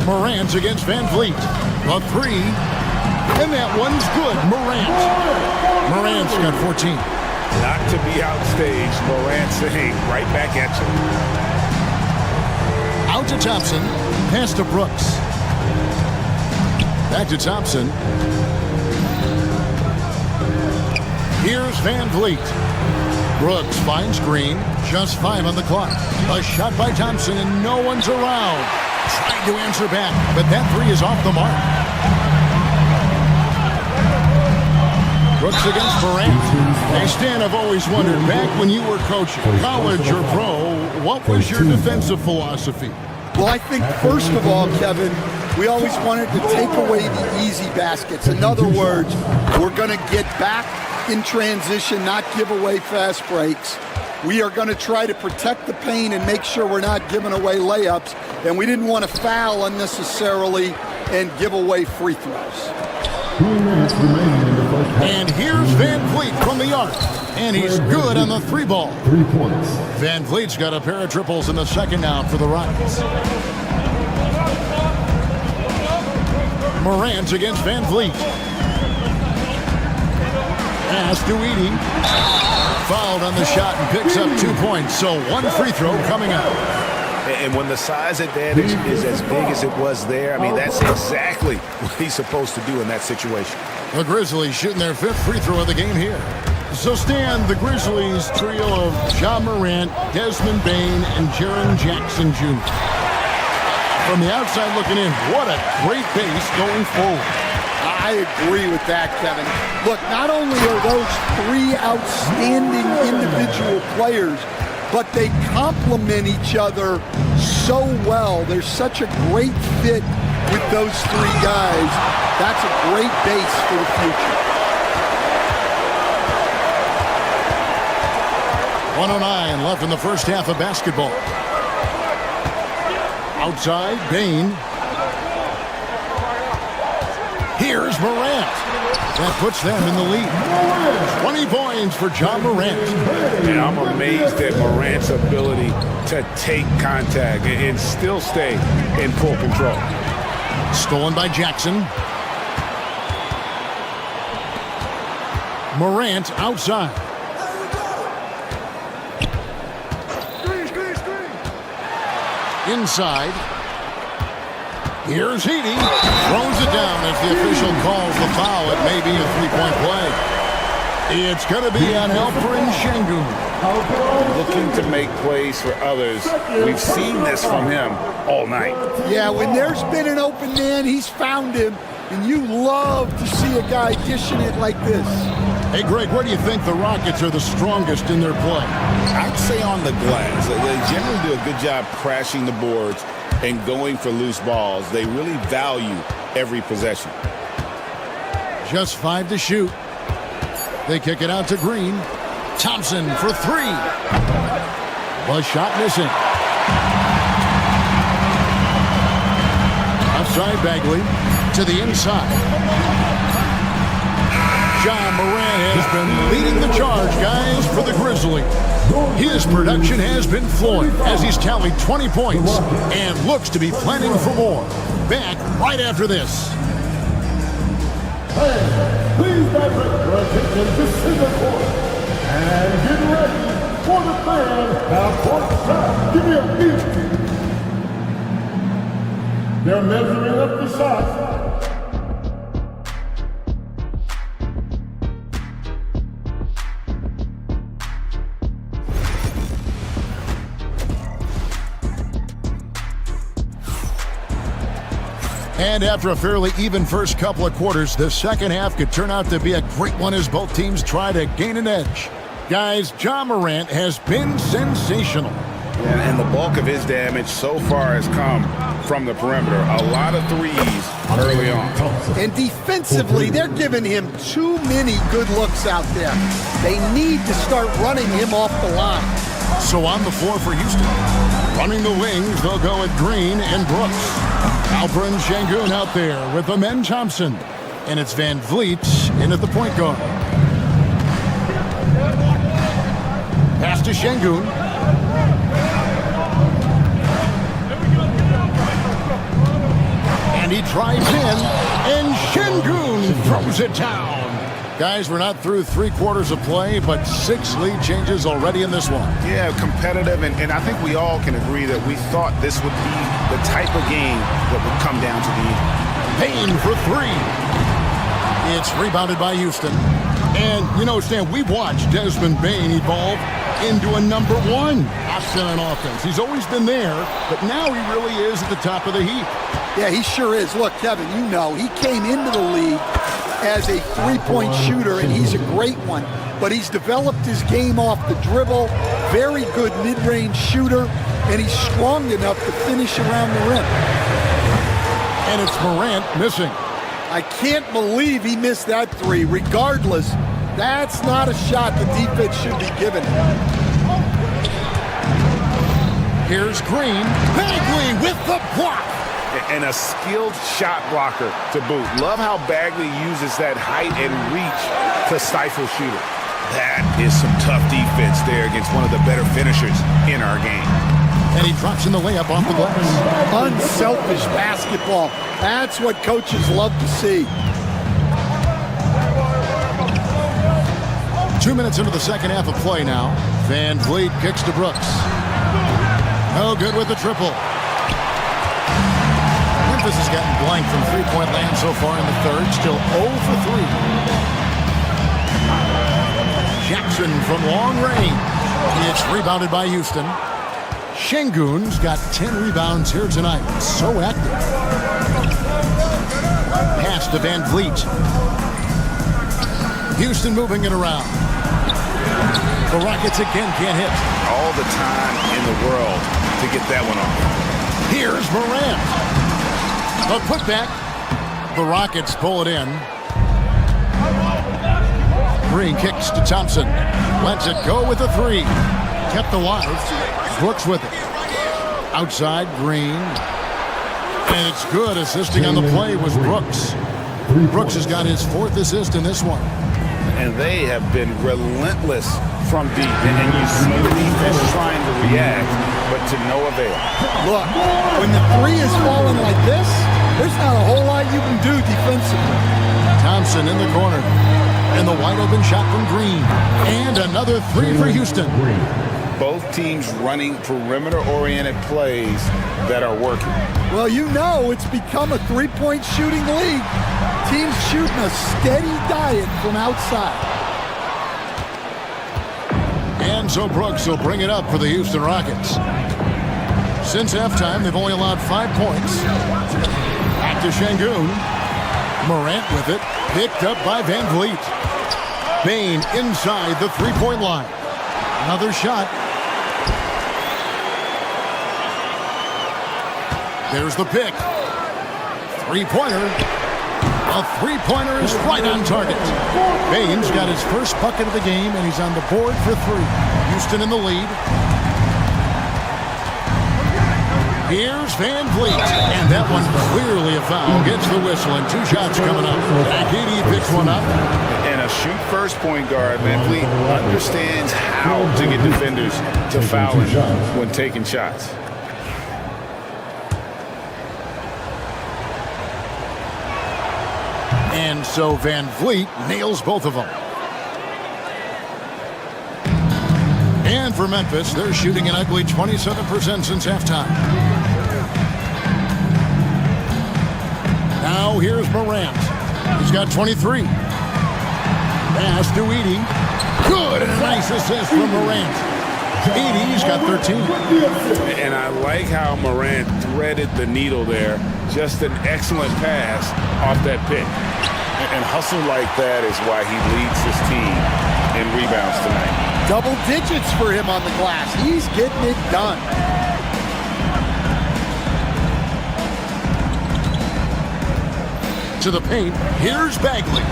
Morant against VanVleet. A 3. And that one's good. Morant's got 14. Not to be outstaged, Morant saying right back at you. Out to Thompson. Pass to Brooks. Back to Thompson. Here's VanVleet. Brooks finds Green. Just 5 on the clock. A shot by Thompson and no one's around. Trying to answer back, but that 3 is off the mark. Brooks against Morant. Hey, Stan, I've always wondered, back when you were coaching, college or pro, what was your defensive philosophy? Well, I think, first of all, Kevin, we always wanted to take away the easy baskets. In other words, we're going to get back in transition, not give away fast breaks. We are going to try to protect the paint and make sure we're not giving away layups. And we didn't want to foul unnecessarily and give away free throws. 2 minutes remaining in the first half. And here's Van Vliet from the arc. And he's good on the 3 ball. 3 points. Van Vliet's got a pair of triples in the second now for the Rockets. Morant against Van Vliet. Pass to Edey. Fouled on the shot and picks up 2 points. So 1 free throw coming up. And when the size advantage is as big as it was there, I mean, that's exactly what he's supposed to do in that situation. The Grizzlies shooting their 5th free throw of the game here. So Stan, the Grizzlies trio of Ja Morant, Desmond Bane, and Jaren Jackson Jr. From the outside looking in, what a great base going forward. I agree with that, Kevin. Look, not only are those 3 outstanding individual players, but they complement each other so well. There's such a great fit with those 3 guys. That's a great base for the future. 1:09 left in the first half of basketball. Outside, Bane. Here's Morant. That puts them in the lead. 20 points for Ja Morant. And I'm amazed at Morant's ability to take contact and still stay in full control. Stolen by Jackson. Morant outside. Inside. Here's Edey. Throws it down as the official calls the foul. It may be a 3-point play. It's going to be on Alperen Sengun. Looking to make plays for others. We've seen this from him all night. Yeah, when there's been an open man, he's found him. And you love to see a guy dishing it like this. Hey, Greg, where do you think the Rockets are the strongest in their play? I'd say on the glass. They generally do a good job crashing the boards and going for loose balls. They really value every possession. Just 5 to shoot. They kick it out to Green. Thompson for 3. Was shot missing. Outside Bagley to the inside. Ja Morant has been leading the charge, guys, for the Grizzlies. His production has been flowing as he's tallied 20 points and looks to be planning for more. Back right after this. Hey, please direct your attention to center court. And get ready for the fan half-court shot. Give me a beat. They're measuring up the shot. And after a fairly even first couple of quarters, the second half could turn out to be a great one as both teams try to gain an edge. Guys, Ja Morant has been sensational. And the bulk of his damage so far has come from the perimeter. A lot of threes early on. And defensively, they're giving him too many good looks out there. They need to start running him off the line. So on the floor for Houston. Running the wings, they'll go with Green and Brooks. Alperen Sengun out there with Amen Thompson. And it's Van Vliet in at the point guard. Pass to Sengun. And he drives in, and Sengun throws it down. Guys, we're not through 3 quarters of play, but 6 lead changes already in this one. Yeah, competitive, and I think we all can agree that we thought this would be the type of game that would come down to the end. Payne for 3. It's rebounded by Houston. And, you know, Stan, we've watched Desmond Bane evolve into a number 1 option on offense. He's always been there, but now he really is at the top of the heap. Yeah, he sure is. Look, Kevin, you know, he came into the league as a 3-point shooter, and he's a great one. But he's developed his game off the dribble, very good mid-range shooter, and he's strong enough to finish around the rim. And it's Morant missing. I can't believe he missed that 3. Regardless, that's not a shot the defense should be giving him. Here's Green. Bagley with the block. and a skilled shot blocker to boot. Love how Bagley uses that height and reach to stifle shooters. That is some tough defense there against one of the better finishers in our game. And he drops in the layup off the glass. Unselfish basketball. That's what coaches love to see. 2 minutes into the second half of play now. Van Vliet kicks to Brooks. No good with the triple. Memphis has gotten blank from three-point land so far in the third. Still 0 for 3. Jackson from long range. It's rebounded by Houston. Şengün's got 10 rebounds here tonight. So active. Pass to Van Vliet. Houston moving it around. The Rockets again can't hit. All the time in the world to get that one off. Here's Morant. A putback. The Rockets pull it in. Green kicks to Thompson. Lets it go with a three. Kept alive. Brooks with it. Outside, Green. And it's good. Assisting on the play was Brooks. Brooks has got his 4th assist in this one. And they have been relentless from deep. And you see the defense trying to react, but to no avail. Look, when the three is falling like this, there's not a whole lot you can do defensively. Thompson in the corner. And the wide open shot from Green. And another three for Houston. Both teams running perimeter-oriented plays that are working. Well, you know it's become a three-point shooting league. Teams shooting a steady diet from outside. And so Brooks will bring it up for the Houston Rockets. Since halftime, they've only allowed 5 points. Back to Şengün. Morant with it. Picked up by Van Vliet. Bane inside the three-point line. Another shot. There's the pick. Three-pointer. A three-pointer is right on target. Bane's got his first bucket of the game, and he's on the board for 3. Houston in the lead. Here's Van Vliet. And that one clearly a foul. Gets the whistle, and 2 shots coming up. Agidi picks one up. And a shoot-first point guard, Van Vliet understands how to get defenders to foul him when taking shots. And so Van Vliet nails both of them. And for Memphis, they're shooting an ugly 27% since halftime. Now here's Morant. He's got 23. Pass to Edey. Good, and a nice assist from Morant. Edey's got 13. And I like how Morant threaded the needle there. Just an excellent pass off that pick. And hustle like that is why he leads his team in rebounds tonight. Double digits for him on the glass. He's getting it done. To the paint, here's Bagley.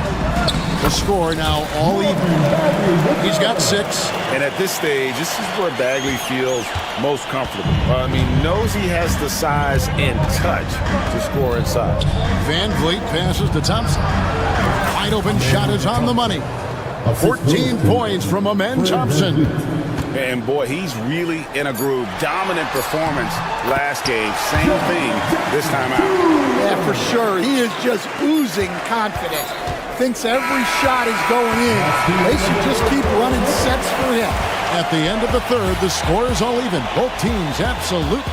The score now all even. He's got 6. And at this stage, this is where Bagley feels most comfortable. Knows he has the size and touch to score inside. Van Vliet passes to Thompson. Wide open shot is on the money. 14 points from Amen Thompson. And boy, he's really in a groove. Dominant performance last game. Same thing this time out. Yeah, for sure. He is just oozing confidence. Thinks every shot is going in. They should just keep running sets for him. At the end of the third, the score is all even. Both teams absolute.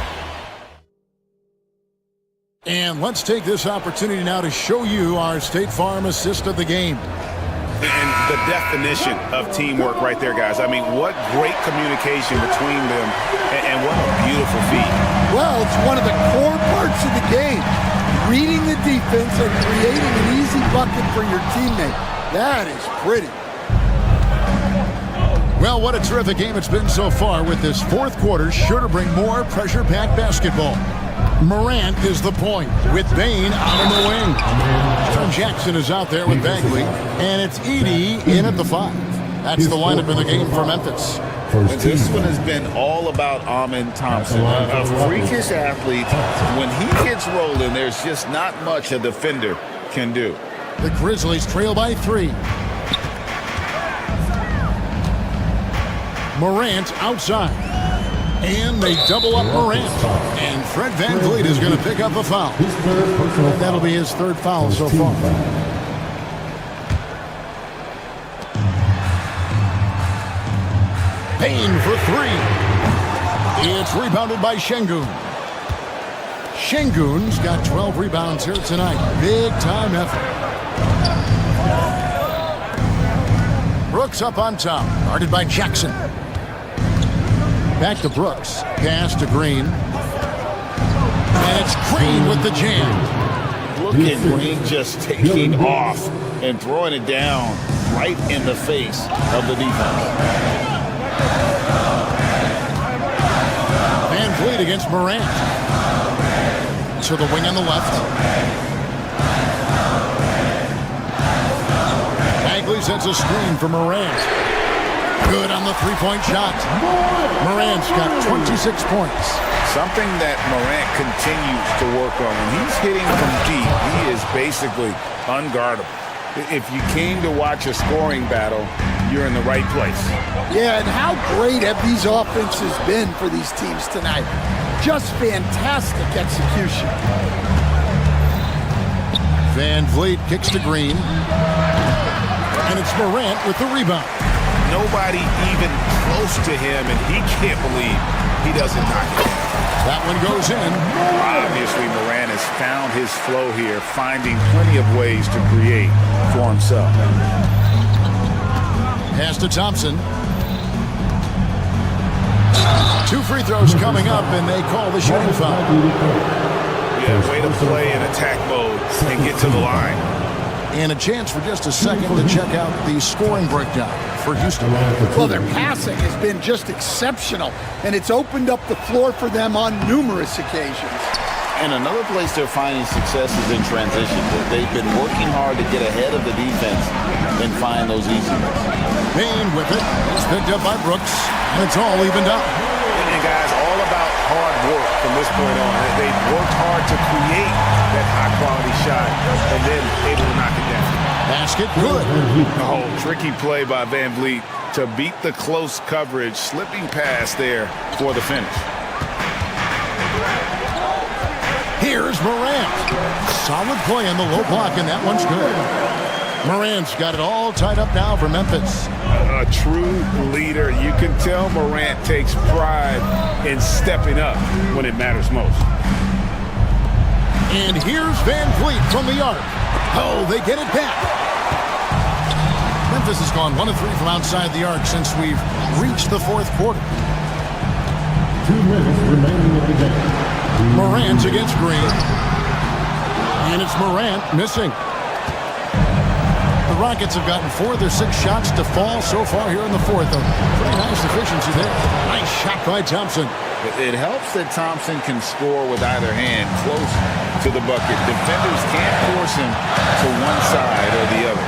And let's take this opportunity now to show you our State Farm assist of the game. And the definition of teamwork right there, guys. What great communication between them, and what a beautiful feat. Well, it's one of the core parts of the game. Reading the defense and creating an easy bucket for your teammate. That is pretty. Well, what a terrific game it's been so far, with this fourth quarter sure to bring more pressure-packed basketball. Morant is the point, with Bane out in the wing. John Jackson is out there with Bagley, and it's Edey in at the 5. That's the lineup in the game for Memphis. This one has been all about Amen Thompson, a freakish athlete. When he gets rolling, there's just not much a defender can do. The Grizzlies trail by 3. Morant outside. And they double up Morant. And Fred VanVleet is going to pick up a foul. That'll be his 3rd foul so far. Payne for 3. It's rebounded by Şengün. Şengün's got 12 rebounds here tonight. Big time effort. Brooks up on top, guarded by Jackson. Back to Brooks, pass to Green. And it's Green with the jam. Look at Green just taking off and throwing it down right in the face of the defense. VanVleet against Morant. To the wing on the left. Bagley sets a screen for Morant. Good on the 3-point shot. Morant's got 26 points. Something that Morant continues to work on. When he's hitting from deep, he is basically unguardable. If you came to watch a scoring battle, you're in the right place. Yeah, and how great have these offenses been for these teams tonight? Just fantastic execution. VanVleet kicks to Green. And it's Morant with the rebound. Nobody even close to him, and he can't believe he doesn't knock it down. That one goes in. Obviously, Morant has found his flow here, finding plenty of ways to create for himself. Pass to Thompson. 2 free throws coming up, and they call the shooting foul. Yeah, way to play in attack mode and get to the line. And a chance for just a second to check out the scoring breakdown for Houston. Well, their passing has been just exceptional, and it's opened up the floor for them on numerous occasions. And another place they're finding success is in transition. They've been working hard to get ahead of the defense and find those easy ones. Payne with it. It's picked up by Brooks, and it's all evened up. And guys, all about hard work from this point on. They've worked hard to create that high-quality shot and then able to knock it down. Basket good. Oh, tricky play by VanVleet to beat the close coverage, slipping past there for the finish. Here's Morant. Solid play on the low block, and that one's good. Morant's got it all tied up now for Memphis. A true leader. You can tell Morant takes pride in stepping up when it matters most. And here's VanVleet from the arc. Oh, they get it back. Memphis has gone 1 of 3 from outside the arc since we've reached the 4th quarter. 2 minutes remaining in the game. Morant against Green. And it's Morant missing. The Rockets have gotten 4 of their 6 shots to fall so far here in the 4th. A pretty nice efficiency there. Nice shot by Thompson. It helps that Thompson can score with either hand close to the bucket. Defenders can't force him to one side or the other.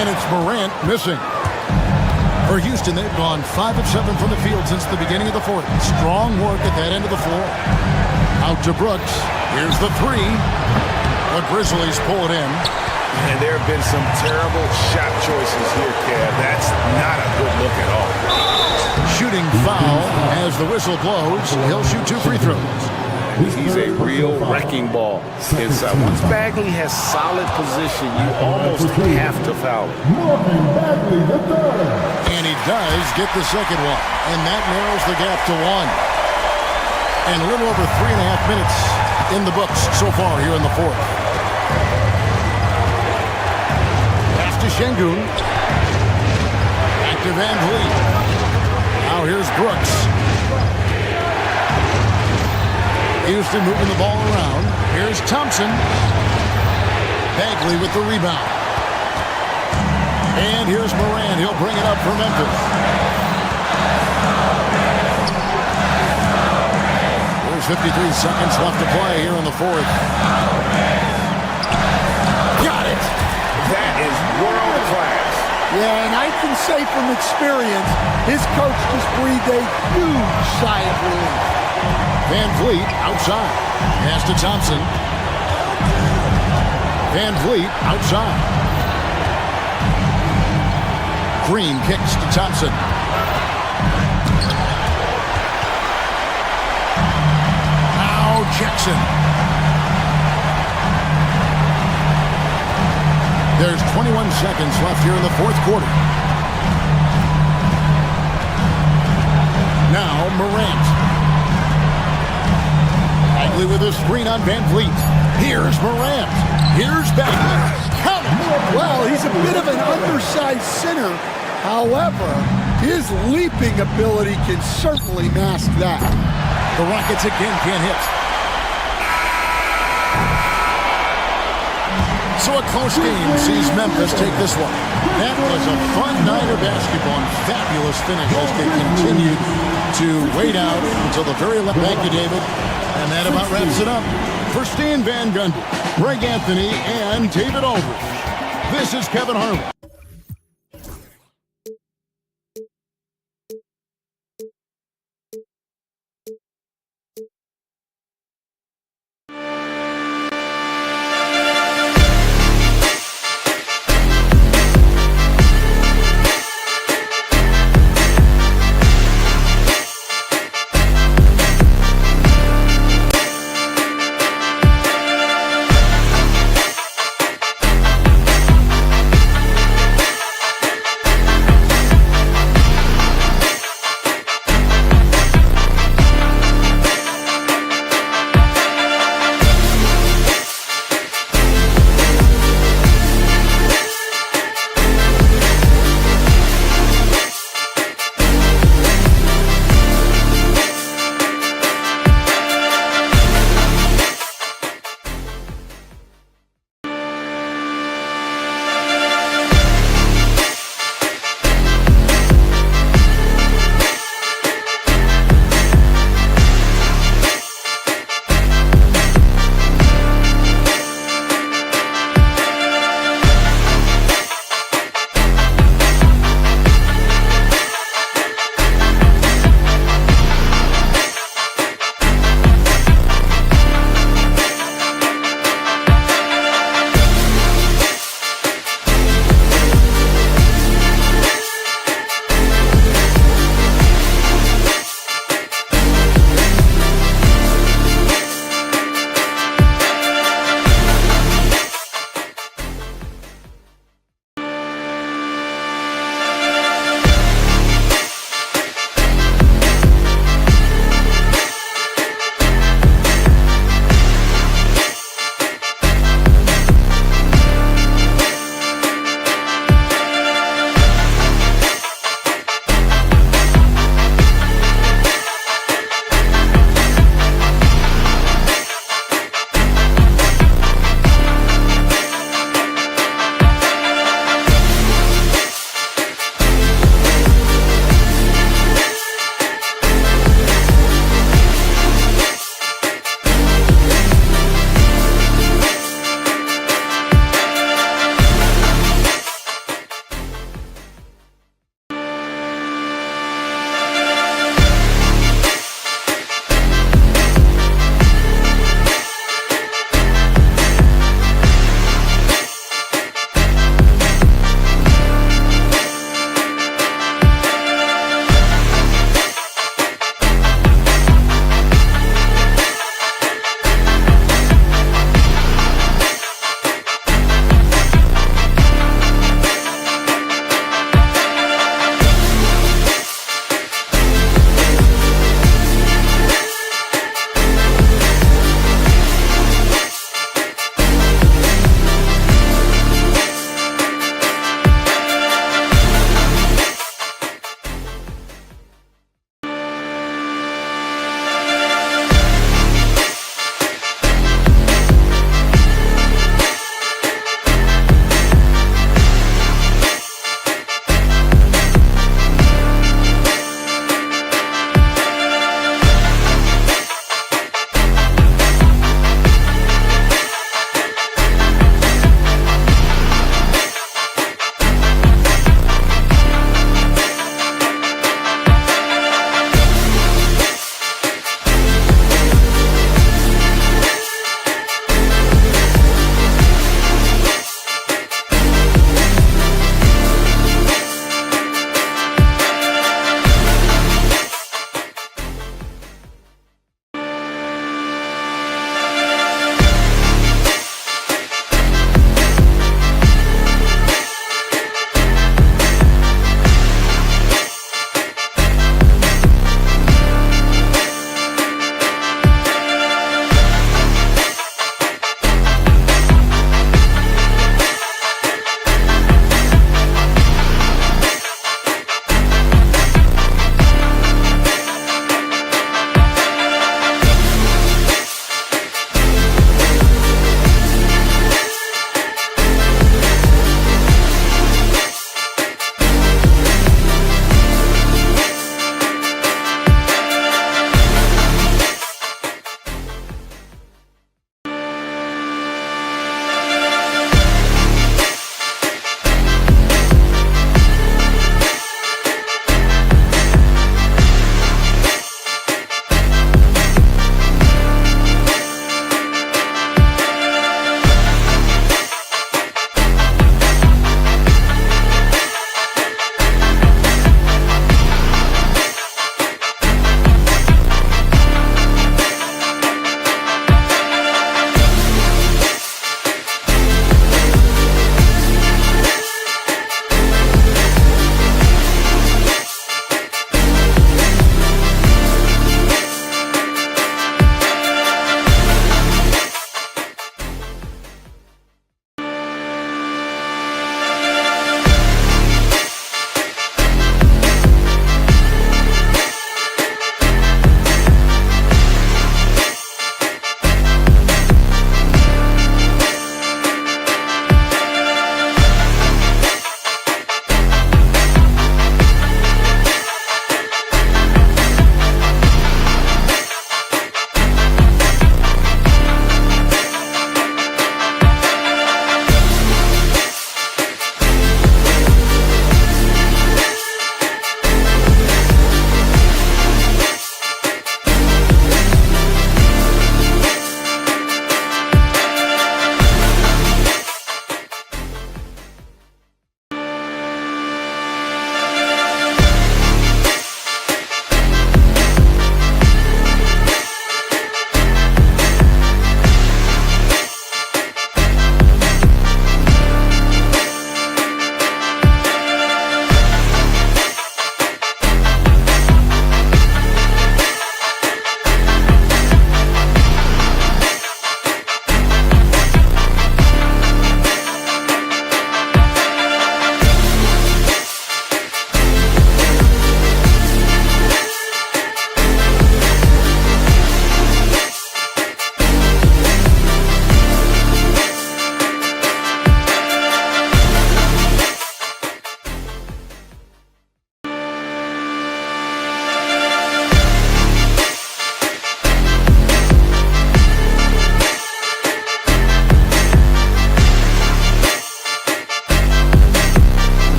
And it's Morant missing. For Houston, they've gone 5 of 7 from the field since the beginning of the 4th. Strong work at that end of the floor. Out to Brooks. Here's the 3. The Grizzlies pull it in. And there have been some terrible shot choices here, Kev. That's not a good look at all. Shooting foul as the whistle blows. He'll shoot 2 free throws. He's a real wrecking ball inside. Once Bagley has solid position, you almost have to foul him. And he does get the second one. And that narrows the gap to 1. And a little over 3.5 minutes in the books so far here in the 4th. Pass to Şengün. Back to VanVleet. Now here's Brooks. Houston moving the ball around. Here's Thompson. Bagley with the rebound. And here's Morant. He'll bring it up for Memphis. There's 53 seconds left to play here in the 4th. Got it. That is world class. Yeah, and I can say from experience, his coach just breathed a huge sigh of relief. Van Vliet outside. Pass to Thompson. Van Vliet outside. Green kicks to Thompson. Now Jackson. There's 21 seconds left here in the fourth quarter. Now Morant. Bagley with a screen on Van Vliet. Here's Morant. Here's Bagley. Count it. Well, he's a bit of an undersized center. However, his leaping ability can certainly mask that. The Rockets again can't hit. So a close game sees Memphis take this one. That was a fun night of basketball and fabulous finish as they continued to wait out until the very last. Thank you, David. And that about wraps it up. For Stan Van Gundy, Greg Anthony, and David Aldridge, this is Kevin Harlan.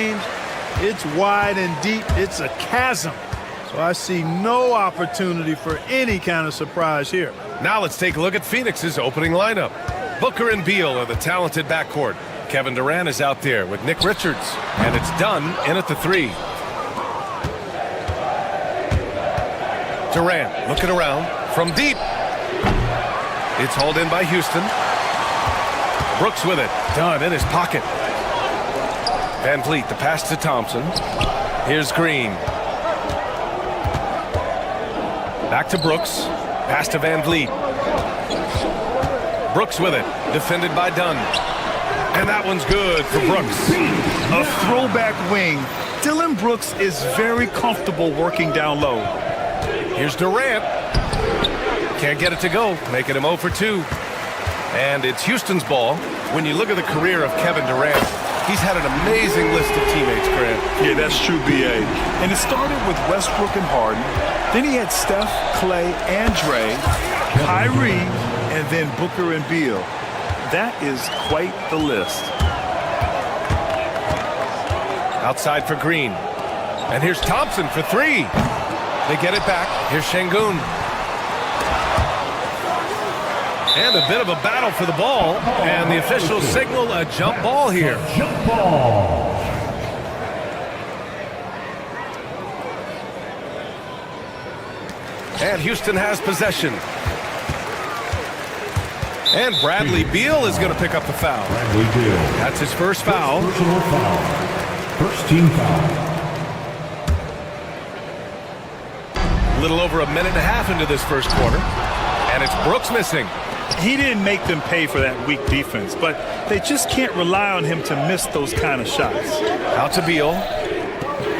games, it's wide and deep. It's a chasm. So I see no opportunity for any kind of surprise here. Now let's take a look at Phoenix's opening lineup. Booker and Beal are the talented backcourt. Kevin Durant is out there with Nick Richards, and it's Dunn in at the 3. Durant looking around from deep. It's hauled in by Houston. Brooks with it. Dunn in his pocket. Van Vliet, the pass to Thompson. Here's Green. Back to Brooks. Pass to Van Vliet. Brooks with it. Defended by Dunn. And that one's good for Brooks. A throwback wing. Dillon Brooks is very comfortable working down low. Here's Durant. Can't get it to go, making him 0 for 2. And it's Houston's ball. When you look at the career of Kevin Durant, he's had an amazing list of teammates, Grant. Yeah, that's true, B.A. And it started with Westbrook and Harden. Then he had Steph, Clay, and Dre, Kyrie, and then Booker and Beal. That is quite the list. Outside for Green. And here's Thompson for 3. They get it back. Here's Şengün. And a bit of a battle for the ball. And the officials signal a jump ball here. Jump ball. And Houston has possession. And Bradley Beal is going to pick up the foul. Bradley Beal. That's his first foul. Personal foul. First team foul. A little over a minute and a half into this first quarter. And it's Brooks missing. He didn't make them pay for that weak defense, but they just can't rely on him to miss those kind of shots. Out to Beal.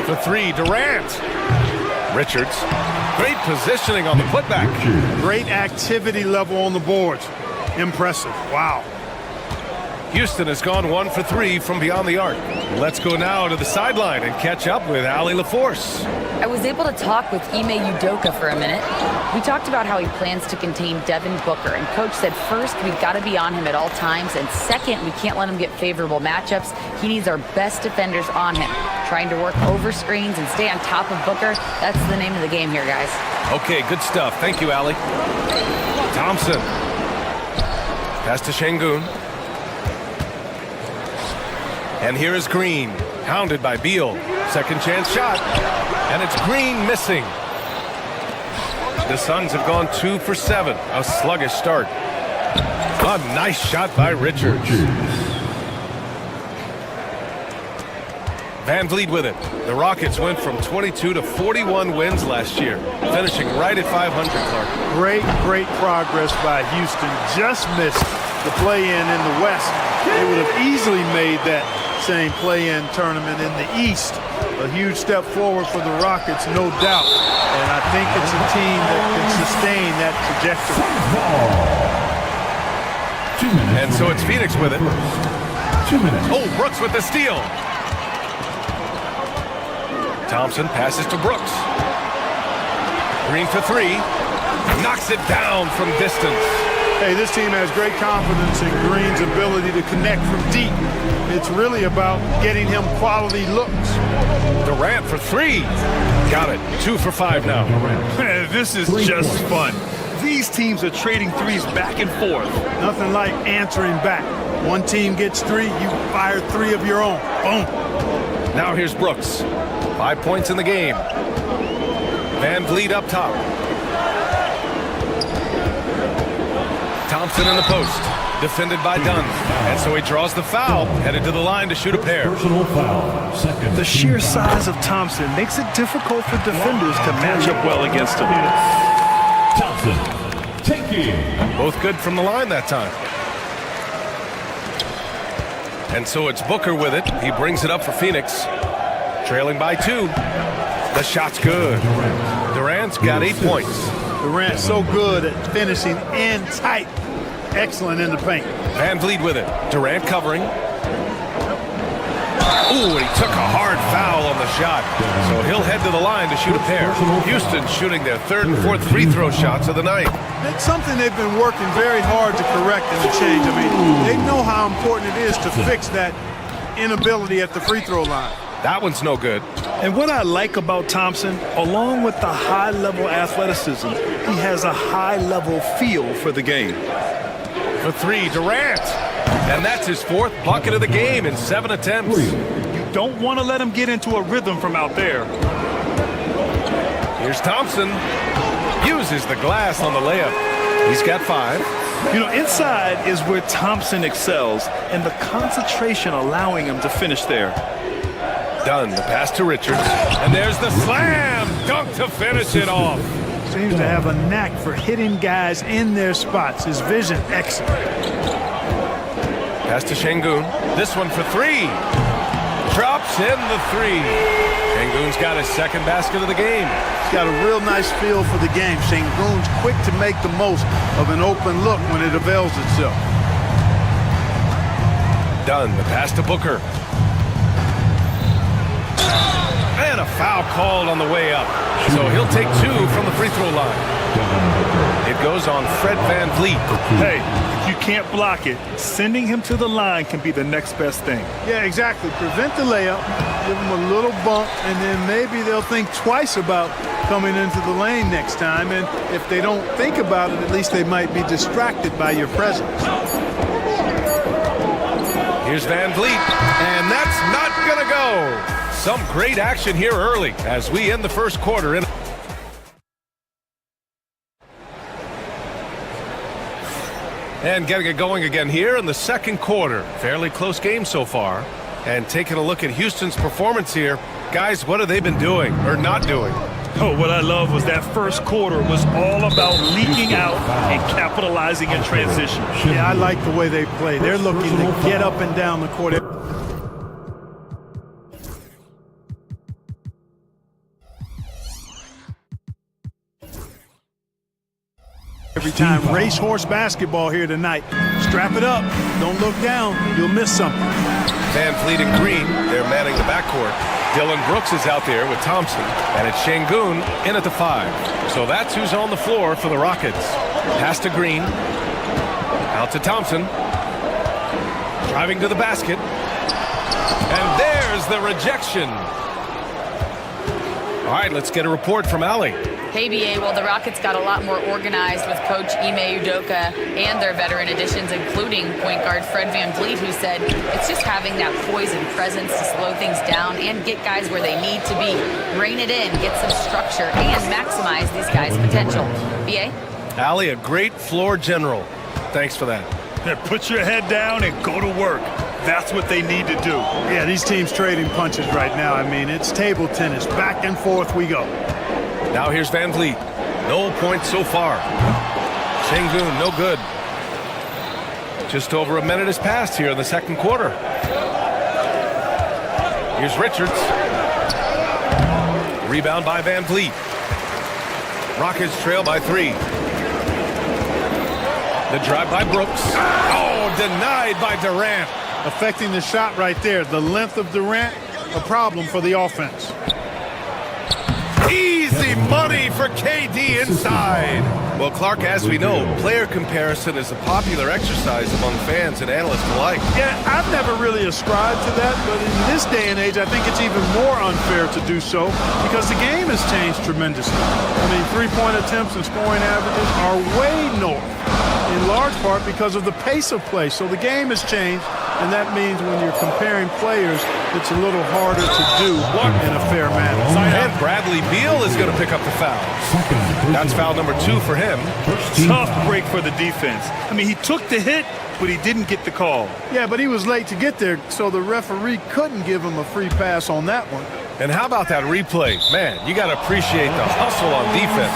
For 3, Durant. Richards. Great positioning on the putback. Great activity level on the boards. Impressive. Wow. Houston has gone 1 for 3 from beyond the arc. Let's go now to the sideline and catch up with Allie LaForce. I was able to talk with Ime Udoka for a minute. We talked about how he plans to contain Devin Booker, and Coach said first, we've got to be on him at all times, and second, we can't let him get favorable matchups. He needs our best defenders on him, trying to work over screens and stay on top of Booker. That's the name of the game here, guys. Okay, good stuff. Thank you, Allie. Thompson. Pass to Şengün. And here is Green, hounded by Beal. Second chance shot, and it's Green missing. The Suns have gone 2 for 7, a sluggish start. A nice shot by Richards. Van Vliet with it. The Rockets went from 22 to 41 wins last year, finishing right at 500, Clark. Great progress by Houston. Just missed the play-in in the West. They would have easily made that same play-in tournament in the East. A huge step forward for the Rockets, no doubt. And I think it's a team that can sustain that trajectory. And so it's Phoenix with it. 2 minutes. Oh, Brooks with the steal. Thompson passes to Brooks. Green for 3. Knocks it down from distance. Hey, this team has great confidence in Green's ability to connect from deep. It's really about getting him quality looks. Durant for 3. Got it. 2 for 5 now. This is just fun. These teams are trading threes back and forth. Nothing like answering back. One team gets 3, you fire 3 of your own. Boom. Now here's Brooks. 5 points in the game. Van Vliet up top. Thompson in the post. Defended by Dunn. And so he draws the foul. Headed to the line to shoot a pair. Personal foul. Second. The sheer size of Thompson makes it difficult for defenders to match up well against him. Thompson. Taking. Both good from the line that time. And so it's Booker with it. He brings it up for Phoenix. Trailing by 2. The shot's good. Durant's got 8 points. Durant so good at finishing in tight. Excellent in the paint. Van Vliet with it. Durant covering. Ooh, and he took a hard foul on the shot. So he'll head to the line to shoot a pair. Houston shooting their 3rd and 4th free throw shots of the night. It's something they've been working very hard to correct in the change. I mean, they know how important it is to fix that inability at the free throw line. That one's no good. And what I like about Thompson, along with the high-level athleticism, he has a high-level feel for the game. For three, Durant. And that's his fourth bucket of the game in 7 attempts. You don't want to let him get into a rhythm from out there. Here's Thompson. Uses the glass on the layup. He's got 5. You know, inside is where Thompson excels, and the concentration allowing him to finish there. Dunn, the pass to Richards. And there's the slam dunk to finish it off. Seems to have a knack for hitting guys in their spots. His vision, excellent. Pass to Şengün. This one for 3. Drops in the 3. Şengün's got his second basket of the game. He's got a real nice feel for the game. Şengün's quick to make the most of an open look when it avails itself. Dunn, the pass to Booker. And a foul called on the way up. So he'll take 2 from the free throw line. It goes on Fred VanVleet. Hey, if you can't block it, sending him to the line can be the next best thing. Yeah, exactly. Prevent the layup, give them a little bump, and then maybe they'll think twice about coming into the lane next time. And if they don't think about it, at least they might be distracted by your presence. Here's VanVleet, and that's not gonna go. Some great action here early as we end the first quarter. And getting it going again here in the second quarter. Fairly close game so far. And taking a look at Houston's performance here. Guys, what have they been doing or not doing? Oh, what I love was that first quarter was all about leaking out and capitalizing in transition. Yeah, I like the way they play. They're looking to get up and down the court. Every time, racehorse basketball here tonight. Strap it up. Don't look down. You'll miss something. VanVleet and Green, they're manning the backcourt. Dylan Brooks is out there with Thompson. And it's Şengün in at the 5. So that's who's on the floor for the Rockets. Pass to Green. Out to Thompson. Driving to the basket. And there's the rejection. All right, let's get a report from Allie. Hey, BA, well, the Rockets got a lot more organized with Coach Ime Udoka and their veteran additions, including point guard Fred VanVleet, who said it's just having that poise and presence to slow things down and get guys where they need to be. Rein it in, get some structure, and maximize these guys' potential. BA? Allie, a great floor general. Thanks for that. Put your head down and go to work. That's what they need to do. Yeah, these teams trading punches right now. I mean, it's table tennis. Back and forth we go. Now here's VanVleet. No points so far. Şengün, no good. Just over a minute has passed here in the second quarter. Here's Richards. Rebound by VanVleet. Rockets trail by 3. The drive by Brooks. Oh, denied by Durant. Affecting the shot right there. The length of Durant, a problem for the offense. Easy money for KD inside. Well, Clark, as we know, player comparison is a popular exercise among fans and analysts alike. Yeah, I've never really ascribed to that, but in this day and age, I think it's even more unfair to do so because the game has changed tremendously. I mean, three-point attempts and scoring averages are way north, in large part because of the pace of play. So the game has changed, and that means when you're comparing players, it's a little harder to do in a fair manner. And Bradley Beal is going to pick up the foul. That's foul number 2 for him. Tough break for the defense. I mean, he took the hit, but he didn't get the call. Yeah, but he was late to get there, so the referee couldn't give him a free pass on that one. And how about that replay? Man, you got to appreciate the hustle on defense.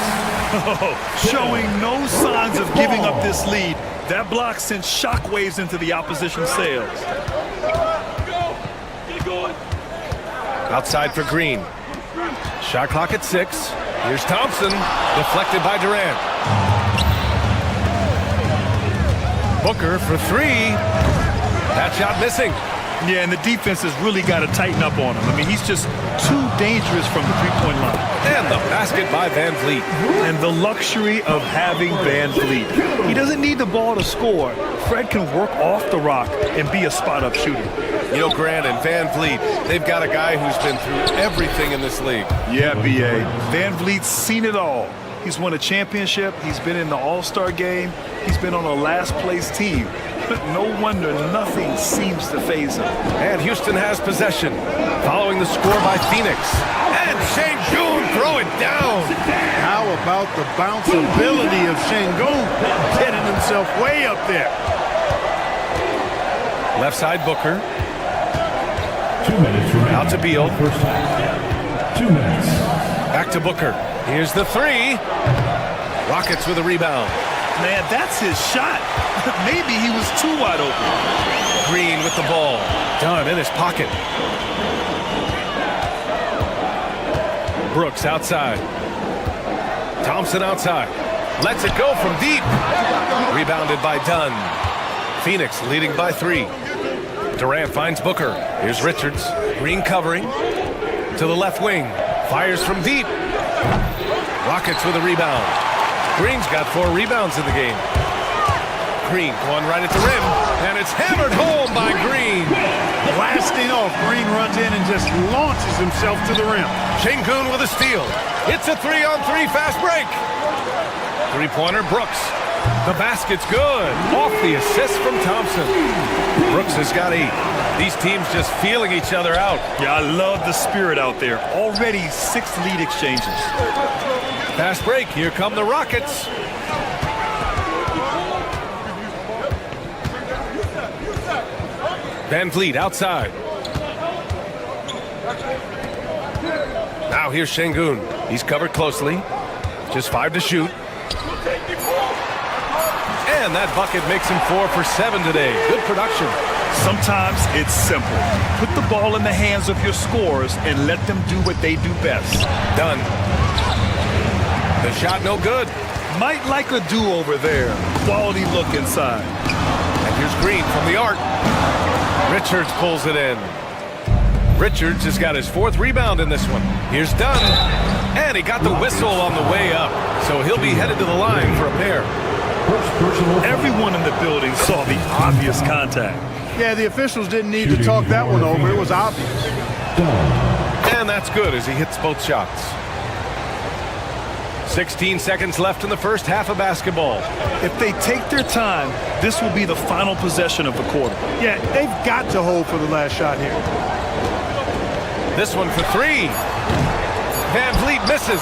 Oh, showing no signs of giving up this lead. That block sent shockwaves into the opposition sails. Outside for Green. Shot clock at 6. Here's Thompson. Deflected by Durant. Booker for 3. That shot missing. Yeah, and the defense has really got to tighten up on him. I mean, he's just too dangerous from the three-point line. And the basket by VanVleet. And the luxury of having VanVleet. He doesn't need the ball to score. Fred can work off the rock and be a spot-up shooter. You know, Grant and Van Vliet, they've got a guy who's been through everything in this league. Yeah, B.A. Van Vliet's seen it all. He's won a championship. He's been in the All-Star game. He's been on a last-place team. But no wonder nothing seems to faze him. And Houston has possession, following the score by Phoenix. And Şengün throw it down. How about the bounce ability of Şengün, getting himself way up there. Left side Booker. 2 minutes remaining. Out to Beal. First half. 2 minutes. Back to Booker. Here's the three. Rockets with a rebound. Man, that's his shot. Maybe he was too wide open. Green with the ball. Dunn in his pocket. Brooks outside. Thompson outside. Lets it go from deep. Rebounded by Dunn. Phoenix leading by 3. Durant finds Booker. Here's Richards. Green covering. To the left wing. Fires from deep. Rockets with a rebound. Green's got 4 rebounds in the game. Green going right at the rim. And it's hammered home by Green. Blasting off. Green runs in and just launches himself to the rim. Şengün with a steal. It's a 3-on-3 fast break. Three-pointer Brooks. The basket's good. Off the assist from Thompson. Brooks has got 8. These teams just feeling each other out. Yeah, I love the spirit out there. Already 6 lead exchanges. Fast break. Here come the Rockets. Van Vliet outside. Now here's Şengün. He's covered closely. Just 5 to shoot. And that bucket makes him 4 for 7 today. Good production. Sometimes it's simple. Put the ball in the hands of your scorers and let them do what they do best. Done. The shot no good. Might like a do-over there. Quality look inside. And here's Green from the arc. Richards pulls it in. Richards has got his 4th rebound in this one. Here's Dunn. And he got the whistle on the way up. So he'll be headed to the line for a pair. Everyone in the building saw the obvious contact. Yeah, the officials didn't need to talk that one over. It was obvious. And that's good as he hits both shots. 16 seconds left in the first half of basketball. If they take their time, this will be the final possession of the quarter. Yeah, they've got to hold for the last shot here. This one for 3. Van Vliet misses.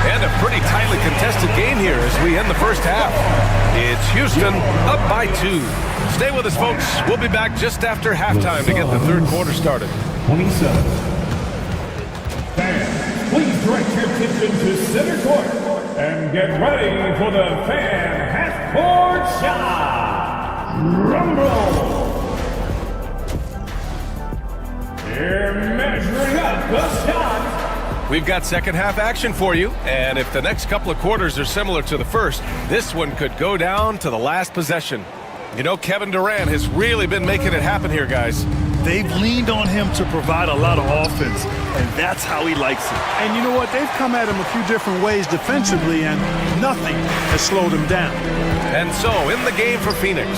And a pretty tightly contested game here as we end the first half. It's Houston up by 2. Stay with us, folks. We'll be back just after halftime to get the third quarter started. 27. Fans, please direct your attention to center court and get ready for the fan half-court shot. Rumble! Here measuring up the shot. We've got second half action for you, and if the next couple of quarters are similar to the first, this one could go down to the last possession. You know, Kevin Durant has really been making it happen here, guys. They've leaned on him to provide a lot of offense, and that's how he likes it. And you know what? They've come at him a few different ways defensively, and nothing has slowed him down. And so, in the game for Phoenix,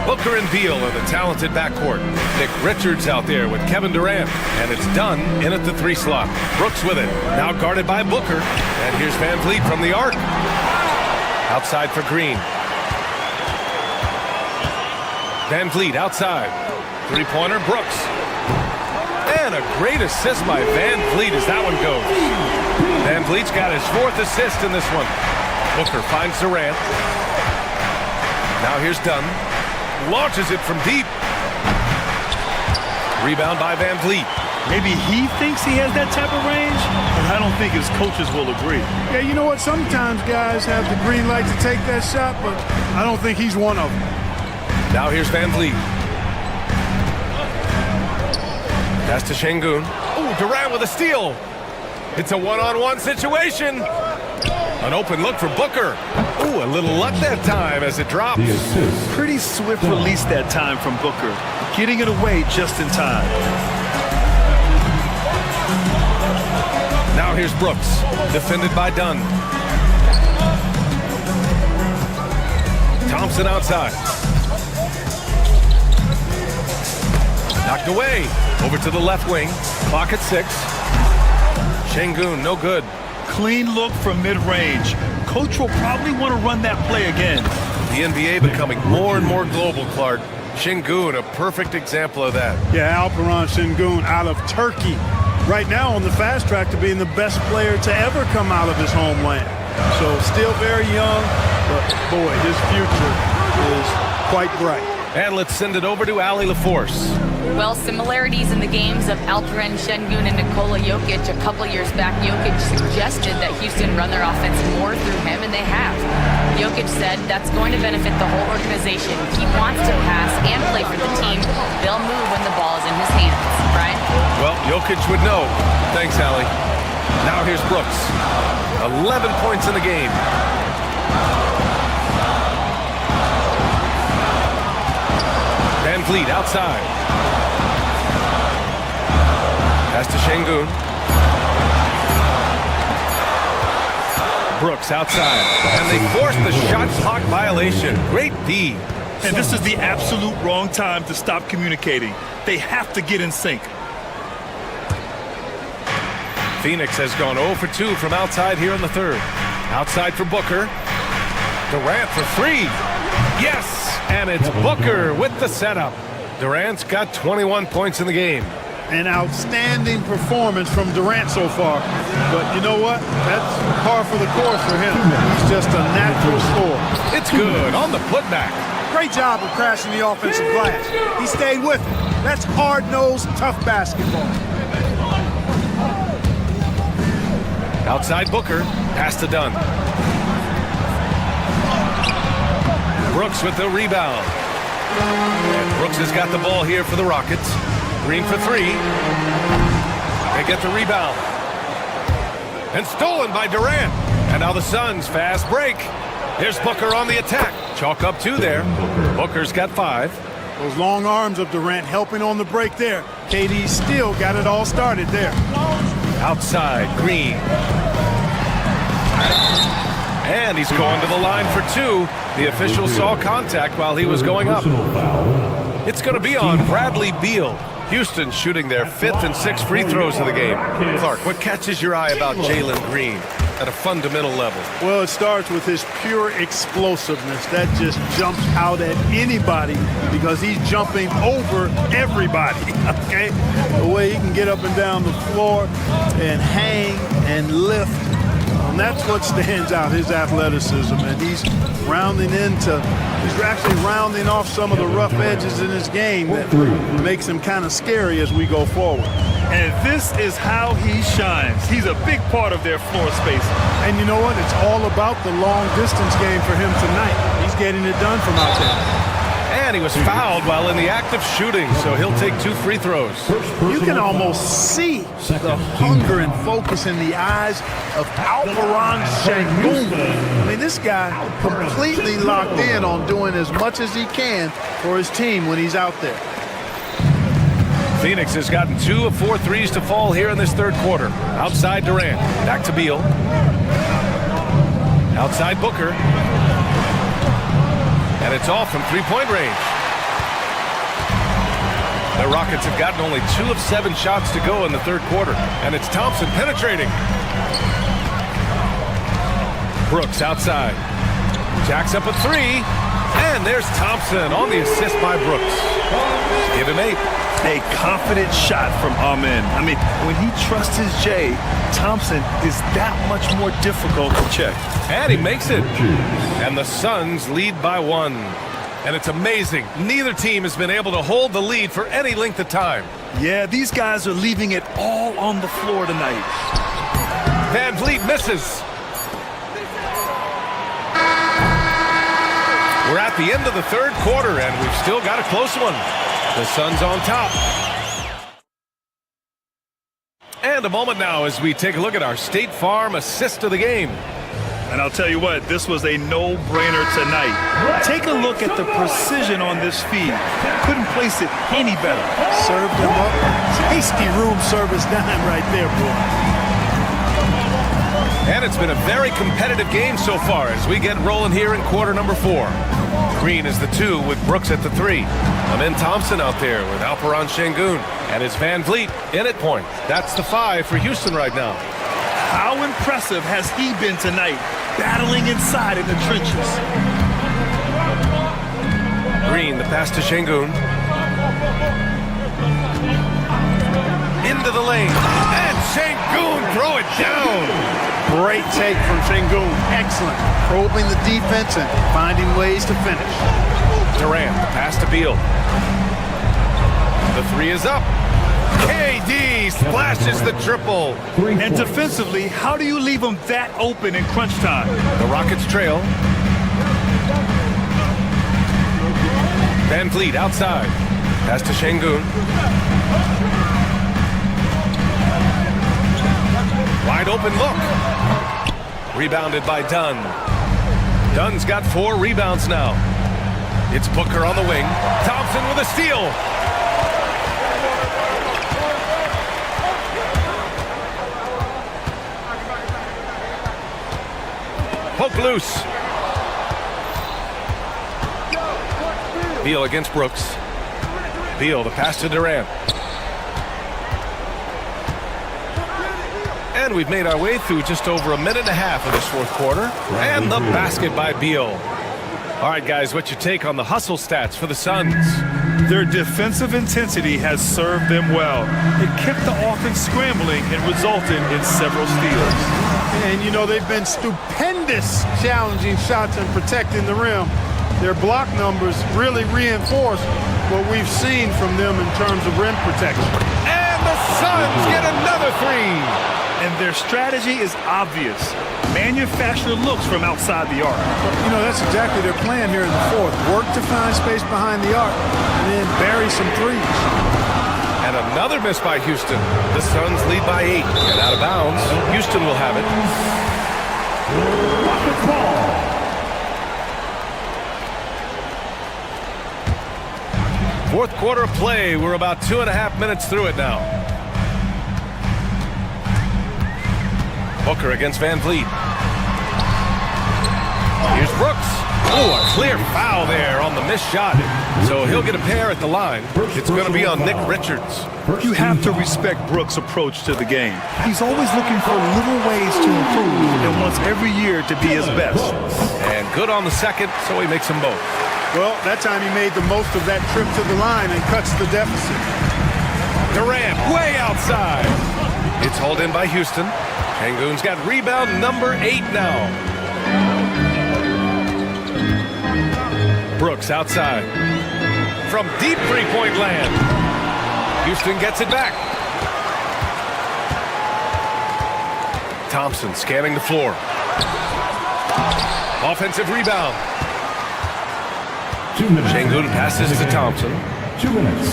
Booker and Beal are the talented backcourt. Nick Richards out there with Kevin Durant, and it's Dunn in at the 3 slot. Brooks with it, now guarded by Booker. And here's Van Vliet from the arc. Outside for Green. Van Vliet outside. 3-pointer, Brooks. And a great assist by Van Vliet as that one goes. Van Vliet's got his 4th assist in this one. Booker finds Durant. Now here's Dunn. Launches it from deep. Rebound by Van Vliet. Maybe he thinks he has that type of range, but I don't think his coaches will agree. Yeah, you know what? Sometimes guys have the green light to take that shot, but I don't think he's one of them. Now here's Van Vliet. Pass to Şengün. Oh, Durant with a steal. It's a one-on-one situation. An open look for Booker. Ooh, a little luck that time as it drops. Pretty swift release that time from Booker. Getting it away just in time. Now here's Brooks, defended by Dunn. Thompson outside. Knocked away. Over to the left wing. Clock at 6. Şengün, no good. Clean look from mid-range. Coach will probably want to run that play again. The NBA becoming more and more global, Clark. Şengün, a perfect example of that. Yeah, Alperen Şengün out of Turkey. Right now on the fast track to being the best player to ever come out of his homeland. So still very young, but boy, his future is quite bright. And let's send it over to Allie LaForce. Well, similarities in the games of Alperen Şengün and Nikola Jokic. A couple years back, Jokic suggested that Houston run their offense more through him, and they have. Jokic said that's going to benefit the whole organization. He wants to pass and play for the team. They'll move when the ball is in his hands. Brian? Well, Jokic would know. Thanks, Allie. Now here's Brooks. 11 points in the game. Van Vliet outside. Pass to Şengün. Brooks outside. And they force the shot clock violation. Great D. And this is the absolute wrong time to stop communicating. They have to get in sync. Phoenix has gone 0 for 2 from outside here in the third. Outside for Booker. Durant for 3. Yes! And it's Booker with the setup. Durant's got 21 points in the game. An outstanding performance from Durant so far. But you know what? That's par for the course for him. He's just a natural scorer. It's good on the putback. Great job of crashing the offensive glass. He stayed with it. That's hard-nosed, tough basketball. Outside Booker. Pass to Dunn. Brooks with the rebound. And Brooks has got the ball here for the Rockets. Green for 3. They get the rebound. And stolen by Durant. And now the Suns fast break. Here's Booker on the attack. Chalk up 2 there. Booker's got 5. Those long arms of Durant helping on the break there. KD still got it all started there. Outside, Green. And he's going to the line for 2. The official saw contact while he was going up. It's going to be on Bradley Beal. Houston shooting their 5th and 6th free throws of the game. Clark, what catches your eye about Jalen Green at a fundamental level? Well, it starts with his pure explosiveness. That just jumps out at anybody because he's jumping over everybody, okay? The way he can get up and down the floor and hang and lift. And that's what stands out, his athleticism. And he's actually rounding off some of the rough edges in his game that makes him kind of scary as we go forward. And this is how he shines. He's a big part of their floor space. And you know what? It's all about the long distance game for him tonight. He's getting it done from out there. And he was fouled while in the act of shooting, so he'll take 2 free throws. You can almost see the hunger and focus in the eyes of Alperen Şengün. I mean, this guy completely locked in on doing as much as he can for his team when he's out there. Phoenix has gotten 2 of 4 threes to fall here in this third quarter. Outside Durant, back to Beal. Outside Booker. And it's off from 3-point range. The Rockets have gotten only 2 of 7 shots to go in the third quarter. And it's Thompson penetrating. Brooks outside. Jacks up a 3. And there's Thompson on the assist by Brooks. Give him 8. A confident shot from Amen. I mean, when he trusts his J, Thompson is that much more difficult to check. And he makes it. And the Suns lead by 1. And it's amazing. Neither team has been able to hold the lead for any length of time. Yeah, these guys are leaving it all on the floor tonight. Van Vliet misses. We're at the end of the third quarter, and we've still got a close one. The Suns on top. And a moment now as we take a look at our State Farm assist of the game. And I'll tell you what, this was a no-brainer tonight. Take a look at the precision on this feed. Couldn't place it any better. Served him up. Tasty room service dime right there, boy. And it's been a very competitive game so far as we get rolling here in quarter number 4. Green is the 2 with Brooks at the 3. Amin Thompson out there with Alperon Şengün. And it's Van Vliet in at point. That's the 5 for Houston right now. How impressive has he been tonight, battling inside in the trenches? Green, the pass to Şengün. Into the lane. And Şengün throw it down. Great take from Şengün. Excellent. Probing the defense and finding ways to finish. Durant, the pass to Beal. The 3 is up. KD splashes the triple. And defensively, how do you leave them that open in crunch time? The Rockets trail. Van Vliet outside. Pass to Şengün. Wide open look. Rebounded by Dunn. Dunn's got 4 rebounds now. It's Booker on the wing. Thompson with a steal. Poke loose. Beal against Brooks. Beal, the pass to Durant. And we've made our way through just over a minute and a half of this fourth quarter. And the basket by Beal. All right, guys, what's your take on the hustle stats for the Suns? Their defensive intensity has served them well. It kept the offense scrambling and resulted in several steals. And, you know, they've been stupendous challenging shots and protecting the rim. Their block numbers really reinforce what we've seen from them in terms of rim protection. And the Suns get another 3. And their strategy is obvious. Manufacture looks from outside the arc. You know, that's exactly their plan here in the fourth. Work to find space behind the arc and then bury some threes. And another miss by Houston. The Suns lead by 8. And out of bounds, Houston will have it. Rockets ball. Fourth quarter of play. We're about 2.5 minutes through it now. Booker against Van Vliet. Here's Brooks. Oh, a clear foul there on the missed shot. So he'll get a pair at the line. It's going to be on Nick Richards. You have to respect Brooks' approach to the game. He's always looking for little ways to improve and wants every year to be his best. And good on the second, so he makes them both. Well, that time he made the most of that trip to the line and cuts the deficit. Durant way outside. It's hauled in by Houston. Şengün's got rebound number 8 now. Brooks outside. From deep three-point land. Houston gets it back. Thompson scanning the floor. Offensive rebound. 2 minutes. Şengün passes to Thompson. 2 minutes.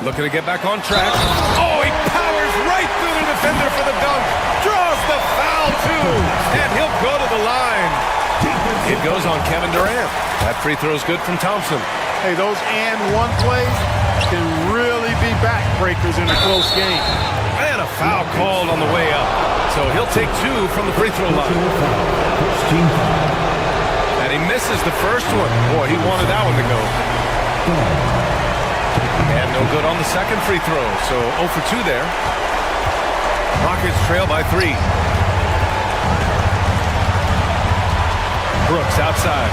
Looking to get back on track. Oh, he powers right through the defender for the dunk. Draws the foul, too. And he'll go to the line. It goes on Kevin Durant. That free throw's good from Thompson. Hey, those and one plays can really be backbreakers in a close game. And a foul called on the way up. So he'll take 2 from the free throw line. And he misses the first one. Boy, he wanted that one to go. And no good on the second free throw. So 0 for 2 there. Rockets trail by 3. Brooks outside.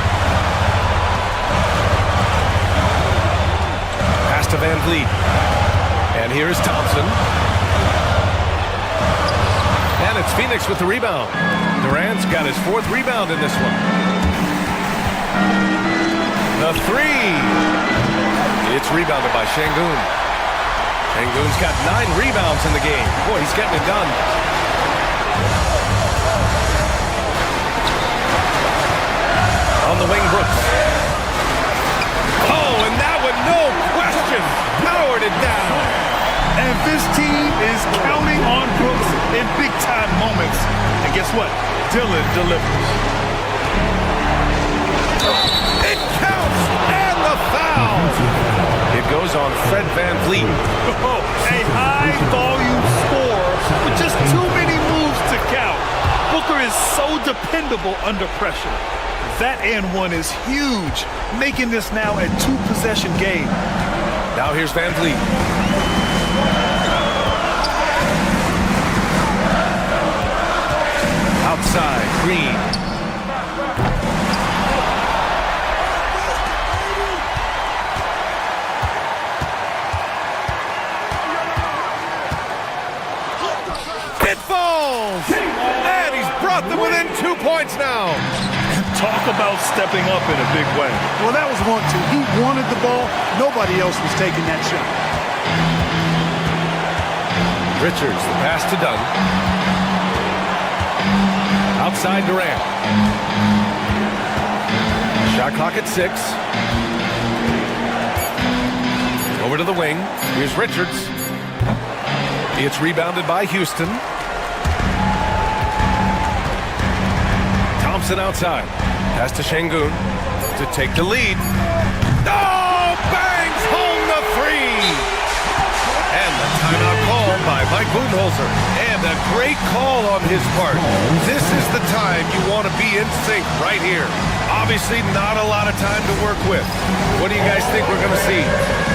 Pass to Van Vliet. And here's Thompson. And it's Phoenix with the rebound. Durant's got his 4th rebound in this one. The 3. It's rebounded by Şengün. Şengün's got 9 rebounds in the game. Boy, he's getting it done. On the wing, Brooks. Oh, and that one, no question, powered it down. And this team is counting on Brooks in big-time moments. And guess what? Dillon delivers. It counts, and the foul. It goes on Fred Van Vliet. Oh, a high-volume score with just too many moves to count. Booker is so dependable under pressure. That and one is huge, making this now a 2-possession game. Now here's Van Vliet. Outside, Green. It falls! And he's brought them within 2 points now. Talk about stepping up in a big way. Well, that was 1-2. He wanted the ball. Nobody else was taking that shot. Richards, the pass to Dunn. Outside Durant. Shot clock at 6. Over to the wing. Here's Richards. It's rebounded by Houston. Thompson outside. Pass to Şengün to take the lead. Oh, bangs home the 3. And the timeout called by Mike Budenholzer. And a great call on his part. This is the time you want to be in sync right here. Obviously not a lot of time to work with. What do you guys think we're going to see?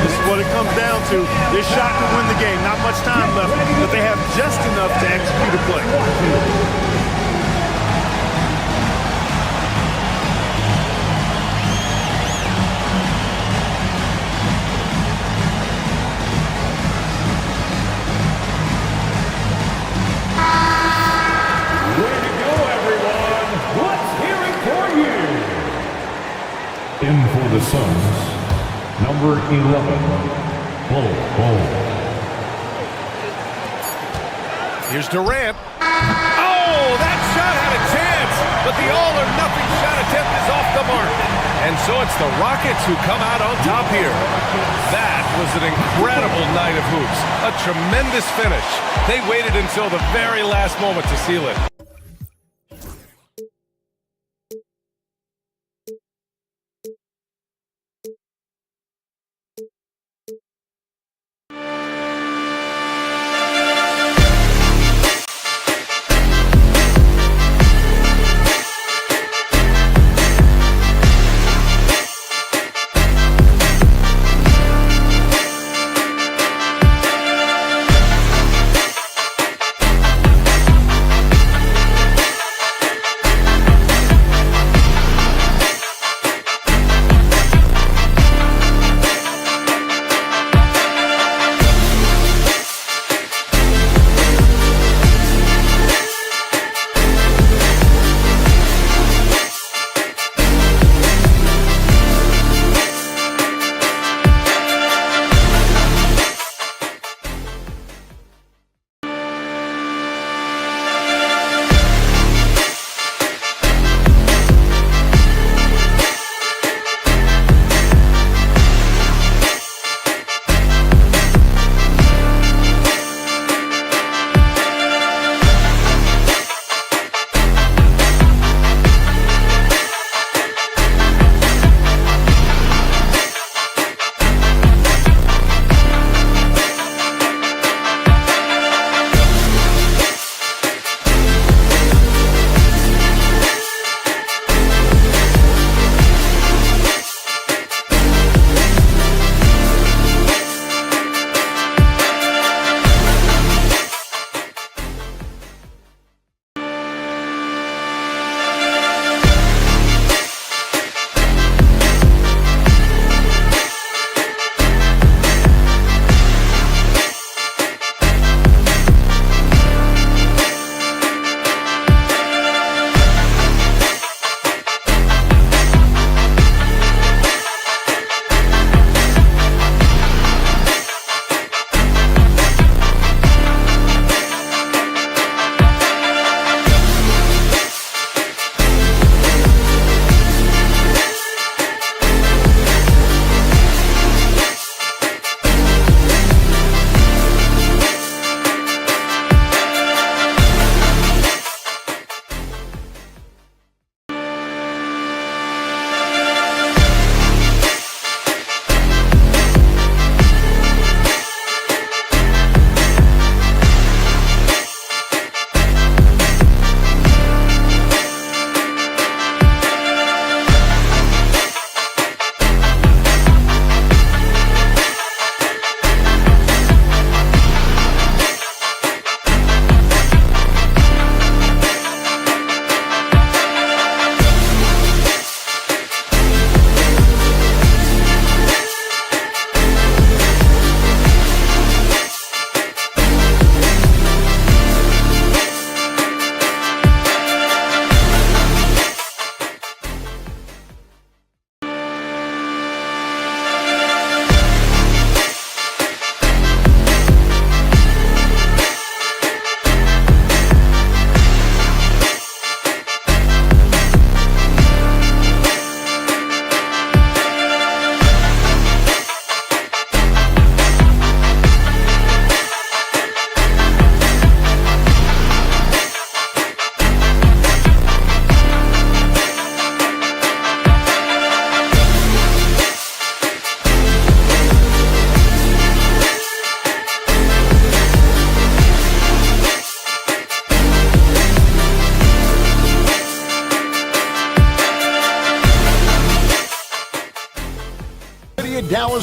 This is what it comes down to. This shot to win the game. Not much time left, but they have just enough to execute a play. In for the Suns, number 11, Bol. Here's Durant. Oh, that shot had a chance, but the all-or-nothing shot attempt is off the mark. And so it's the Rockets who come out on top here. That was an incredible night of hoops. A tremendous finish. They waited until the very last moment to seal it.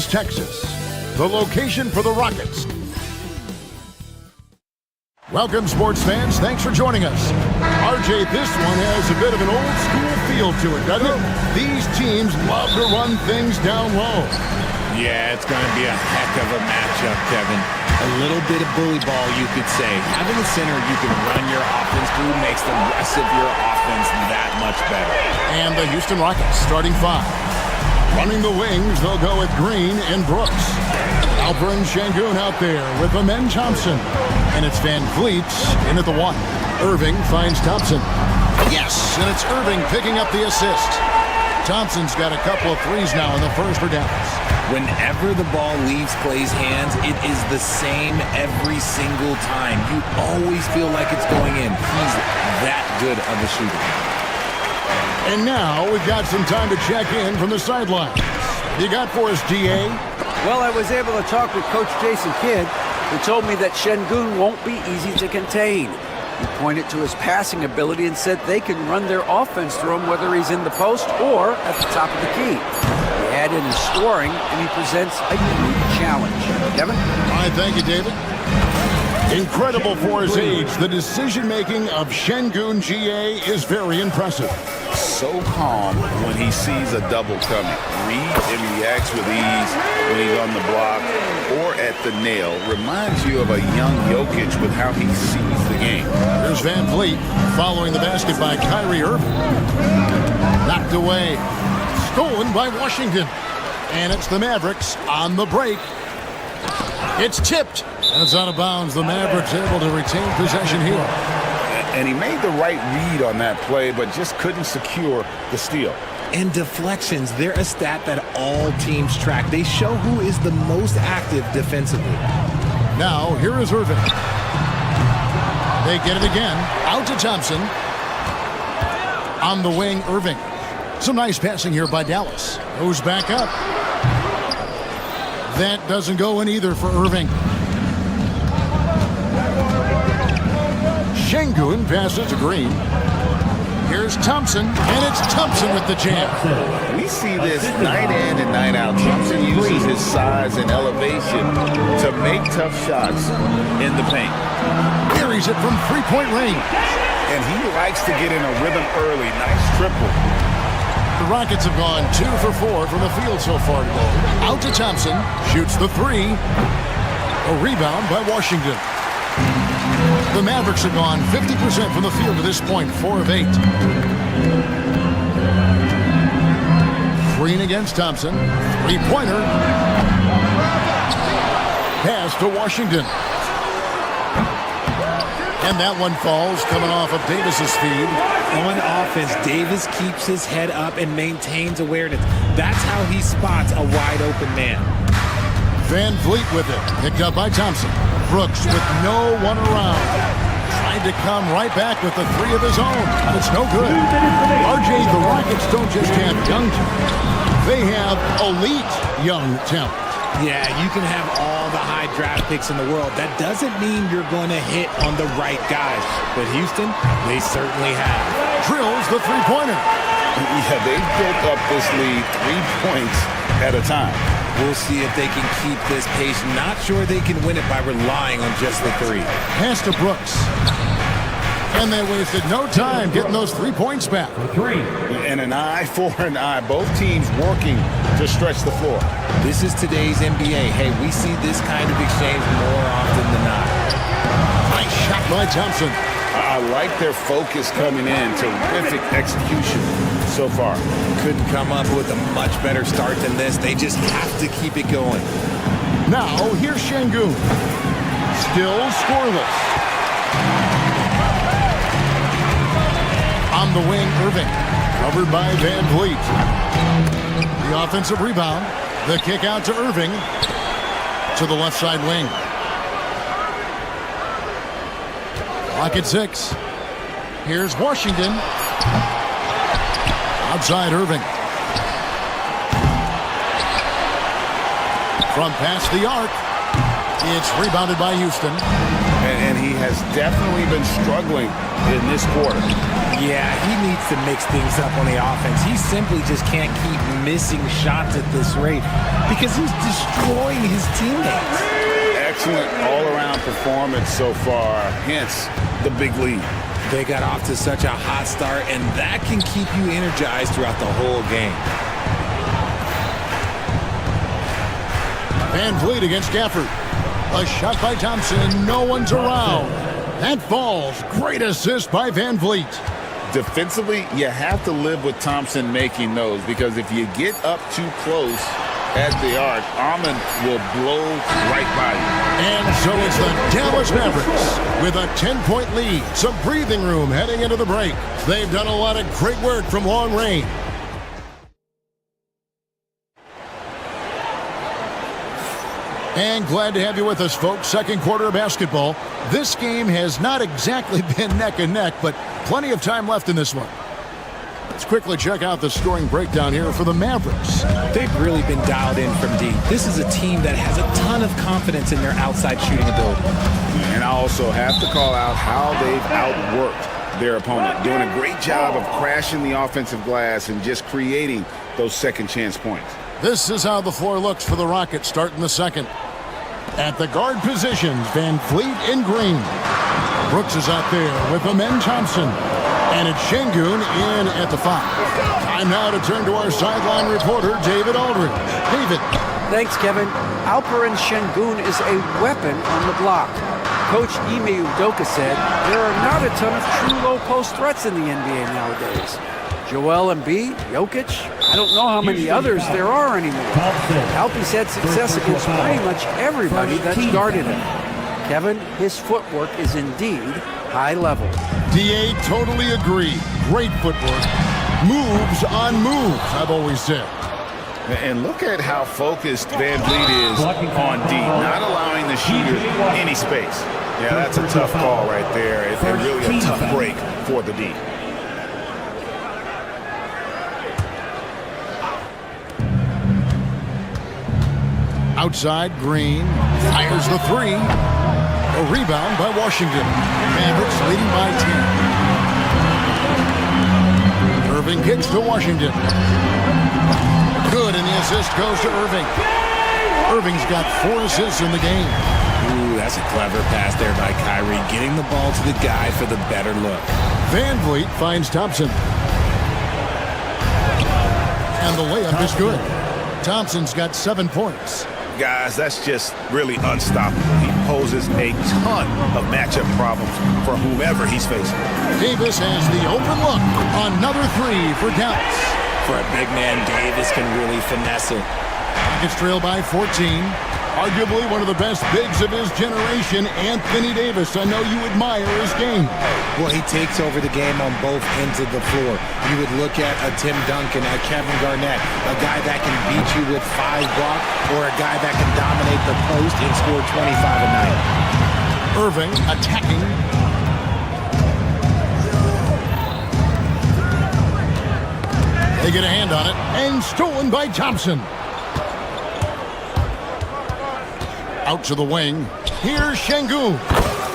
Dallas, Texas, the location for the Rockets. Welcome, sports fans. Thanks for joining us. RJ, this one has a bit of an old school feel to it, doesn't it? These teams love to run things down low. Yeah, it's going to be a heck of a matchup, Kevin. A little bit of bully ball, you could say. Having a center you can run your offense through makes the rest of your offense that much better. And the Houston Rockets starting 5. Running the wings, they'll go with Green and Brooks. Alperen Sengun out there with Amen Thompson. And it's Van Vliet in at the 1. Irving finds Thompson. Yes, and it's Irving picking up the assist. Thompson's got a couple of threes now in the first for Dallas. Whenever the ball leaves Clay's hands, it is the same every single time. You always feel like it's going in. He's that good of a shooter. And now we've got some time to check in from the sidelines. You got for us, DA? Well, I was able to talk with Coach Jason Kidd, who told me that Sengun won't be easy to contain. He pointed to his passing ability and said they can run their offense through him whether he's in the post or at the top of the key. He add in his scoring, and he presents a unique challenge. Kevin? All right, thank you, David. Incredible for his age. The decision-making of Sengun GA is very impressive. So calm when he sees a double coming. Reads and reacts with ease when he's on the block or at the nail. Reminds you of a young Jokic with how he sees the game. Here's Van Vliet following the basket by Kyrie Irving. Knocked away. Stolen by Washington. And it's the Mavericks on the break. It's tipped. And it's out of bounds. The Mavericks able to retain possession here. And he made the right read on that play, but just couldn't secure the steal. And deflections, they're a stat that all teams track. They show who is the most active defensively. Now, here is Irving. They get it again. Out to Thompson. On the wing, Irving. Some nice passing here by Dallas. Goes back up. That doesn't go in either for Irving. Sengun passes to Green. Here's Thompson, and it's Thompson with the jam. We see this night in and night out. Thompson uses his size and elevation to make tough shots in the paint. Buries it from three-point range. And he likes to get in a rhythm early. Nice triple. The Rockets have gone 2 for 4 from the field so far today. Out to Thompson, shoots the 3. A rebound by Washington. The Mavericks have gone 50% from the field to this point, 4 of 8. Green against Thompson. Three-pointer. Pass to Washington. And that one falls, coming off of Davis's feed. On offense, Davis keeps his head up and maintains awareness. That's how he spots a wide-open man. Van Vliet with it. Picked up by Thompson. Brooks with no one around. Tried to come right back with the 3 of his own. But it's no good. RJ, the Rockets don't just have young talent. They have elite young talent. Yeah, you can have all the high draft picks in the world. That doesn't mean you're going to hit on the right guys. But Houston, they certainly have. Drills the three-pointer. Yeah, they've built up this lead 3 points at a time. We'll see if they can keep this pace. Not sure they can win it by relying on just the 3. Pass to Brooks. And they wasted no time getting those 3 points back. And an eye for an eye. Both teams working to stretch the floor. This is today's NBA. Hey, we see this kind of exchange more often than not. Nice shot by Thompson. I like their focus coming in. Terrific execution so far. Couldn't come up with a much better start than this. They just have to keep it going. Now, here's Sengun. Still scoreless. On the wing, Irving. Covered by Van Vliet. The offensive rebound. The kick out to Irving. To the left side wing. Clock at 6. Here's Washington. Outside Irving. From past the arc. It's rebounded by Houston. and he has definitely been struggling in this quarter. Yeah, he needs to mix things up on the offense. He simply just can't keep missing shots at this rate because he's destroying his teammates. Excellent all-around performance so far, hence the big lead. They got off to such a hot start, and that can keep you energized throughout the whole game. Van Vliet against Gafford. A shot by Thompson. No one's around. That falls. Great assist by Van Vliet. Defensively, you have to live with Thompson making those because if you get up too close at the arc, Ahman will blow right by you. And so it's the Dallas Mavericks with a 10-point lead. Some breathing room heading into the break. They've done a lot of great work from long range. And glad to have you with us, folks. Second quarter of basketball. This game has not exactly been neck and neck, but plenty of time left in this one. Let's quickly check out the scoring breakdown here for the Mavericks. They've really been dialed in from deep. This is a team that has a ton of confidence in their outside shooting ability. And I also have to call out how they've outworked their opponent, doing a great job of crashing the offensive glass and just creating those second chance points. This is how the floor looks for the Rockets starting the second. At the guard positions, Van Vliet in green. Brooks is out there with Amen Thompson. And it's Şengün in at the 5. Time now to turn to our sideline reporter, David Aldridge. David. Thanks, Kevin. Alperen Şengün is a weapon on the block. Coach Ime Udoka said there are not a ton of true low-post threats in the NBA nowadays. Joel Embiid, Jokic, I don't know how many others there are anymore. Alpie's had success against pretty much everybody that's guarded him. Kevin, his footwork is indeed high level. DA, totally agree. Great footwork. Moves on moves, I've always said. And look at how focused Van Vliet is on D, not allowing the shooter any space. Yeah, that's a tough call right there, and really a tough break for the D. Outside, Green fires the 3. A rebound by Washington. Mavericks leading by 10. Irving kicks to Washington. Good, and the assist goes to Irving. Irving's got 4 assists in the game. Ooh, that's a clever pass there by Kyrie, getting the ball to the guy for the better look. Van Vliet finds Thompson. And the layup is good. Thompson's got 7 points. Guys, that's just really unstoppable. He poses a ton of matchup problems for whomever he's facing. Davis has the open look. Another 3 for Dallas. For a big man, Davis can really finesse it. It's trailed by 14. Arguably one of the best bigs of his generation, Anthony Davis. I know you admire his game. Well, he takes over the game on both ends of the floor. You would look at a Tim Duncan, a Kevin Garnett, a guy that can beat you with 5 blocks, or a guy that can dominate the post and score 25 a night. Irving attacking. They get a hand on it, and stolen by Thompson. Out to the wing. Here's Şengün.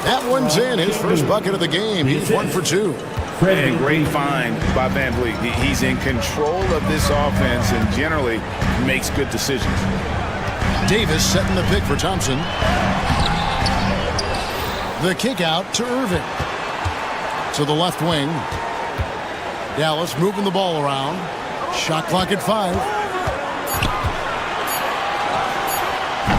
That one's in. His first bucket of the game. He's 1 for 2. And great find by Van Vliet. He's in control of this offense and generally makes good decisions. Davis setting the pick for Thompson. The kick out to Irving. To the left wing. Dallas moving the ball around. Shot clock at 5.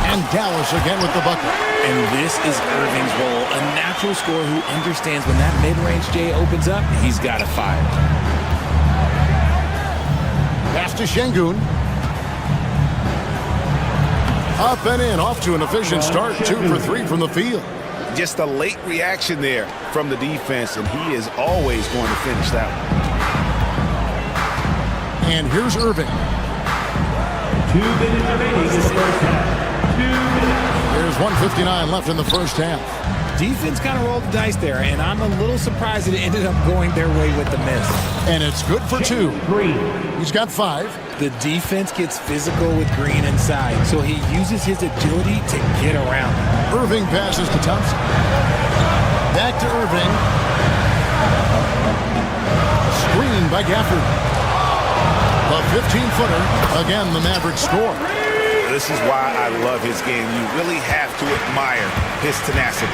And Dallas again with the bucket. And this is Irving's role, a natural scorer who understands when that mid-range J opens up, he's got to fire. Pass to Şengün. Up and in, off to an efficient start. 2 for 3 from the field. Just a late reaction there from the defense, and he is always going to finish that one. And here's Irving. 2 minutes remaining in the first half. There's 1:59 left in the first half. Defense kind of rolled the dice there, and I'm a little surprised that it ended up going their way with the miss. And it's good for 2. He's got 5. The defense gets physical with Green inside, so he uses his agility to get around. Irving passes to Thompson. Back to Irving. Screen by Gafford. A 15-footer. Again, the Mavericks score. This is why I love his game. You really have to admire his tenacity.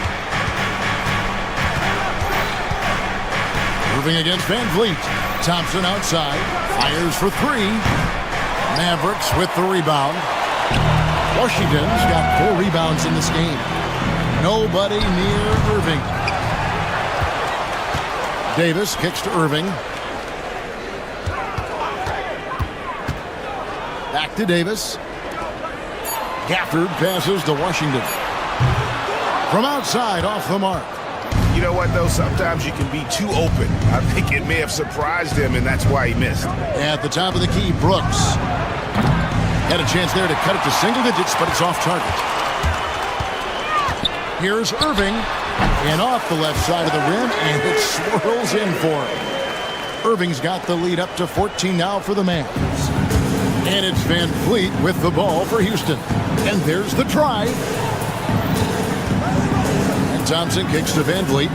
Irving against Van Vliet. Thompson outside. Fires for three. Mavericks with the rebound. Washington's got 4 rebounds in this game. Nobody near Irving. Davis kicks to Irving. Back to Davis. Gafford passes to Washington. From outside, off the mark. You know what, though? Sometimes you can be too open. I think it may have surprised him, and that's why he missed. At the top of the key, Brooks. Had a chance there to cut it to single digits, but it's off target. Here's Irving. And off the left side of the rim, and it swirls in for him. Irving's got the lead up to 14 now for the Mavs. And it's Van Vliet with the ball for Houston. And there's the drive. And Thompson kicks to Van Vliet.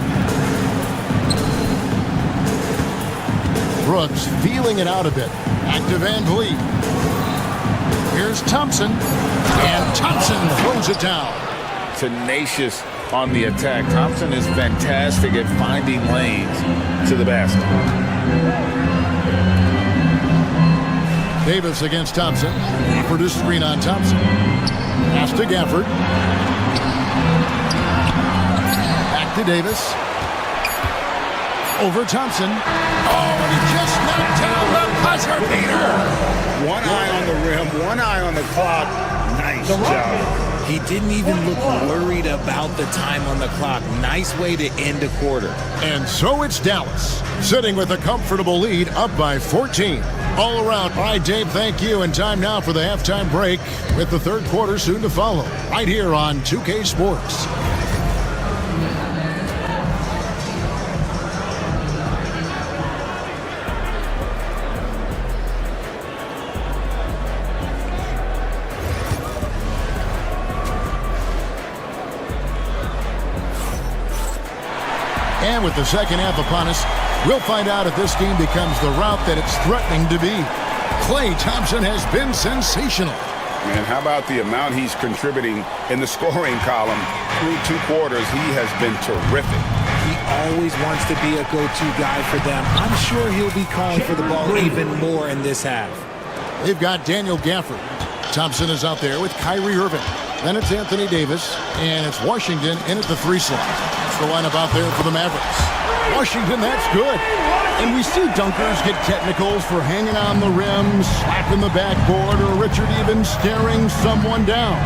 Brooks feeling it out a bit. Back to Van Vliet. Here's Thompson. And Thompson throws it down. Tenacious on the attack. Thompson is fantastic at finding lanes to the basket. Davis against Thompson. Gafford is screen on Thompson. Pass to Gafford. Back to Davis. Over Thompson. Oh, and he just knocked down the buzzer beater. One eye on the rim, one eye on the clock. Nice job. He didn't even look worried about the time on the clock. Nice way to end a quarter. And so it's Dallas, sitting with a comfortable lead, up by 14. All around. All right, Dave, thank you. And time now for the halftime break, with the third quarter soon to follow, right here on 2K Sports. And with the second half upon us, we'll find out if this game becomes the route that it's threatening to be. Klay Thompson has been sensational. And how about the amount he's contributing in the scoring column through 2 quarters? He has been terrific. He always wants to be a go-to guy for them. I'm sure he'll be calling for the ball even more in this half. They've got Daniel Gafford. Thompson is out there with Kyrie Irving. Then it's Anthony Davis, and it's Washington in at the 3 slot. That's the lineup out there for the Mavericks. Washington, that's good. And we see dunkers get technicals for hanging on the rim, slapping the backboard, or Richard even staring someone down.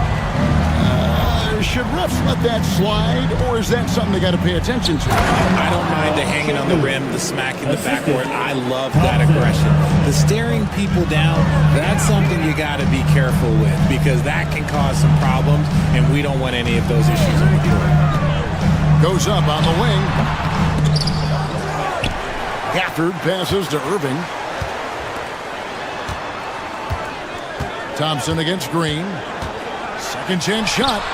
Should refs let that slide, or is that something they got to pay attention to? I don't mind the hanging on the rim, the smacking the backboard. I love that aggression. The staring people down, that's something you got to be careful with, because that can cause some problems, and we don't want any of those issues on the court. Goes up on the wing. Gafford passes to Irving. Thompson against Green. Second chance shot.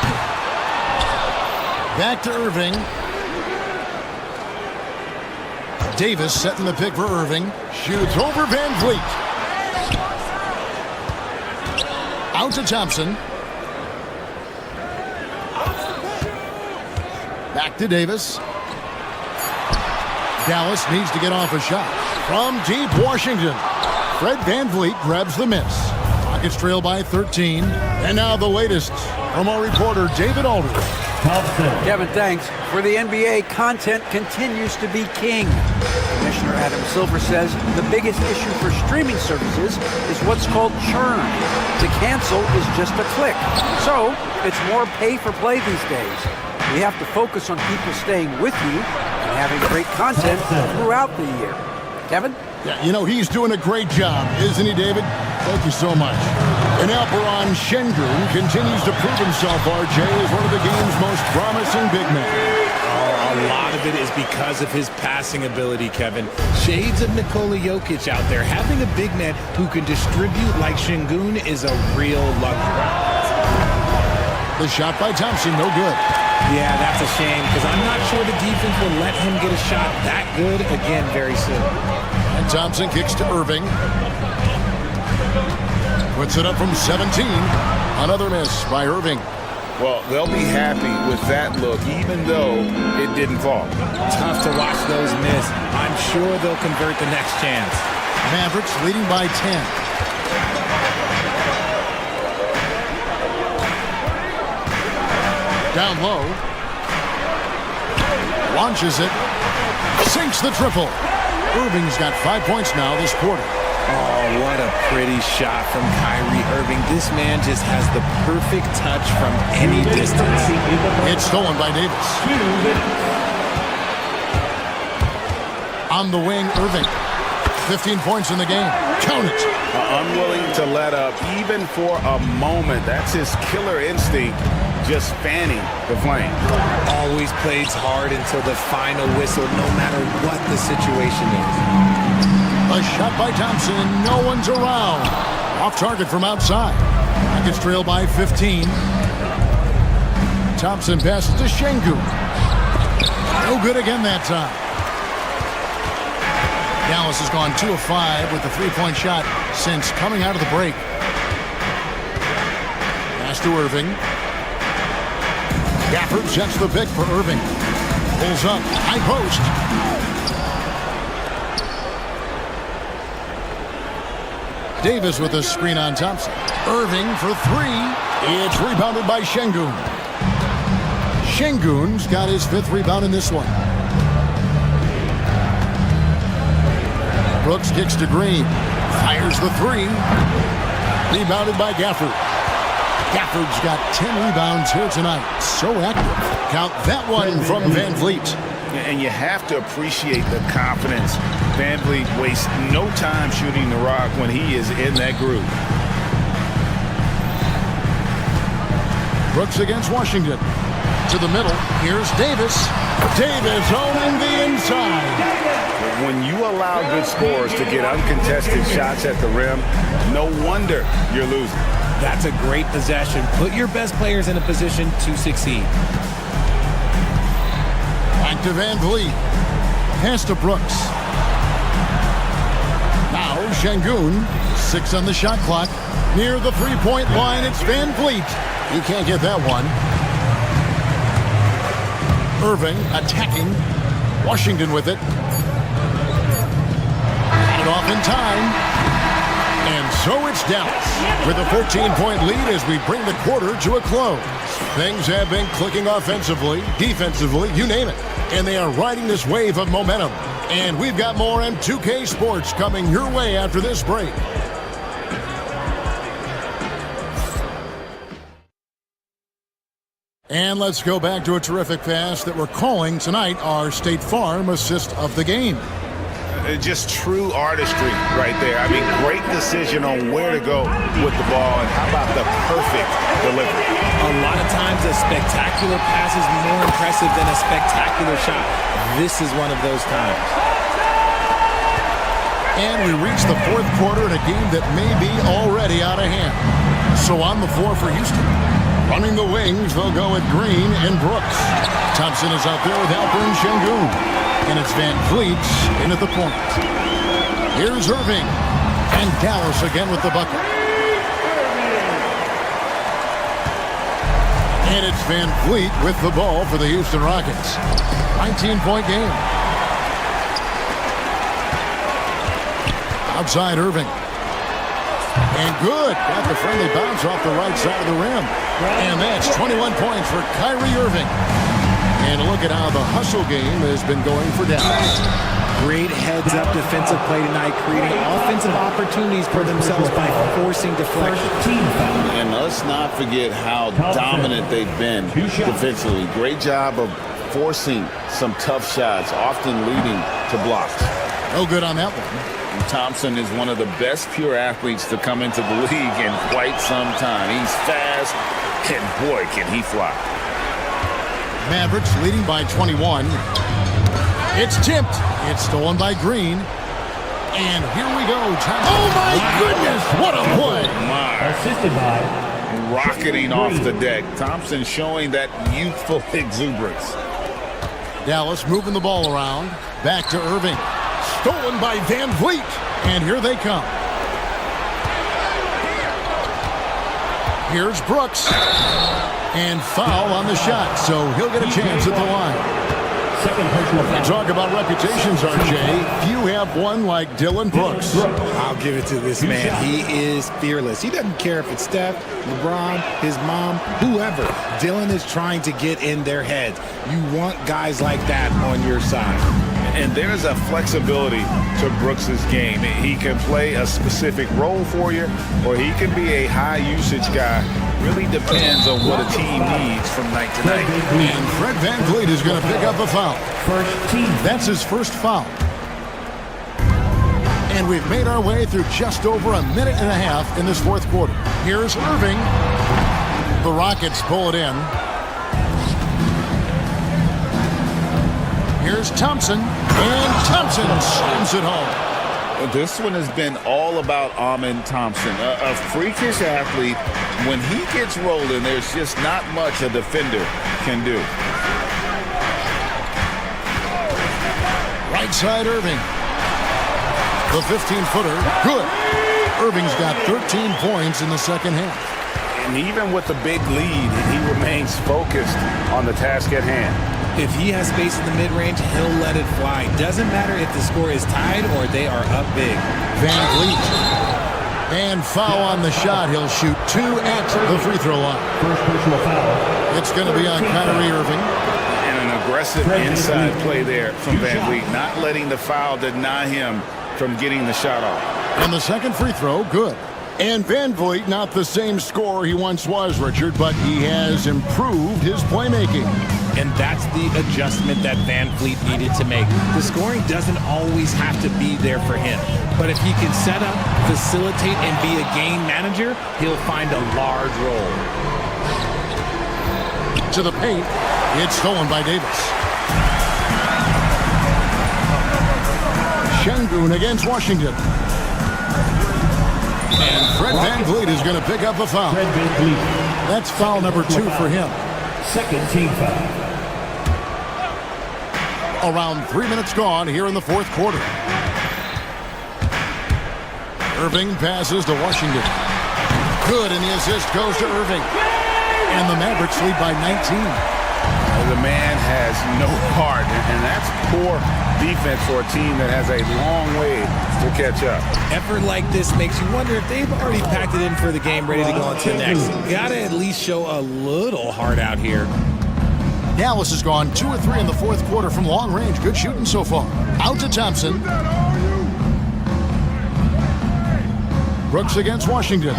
Back to Irving. Davis setting the pick for Irving. Shoots over Van Vliet. Out to Thompson. Back to Davis. Dallas needs to get off a shot. From deep Washington. Fred Van Vliet grabs the miss. Rockets trail by 13. And now the latest from our reporter, David Aldridge. Kevin, thanks. For the NBA, content continues to be king. Commissioner Adam Silver says the biggest issue for streaming services is what's called churn. To cancel is just a click. So it's more pay for play these days. We have to focus on people staying with you and having great content throughout the year. Kevin? Yeah, you know, he's doing a great job, isn't he, David? Thank you so much. And Alperon Şengün continues to prove himself, RJ, as one of the game's most promising big men. Oh, I a lot of it is because of his passing ability, Kevin. Shades of Nikola Jokic out there. Having a big man who can distribute like Şengün is a real luxury. The shot by Thompson, no good. Yeah, that's a shame because I'm not sure the defense will let him get a shot that good again very soon. And Thompson kicks to Irving. Puts it up from 17. Another miss by Irving. Well, they'll be happy with that look, even though it didn't fall. Tough to watch those miss. I'm sure they'll convert the next chance. Mavericks leading by 10. Down low. Launches it. Sinks the triple. Irving's got 5 points now this quarter. Oh, what a pretty shot from Kyrie Irving. This man just has the perfect touch from any distance. It's stolen by Davis. On the wing, Irving. 15 points in the game. Count it. Unwilling to let up even for a moment. That's his killer instinct, just fanning the flame. Always plays hard until the final whistle, no matter what the situation is. A shot by Thompson. No one's around. Off target from outside. Rockets trail by 15. Thompson passes to Şengün. No good again that time. Dallas has gone 2 of 5 with the three-point shot since coming out of the break. Pass to Irving. Gafford sets the pick for Irving. Pulls up. High post. Davis with a screen on Thompson. Irving for 3. It's rebounded by Şengün. Şengün's got his 5th rebound in this one. Brooks kicks to Green. Fires the 3. Rebounded by Gafford. Gafford's got 10 rebounds here tonight. So active. Count that one from Van Vliet. And you have to appreciate the confidence. Van Vliet wastes no time shooting the rock when he is in that groove. Brooks against Washington. To the middle. Here's Davis. Davis owning the inside. When you allow good scorers to get uncontested shots at the rim, no wonder you're losing. That's a great possession. Put your best players in a position to succeed. Back to Van Vliet. Pass to Brooks. Now Şengün. 6 on the shot clock. Near the three-point line, it's Van Vliet. You can't get that one. Irving attacking. Washington with it. Got it off in time. And so it's Dallas with a 14-point lead as we bring the quarter to a close. Things have been clicking offensively, defensively, you name it. And they are riding this wave of momentum. And we've got more M2K Sports coming your way after this break. And let's go back to a terrific pass that we're calling tonight our State Farm assist of the game. Just true artistry right there. I mean, great decision on where to go with the ball, and how about the perfect delivery? A lot of times a spectacular pass is more impressive than a spectacular shot. This is one of those times. And we reach the 4th quarter in a game that may be already out of hand. So on the floor for Houston. Running the wings, they'll go with Green and Brooks. Thompson is out there with Alper and Şengün. And it's Van Vliet in at the point. Here's Irving. And Dallas again with the bucket. And it's Van Vliet with the ball for the Houston Rockets. 19-point game. Outside Irving. And good. Got the friendly bounce off the right side of the rim. And that's 21 points for Kyrie Irving. And look at how the hustle game has been going for Dallas. Great heads-up defensive play tonight, creating offensive opportunities for themselves by forcing deflection. And let's not forget how dominant they've been defensively. Great job of forcing some tough shots, often leading to blocks. No good on that one. And Thompson is one of the best pure athletes to come into the league in quite some time. He's fast, and boy, can he fly. Mavericks leading by 21. It's tipped. It's stolen by Green. And here we go. Oh, my goodness. What a play. Assisted by Rocketing off the deck. Thompson showing that youthful exuberance. Dallas moving the ball around. Back to Irving. Stolen by Van Vliet. And here they come. Here's Brooks. And foul on the shot, so he'll get a chance at the line. Talk about reputations, RJ. Few have one like Dylan Brooks. I'll give it to this man. He is fearless. He doesn't care if it's Steph, LeBron, his mom, whoever. Dylan is trying to get in their heads. You want guys like that on your side. And there's a flexibility to Brooks's game. He can play a specific role for you, or he can be a high-usage guy. Really depends on what a team needs from night to night. And Fred VanVleet is going to pick up a foul. That's his first foul. And we've made our way through just over a minute and a half in this fourth quarter. Here's Irving. The Rockets pull it in. Here's Thompson, and Thompson slams it home. This one has been all about Amen Thompson, a freakish athlete. When he gets rolling, there's just not much a defender can do. Right side Irving. The 15-footer, good. Irving's got 13 points in the second half. And even with the big lead, he remains focused on the task at hand. If he has space in the mid-range, he'll let it fly. Doesn't matter if the score is tied or they are up big. VanVleet. And foul on the shot. He'll shoot 2 at the free throw line. first personal foul. It's going to be on Kyrie Irving. And an aggressive inside play there from VanVleet, not letting the foul deny him from getting the shot off. And the second free throw, good. And VanVleet, not the same scorer he once was, Richard, but he has improved his playmaking. And that's the adjustment that VanVleet needed to make. The scoring doesn't always have to be there for him. But if he can set up, facilitate, and be a game manager, he'll find a large role. To the paint. It's stolen by Davis. Şengün against Washington. And Fred VanVleet is going to pick up a foul. Fred VanVleet. That's foul number 2 for him. Second team foul. Around 3 minutes gone here in the fourth quarter. Irving passes to Washington. Good, and the assist goes to Irving. And the Mavericks lead by 19. The man has no heart, and that's poor defense for a team that has a long way to catch up. Effort like this makes you wonder if they've already packed it in for the game, ready to go on to the next. Gotta at least show a little heart out here. Dallas has gone 2 or 3 in the fourth quarter from long range. Good shooting so far. Out to Thompson. Brooks against Washington.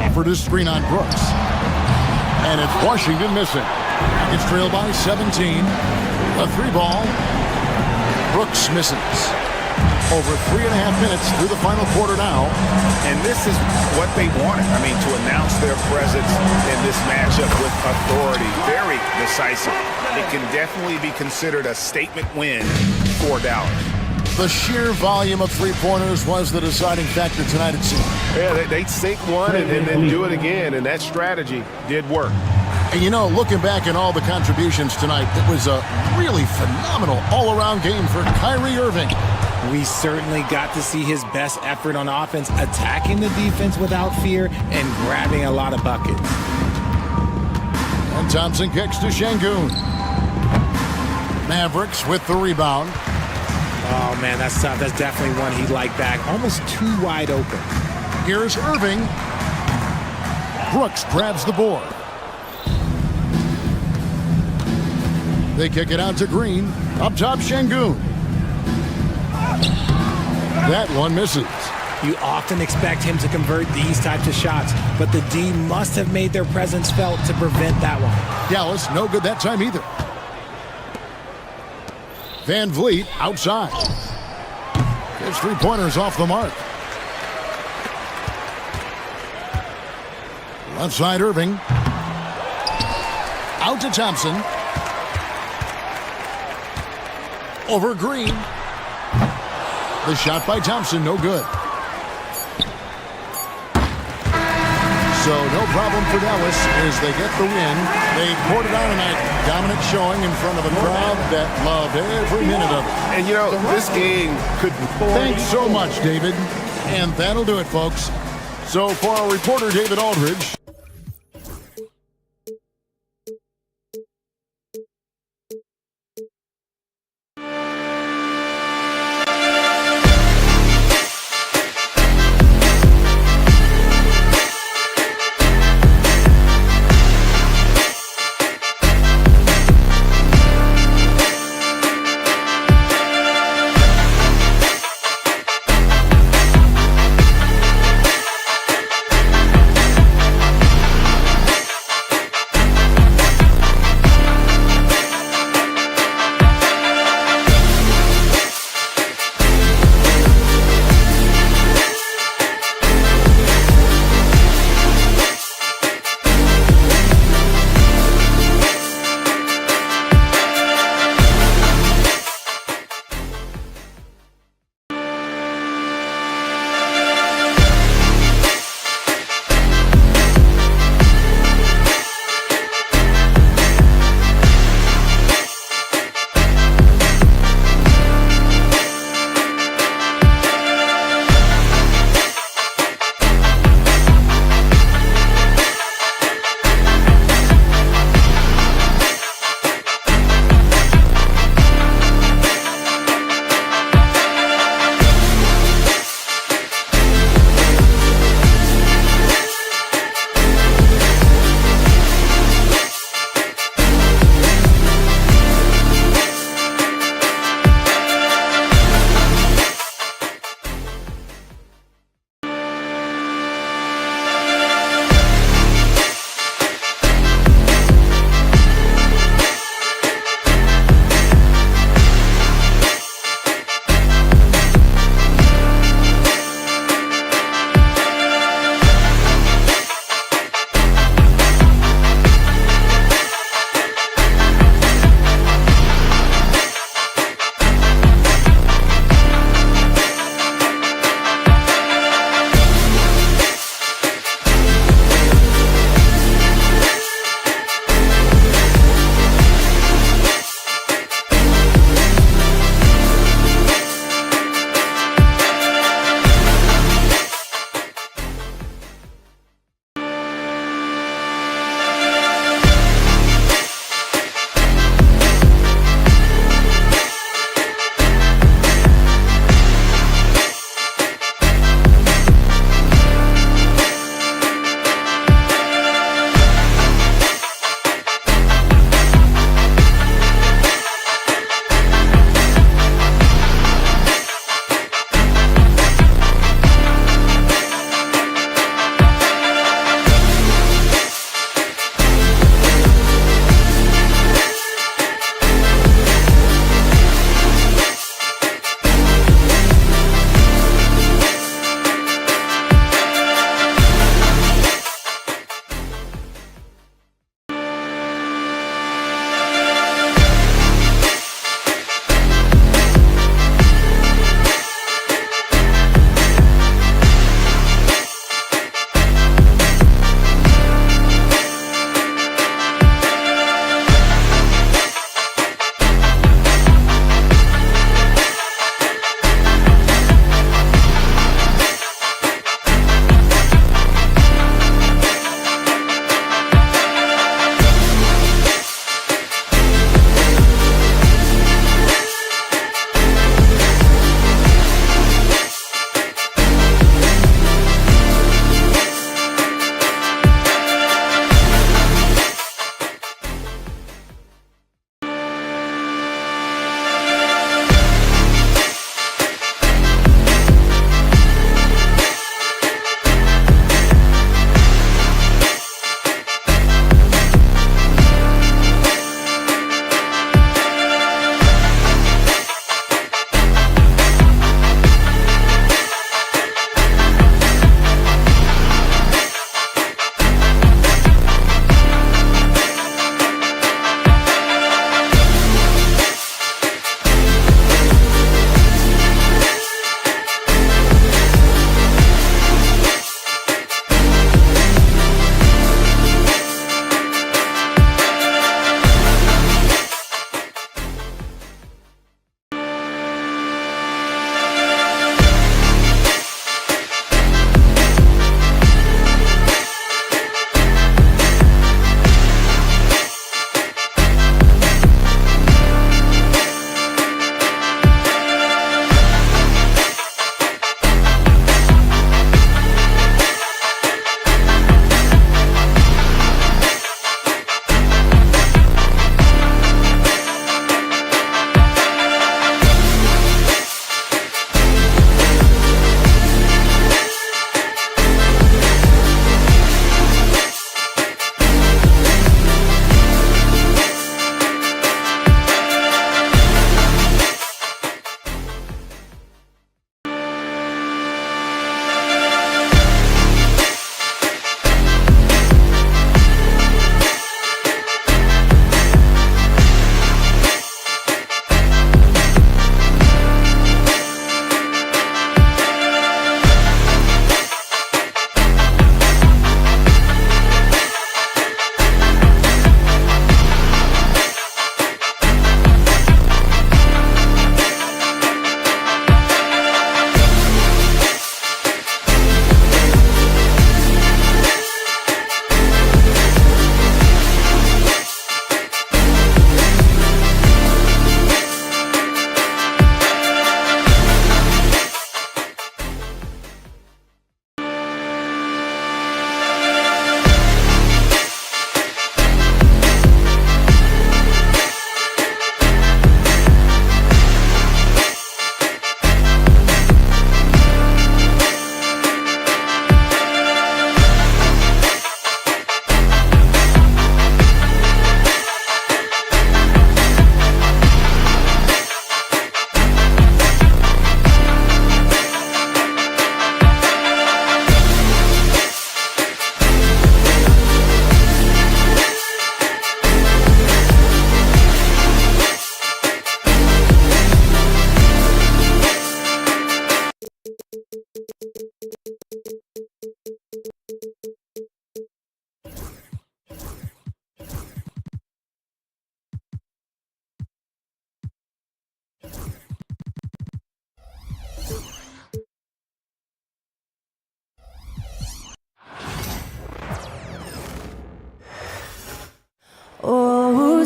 Offered his screen on Brooks. And it's Washington missing. It's trailed by 17. A 3-ball. Brooks misses. Over 3.5 minutes through the final quarter now. And this is what they wanted. I mean, to announce their presence in this matchup with authority. Very decisive. It can definitely be considered a statement win for Dallas. The sheer volume of three-pointers was the deciding factor tonight, it seemed. Yeah, they sink one and then do it again, and that strategy did work. And you know, looking back at all the contributions tonight, it was a really phenomenal all-around game for Kyrie Irving. We certainly got to see his best effort on offense, attacking the defense without fear and grabbing a lot of buckets. And Thompson kicks to Şengün. Mavericks with the rebound. Oh, man, that's tough. That's definitely one he'd like back. Almost too wide open. Here's Irving. Brooks grabs the board. They kick it out to Green. Up top, Şengün. That one misses. You often expect him to convert these types of shots, but the D must have made their presence felt to prevent that one. Dallas, no good that time either. VanVleet outside. His three-pointers off the mark. Left side, Irving. Out to Thompson. over Green. The shot by Thompson, no good. So no problem for Dallas as they get the win. They poured it on tonight. Dominant showing in front of a crowd that loved every minute of it. And, you know, this game could... Thanks so much, David. And that'll do it, folks. So for our reporter, David Aldridge,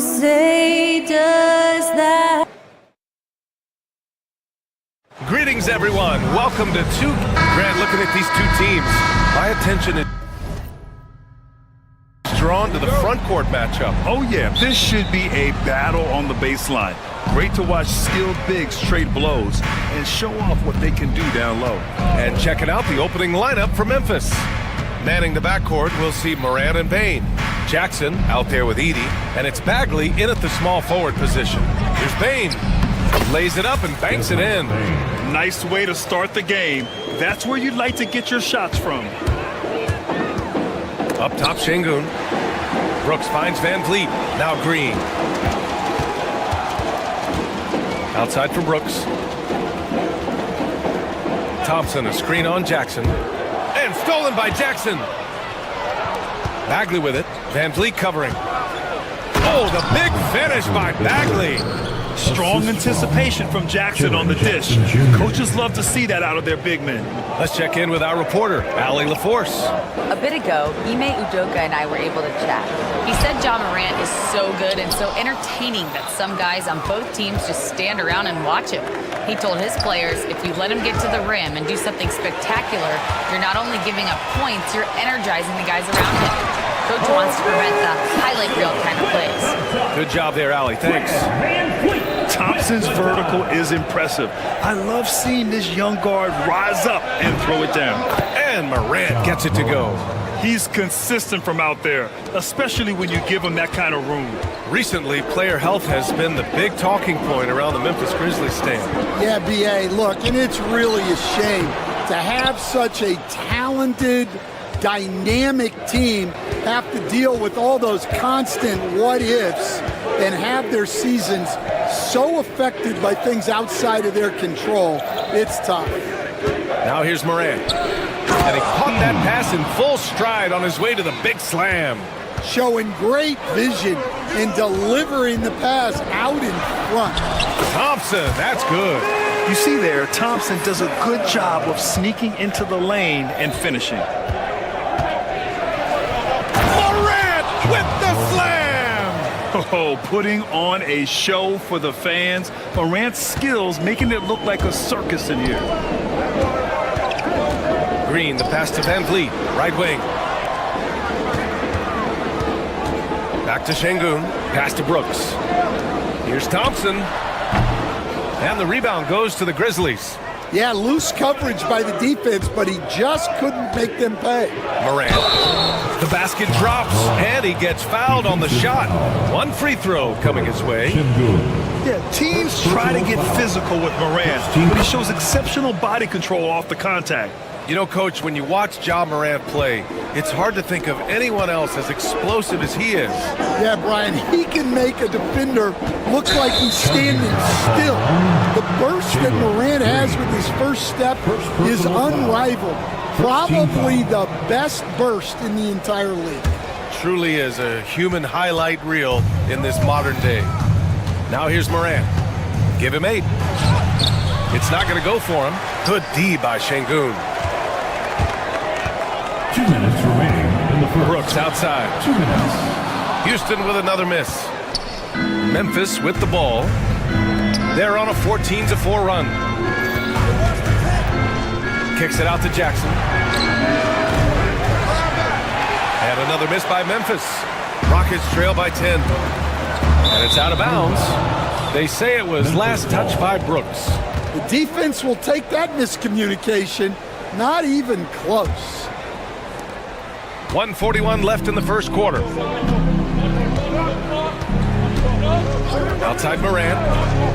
say does that. Greetings, everyone. Welcome to Grant, looking at these two teams, my attention is drawn to the front court matchup. Oh, yeah, this should be a battle on the baseline. Great to watch skilled bigs trade blows and show off what they can do down low. And checking out the opening lineup for Memphis. Manning the backcourt, we'll see Morant and Bane. Jackson out there with Edey, and it's Bagley in at the small forward position. Here's Bane. Lays it up and banks it in. Nice way to start the game. That's where you'd like to get your shots from. Up top, Şengün. Brooks finds Van Vliet. Now Green. Outside for Brooks. Thompson, a screen on Jackson. And stolen by Jackson. Bagley with it. Van Vliet covering. Oh, the big finish by Bagley. Strong anticipation from Jackson on the dish. Coaches love to see that out of their big men. Let's check in with our reporter, Allie LaForce. A bit ago, Ime Udoka and I were able to chat. He said Ja Morant is so good and so entertaining that some guys on both teams just stand around and watch him. He told his players, if you let him get to the rim and do something spectacular, you're not only giving up points, you're energizing the guys around him. Coach wants to prevent the highlight reel kind of plays. Good job there, Allie. Thanks. Thompson's vertical is impressive. I love seeing this young guard rise up and throw it down. And Morant gets it to go. He's consistent from out there, especially when you give him that kind of room. Recently, player health has been the big talking point around the Memphis Grizzlies stand. Yeah, B.A., look, and it's really a shame to have such a talented, dynamic team have to deal with all those constant what-ifs and have their seasons so affected by things outside of their control. It's tough. Now here's Morant. And he caught that pass in full stride on his way to the big slam. Showing great vision and delivering the pass out in front. Thompson, that's good. You see there, Thompson does a good job of sneaking into the lane and finishing. Morant with the slam! Oh, putting on a show for the fans. Morant's skills making it look like a circus in here. Green, the pass to Van Vliet, right wing. Back to Şengün, pass to Brooks. Here's Thompson. And the rebound goes to the Grizzlies. Yeah, loose coverage by the defense, but he just couldn't make them pay. Morant. The basket drops, and he gets fouled on the shot. One free throw coming his way. Yeah, teams try to get physical with Morant, but he shows exceptional body control off the contact. You know, Coach, when you watch Ja Morant play, it's hard to think of anyone else as explosive as he is. Yeah, Brian, he can make a defender look like he's standing still. The burst that Morant has with his first step is unrivaled. Probably the best burst in the entire league. Truly is a human highlight reel in this modern day. Now here's Morant. Give him 8. It's not going to go for him. Good D by Şengün. 2 minutes remaining in the first. Brooks outside. 2 minutes. Houston with another miss. Memphis with the ball. They're on a 14-4 run. Kicks it out to Jackson. And another miss by Memphis. Rockets trail by 10. And it's out of bounds. They say it was last touched by Brooks. The defense will take that miscommunication. Not even close. 1:41 left in the first quarter. Outside Morant.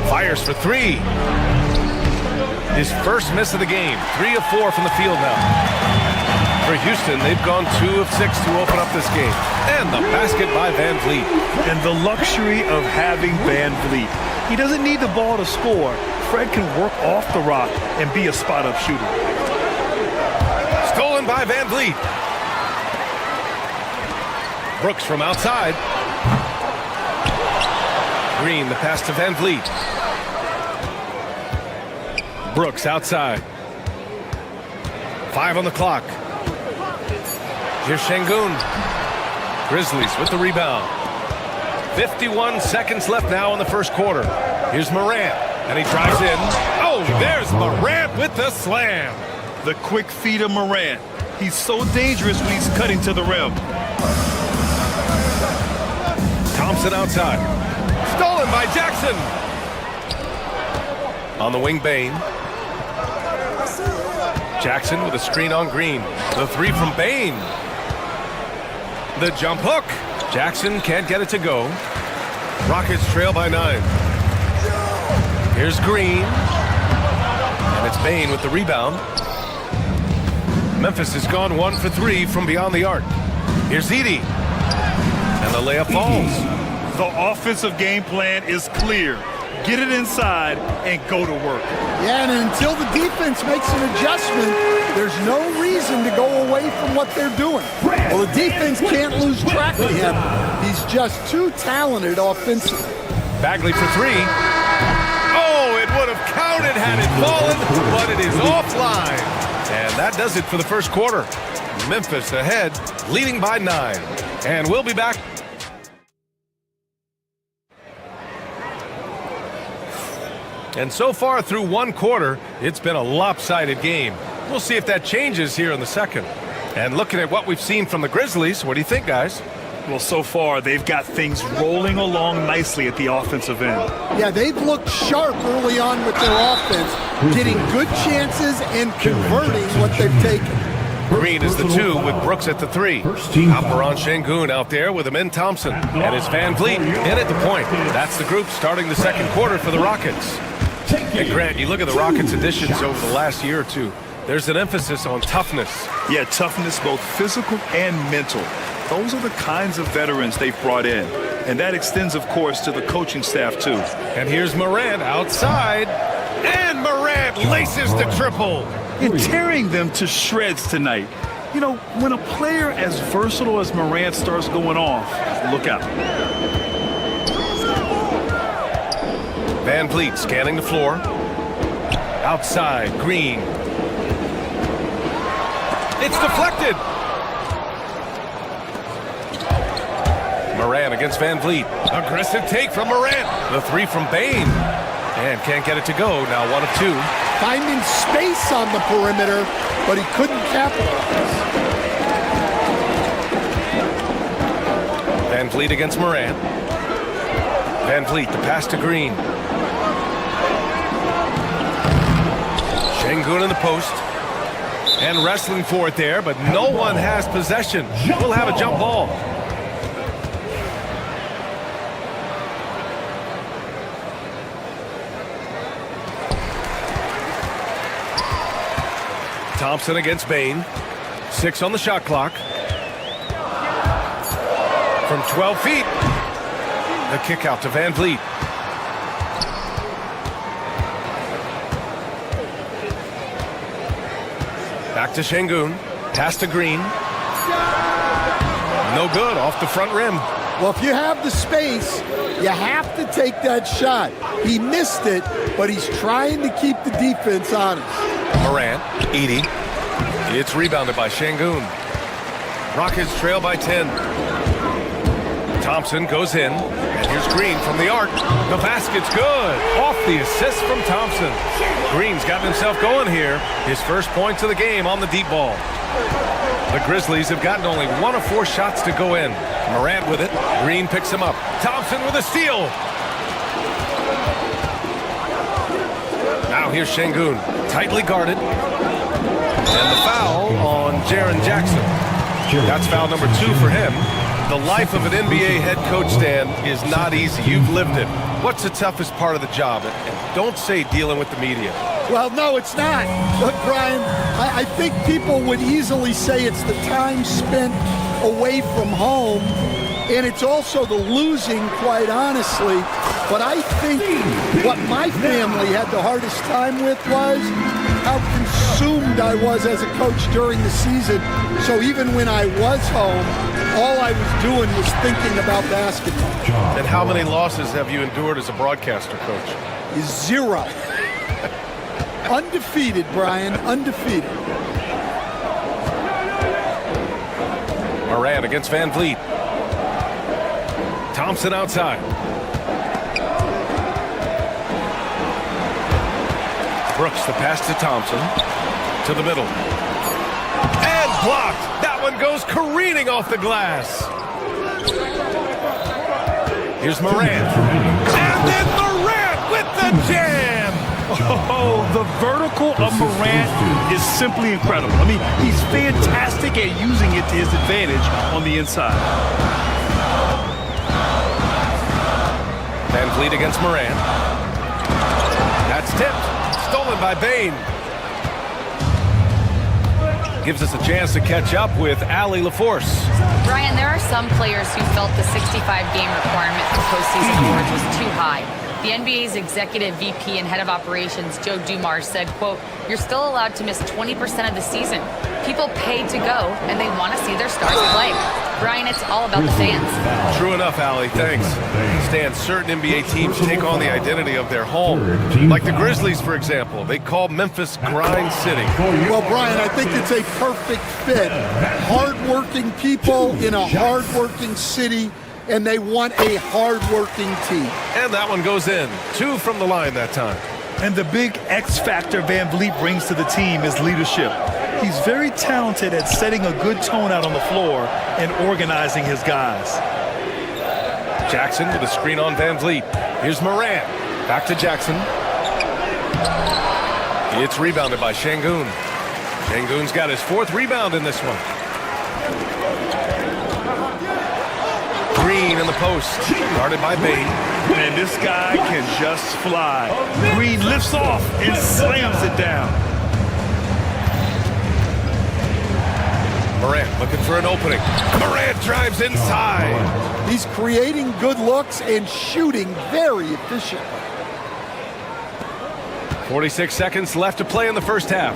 Fires for 3. His first miss of the game. 3 of 4 from the field now. For Houston, they've gone 2 of 6 to open up this game. And the basket by Van Vliet. And the luxury of having Van Vliet. He doesn't need the ball to score. Fred can work off the rock and be a spot-up shooter. Stolen by Van Vliet. Brooks from outside. Green, the pass to Van Vliet. Brooks outside. 5 on the clock. Here's Şengün. Grizzlies with the rebound. 51 seconds left now in the first quarter. Here's Morant, and he drives in. Oh, there's Morant with the slam. The quick feed of Morant. He's so dangerous when he's cutting to the rim. Thompson outside. Stolen by Jackson. On the wing, Bane. Jackson with a screen on Green. The three from Bane. The jump hook. Jackson can't get it to go. Rockets trail by 9. Here's Green. And it's Bane with the rebound. Memphis has gone 1 for 3 from beyond the arc. Here's Edey. And the layup falls. The offensive game plan is clear. Get it inside and go to work. Yeah, and until the defense makes an adjustment, there's no reason to go away from what they're doing. Well, the defense can't lose track of him. He's just too talented offensively. Bagley for 3. Oh, it would have counted had it fallen, but it is offline. And that does it for the first quarter. Memphis ahead, leading by 9. And we'll be back. And so far through one quarter, it's been a lopsided game. We'll see if that changes here in the second. And looking at what we've seen from the Grizzlies, what do you think, guys? Well, so far, they've got things rolling along nicely at the offensive end. Yeah, they've looked sharp early on with their offense, getting good chances and converting what they've taken. Green is the 2 with Brooks at the 3. Alperon Şengün out there with Amin Thompson. And it's Van Vliet in at the point. That's the group starting the second quarter for the Rockets. And Grant, you look at the Rockets' additions over the last year or two. There's an emphasis on toughness. Yeah, toughness, both physical and mental. Those are the kinds of veterans they've brought in. And that extends, of course, to the coaching staff, too. And here's Morant outside. And Morant laces the triple. And tearing them to shreds tonight. You know, when a player as versatile as Morant starts going off, look out. Van Vliet scanning the floor. Outside, Green. It's deflected. Morant against Van Vliet. Aggressive take from Morant. The 3 from Bane. And can't get it to go. Now 1 of 2. Finding space on the perimeter, but he couldn't capitalize. Van Vliet against Morant. Van Vliet, the pass to Green. Şengün in the post. And wrestling for it there, but no one has possession. We'll have a jump ball. Thompson against Bane. 6 on the shot clock. From 12 feet. The kick out to Van Vliet. Back to Şengün. Pass to Green. No good. Off the front rim. Well, if you have the space, you have to take that shot. He missed it, but he's trying to keep the defense honest. Morant, Edey. It's rebounded by Şengün. Rockets trail by 10. Thompson goes in, and here's Green from the arc. The basket's good. Off the assist from Thompson. Green's gotten himself going here. His first points of the game on the deep ball. The Grizzlies have gotten only 1 of 4 shots to go in. Morant with it. Green picks him up. Thompson with a steal. Now here's Şengün, tightly guarded. And the foul on Jaren Jackson. That's foul number 2 for him. The life of an NBA head coach, Dan, is not easy. You've lived it. What's the toughest part of the job? And don't say dealing with the media. Well, no, it's not. Look, Brian, I think people would easily say it's the time spent away from home, and it's also the losing, quite honestly. But I think what my family had the hardest time with was how consumed I was as a coach during the season. So even when I was home, all I was doing was thinking about basketball. And how many losses have you endured as a broadcaster, Coach? 0. Undefeated, Brian, undefeated. Morant against Van Vliet. Thompson outside. Brooks, the pass to Thompson. To the middle. And blocked. That one goes careening off the glass. Here's Morant. And then Morant with the jam. Oh, the vertical of Morant is simply incredible. I mean, he's fantastic at using it to his advantage on the inside. Van Vliet against Morant. That's tipped. Stolen by Bane. Gives us a chance to catch up with Allie LaForce. Brian, there are some players who felt the 65-game requirement for postseason awards was too high. The NBA's executive VP and head of operations, Joe Dumars, said, quote, "You're still allowed to miss 20% of the season. People pay to go, and they want to see their stars play." Brian, it's all about the fans. True enough, Allie. Thanks. Stan, certain NBA teams take on the identity of their home. Like the Grizzlies, for example. They call Memphis Grind City. Well, Brian, I think it's a perfect fit. Hard-working people in a hard-working city, and they want a hard-working team. And that one goes in. 2 from the line that time. And the big X factor Van Vliet brings to the team is leadership. He's very talented at setting a good tone out on the floor and organizing his guys. Jackson with a screen on Van Vliet. Here's Morant. Back to Jackson. It's rebounded by Şengün. Şengün's got his 4th rebound in this one. Green in the post. Guarded by Bane. And this guy can just fly. Green lifts off and slams it down. Morant looking for an opening. Morant drives inside. He's creating good looks and shooting very efficiently. 46 seconds left to play in the first half.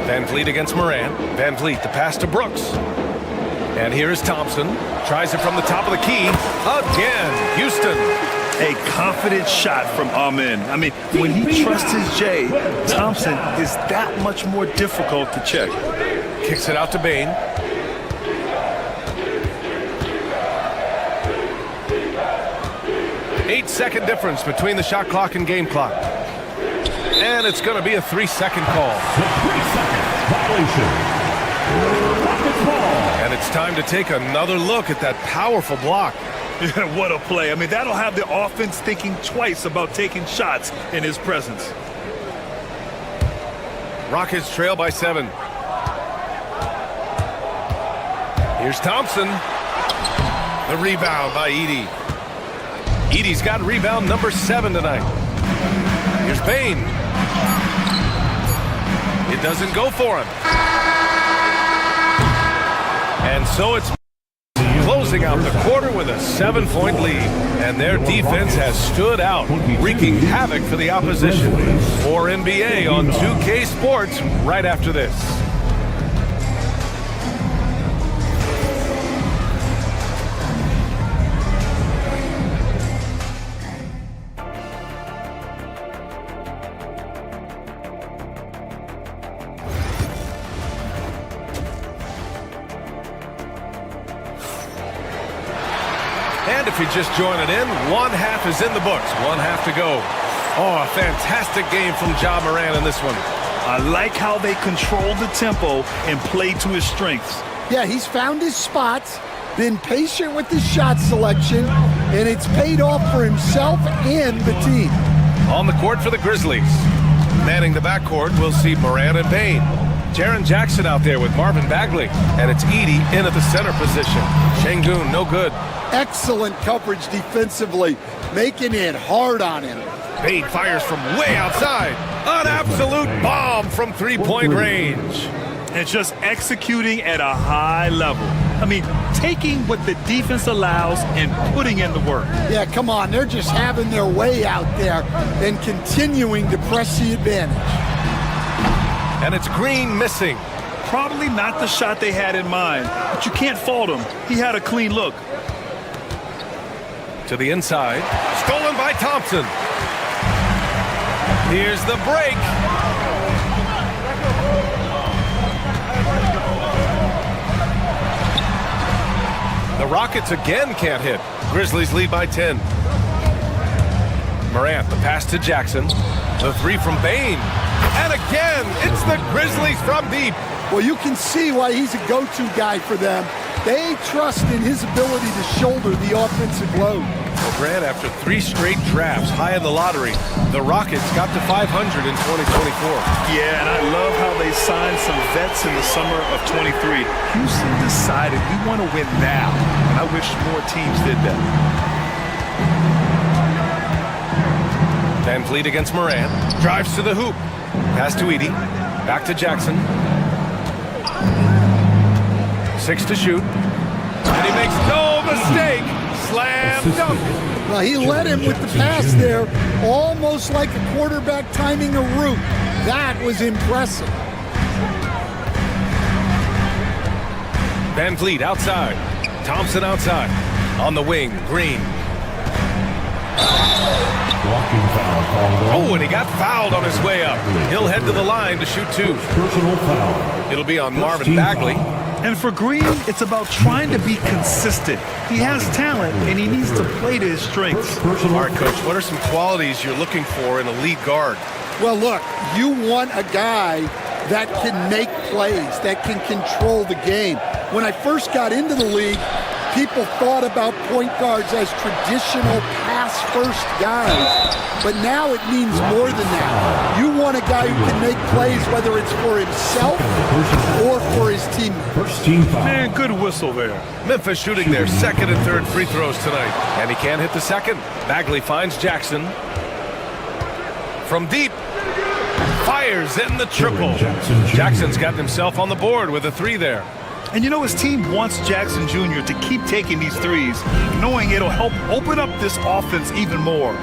Van Vliet against Morant. Van Vliet, the pass to Brooks. And here is Thompson. Tries it from the top of the key. Again, Houston. A confident shot from Amen. I mean, when he trusts his J, Thompson is that much more difficult to check. Kicks it out to Bane. Eight-second difference between the shot clock and game clock. And it's going to be a 3-second call. The 3-second violation. And it's time to take another look at that powerful block. What a play. I mean, that'll have the offense thinking twice about taking shots in his presence. Rockets trail by 7. Here's Thompson. The rebound by Edey. Edey's got rebound number 7 tonight. Here's Bane. It doesn't go for him. And so it's closing out the quarter with a 7-point lead. And their defense has stood out, wreaking havoc for the opposition. More NBA on 2K Sports right after this. And if you're just joining in, 1 half is in the books. 1 half to go. Oh, a fantastic game from Ja Morant in this one. I like how they control the tempo and play to his strengths. Yeah, he's found his spots, been patient with his shot selection, and it's paid off for himself and the team. On the court for the Grizzlies. Manning the backcourt, we'll see Morant and Bane. Jaren Jackson out there with Marvin Bagley. And it's Edey in at the center position. Şengün, no good. Excellent coverage defensively, making it hard on him. Bane fires from way outside. An absolute bomb from three-point range. And just executing at a high level. I mean, taking what the defense allows and putting in the work. Yeah, come on. They're just having their way out there and continuing to press the advantage. And it's Green missing. Probably not the shot they had in mind, but you can't fault him. He had a clean look. To the inside. Stolen by Thompson. Here's the break. The Rockets again can't hit. Grizzlies lead by 10. Morant, the pass to Jackson. The three from Bane. And again, it's the Grizzlies from deep. Well, you can see why he's a go-to guy for them. They trust in his ability to shoulder the offensive load. Well, Grant, after 3 straight drafts high in the lottery, the Rockets got to 500 in 2024. Yeah, and I love how they signed some vets in the summer of 23. Houston decided we want to win now, and I wish more teams did that. Van Vliet against Morant. Drives to the hoop. Pass to Edey. Back to Jackson. 6 to shoot. And he makes no mistake. Slam dunk. Well, he led him with the pass there, almost like a quarterback timing a route. That was impressive. Van Vliet outside. Thompson outside. On the wing, Green. Oh, and he got fouled on his way up. He'll head to the line to shoot 2. Personal foul. It'll be on Marvin Bagley. And for Green, it's about trying to be consistent. He has talent, and he needs to play to his strengths. All right, Coach, what are some qualities you're looking for in a lead guard? Well, look, you want a guy that can make plays, that can control the game. When I first got into the league, people thought about point guards as traditional pass-first guys, but now it means more than that. You want a guy who can make plays, whether it's for himself or for his teammates. Man, good whistle there. Memphis shooting their second and third free throws tonight, and he can't hit the second. Bagley finds Jackson. From deep, fires in the triple. Jackson's got himself on the board with a 3 there. And you know, his team wants Jackson Jr. to keep taking these threes, knowing it'll help open up this offense even more.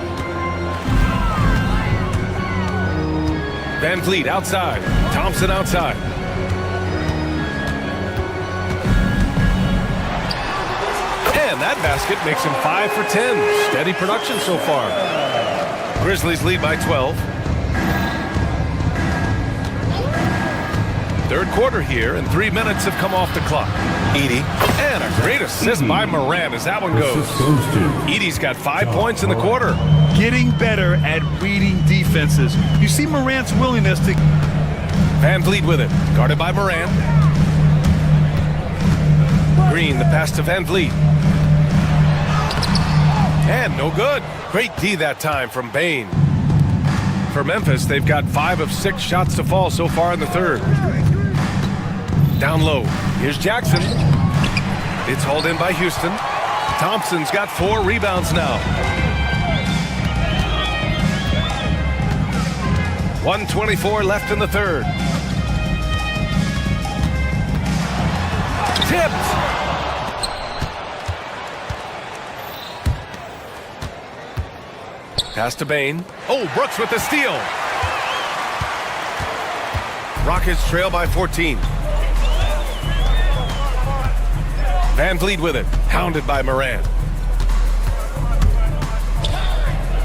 Van Vliet outside. Thompson outside. And that basket makes him 5 for 10. Steady production so far. Grizzlies lead by 12. Third quarter here, and 3 minutes have come off the clock. Edey, and a great assist by Morant as that one goes. Edey's got 5 points in the quarter. Getting better at reading defenses. You see Morant's willingness to... Van Vliet with it, guarded by Morant. Green, the pass to Van Vliet. And no good. Great D that time from Bane. For Memphis, they've got 5 of 6 shots to fall so far in the third. Down low. Here's Jackson. It's hauled in by Houston. Thompson's got 4 rebounds now. 1:24 left in the third. Tipped. Pass to Bane. Oh, Brooks with the steal. Rockets trail by 14. Van Vliet with it, hounded by Morant.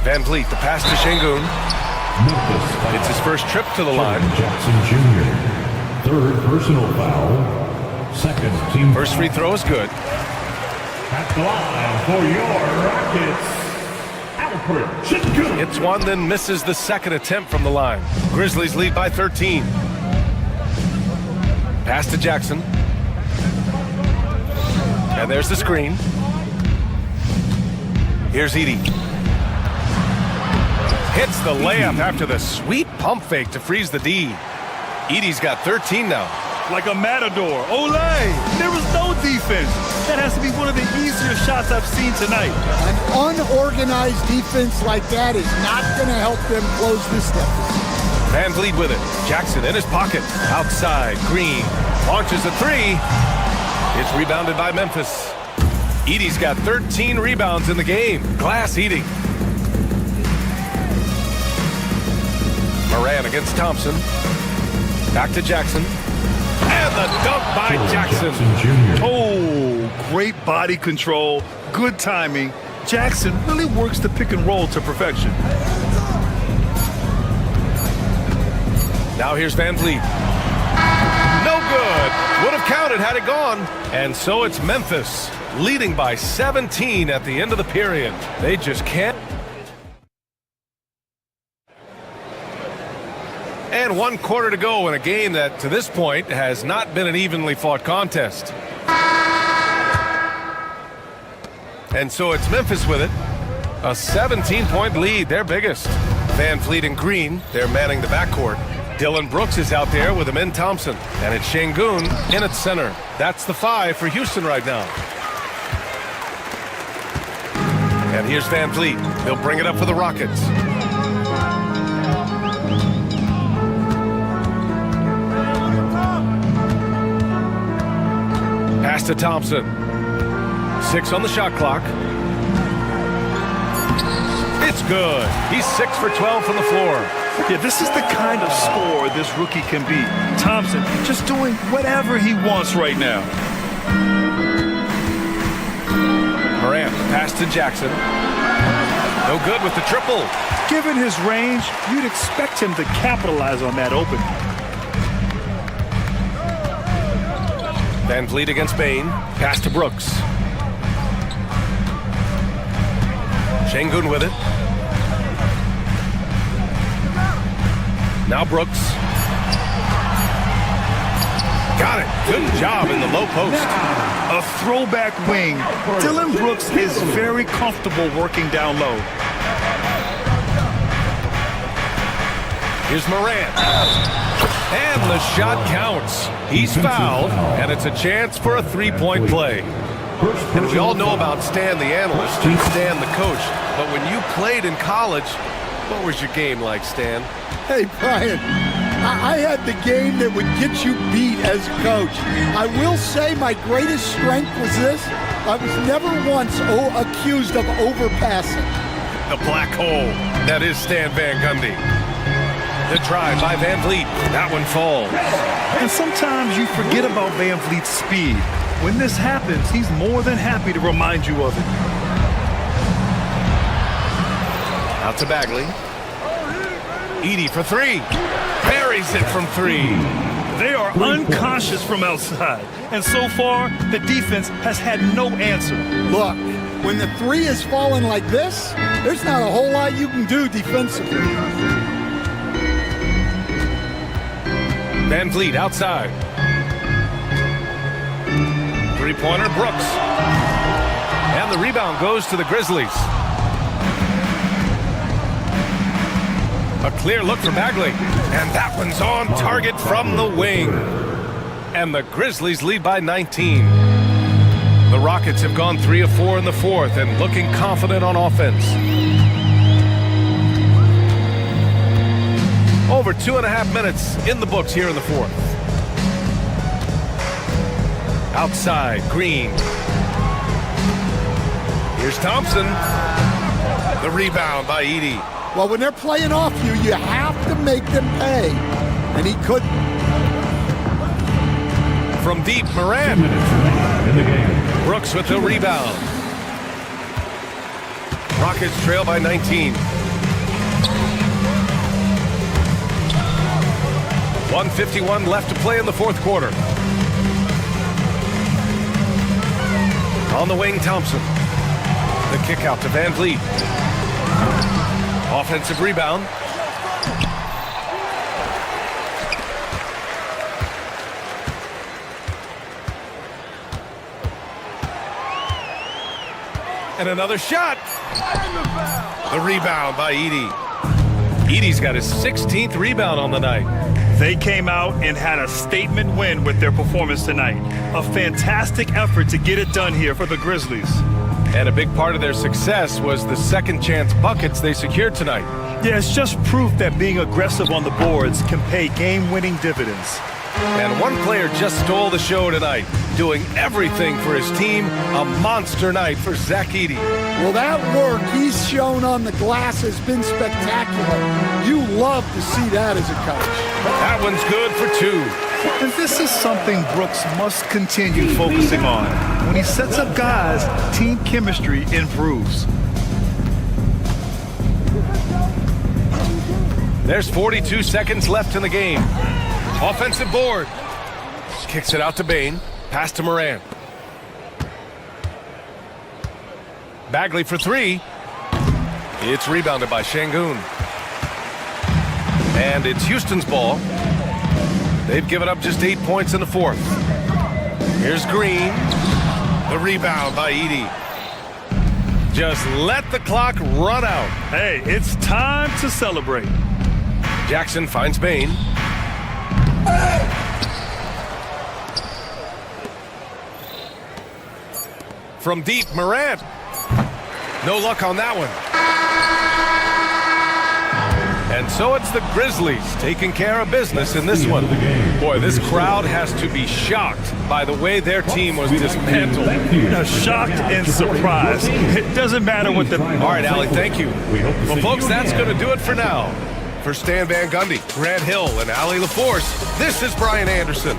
Van Vliet, the pass to Şengün. It's his first trip to the line. Jackson Jr. Third personal foul. Second team. First free throw is good. At the line for your Rockets, It's one, then misses the second attempt from the line. Grizzlies lead by 13. Pass to Jackson. And there's the screen. Here's Edey. Hits the layup after the sweet pump fake to freeze the D. Edey's got 13 now. Like a matador. Olay! There was no defense. That has to be one of the easier shots I've seen tonight. An unorganized defense like that is not going to help them close this deficit. Van Vliet with it. Jackson in his pocket. Outside. Green launches a 3. It's rebounded by Memphis. Edey's got 13 rebounds in the game. Glass eating. Morant against Thompson. Back to Jackson. And the dunk by Jackson. Oh, great body control, good timing. Jackson really works the pick and roll to perfection. Now here's Van Vliet. No good. Would have counted had it gone. And so it's Memphis leading by 17 at the end of the period. They just can't. And 1 quarter to go in a game that, to this point, has not been an evenly fought contest. And so it's Memphis with it. A 17-point lead, their biggest. Van Fleet and Green, they're manning the backcourt. Dylan Brooks is out there with Amin Thompson. And it's Şengün in at center. That's the 5 for Houston right now. And here's Van Fleet. He'll bring it up for the Rockets. Pass to Thompson. 6 on the shot clock. It's good. He's 6 for 12 from the floor. Yeah, this is the kind of scorer this rookie can be. Thompson just doing whatever he wants right now. Morant, pass to Jackson. No good with the triple. Given his range, you'd expect him to capitalize on that opening. Van Vliet against Bain. Pass to Brooks. Şengün with it. Now Brooks. Got it. Good job in the low post. A throwback wing. Dylan Brooks is very comfortable working down low. Here's Morant. And the shot counts. He's fouled, and it's a chance for a three-point play. And we all know about Stan the analyst and Stan the coach, but when you played in college, what was your game like, Stan? Hey, Brian, I had the game that would get you beat as a coach. I will say my greatest strength was this. I was never once accused of overpassing. The black hole. That is Stan Van Gundy. The drive by Van Vliet. That one falls. And sometimes you forget about Van Vliet's speed. When this happens, he's more than happy to remind you of it. Out to Bagley. Edey for 3. Buries it from 3. They are unconscious from outside. And so far, the defense has had no answer. Look, when the 3 is falling like this, there's not a whole lot you can do defensively. Van Vliet outside. Three-pointer, Brooks. And the rebound goes to the Grizzlies. A clear look for Bagley. And that one's on target from the wing. And the Grizzlies lead by 19. The Rockets have gone 3 of 4 in the fourth and looking confident on offense. Over 2.5 minutes in the books here in the fourth. Outside, Green. Here's Thompson. The rebound by Edey. Well, when they're playing off you, you have to make them pay. And he couldn't. From deep, Morant. Brooks with the rebound. Rockets trail by 19. 1:51 left to play in the fourth quarter. On the wing, Thompson. The kick out to Van Vliet. Offensive rebound. And another shot. The rebound by Edey. Edey's got his 16th rebound on the night. They came out and had a statement win with their performance tonight. A fantastic effort to get it done here for the Grizzlies. And a big part of their success was the second chance buckets they secured tonight. Yeah, it's just proof that being aggressive on the boards can pay game-winning dividends. And one player just stole the show tonight, doing everything for his team. A monster night for Zach Edey. Well, that work he's shown on the glass has been spectacular. You love to see that as a coach. That one's good for 2. And this is something Brooks must continue focusing on. When he sets up guys, team chemistry improves. There's 42 seconds left in the game. Offensive board. Kicks it out to Bain. Pass to Morant. Bagley for three. It's rebounded by Şengün. And it's Houston's ball. They've given up just 8 points in the fourth. Here's Green. The rebound by Edey. Just let the clock run out. Hey, it's time to celebrate. Jackson finds Bain. From deep, Morant. No luck on that one. And so it's the Grizzlies taking care of business in this one. Boy, this crowd has to be shocked by the way their team was dismantled. Shocked and surprised. It doesn't matter what the... All right, Allie, thank you. Well, folks, that's going to do it for now. For Stan Van Gundy, Grant Hill, and Allie LaForce, this is Brian Anderson.